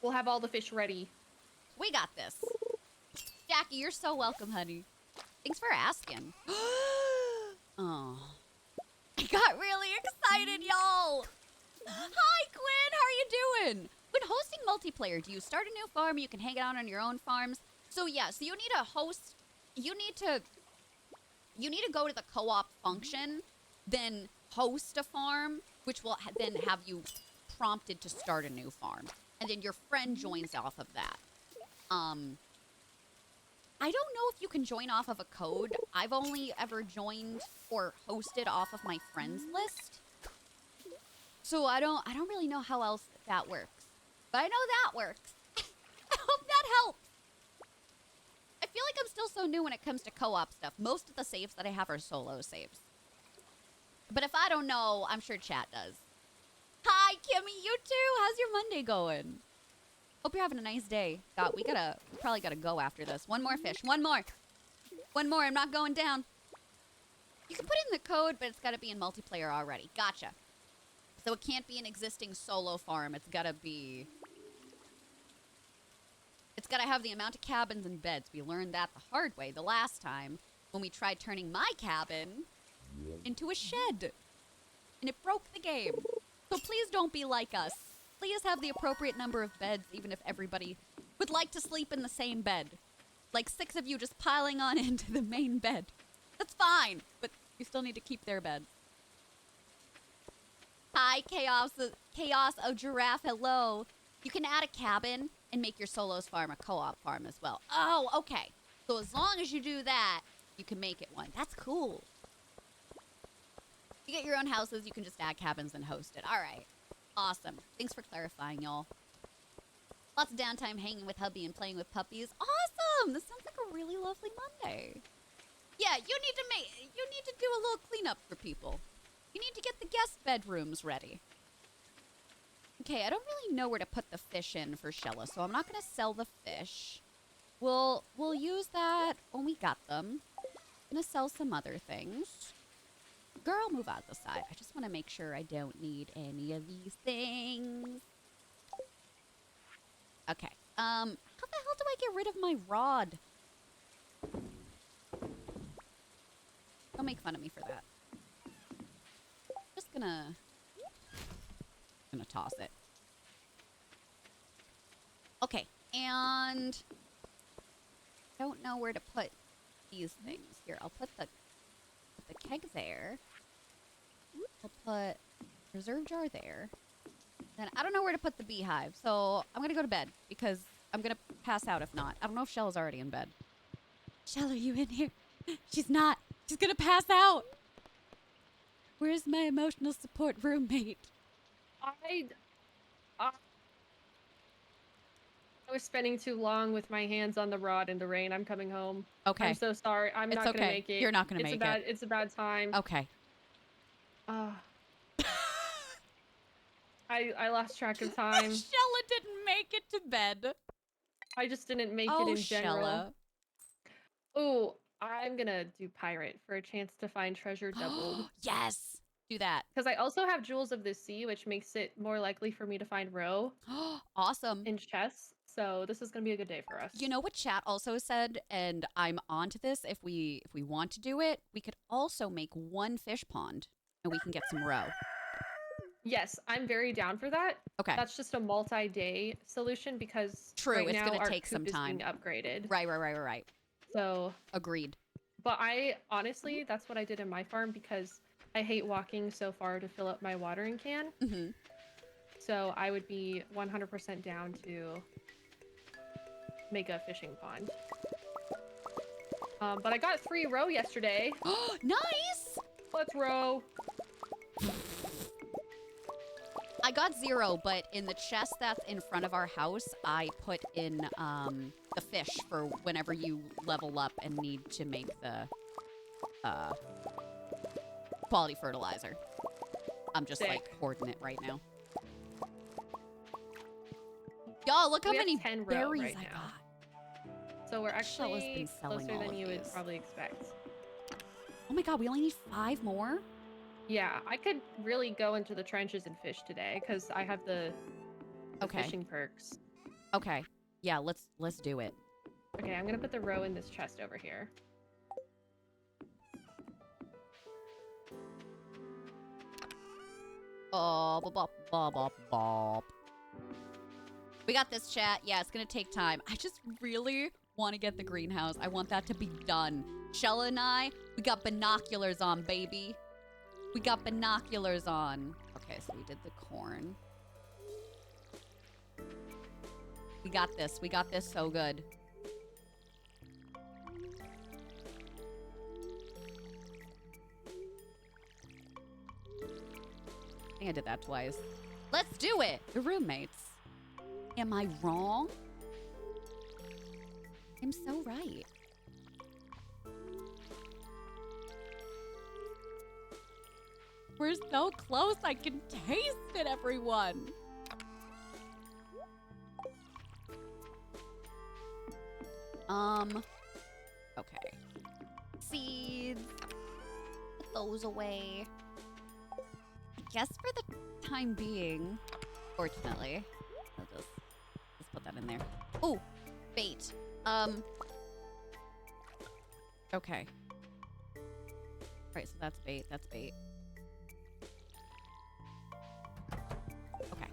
We'll have all the fish ready. We got this. Jackie, you're so welcome, honey. Thanks for asking. Oh. I got really excited, y'all. Hi, Quinn. How are you doing? When hosting multiplayer, do you start a new farm? You can hang out on your own farms. So, yeah. So, you need to host... You need to go to the co-op function, then host a farm, which will then have you prompted to start a new farm. And then your friend joins off of that. I don't know if you can join off of a code. I've only ever joined or hosted off of my friends list. So I don't really know how else that works. But I know that works. I hope that helps. I feel like I'm still so new when it comes to co-op stuff. Most of the saves that I have are solo saves. But if I don't know, I'm sure chat does. Hi, Kimmy, you too. How's your Monday going? Hope you're having a nice day. God, we probably gotta go after this. One more fish. One more. One more. I'm not going down. You can put in the code, but it's gotta be in multiplayer already. Gotcha. So it can't be an existing solo farm. It's gotta have the amount of cabins and beds. We learned that the hard way the last time when we tried turning my cabin into a shed. And it broke the game. So please don't be like us. Please have the appropriate number of beds, even if everybody would like to sleep in the same bed. Like 6 of you just piling on into the main bed. That's fine, but you still need to keep their beds. Hi, Chaos of Giraffe, hello. You can add a cabin and make your solos farm a co-op farm as well. Oh, okay. So as long as you do that, you can make it one. That's cool. You get your own houses, you can just add cabins and host it. All right. Awesome. Thanks for clarifying, y'all. Lots of downtime hanging with hubby and playing with puppies. Awesome! This sounds like a really lovely Monday. Yeah, you need to do a little cleanup for people. You need to get the guest bedrooms ready. Okay, I don't really know where to put the fish in for Shella, so I'm not going to sell the fish. We'll use that when we got them. I'm going to sell some other things. Girl, move out the side. I just want to make sure I don't need any of these things. Okay. How the hell do I get rid of my rod? Don't make fun of me for that. Just gonna gonna toss it. Okay, and I don't know where to put these things. Here, I'll put the keg there. I'll put reserve jar there. Then I don't know where to put the beehive, so I'm gonna go to bed because I'm gonna pass out if not. I don't know if Shell's already in bed. Shell, are you in here? She's not. She's gonna pass out. Where's my emotional support roommate? I was spending too long with my hands on the rod in the rain. I'm coming home. Okay. I'm so sorry. I'm It's not gonna okay. make it. You're not gonna make it. It's a bad time. Okay. I lost track of time. Shella didn't make it to bed. I just didn't make it in general. Shella. Ooh, I'm gonna do pirate for a chance to find treasure doubled. Yes! Do that. Because I also have Jewels of the Sea, which makes it more likely for me to find roe. Awesome. In chests. So this is gonna be a good day for us. You know what chat also said, and I'm onto this, if we want to do it, we could also make one fish pond and we can get some roe. Yes, I'm very down for that. Okay. That's just a multi-day solution because True, right it's now gonna our take some coop is time. being upgraded. Right. So agreed. But I honestly, that's what I did in my farm because I hate walking so far to fill up my watering can. Mm-hmm. So I would be 100% down to make a fishing pond. But I got 3 roe yesterday. Nice! Let's row. I got 0, but in the chest that's in front of our house, I put in the fish for whenever you level up and need to make the quality fertilizer. I'm just like hoarding it right now. Y'all, look how many berries right I now. got. So we're Shella's actually been selling closer all than of you would these. probably expect. Oh my god, we only need 5 more? Yeah, I could really go into the trenches and fish today because I have the fishing perks. Okay. Yeah, let's do it. Okay, I'm gonna put the roe in this chest over here. Bop, bop, bop, bop, bop. We got this, chat. Yeah, it's gonna take time. I just really want to get the greenhouse. I want that to be done. Shella and I, we got binoculars on, baby. We got binoculars on. Okay, so we did the corn. We got this. We got this so good. I think I did that twice. Let's do it. The roommates. Am I wrong? I'm so right. We're so close. I can taste it, everyone. Okay. Seeds. Put those away. I guess for the time being, fortunately, I'll just put that in there. Oh, bait. Okay. Right, so that's bait. That's bait. Okay.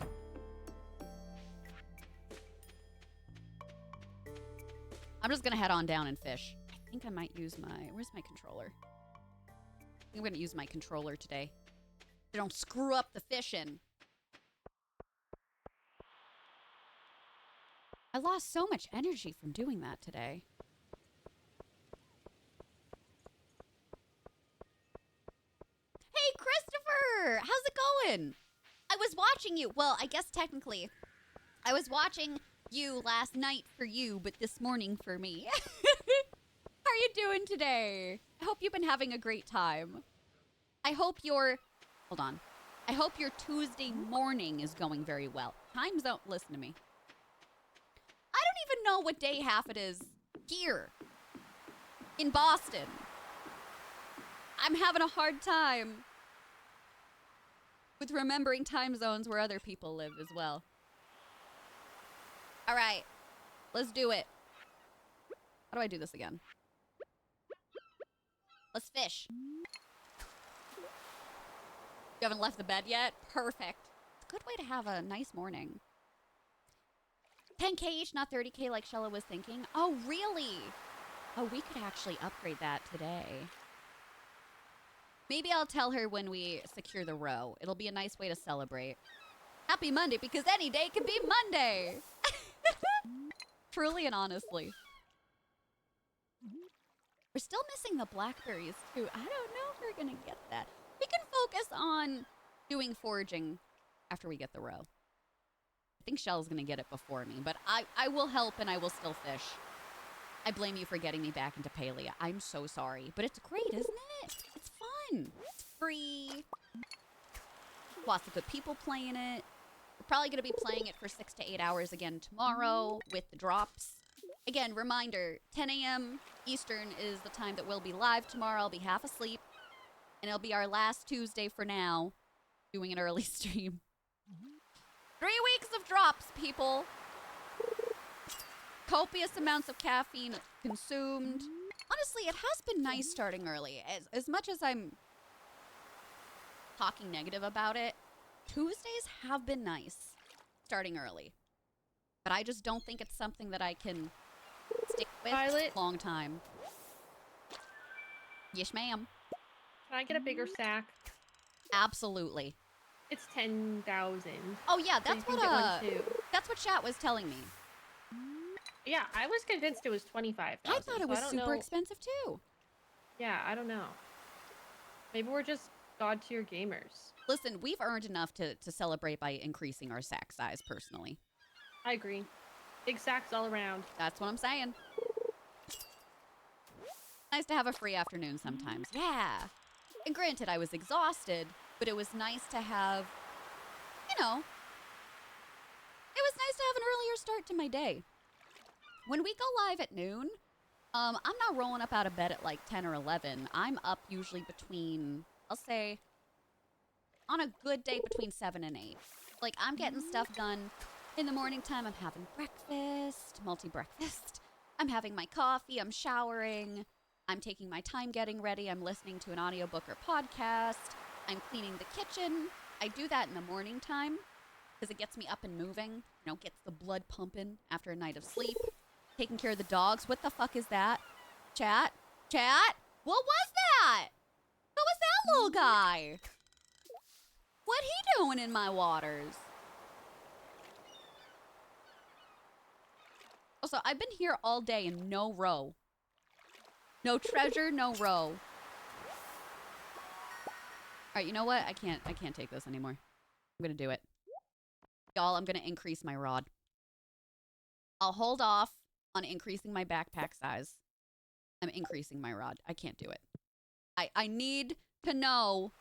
I'm just gonna head on down and fish. I think I might use my... Where's my controller? I think I'm gonna use my controller today. So don't screw up the fishing. I lost so much energy from doing that today. Hey, Christopher! How's it going? I was watching you. Well, I guess technically, I was watching you last night for you, but this morning for me. How are you doing today? I hope you've been having a great time. I hope your... Hold on. I hope your Tuesday morning is going very well. Time zone... Listen to me. I don't even know what day half it is here in Boston. I'm having a hard time with remembering time zones where other people live as well. All right, let's do it. How do I do this again? Let's fish. You haven't left the bed yet? Perfect. good way to have a nice morning. 10K each, not 30K like Shella was thinking. Oh, really? Oh, we could actually upgrade that today. Maybe I'll tell her when we secure the row. It'll be a nice way to celebrate. Happy Monday, because any day can be Monday. Truly and honestly. We're still missing the blackberries, too. I don't know if we're going to get that. We can focus on doing foraging after we get the row. I think Shell's going to get it before me, but I will help and I will still fish. I blame you for getting me back into Palea. I'm so sorry, but it's great, isn't it? It's fun. It's free. Lots of good people playing it. We're probably going to be playing it for 6 to 8 hours again tomorrow with the drops. Again, reminder, 10 a.m. Eastern is the time that we'll be live tomorrow. I'll be half asleep. And it'll be our last Tuesday for now, doing an early stream. 3 weeks of drops, people. Copious amounts of caffeine consumed. Honestly, it has been nice starting early. As much as I'm talking negative about it, Tuesdays have been nice starting early. But I just don't think it's something that I can stick with Violet? a long time. Yes, ma'am. Can I get a bigger sack? Absolutely. It's 10,000. Oh yeah, So you can get one too. that's what chat was telling me. Yeah, I was convinced it was 25,000. I thought it was super expensive too. Yeah, I don't know. Maybe we're just god tier gamers. Listen, we've earned enough to celebrate by increasing our sack size personally. I agree. Big sacks all around. That's what I'm saying. Nice to have a free afternoon sometimes. Yeah. And granted, I was exhausted, but it was nice to have, you know, it was nice to have an earlier start to my day. When we go live at noon, I'm not rolling up out of bed at like 10 or 11. I'm up usually between, I'll say, on a good day between 7 and 8. Like, I'm getting stuff done in the morning time. I'm having breakfast, multi-breakfast. I'm having my coffee. I'm showering. I'm taking my time getting ready. I'm listening to an audiobook or podcast. I'm cleaning the kitchen. I do that in the morning time because it gets me up and moving. You know, gets the blood pumping after a night of sleep. Taking care of the dogs. What the fuck is that? Chat? Chat? What was that? What was that little guy? What he doing in my waters? Also, I've been here all day and no row. No treasure, no row. All right, you know what? I can't take this anymore. I'm gonna do it. Y'all, I'm gonna increase my rod. I'll hold off on increasing my backpack size. I'm increasing my rod. I can't do it. I need to know.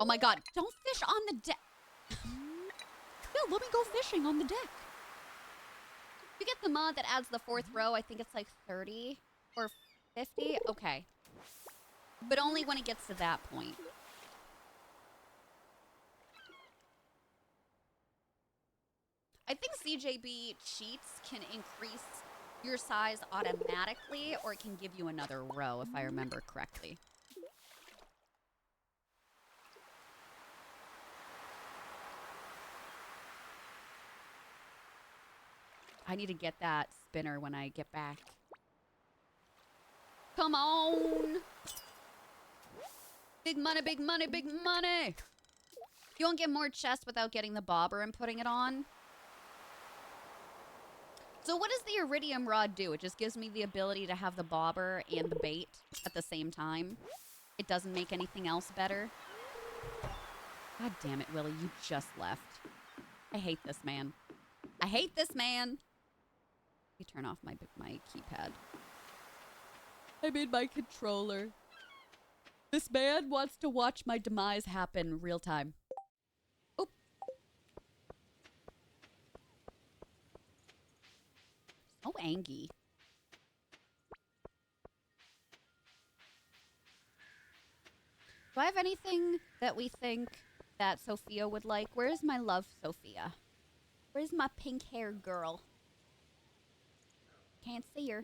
Oh my god, don't fish on the deck. Yeah, let me go fishing on the deck. You get the mod that adds the 4th row. I think it's like 30 or 50. Okay. But only when it gets to that point. I think CJB cheats can increase your size automatically, or it can give you another row, if I remember correctly. I need to get that spinner when I get back. Come on! Big money, big money, big money! You won't get more chests without getting the bobber and putting it on. So what does the iridium rod do? It just gives me the ability to have the bobber and the bait at the same time. It doesn't make anything else better. God damn it, Willie, you just left. I hate this man. I hate this man! You turn off my keypad. I made my controller. This man wants to watch my demise happen real time. Oh. So angry. Do I have anything that we think that Sophia would like? Where is my love, Sophia? Where's my pink hair girl? Can't see her.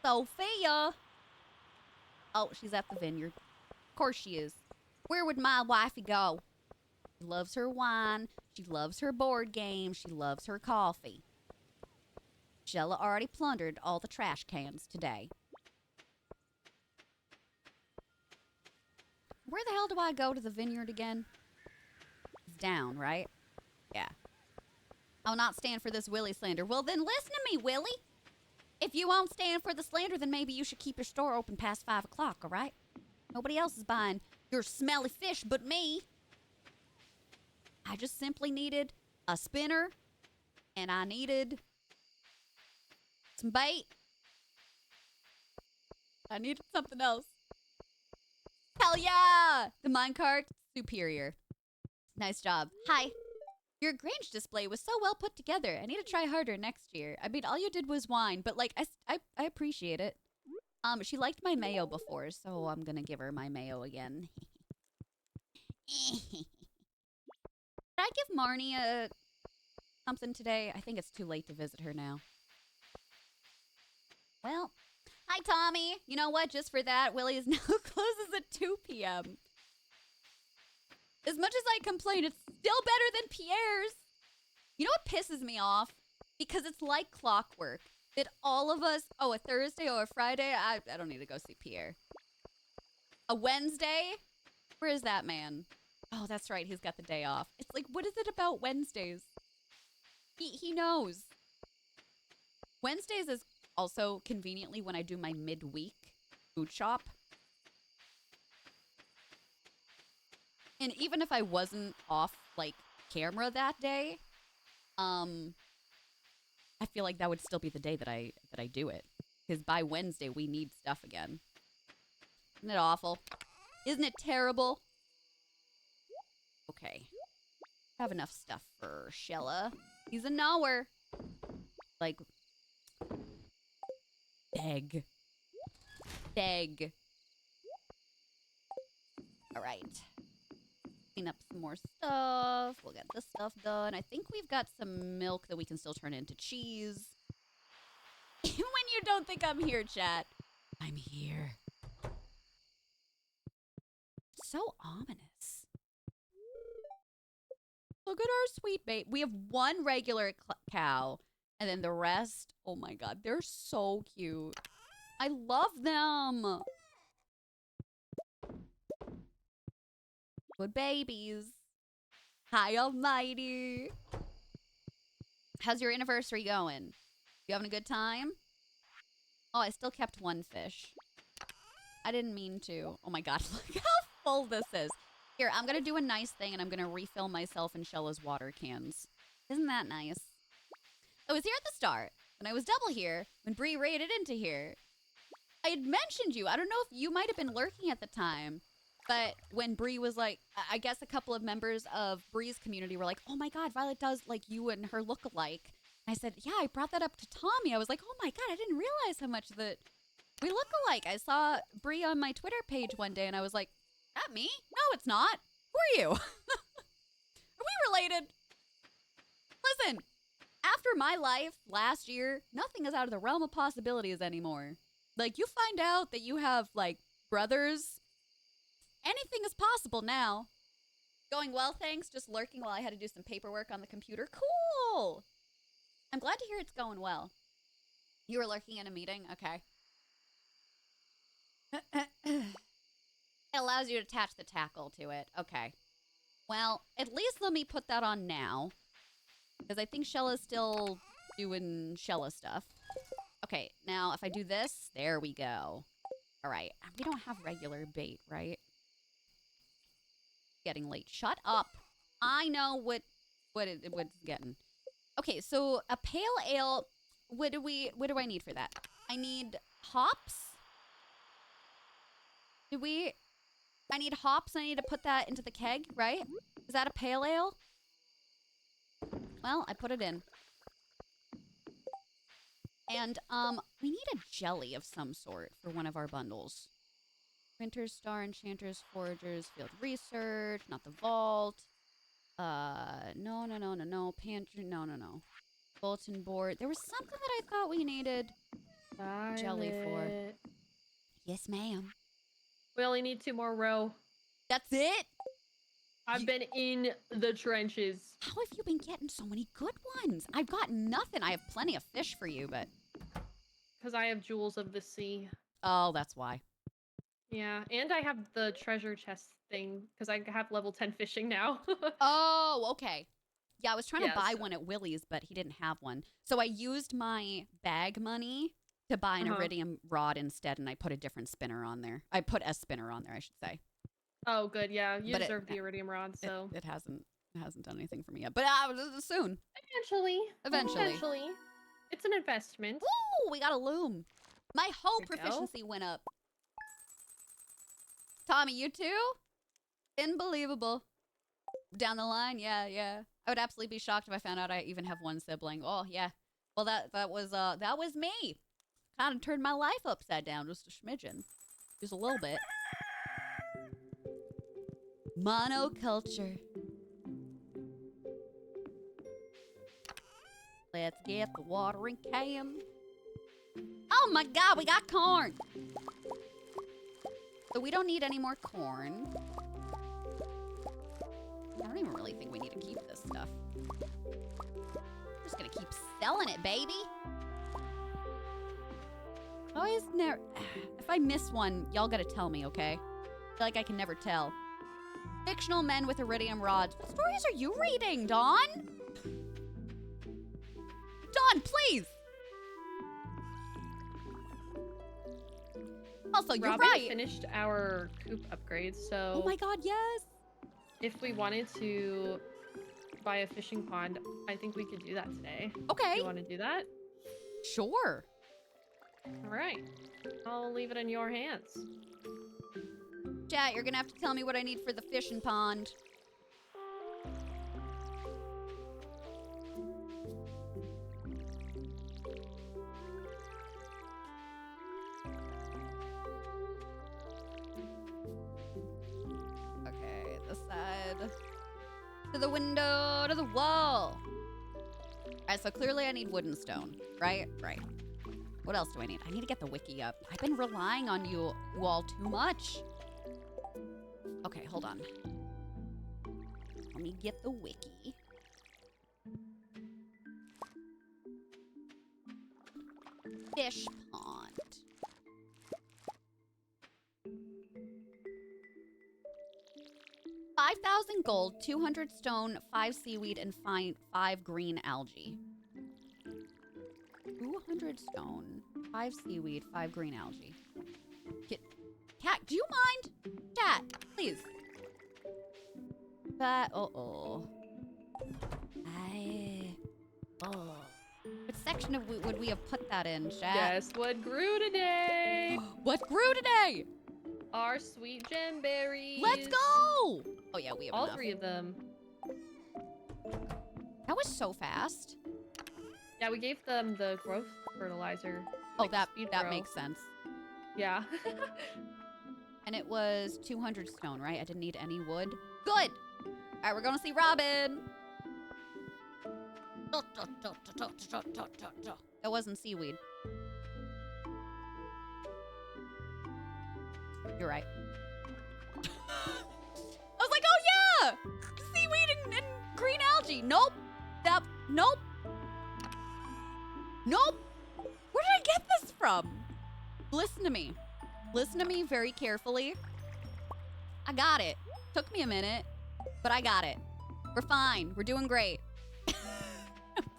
Sophia! Oh, she's at the vineyard. Of course she is. Where would my wifey go? She loves her wine. She loves her board game. She loves her coffee. Shella already plundered all the trash cans today. Where the hell do I go to the vineyard again? It's down, right? Yeah. I'll not stand for this Willie slander. Well, then listen to me, Willie. If you won't stand for the slander, then maybe you should keep your store open past 5 o'clock, all right? Nobody else is buying your smelly fish but me. I just simply needed a spinner, and I needed some bait. I needed something else. Hell yeah! The minecart, superior. Nice job. Hi. Your Grange display was so well put together. I need to try harder next year. I mean, all you did was whine, but like, I appreciate it. She liked my mayo before, so I'm gonna give her my mayo again. Did I give Marnie something today? I think it's too late to visit her now. Well, hi, Tommy. You know what? Just for that, Willie's now closes at 2 p.m. As much as I complain, it's still better than Pierre's. You know what pisses me off? Because it's like clockwork. That all of us, a Thursday or a Friday, I don't need to go see Pierre. A Wednesday? Where is that man? Oh, that's right. He's got the day off. It's like, what is it about Wednesdays? He knows. Wednesdays is also conveniently when I do my midweek food shop. And even if I wasn't off, like, camera that day, I feel like that would still be the day that I do it. Because by Wednesday, we need stuff again. Isn't it awful? Isn't it terrible? Okay. I have enough stuff for Shella. He's a knower. Like, egg. Egg. All right. Clean up some more stuff. We'll get this stuff done. I think we've got some milk that we can still turn into cheese. When you don't think I'm here, chat, I'm here. So ominous. Look at our sweet babe. We have one regular cow, and then the rest, oh my god, they're so cute. I love them. Good babies. Hi, almighty. How's your anniversary going? You having a good time? Oh, I still kept one fish. I didn't mean to. Oh my god, look how full this is. Here, I'm gonna do a nice thing and I'm gonna refill myself and Shella's water cans. Isn't that nice? I was here at the start, when I was double here, when Bree raided into here. I had mentioned you. I don't know if you might have been lurking at the time. But when Bree was like, I guess a couple of members of Bree's community were like, oh my god, Violet does like you and her look alike. And I said, yeah, I brought that up to Tommy. I was like, oh my god, I didn't realize how much that we look alike. I saw Bree on my Twitter page one day and I was like, that me? No, it's not. Who are you? Are we related? Listen, after my life last year, nothing is out of the realm of possibilities anymore. Like, you find out that you have like brothers. Anything is possible now. Going well, thanks. Just lurking while I had to do some paperwork on the computer. Cool. I'm glad to hear it's going well. You were lurking in a meeting? Okay. It allows you to attach the tackle to it. Okay. Well, at least let me put that on now. Because I think Shella's still doing Shella stuff. Okay, now if I do this, there we go. All right. We don't have regular bait, right? Getting late. Shut up. I know what's getting. Okay, so a pale ale. What do I need for that? I need hops. I need hops. I need to put that into the keg, right? Is that a pale ale? Well, I put it in. And we need a jelly of some sort for one of our bundles. Printers, Star Enchanters, Foragers, Field Research, not the Vault. No. Pantry, no. Bulletin board. There was something that I thought we needed. jelly for? Violet. Yes, ma'am. We only need 2 more row. That's it? I've been in the trenches. How have you been getting so many good ones? I've got nothing. I have plenty of fish for you, but... Because I have Jewels of the Sea. Oh, that's why. Yeah, and I have the treasure chest thing, because I have level 10 fishing now. Oh, okay. Yeah, I was trying to buy so- one at Willie's, but he didn't have one. So I used my bag money to buy an iridium rod instead, and I put a different spinner on there. I put a spinner on there, I should say. Oh, good, yeah. You But deserve the iridium rod, so... It hasn't done anything for me yet. But soon. Eventually. It's an investment. Woo! We got a loom. My whole There you go. proficiency went up. Tommy, you too? Unbelievable. Down the line, yeah. I would absolutely be shocked if I found out I even have one sibling. Oh, yeah. Well, that was me. Kind of turned my life upside down just a smidgen. Just a little bit. Monoculture. Let's get the watering can. Oh my god, we got corn! So we don't need any more corn. I don't even really think we need to keep this stuff. We're just gonna keep selling it, baby. Always never... If I miss one, y'all gotta tell me, okay? I feel like I can never tell. Fictional men with iridium rods. What stories are you reading, Dawn? Dawn, please! Also, you're Robin right. finished our coop upgrades, so... Oh my god, yes! If we wanted to buy a fishing pond, I think we could do that today. Okay. You want to do that? Sure. All right. I'll leave it in your hands. Chat, you're gonna have to tell me what I need for the fishing pond. Okay, this side. To the window, to the wall. Alright, so clearly I need wood and stone, right? Right. What else do I need? I need to get the wiki up. I've been relying on you all too much. Okay, hold on. Let me get the wiki. Fish pond. $5,000 gold, 200 stone, 5 seaweed, and 5 green algae. 200 stone, 5 seaweed, 5 green algae. Cat, do you mind? Cat, please. Oh. What section of would we have put that in, chat? Guess what grew today? What grew today? Our sweet gem berries. Let's go! Oh yeah, we have All enough. 3 of them. That was so fast. Yeah, we gave them the growth fertilizer. Oh, like that speed that grow. makes sense. Yeah. And it was 200 stone, right? I didn't need any wood. Good! Alright, we're gonna see Robin! That wasn't seaweed. You're right. I was like, oh yeah! Seaweed and green algae. Nope. Nope. Where did I get this from? Listen to me. Listen to me very carefully. I got it. Took me a minute, but I got it. We're fine. We're doing great.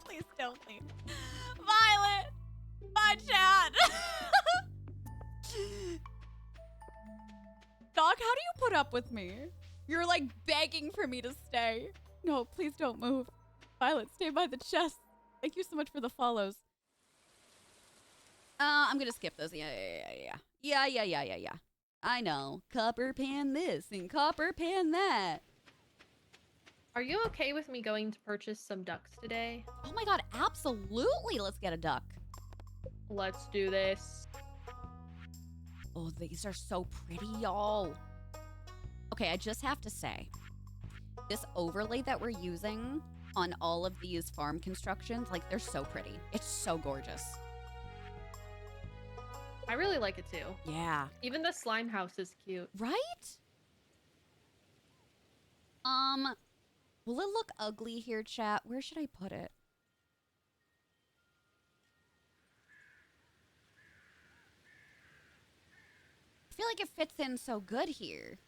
Please don't leave. Violet! Bye, chat! Dog, how do you put up with me? You're like begging for me to stay. No, please don't move. Violet, stay by the chest. Thank you so much for the follows. I'm gonna skip those. Yeah. I know. Copper pan this and copper pan that. Are you okay with me going to purchase some ducks today? Oh my god, absolutely. Let's get a duck. Let's do this. Oh, these are so pretty, y'all. Okay, I just have to say, this overlay that we're using on all of these farm constructions, like, they're so pretty. It's so gorgeous. I really like it too. Yeah. Even the slime house is cute. Right? Will it look ugly here, chat? Where should I put it? I feel like it fits in so good here.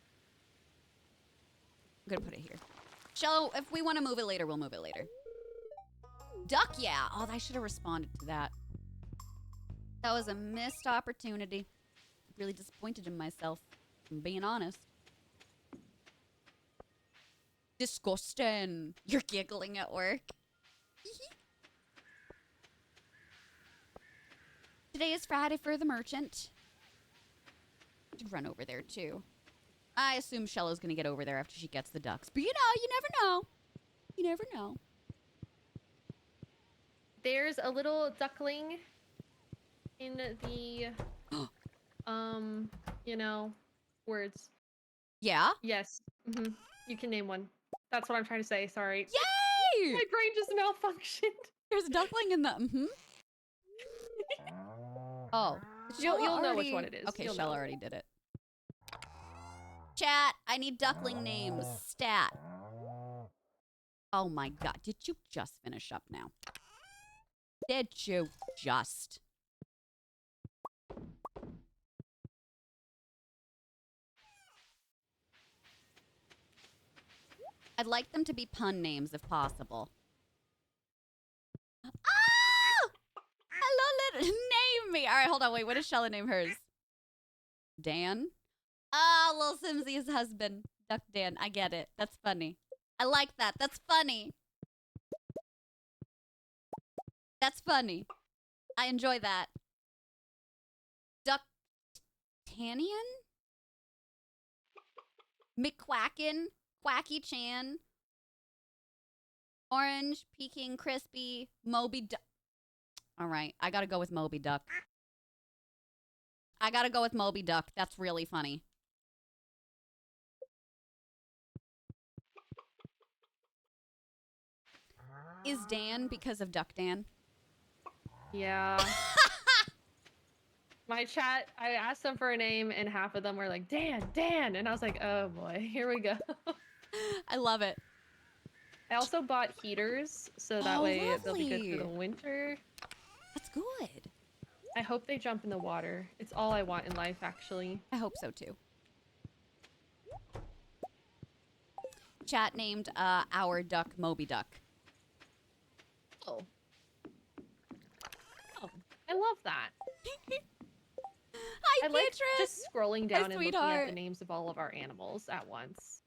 I'm gonna put it here. If we want to move it later, we'll move it later. Duck, yeah. Oh, I should have responded to that. That was a missed opportunity. Really disappointed in myself, if I'm being honest. Disgusting. You're giggling at work. Today is Friday for the merchant. Should run over there too. I assume Shellow's gonna get over there after she gets the ducks. But you know, you never know. You never know. There's a little duckling in the, you know, words. Yeah? Yes. You can name one. That's what I'm trying to say. Sorry. Yay! My brain just malfunctioned. There's a duckling in the, Oh. You'll know which one it is. Okay, You'll Shell know. already did it. Chat, I need duckling names. Stat. Oh my god. Did you just finish up now? Did you just? I'd like them to be pun names if possible. Oh! Hello, little name me. All right, hold on. Wait, what does Shella name hers? Dan? Ah, Lil Simsy's husband. Duck Dan. I get it. That's funny. I like that. That's funny. That's funny. I enjoy that. Duck Tanian? McQuacken? Quacky Chan? Orange, Peking, Crispy, Moby Duck. All right, I gotta go with Moby Duck. I gotta go with Moby Duck. That's really funny. Is Dan because of Duck Dan? Yeah. My chat, I asked them for a name and half of them were like, Dan. And I was like, oh boy, here we go. I love it. I also bought heaters, so that way they'll be good for the winter. That's good. I hope they jump in the water. It's all I want in life, actually. I hope so too. Chat named our duck Moby Duck. Oh. Oh, I love that. Hi, I like Beatrice! just scrolling down and looking at sweetheart. the names of all of our animals at once.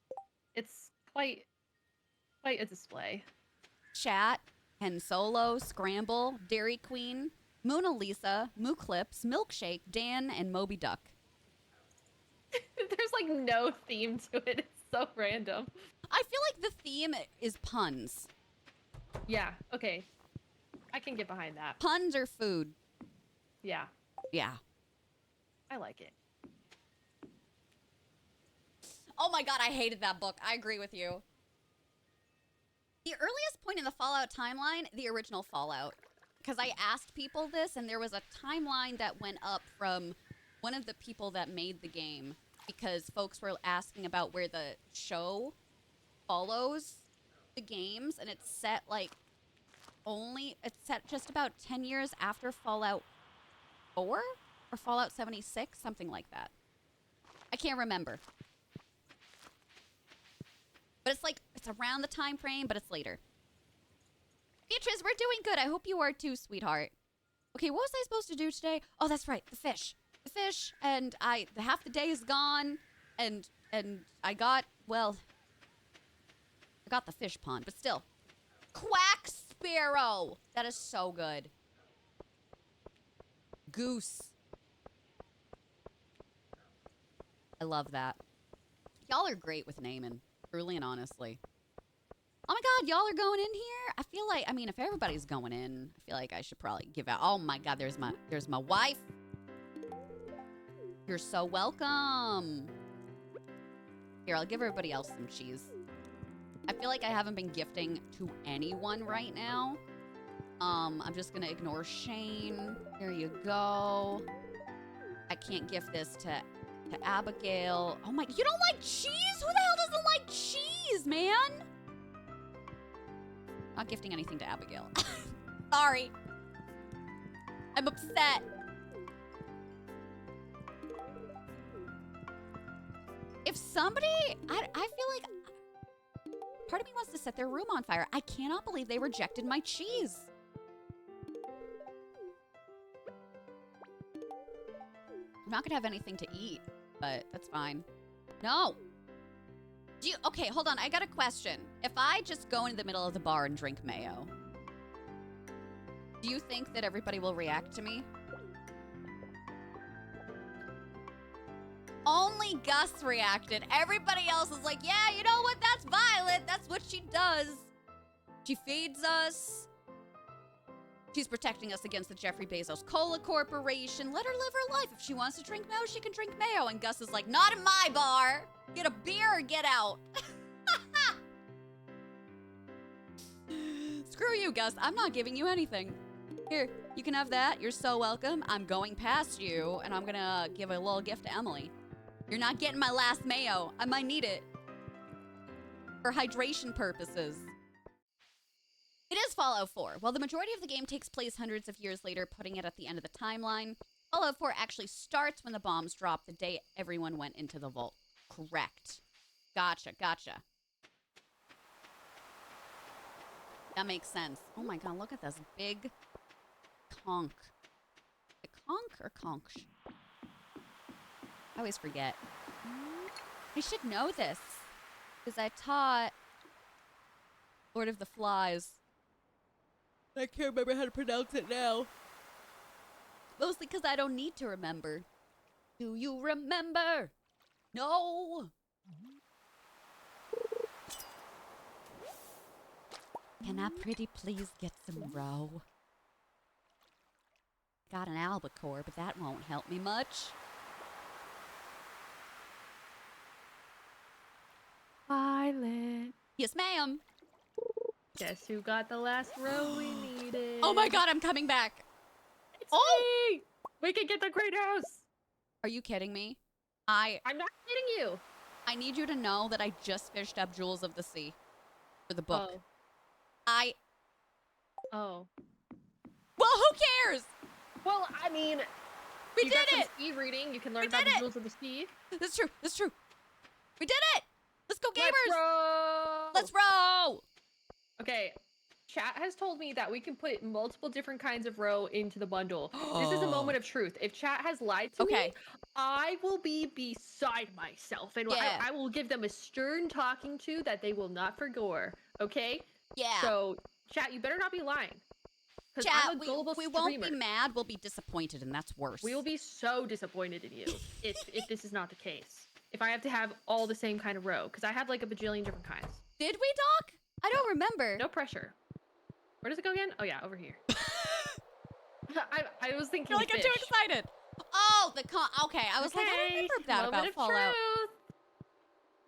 It's quite a display. Chat, Hen Solo, Scramble, Dairy Queen, Mona Lisa, Mooclips, Milkshake, Dan, and Moby Duck. There's like no theme to it. It's so random. I feel like the theme is puns. Yeah, okay. I can get behind that. Puns or food. Yeah, Yeah. I like it. Oh my god, I hated that book. I agree with you. The earliest point in the Fallout timeline, the original Fallout. Because I asked people this, and there was a timeline that went up from one of the people that made the game. Because folks were asking about where the show follows the games, and it's set like it's set just about 10 years after Fallout 4 or Fallout 76, something like that. I can't remember. But it's like, it's around the time frame, but it's later. Beatrice, we're doing good. I hope you are too, sweetheart. Okay, what was I supposed to do today? Oh, that's right, the fish. The fish, and half the day is gone, and I got the fish pond, but still. Quack Sparrow! That is so good. Goose. I love that. Y'all are great with naming, truly and honestly. Oh my god, y'all are going in here? I feel like, I mean, if everybody's going in, I feel like I should probably give out. Oh my god, there's my wife. You're so welcome. Here, I'll give everybody else some cheese. I feel like I haven't been gifting to anyone right now. I'm just gonna ignore Shane. Here you go. I can't gift this to Abigail. Oh my, you don't like cheese? Who the hell doesn't like cheese, man? Not gifting anything to Abigail. Sorry. I'm upset. If somebody, I feel like part of me wants to set their room on fire. I cannot believe they rejected my cheese. I'm not gonna have anything to eat, but that's fine. No. Okay, hold on. I got a question. If I just go into the middle of the bar and drink mayo, do you think that everybody will react to me? Only Gus reacted. Everybody else is like, yeah, you know what? That's Violet. That's what she does. She feeds us. She's protecting us against the Jeffrey Bezos Cola Corporation. Let her live her life. If she wants to drink mayo, she can drink mayo. And Gus is like, not in my bar. Get a beer or get out. Screw you, Gus. I'm not giving you anything. Here, you can have that. You're so welcome. I'm going past you, and I'm gonna give a little gift to Emily. You're not getting my last mayo. I might need it for hydration purposes. It is Fallout 4. While the majority of the game takes place hundreds of years later, putting it at the end of the timeline, Fallout 4 actually starts when the bombs dropped the day everyone went into the vault. Correct. Gotcha. That makes sense. Oh my god, look at this big conch. A conch or conch? I always forget. I should know this, because I taught Lord of the Flies. I can't remember how to pronounce it now. Mostly because I don't need to remember. Do you remember? No! Can I pretty please get some roe? Got an albacore, but that won't help me much. Violet. Yes, ma'am. Guess who got the last row we needed? Oh my god, I'm coming back. It's me! We can get the greenhouse! Are you kidding me? I'm not kidding you. I need you to know that I just fished up Jewels of the Sea for the book. Oh. Well, who cares? Well, I mean, we you did got it! some speed reading. You can learn about the Jewels of the Sea. That's true. We did it! Let's go, gamers! Let's row! Let's row! Okay, chat has told me that we can put multiple different kinds of row into the bundle. This is a moment of truth. If chat has lied to me, I will be beside myself, and I will give them a stern talking to that they will not forgo. Okay? Yeah. So, chat, you better not be lying. Chat, I'm a gullible we streamer. won't be mad. We'll be disappointed, and that's worse. We will be so disappointed in you if this is not the case. If I have to have all the same kind of row, because I have like a bajillion different kinds. Did we, Doc? I don't remember. No pressure. Where does it go again? Oh yeah, over here. I was thinking You're like, fish. I'm too excited. Oh, okay. I was like, I don't remember that about Fallout. Truth.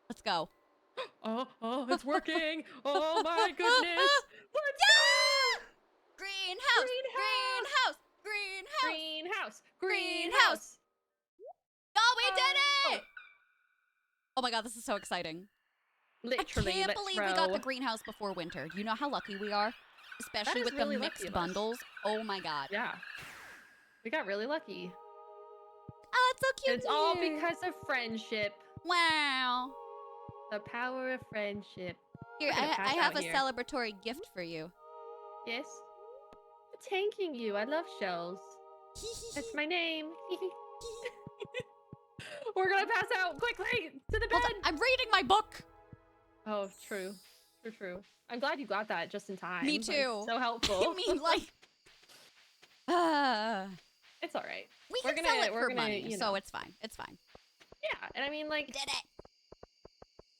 Let's go. Oh, it's working. Oh my goodness. Let's go! Greenhouse. Oh, we did it! Oh my god, this is so exciting. Literally, I can't believe we got the greenhouse before winter. Do you know how lucky we are? Especially with really the mixed bundles. Oh my god. Yeah. We got really lucky. Oh, it's so cute. It's all because of friendship. Wow. The power of friendship. Here, I have a celebratory gift for you. Yes? I'm thanking you. I love shells. That's my name. We're gonna pass out quickly to the bed. I'm reading my book. Oh, true. True. I'm glad you got that just in time. Me too. Like, so helpful. I mean, like, it's all right. We're gonna sell it for money, so it's fine. It's fine. Yeah, and I mean, like, we did it.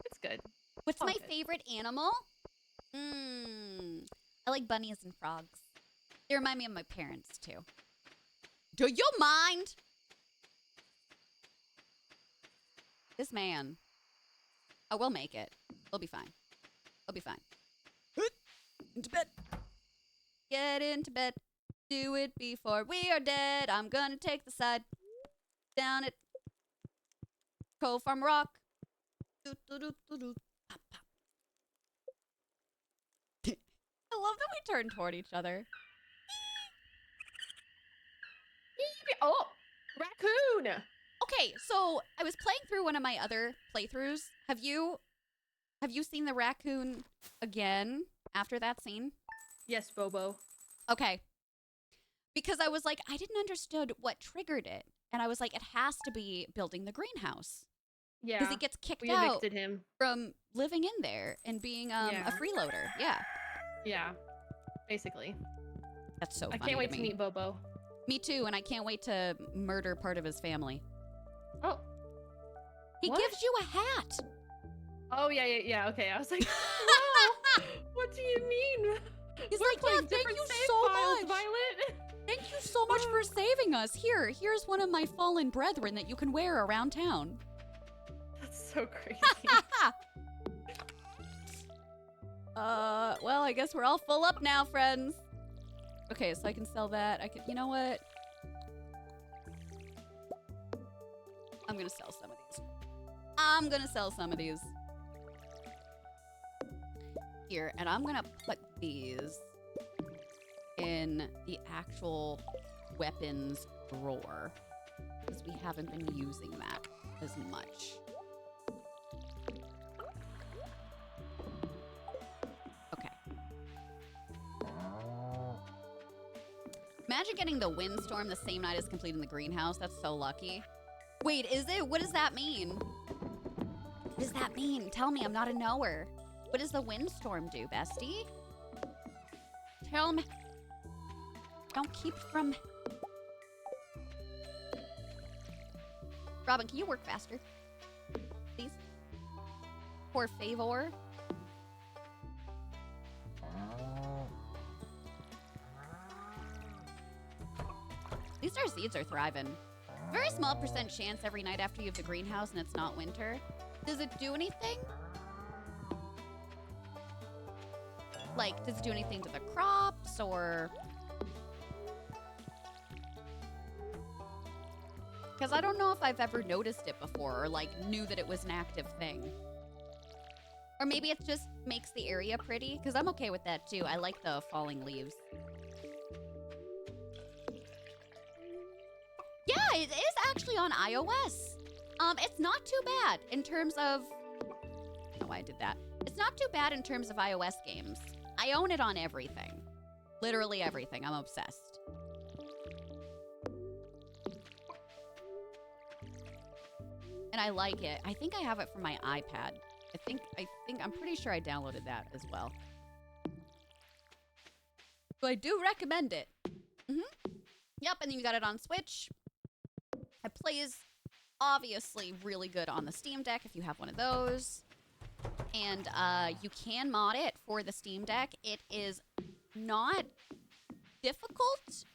It's good. What's my favorite animal? I like bunnies and frogs. They remind me of my parents too. Do you mind? This man. Oh, we'll make it. We'll be fine. We'll be fine. Into bed. Get into bed. Do it before we are dead. I'm gonna take the side. down at Cove Farm Rock. Doo, doo, doo, doo, doo. Pop, pop. I love that we turn toward each other. Oh, raccoon! Okay, so I was playing through one of my other playthroughs. Have you seen the raccoon again after that scene? Yes, Bobo. Okay. Because I was like, I didn't understand what triggered it. And I was like, it has to be building the greenhouse. Yeah. Because he gets kicked We out evicted him. from living in there and being a freeloader. Yeah. Yeah. Basically. That's so I funny can't wait to to me. meet Bobo. Me too, and I can't wait to murder part of his family. Oh. He What? gives you a hat. Oh, yeah. Okay, I was like, wow. What do you mean? He's We're like, yeah, playing thank different you save so files, much. Violet. Thank you so much for saving us. Here's one of my fallen brethren that you can wear around town. That's so crazy. Well, I guess we're all full up now, friends. Okay, so I can sell that. You know what? I'm gonna sell some of these. Here, and I'm gonna put these in the actual weapons drawer because we haven't been using that as much. Okay. Imagine getting the windstorm the same night as completing the greenhouse. That's so lucky. Wait, is it? What does that mean? What does that mean? Tell me, I'm not a knower. What does the windstorm do, bestie? Tell me. Don't keep from... Robin, can you work faster? Please? For favor? At least our seeds are thriving. Very small % chance every night after you have the greenhouse and it's not winter. Does it do anything? Like, does it do anything to the crops or... Because I don't know if I've ever noticed it before or, like, knew that it was an active thing. Or maybe it just makes the area pretty, because I'm okay with that, too. I like the falling leaves. Yeah, it is actually on iOS. It's not too bad in terms of... I don't know why I did that. It's not too bad in terms of iOS games. I own it on everything. Literally everything. I'm obsessed. And I like it. I think I have it for my iPad. I'm pretty sure I downloaded that as well. So I do recommend it. Yep, and then you got it on Switch. It plays obviously really good on the Steam Deck if you have one of those. And you can mod it for the Steam Deck. It is not difficult.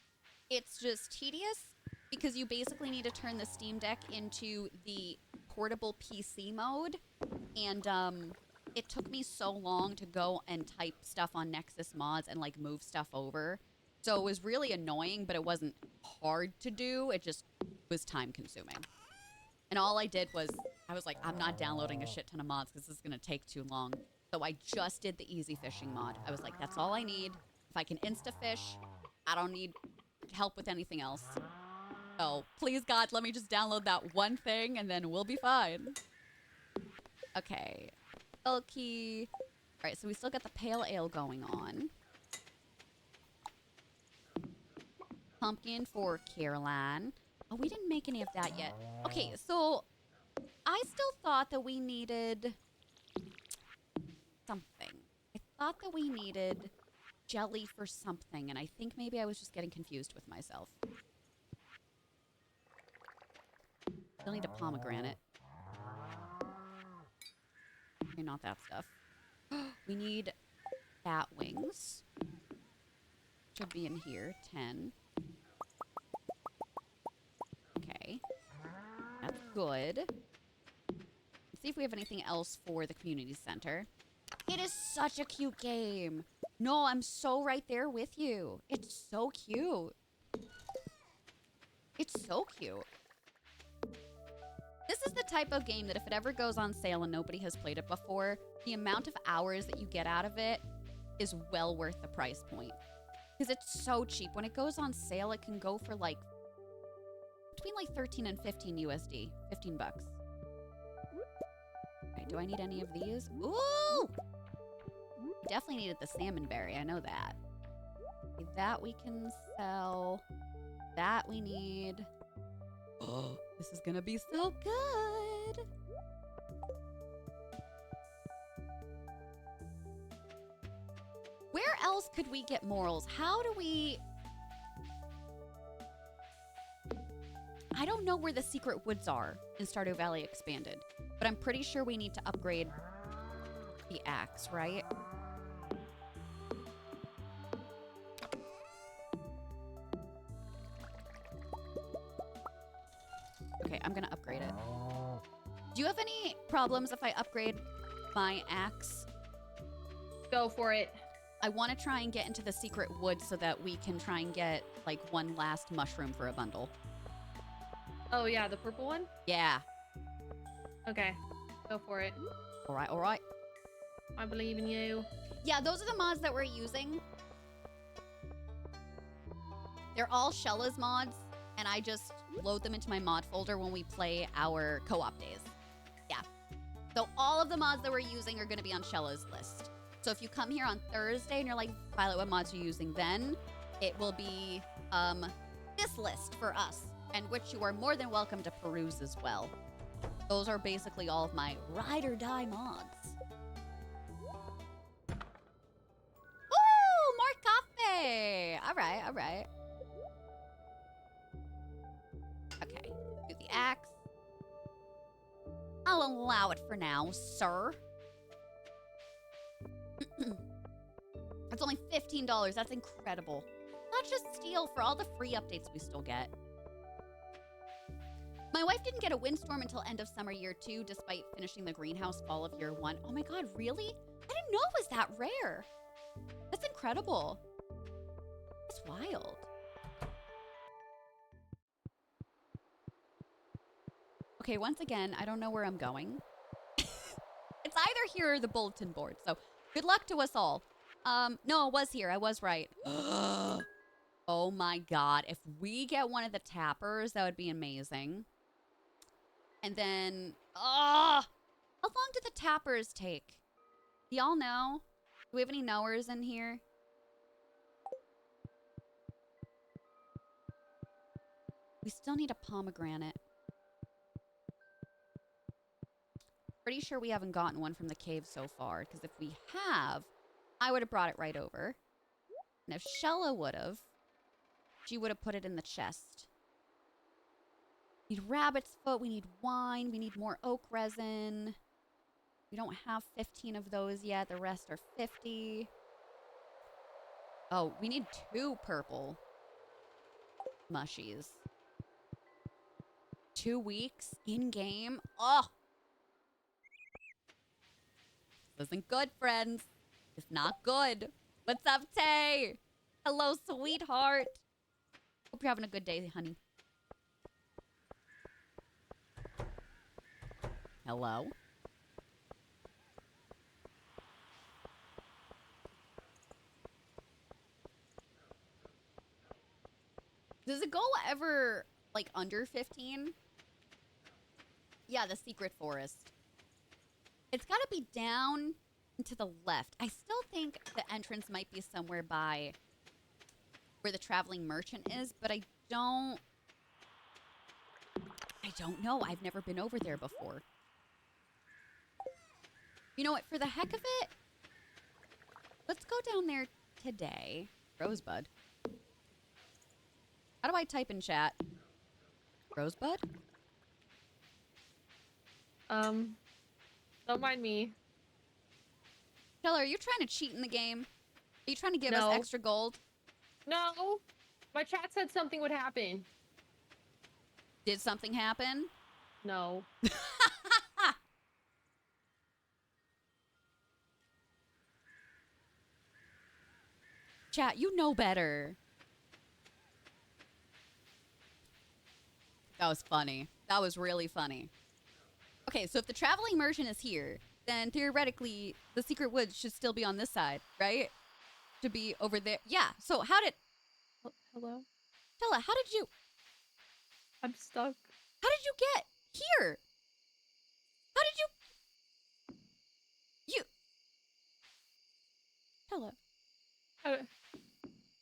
It's just tedious because you basically need to turn the Steam Deck into the portable PC mode. And it took me so long to go and type stuff on Nexus mods and like move stuff over. So it was really annoying, but it wasn't hard to do. It just was time consuming. And all I did was, I was like, I'm not downloading a shit ton of mods because this is going to take too long. So I just did the easy fishing mod. I was like, that's all I need. If I can insta-fish, I don't need help with anything else. So please, God, let me just download that one thing and then we'll be fine. Okay. Bulky. All right, so we still got the pale ale going on. Pumpkin for Caroline. Oh, we didn't make any of that yet. Okay, so I still thought that we needed something. I thought that we needed jelly for something, and I think maybe I was just getting confused with myself. Still need a pomegranate. Okay, not that stuff. We need bat wings. Should be in here. 10. Okay. That's good. Let's see if we have anything else for the community center. It is such a cute game. No, I'm so right there with you. It's so cute. It's so cute. type of game that if it ever goes on sale and nobody has played it before, the amount of hours that you get out of it is well worth the price point. Because it's so cheap. When it goes on sale, it can go for like between like 13 and 15 USD. 15 bucks. Okay, do I need any of these? Ooh! Definitely needed the salmon berry. I know that. Okay, that we can sell. That we need. Oh, this is gonna be so good. Where else could we get morals? How do we... I don't know where the secret woods are in Stardew Valley Expanded, but I'm pretty sure we need to upgrade the axe, right? Okay, I'm gonna upgrade it. Do you have any problems if I upgrade my axe? Go for it. I want to try and get into the secret woods so that we can try and get like one last mushroom for a bundle. Oh yeah, the purple one? Yeah. Okay, go for it. All right, all right. I believe in you. Yeah, those are the mods that we're using. They're all Shella's mods, and I just load them into my mod folder when we play our co-op days. Yeah. So all of the mods that we're using are going to be on Shella's list. So if you come here on Thursday and you're like, Violet, what mods are you using? Then it will be this list for us, and which you are more than welcome to peruse as well. Those are basically all of my ride or die mods. Ooh, more coffee. All right, all right. Okay, do the axe. I'll allow it for now, sir. That's only $15. That's incredible. Not just steal for all the free updates we still get. My wife didn't get a windstorm until end of summer year 2, despite finishing the greenhouse fall of year 1. Oh my god, really? I didn't know it was that rare. That's incredible. That's wild. Okay, once again, I don't know where I'm going. It's either here or the bulletin board, so good luck to us all. No, it was here. I was right. Oh my god. If we get one of the tappers, that would be amazing. And then, how long do the tappers take? Do y'all know? Do we have any knowers in here? We still need a pomegranate. Pretty sure we haven't gotten one from the cave so far, because if we have, I would have brought it right over. And if Shella would have, she would have put it in the chest. We need rabbit's foot, we need wine, we need more oak resin. We don't have 15 of those yet, the rest are 50. Oh, we need 2 purple mushies. 2 weeks in-game? Oh! This isn't good, friends. It's not good. What's up, Tay? Hello, sweetheart. Hope you're having a good day, honey. Hello? Does it go ever, like, under 15? Yeah, the secret forest. It's got to be down and to the left. I still think the entrance might be somewhere by where the traveling merchant is, but I don't know. I've never been over there before. You know what? For the heck of it, let's go down there today. Rosebud. How do I type in chat? Rosebud? Don't mind me. Stella, are you trying to cheat in the game? Are you trying to give No. us extra gold? No! My chat said something would happen. Did something happen? No. Chat, you know better. That was funny. That was really funny. Okay, so if the traveling immersion is here, then theoretically the secret woods should still be on this side, right? To be over there. Yeah. So how did Hello? Stella? I'm stuck. How did you get here? How did you Stella? Uh,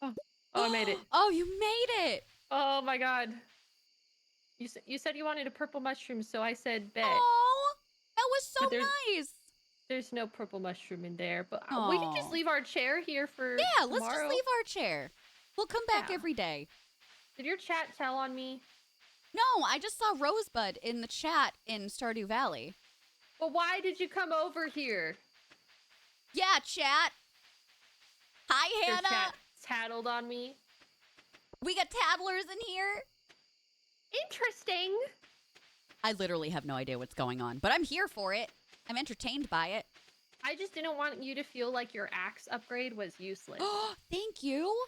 oh, I made it. Oh, you made it. Oh my god. You said you wanted a purple mushroom, so I said bet. Oh, that was so But nice. There's no purple mushroom in there, but we can just Aw. leave our chair here for Yeah, tomorrow. let's just leave our chair. We'll come back Yeah. every day. Did your chat tell on me? No, I just saw Rosebud in the chat in Stardew Valley. Well, why did you come over here? Yeah, chat. Hi, Your Hannah. chat tattled on me. We got tattlers in here. Interesting. I literally have no idea what's going on, but I'm here for it. I'm entertained by it. I just didn't want you to feel like your axe upgrade was useless. Oh, thank you.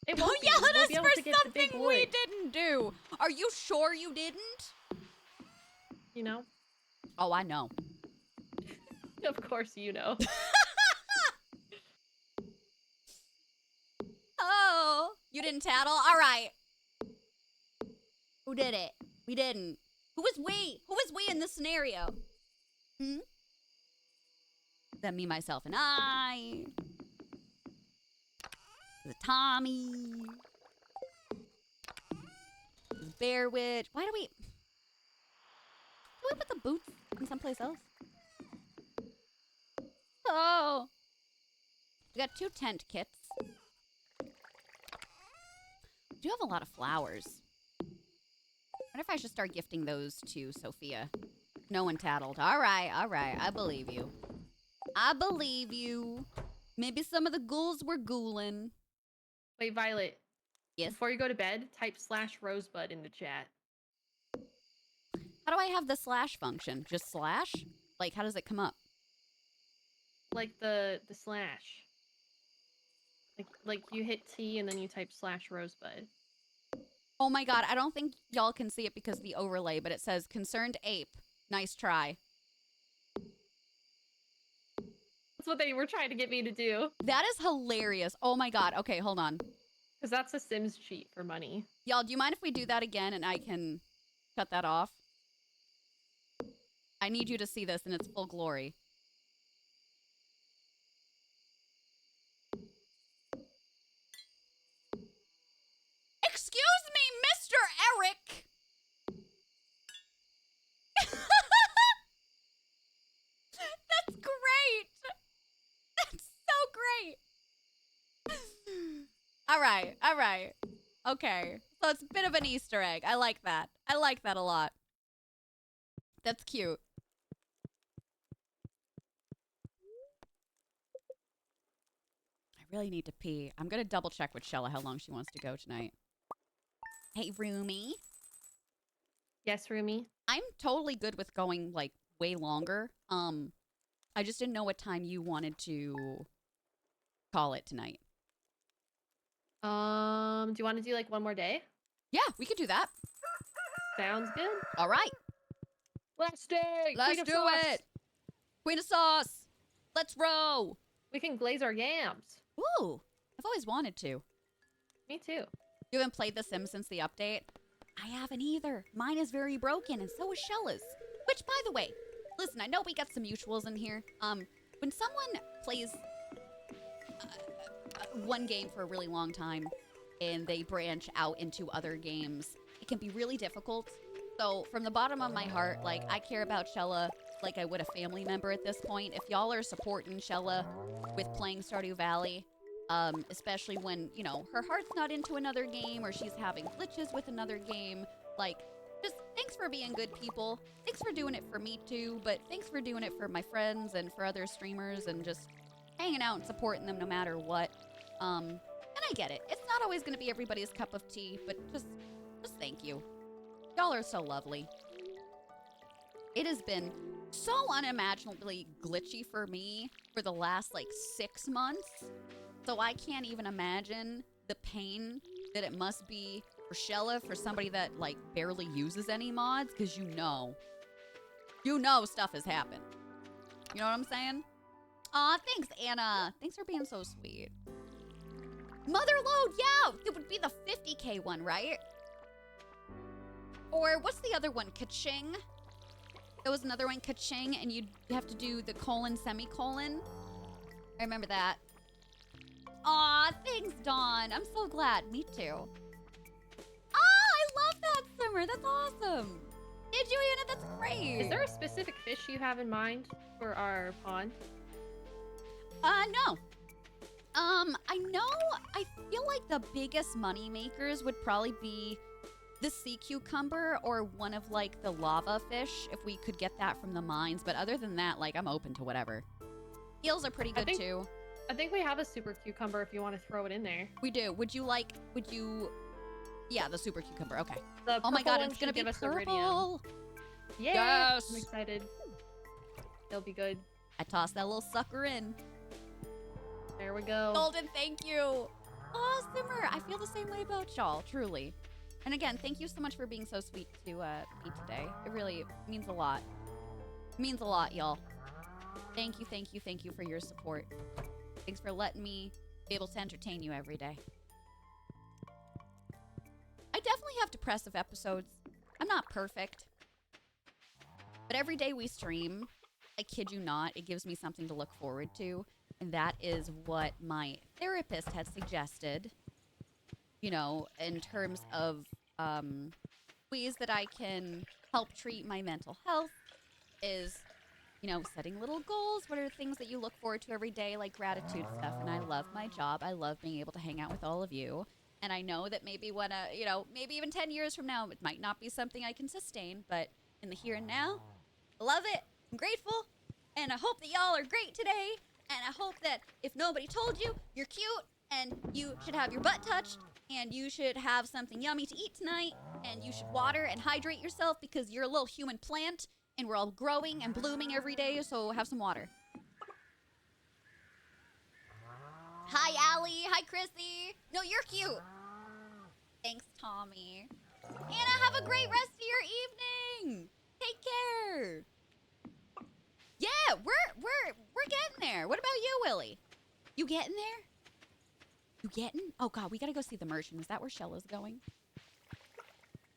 It Don't won't be. yell We'll at be us able to for get the big something we wood, didn't do. Are you sure you didn't? You know? Oh, I know. Of course you know. Oh, you didn't tattle? All right. Who did it? We didn't. Who was we? Who was we in this scenario? Hmm? That me, myself, and I. The Tommy. The Bear Witch. Why do we put the boots in someplace else? Oh. We got 2 tent kits. We do have a lot of flowers. I wonder if I should start gifting those to Sophia. No one tattled. All right. I believe you. Maybe some of the ghouls were ghouling. Wait, Violet. Yes? Before you go to bed, type /rosebud in the chat. How do I have the slash function? Just slash? Like, how does it come up? Like the slash. Like you hit T and then you type /rosebud. Oh my god, I don't think y'all can see it because of the overlay, but it says, concerned ape. Nice try. That's what they were trying to get me to do. That is hilarious. Oh my god. Okay, hold on. Because that's a Sims cheat for money. Y'all, do you mind if we do that again and I can cut that off? I need you to see this in its full glory. Excuse me, Mr. Eric! That's great! That's so great! Alright. Okay. So it's a bit of an Easter egg. I like that. I like that a lot. That's cute. I really need to pee. I'm gonna double check with Shella how long she wants to go tonight. Hey, Roomy. Yes, Rumi? I'm totally good with going, like, way longer. I just didn't know what time you wanted to call it tonight. Do you want to do like one more day? Yeah, we could do that. Sounds good. All right. Last day! Let's Queen of do Sauce. it. Queen of Sauce. Let's row. We can glaze our yams. Ooh, I've always wanted to. Me too. You haven't played The Sims since the update? I haven't either. Mine is very broken, and so is Shella's. Which, by the way, listen, I know we got some mutuals in here. When someone plays one game for a really long time and they branch out into other games, it can be really difficult. So from the bottom of my heart, like, I care about Shella like I would a family member at this point. If y'all are supporting Shella with playing Stardew Valley, especially when, you know, her heart's not into another game or she's having glitches with another game, like, just thanks for being good people. Thanks for doing it for me too, but thanks for doing it for my friends and for other streamers and just hanging out and supporting them no matter what. And I get it. It's not always going to be everybody's cup of tea, but just thank you. Y'all are so lovely. It has been so unimaginably glitchy for me for the last, like, 6 months. So I can't even imagine the pain that it must be for Shella, for somebody that, like, barely uses any mods, because you know You know stuff has happened. You know what I'm saying? Aw, thanks, Anna. Thanks for being so sweet. Motherload, yeah! It would be the 50K one, right? Or what's the other one? Ka-ching? There was another one, ka-ching, and you'd have to do the colon, semicolon. I remember that. Aw, thanks, Dawn. I'm so glad. Me too. Ah, I love that, Summer. That's awesome. Did you, Anna? That's great. Is there a specific fish you have in mind for our pond? No. I feel like the biggest money makers would probably be the sea cucumber or one of like the lava fish if we could get that from the mines. But other than that, like I'm open to whatever. Eels are pretty good too. I think we have a super cucumber if you want to throw it in there. We do. Yeah, the super cucumber. Okay. Oh my god, it's gonna be purple. Yeah. Yes. I'm excited. It'll be good. I tossed that little sucker in. There we go. Golden, thank you. Oh, Simmer, I feel the same way about y'all, truly. And again, thank you so much for being so sweet to me today. It really means a lot. It means a lot, y'all. Thank you for your support. Thanks for letting me be able to entertain you every day. I definitely have depressive episodes. I'm not perfect. But every day we stream, I kid you not, it gives me something to look forward to. And that is what my therapist had suggested, you know, in terms of ways that I can help treat my mental health is, you know, setting little goals. What are things that you look forward to every day, like gratitude stuff? And I love my job. I love being able to hang out with all of you. And I know that maybe when, you know, maybe even 10 years from now, it might not be something I can sustain. But in the here and now, I love it. I'm grateful. And I hope that y'all are great today. And I hope that if nobody told you, you're cute. And you should have your butt touched. And you should have something yummy to eat tonight. And you should water and hydrate yourself because you're a little human plant. And we're all growing and blooming every day, so have some water. Hi, Allie. Hi, Chrissy. No, you're cute. Thanks, Tommy. Anna, have a great rest of your evening. Take care. Yeah, we're getting there. What about you, Willie? You getting there? You getting? Oh, God, we got to go see the merchant. Is that where Shella's going?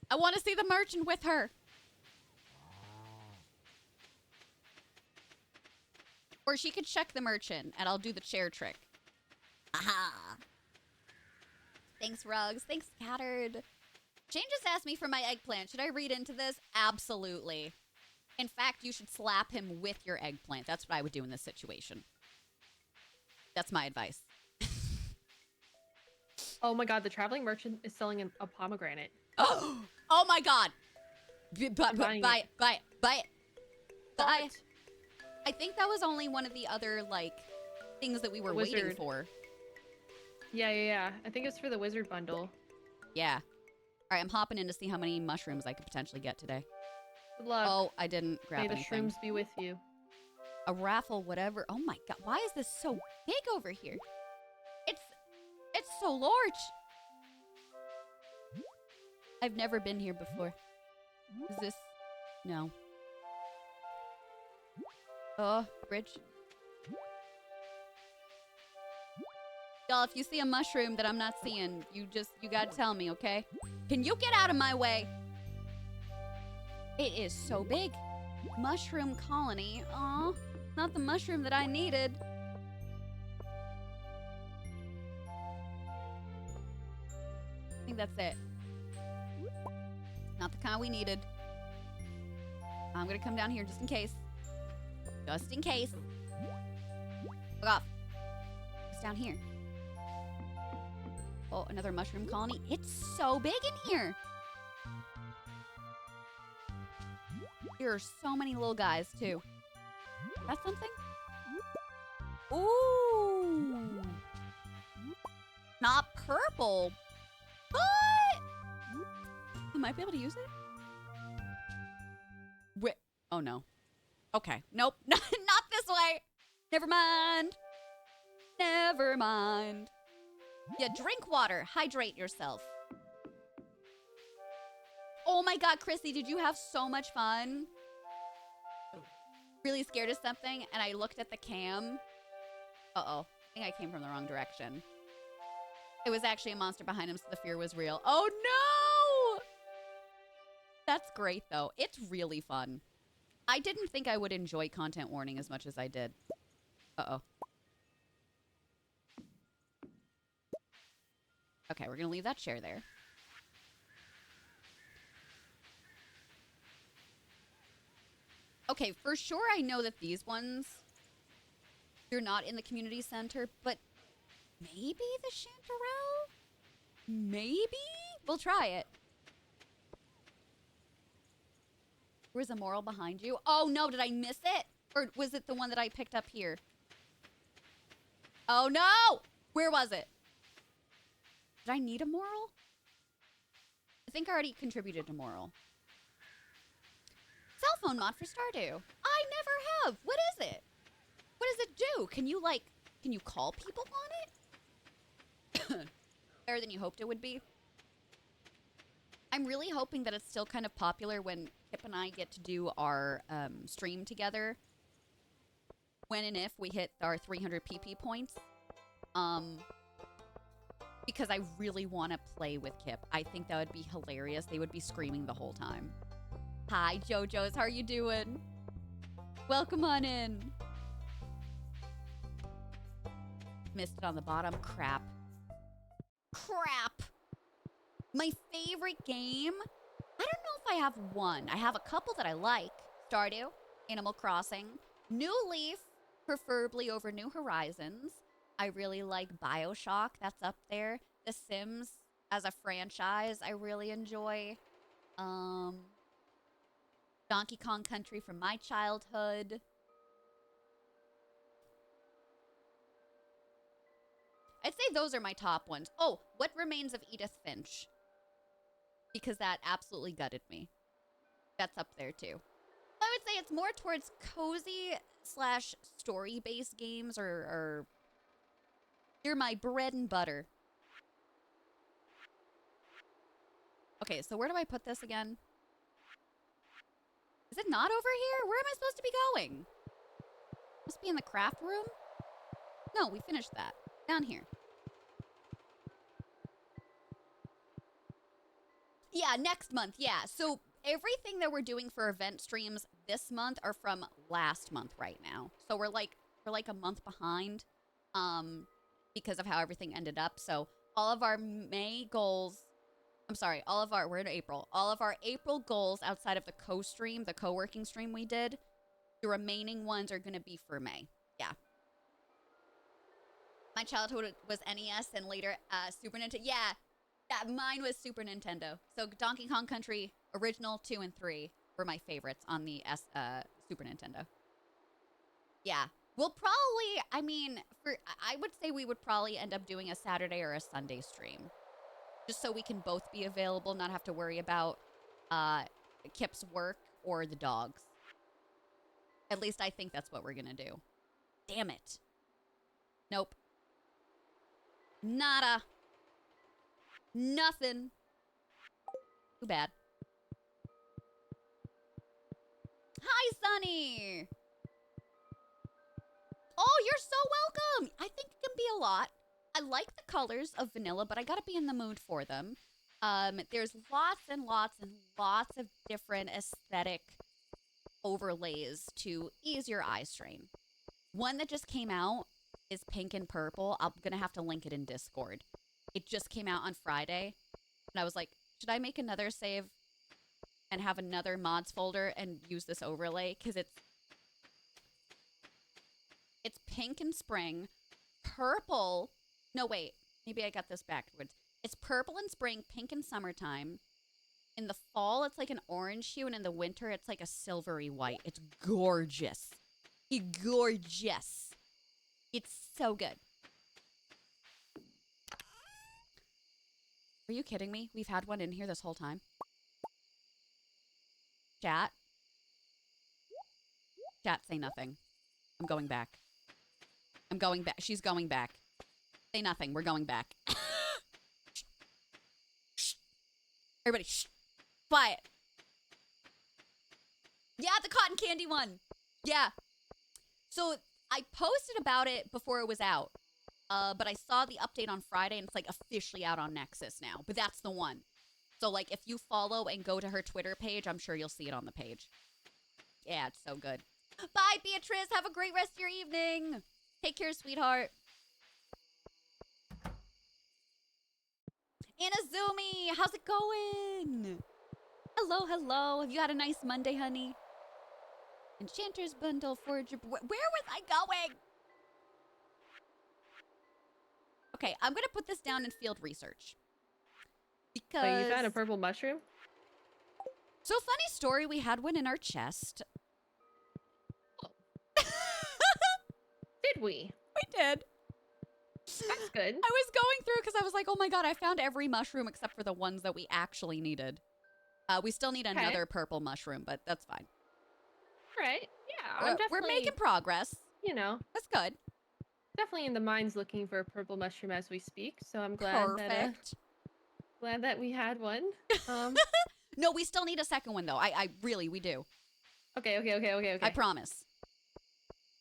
I want to see the merchant with her. Or she could check the merchant, and I'll do the chair trick. Aha! Thanks, Rugs. Thanks, Scattered. Jane just asked me for my eggplant. Should I read into this? Absolutely. In fact, you should slap him with your eggplant. That's what I would do in this situation. That's my advice. Oh my god, the traveling merchant is selling a pomegranate. Oh my god! Buy it. I think that was only one of the other, like, things that we were waiting for. Yeah. I think it's for the wizard bundle. Yeah. All right, I'm hopping in to see how many mushrooms I could potentially get today. Good luck. Oh, I didn't grab May the anything. shrooms be with you. A raffle, whatever. Oh my god, why is this so big over here? It's so large. I've never been here before. Is this? No. Oh, bridge. Y'all, if you see a mushroom that I'm not seeing, you gotta tell me, okay? Can you get out of my way? It is so big. Mushroom colony. Aw, not the mushroom that I needed. I think that's it. Not the kind we needed. I'm gonna come down here just in case. Just in case. Fuck off. It's down here. Oh, another mushroom colony. It's so big in here. There are so many little guys, too. That's something? Ooh. Not purple. What? I might be able to use it. Wait. Oh, no. Okay. Nope. Not this way. Never mind. Never mind. Yeah, drink water. Hydrate yourself. Oh my god, Chrissy, did you have so much fun? really scared of something and I looked at the cam. Uh-oh. I think I came from the wrong direction. It was actually a monster behind him, so the fear was real. Oh, no! That's great, though. It's really fun. I didn't think I would enjoy content warning as much as I did. Uh-oh. Okay, we're going to leave that chair there. Okay, for sure I know that these ones, they're not in the community center, but maybe the Chanterelle? Maybe? We'll try it. Where's the moral behind you? Oh, no, did I miss it? Or was it the one that I picked up here? Oh, no! Where was it? Did I need a moral? I think I already contributed to moral. Cell phone mod for Stardew. I never have. What is it? What does it do? Can you call people on it? Better than you hoped it would be. I'm really hoping that it's still kind of popular when Kip and I get to do our stream together. When and if we hit our 300 PP points. Because I really want to play with Kip. I think that would be hilarious. They would be screaming the whole time. Hi, JoJo's. How are you doing? Welcome on in. Missed it on the bottom. Crap. Crap. My favorite game? I don't know if I have one. I have a couple that I like. Stardew, Animal Crossing, New Leaf, preferably over New Horizons. I really like BioShock. That's up there. The Sims as a franchise, I really enjoy. Donkey Kong Country from my childhood. I'd say those are my top ones. Oh, What Remains of Edith Finch? Because that absolutely gutted me. That's up there too. I would say it's more towards cozy / story-based games or they're my bread and butter. Okay, so where do I put this again? Is it not over here? Where am I supposed to be going? Must be in the craft room? No, we finished that. Down here. Yeah, next month. Yeah. So everything that we're doing for event streams this month are from last month right now. So we're like a month behind because of how everything ended up. So all of our May goals, we're in April. All of our April goals outside of the co-stream, the co-working stream we did, the remaining ones are going to be for May. Yeah. My childhood was NES and later Super Nintendo. Yeah, mine was Super Nintendo. So Donkey Kong Country original 2 and 3 were my favorites on the Super Nintendo. Yeah, we'll probably. I would say we would probably end up doing a Saturday or a Sunday stream, just so we can both be available, not have to worry about Kip's work or the dogs. At least I think that's what we're gonna do. Damn it. Nope. Nada. Nothing. Too bad. Hi, Sunny. Oh, you're so welcome. I think it can be a lot. I like the colors of vanilla, but I gotta be in the mood for them. There's lots and lots and lots of different aesthetic overlays to ease your eye strain. One that just came out is pink and purple. I'm gonna have to link it in Discord. It just came out on Friday, and I was like, should I make another save and have another mods folder and use this overlay? Because it's pink in spring, purple. No, wait, maybe I got this backwards. It's purple in spring, pink in summertime. In the fall, it's like an orange hue, and in the winter, it's like a silvery white. It's gorgeous. It's gorgeous. It's so good. Are you kidding me? We've had one in here this whole time. Chat. Chat, say nothing. I'm going back. I'm going back. She's going back. Say nothing. We're going back. Shh. Shh. Everybody, shh. Quiet. Yeah, the cotton candy one. Yeah. So I posted about it before it was out. But I saw the update on Friday, and it's like officially out on Nexus now. But that's the one. So like if you follow and go to her Twitter page, I'm sure you'll see it on the page. Yeah, it's so good. Bye, Beatrice. Have a great rest of your evening. Take care, sweetheart. Inazumi, how's it going? Hello, hello. Have you had a nice Monday, honey? Enchanter's bundle, forager. Where was I going? Okay, I'm gonna put this down in field research. Because... Wait, you found a purple mushroom? So funny story, we had one in our chest. Did we? We did. That's good. I was going through because I was like, oh my god, I found every mushroom except for the ones that we actually needed. We still need another purple mushroom, but that's fine. All right. Yeah, We're making progress. You know. That's good. Definitely in the mines looking for a purple mushroom as we speak, so I'm glad that we had one. No, we still need a second one though. We do. Okay. I promise.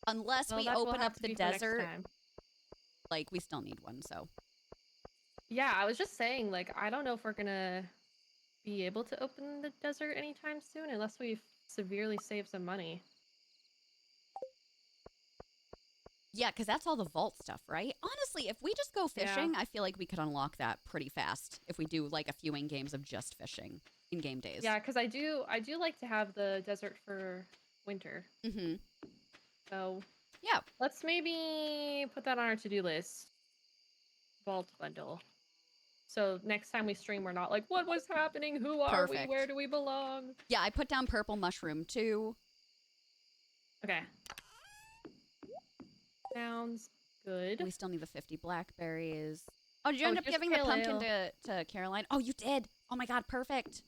Unless we open up the desert, like we still need one, so. Yeah, I was just saying, like, I don't know if we're gonna be able to open the desert anytime soon unless we severely save some money. Yeah, because that's all the vault stuff, right? Honestly, if we just go fishing, I feel like we could unlock that pretty fast if we do like a few in-games of just fishing in game days. Yeah, because I do like to have the desert for winter. Mm-hmm. So yeah, let's maybe put that on our to-do list. Vault bundle. So next time we stream, we're not like, what was happening? Who are we? Where do we belong? Yeah, I put down purple mushroom too. Okay. Sounds good. We still need the 50 blackberries. Oh, did you end up giving the pumpkin to Caroline? Oh, you did. Oh my god, perfect.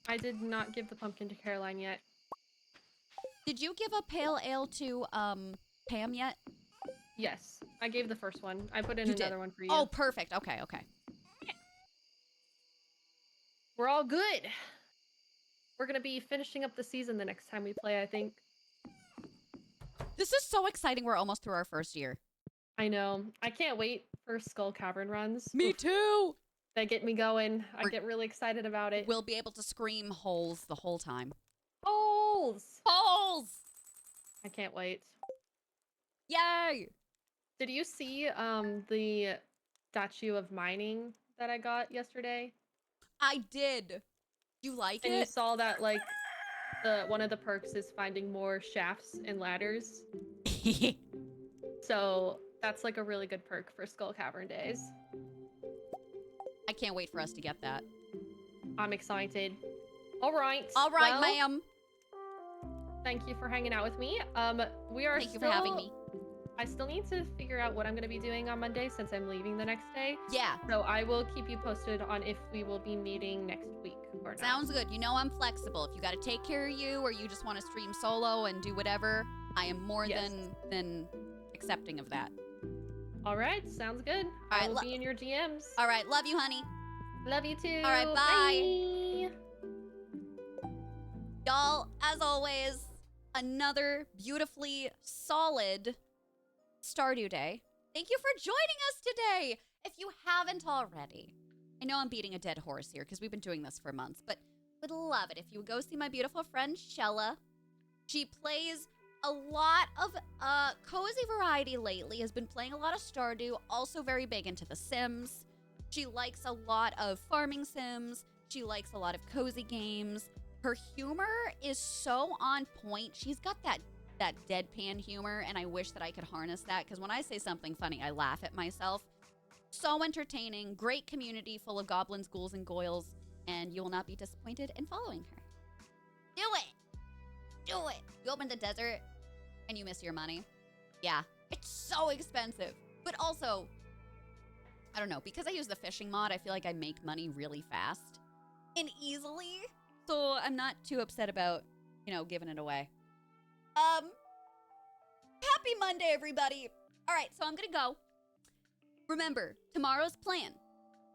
I did not give the pumpkin to Caroline yet. Did you give a pale ale to Pam yet? Yes, I gave the first one. I put in another one for you. Oh, perfect. Okay. We're all good. We're gonna be finishing up the season the next time we play, I think. This is so exciting. We're almost through our first year. I know. I can't wait for Skull Cavern runs. Me too. They get me going. I get really excited about it. We'll be able to scream holes the whole time. Holes! I can't wait. Yay! Did you see the statue of mining that I got yesterday? I did. You like it? And you saw that, like, one of the perks is finding more shafts and ladders. So that's like a really good perk for Skull Cavern days. I can't wait for us to get that. I'm excited. All right, well, ma'am. Thank you for hanging out with me. Thank you for having me. I still need to figure out what I'm going to be doing on Monday since I'm leaving the next day. Yeah. So I will keep you posted on if we will be meeting next week or not. Sounds good. You know I'm flexible. If you got to take care of you or you just want to stream solo and do whatever, I am more than accepting of that. All right. Sounds good. I will be in your DMs. All right. Love you, honey. Love you too. All right. Bye. Y'all, as always, another beautifully solid Stardew Day. Thank you for joining us today. If you haven't already, I know I'm beating a dead horse here because we've been doing this for months, but would love it if you would go see my beautiful friend Shella. She plays a lot of cozy variety lately, has been playing a lot of Stardew, also very big into The Sims. She likes a lot of farming sims. She likes a lot of cozy games. Her humor is so on point. She's got that deadpan humor, and I wish that I could harness that, because when I say something funny, I laugh at myself. So entertaining, great community full of goblins, ghouls, and goyles, and you will not be disappointed in following her. Do it! Do it! You open the desert, and you miss your money. Yeah, it's so expensive. But also, I don't know, because I use the fishing mod, I feel like I make money really fast and easily, so I'm not too upset about, giving it away. Happy Monday, everybody. All right, so I'm gonna go. Remember, tomorrow's plan.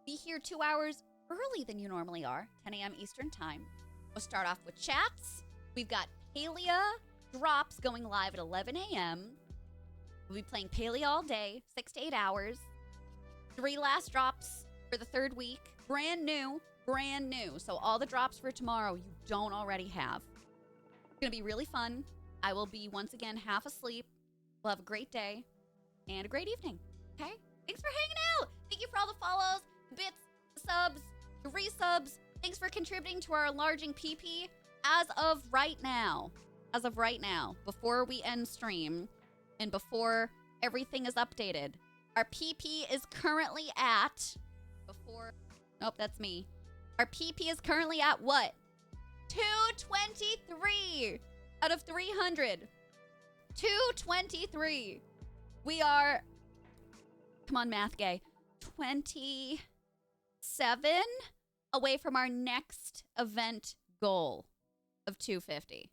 Be here 2 hours early than you normally are, 10 a.m. Eastern time. We'll start off with chats. We've got Palia drops going live at 11 a.m. We'll be playing Paleo all day, 6 to 8 hours. 3 last drops for the 3rd week. Brand new. So all the drops for tomorrow you don't already have. It's going to be really fun. I will be once again half asleep. We'll have a great day and a great evening. Okay? Thanks for hanging out. Thank you for all the follows, the bits, the subs, the resubs. Thanks for contributing to our enlarging PP. As of right now, before we end stream and before everything is updated, our PP is currently at, nope, that's me. Our PP is currently at what? 223 out of 300. 223. We are, come on, math gay, 27 away from our next event goal of 250.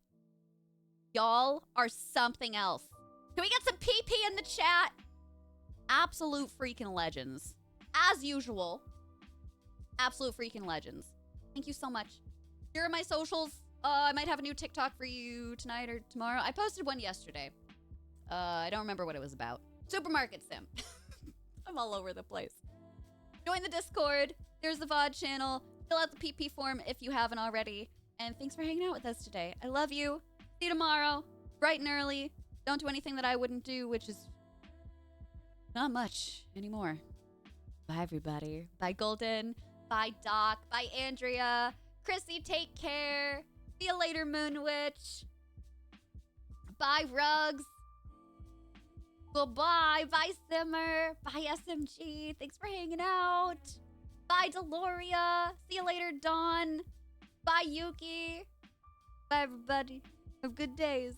Y'all are something else. Can we get some PP in the chat? Absolute freaking legends. As usual. Absolute freaking legends. Thank you so much. Here are my socials. I might have a new TikTok for you tonight or tomorrow. I posted one yesterday. I don't remember what it was about. Supermarket sim. I'm all over the place. Join the Discord. There's the VOD channel. Fill out the PP form if you haven't already. And thanks for hanging out with us today. I love you. See you tomorrow. Bright and early. Don't do anything that I wouldn't do, which is not much anymore. Bye, everybody. Bye, Golden. Bye, Doc. Bye, Andrea. Chrissy, take care. See you later, Moonwitch. Bye, Rugs. Goodbye. Bye, Simmer. Bye, SMG. Thanks for hanging out. Bye, Deloria. See you later, Dawn. Bye, Yuki. Bye, everybody. Have good days.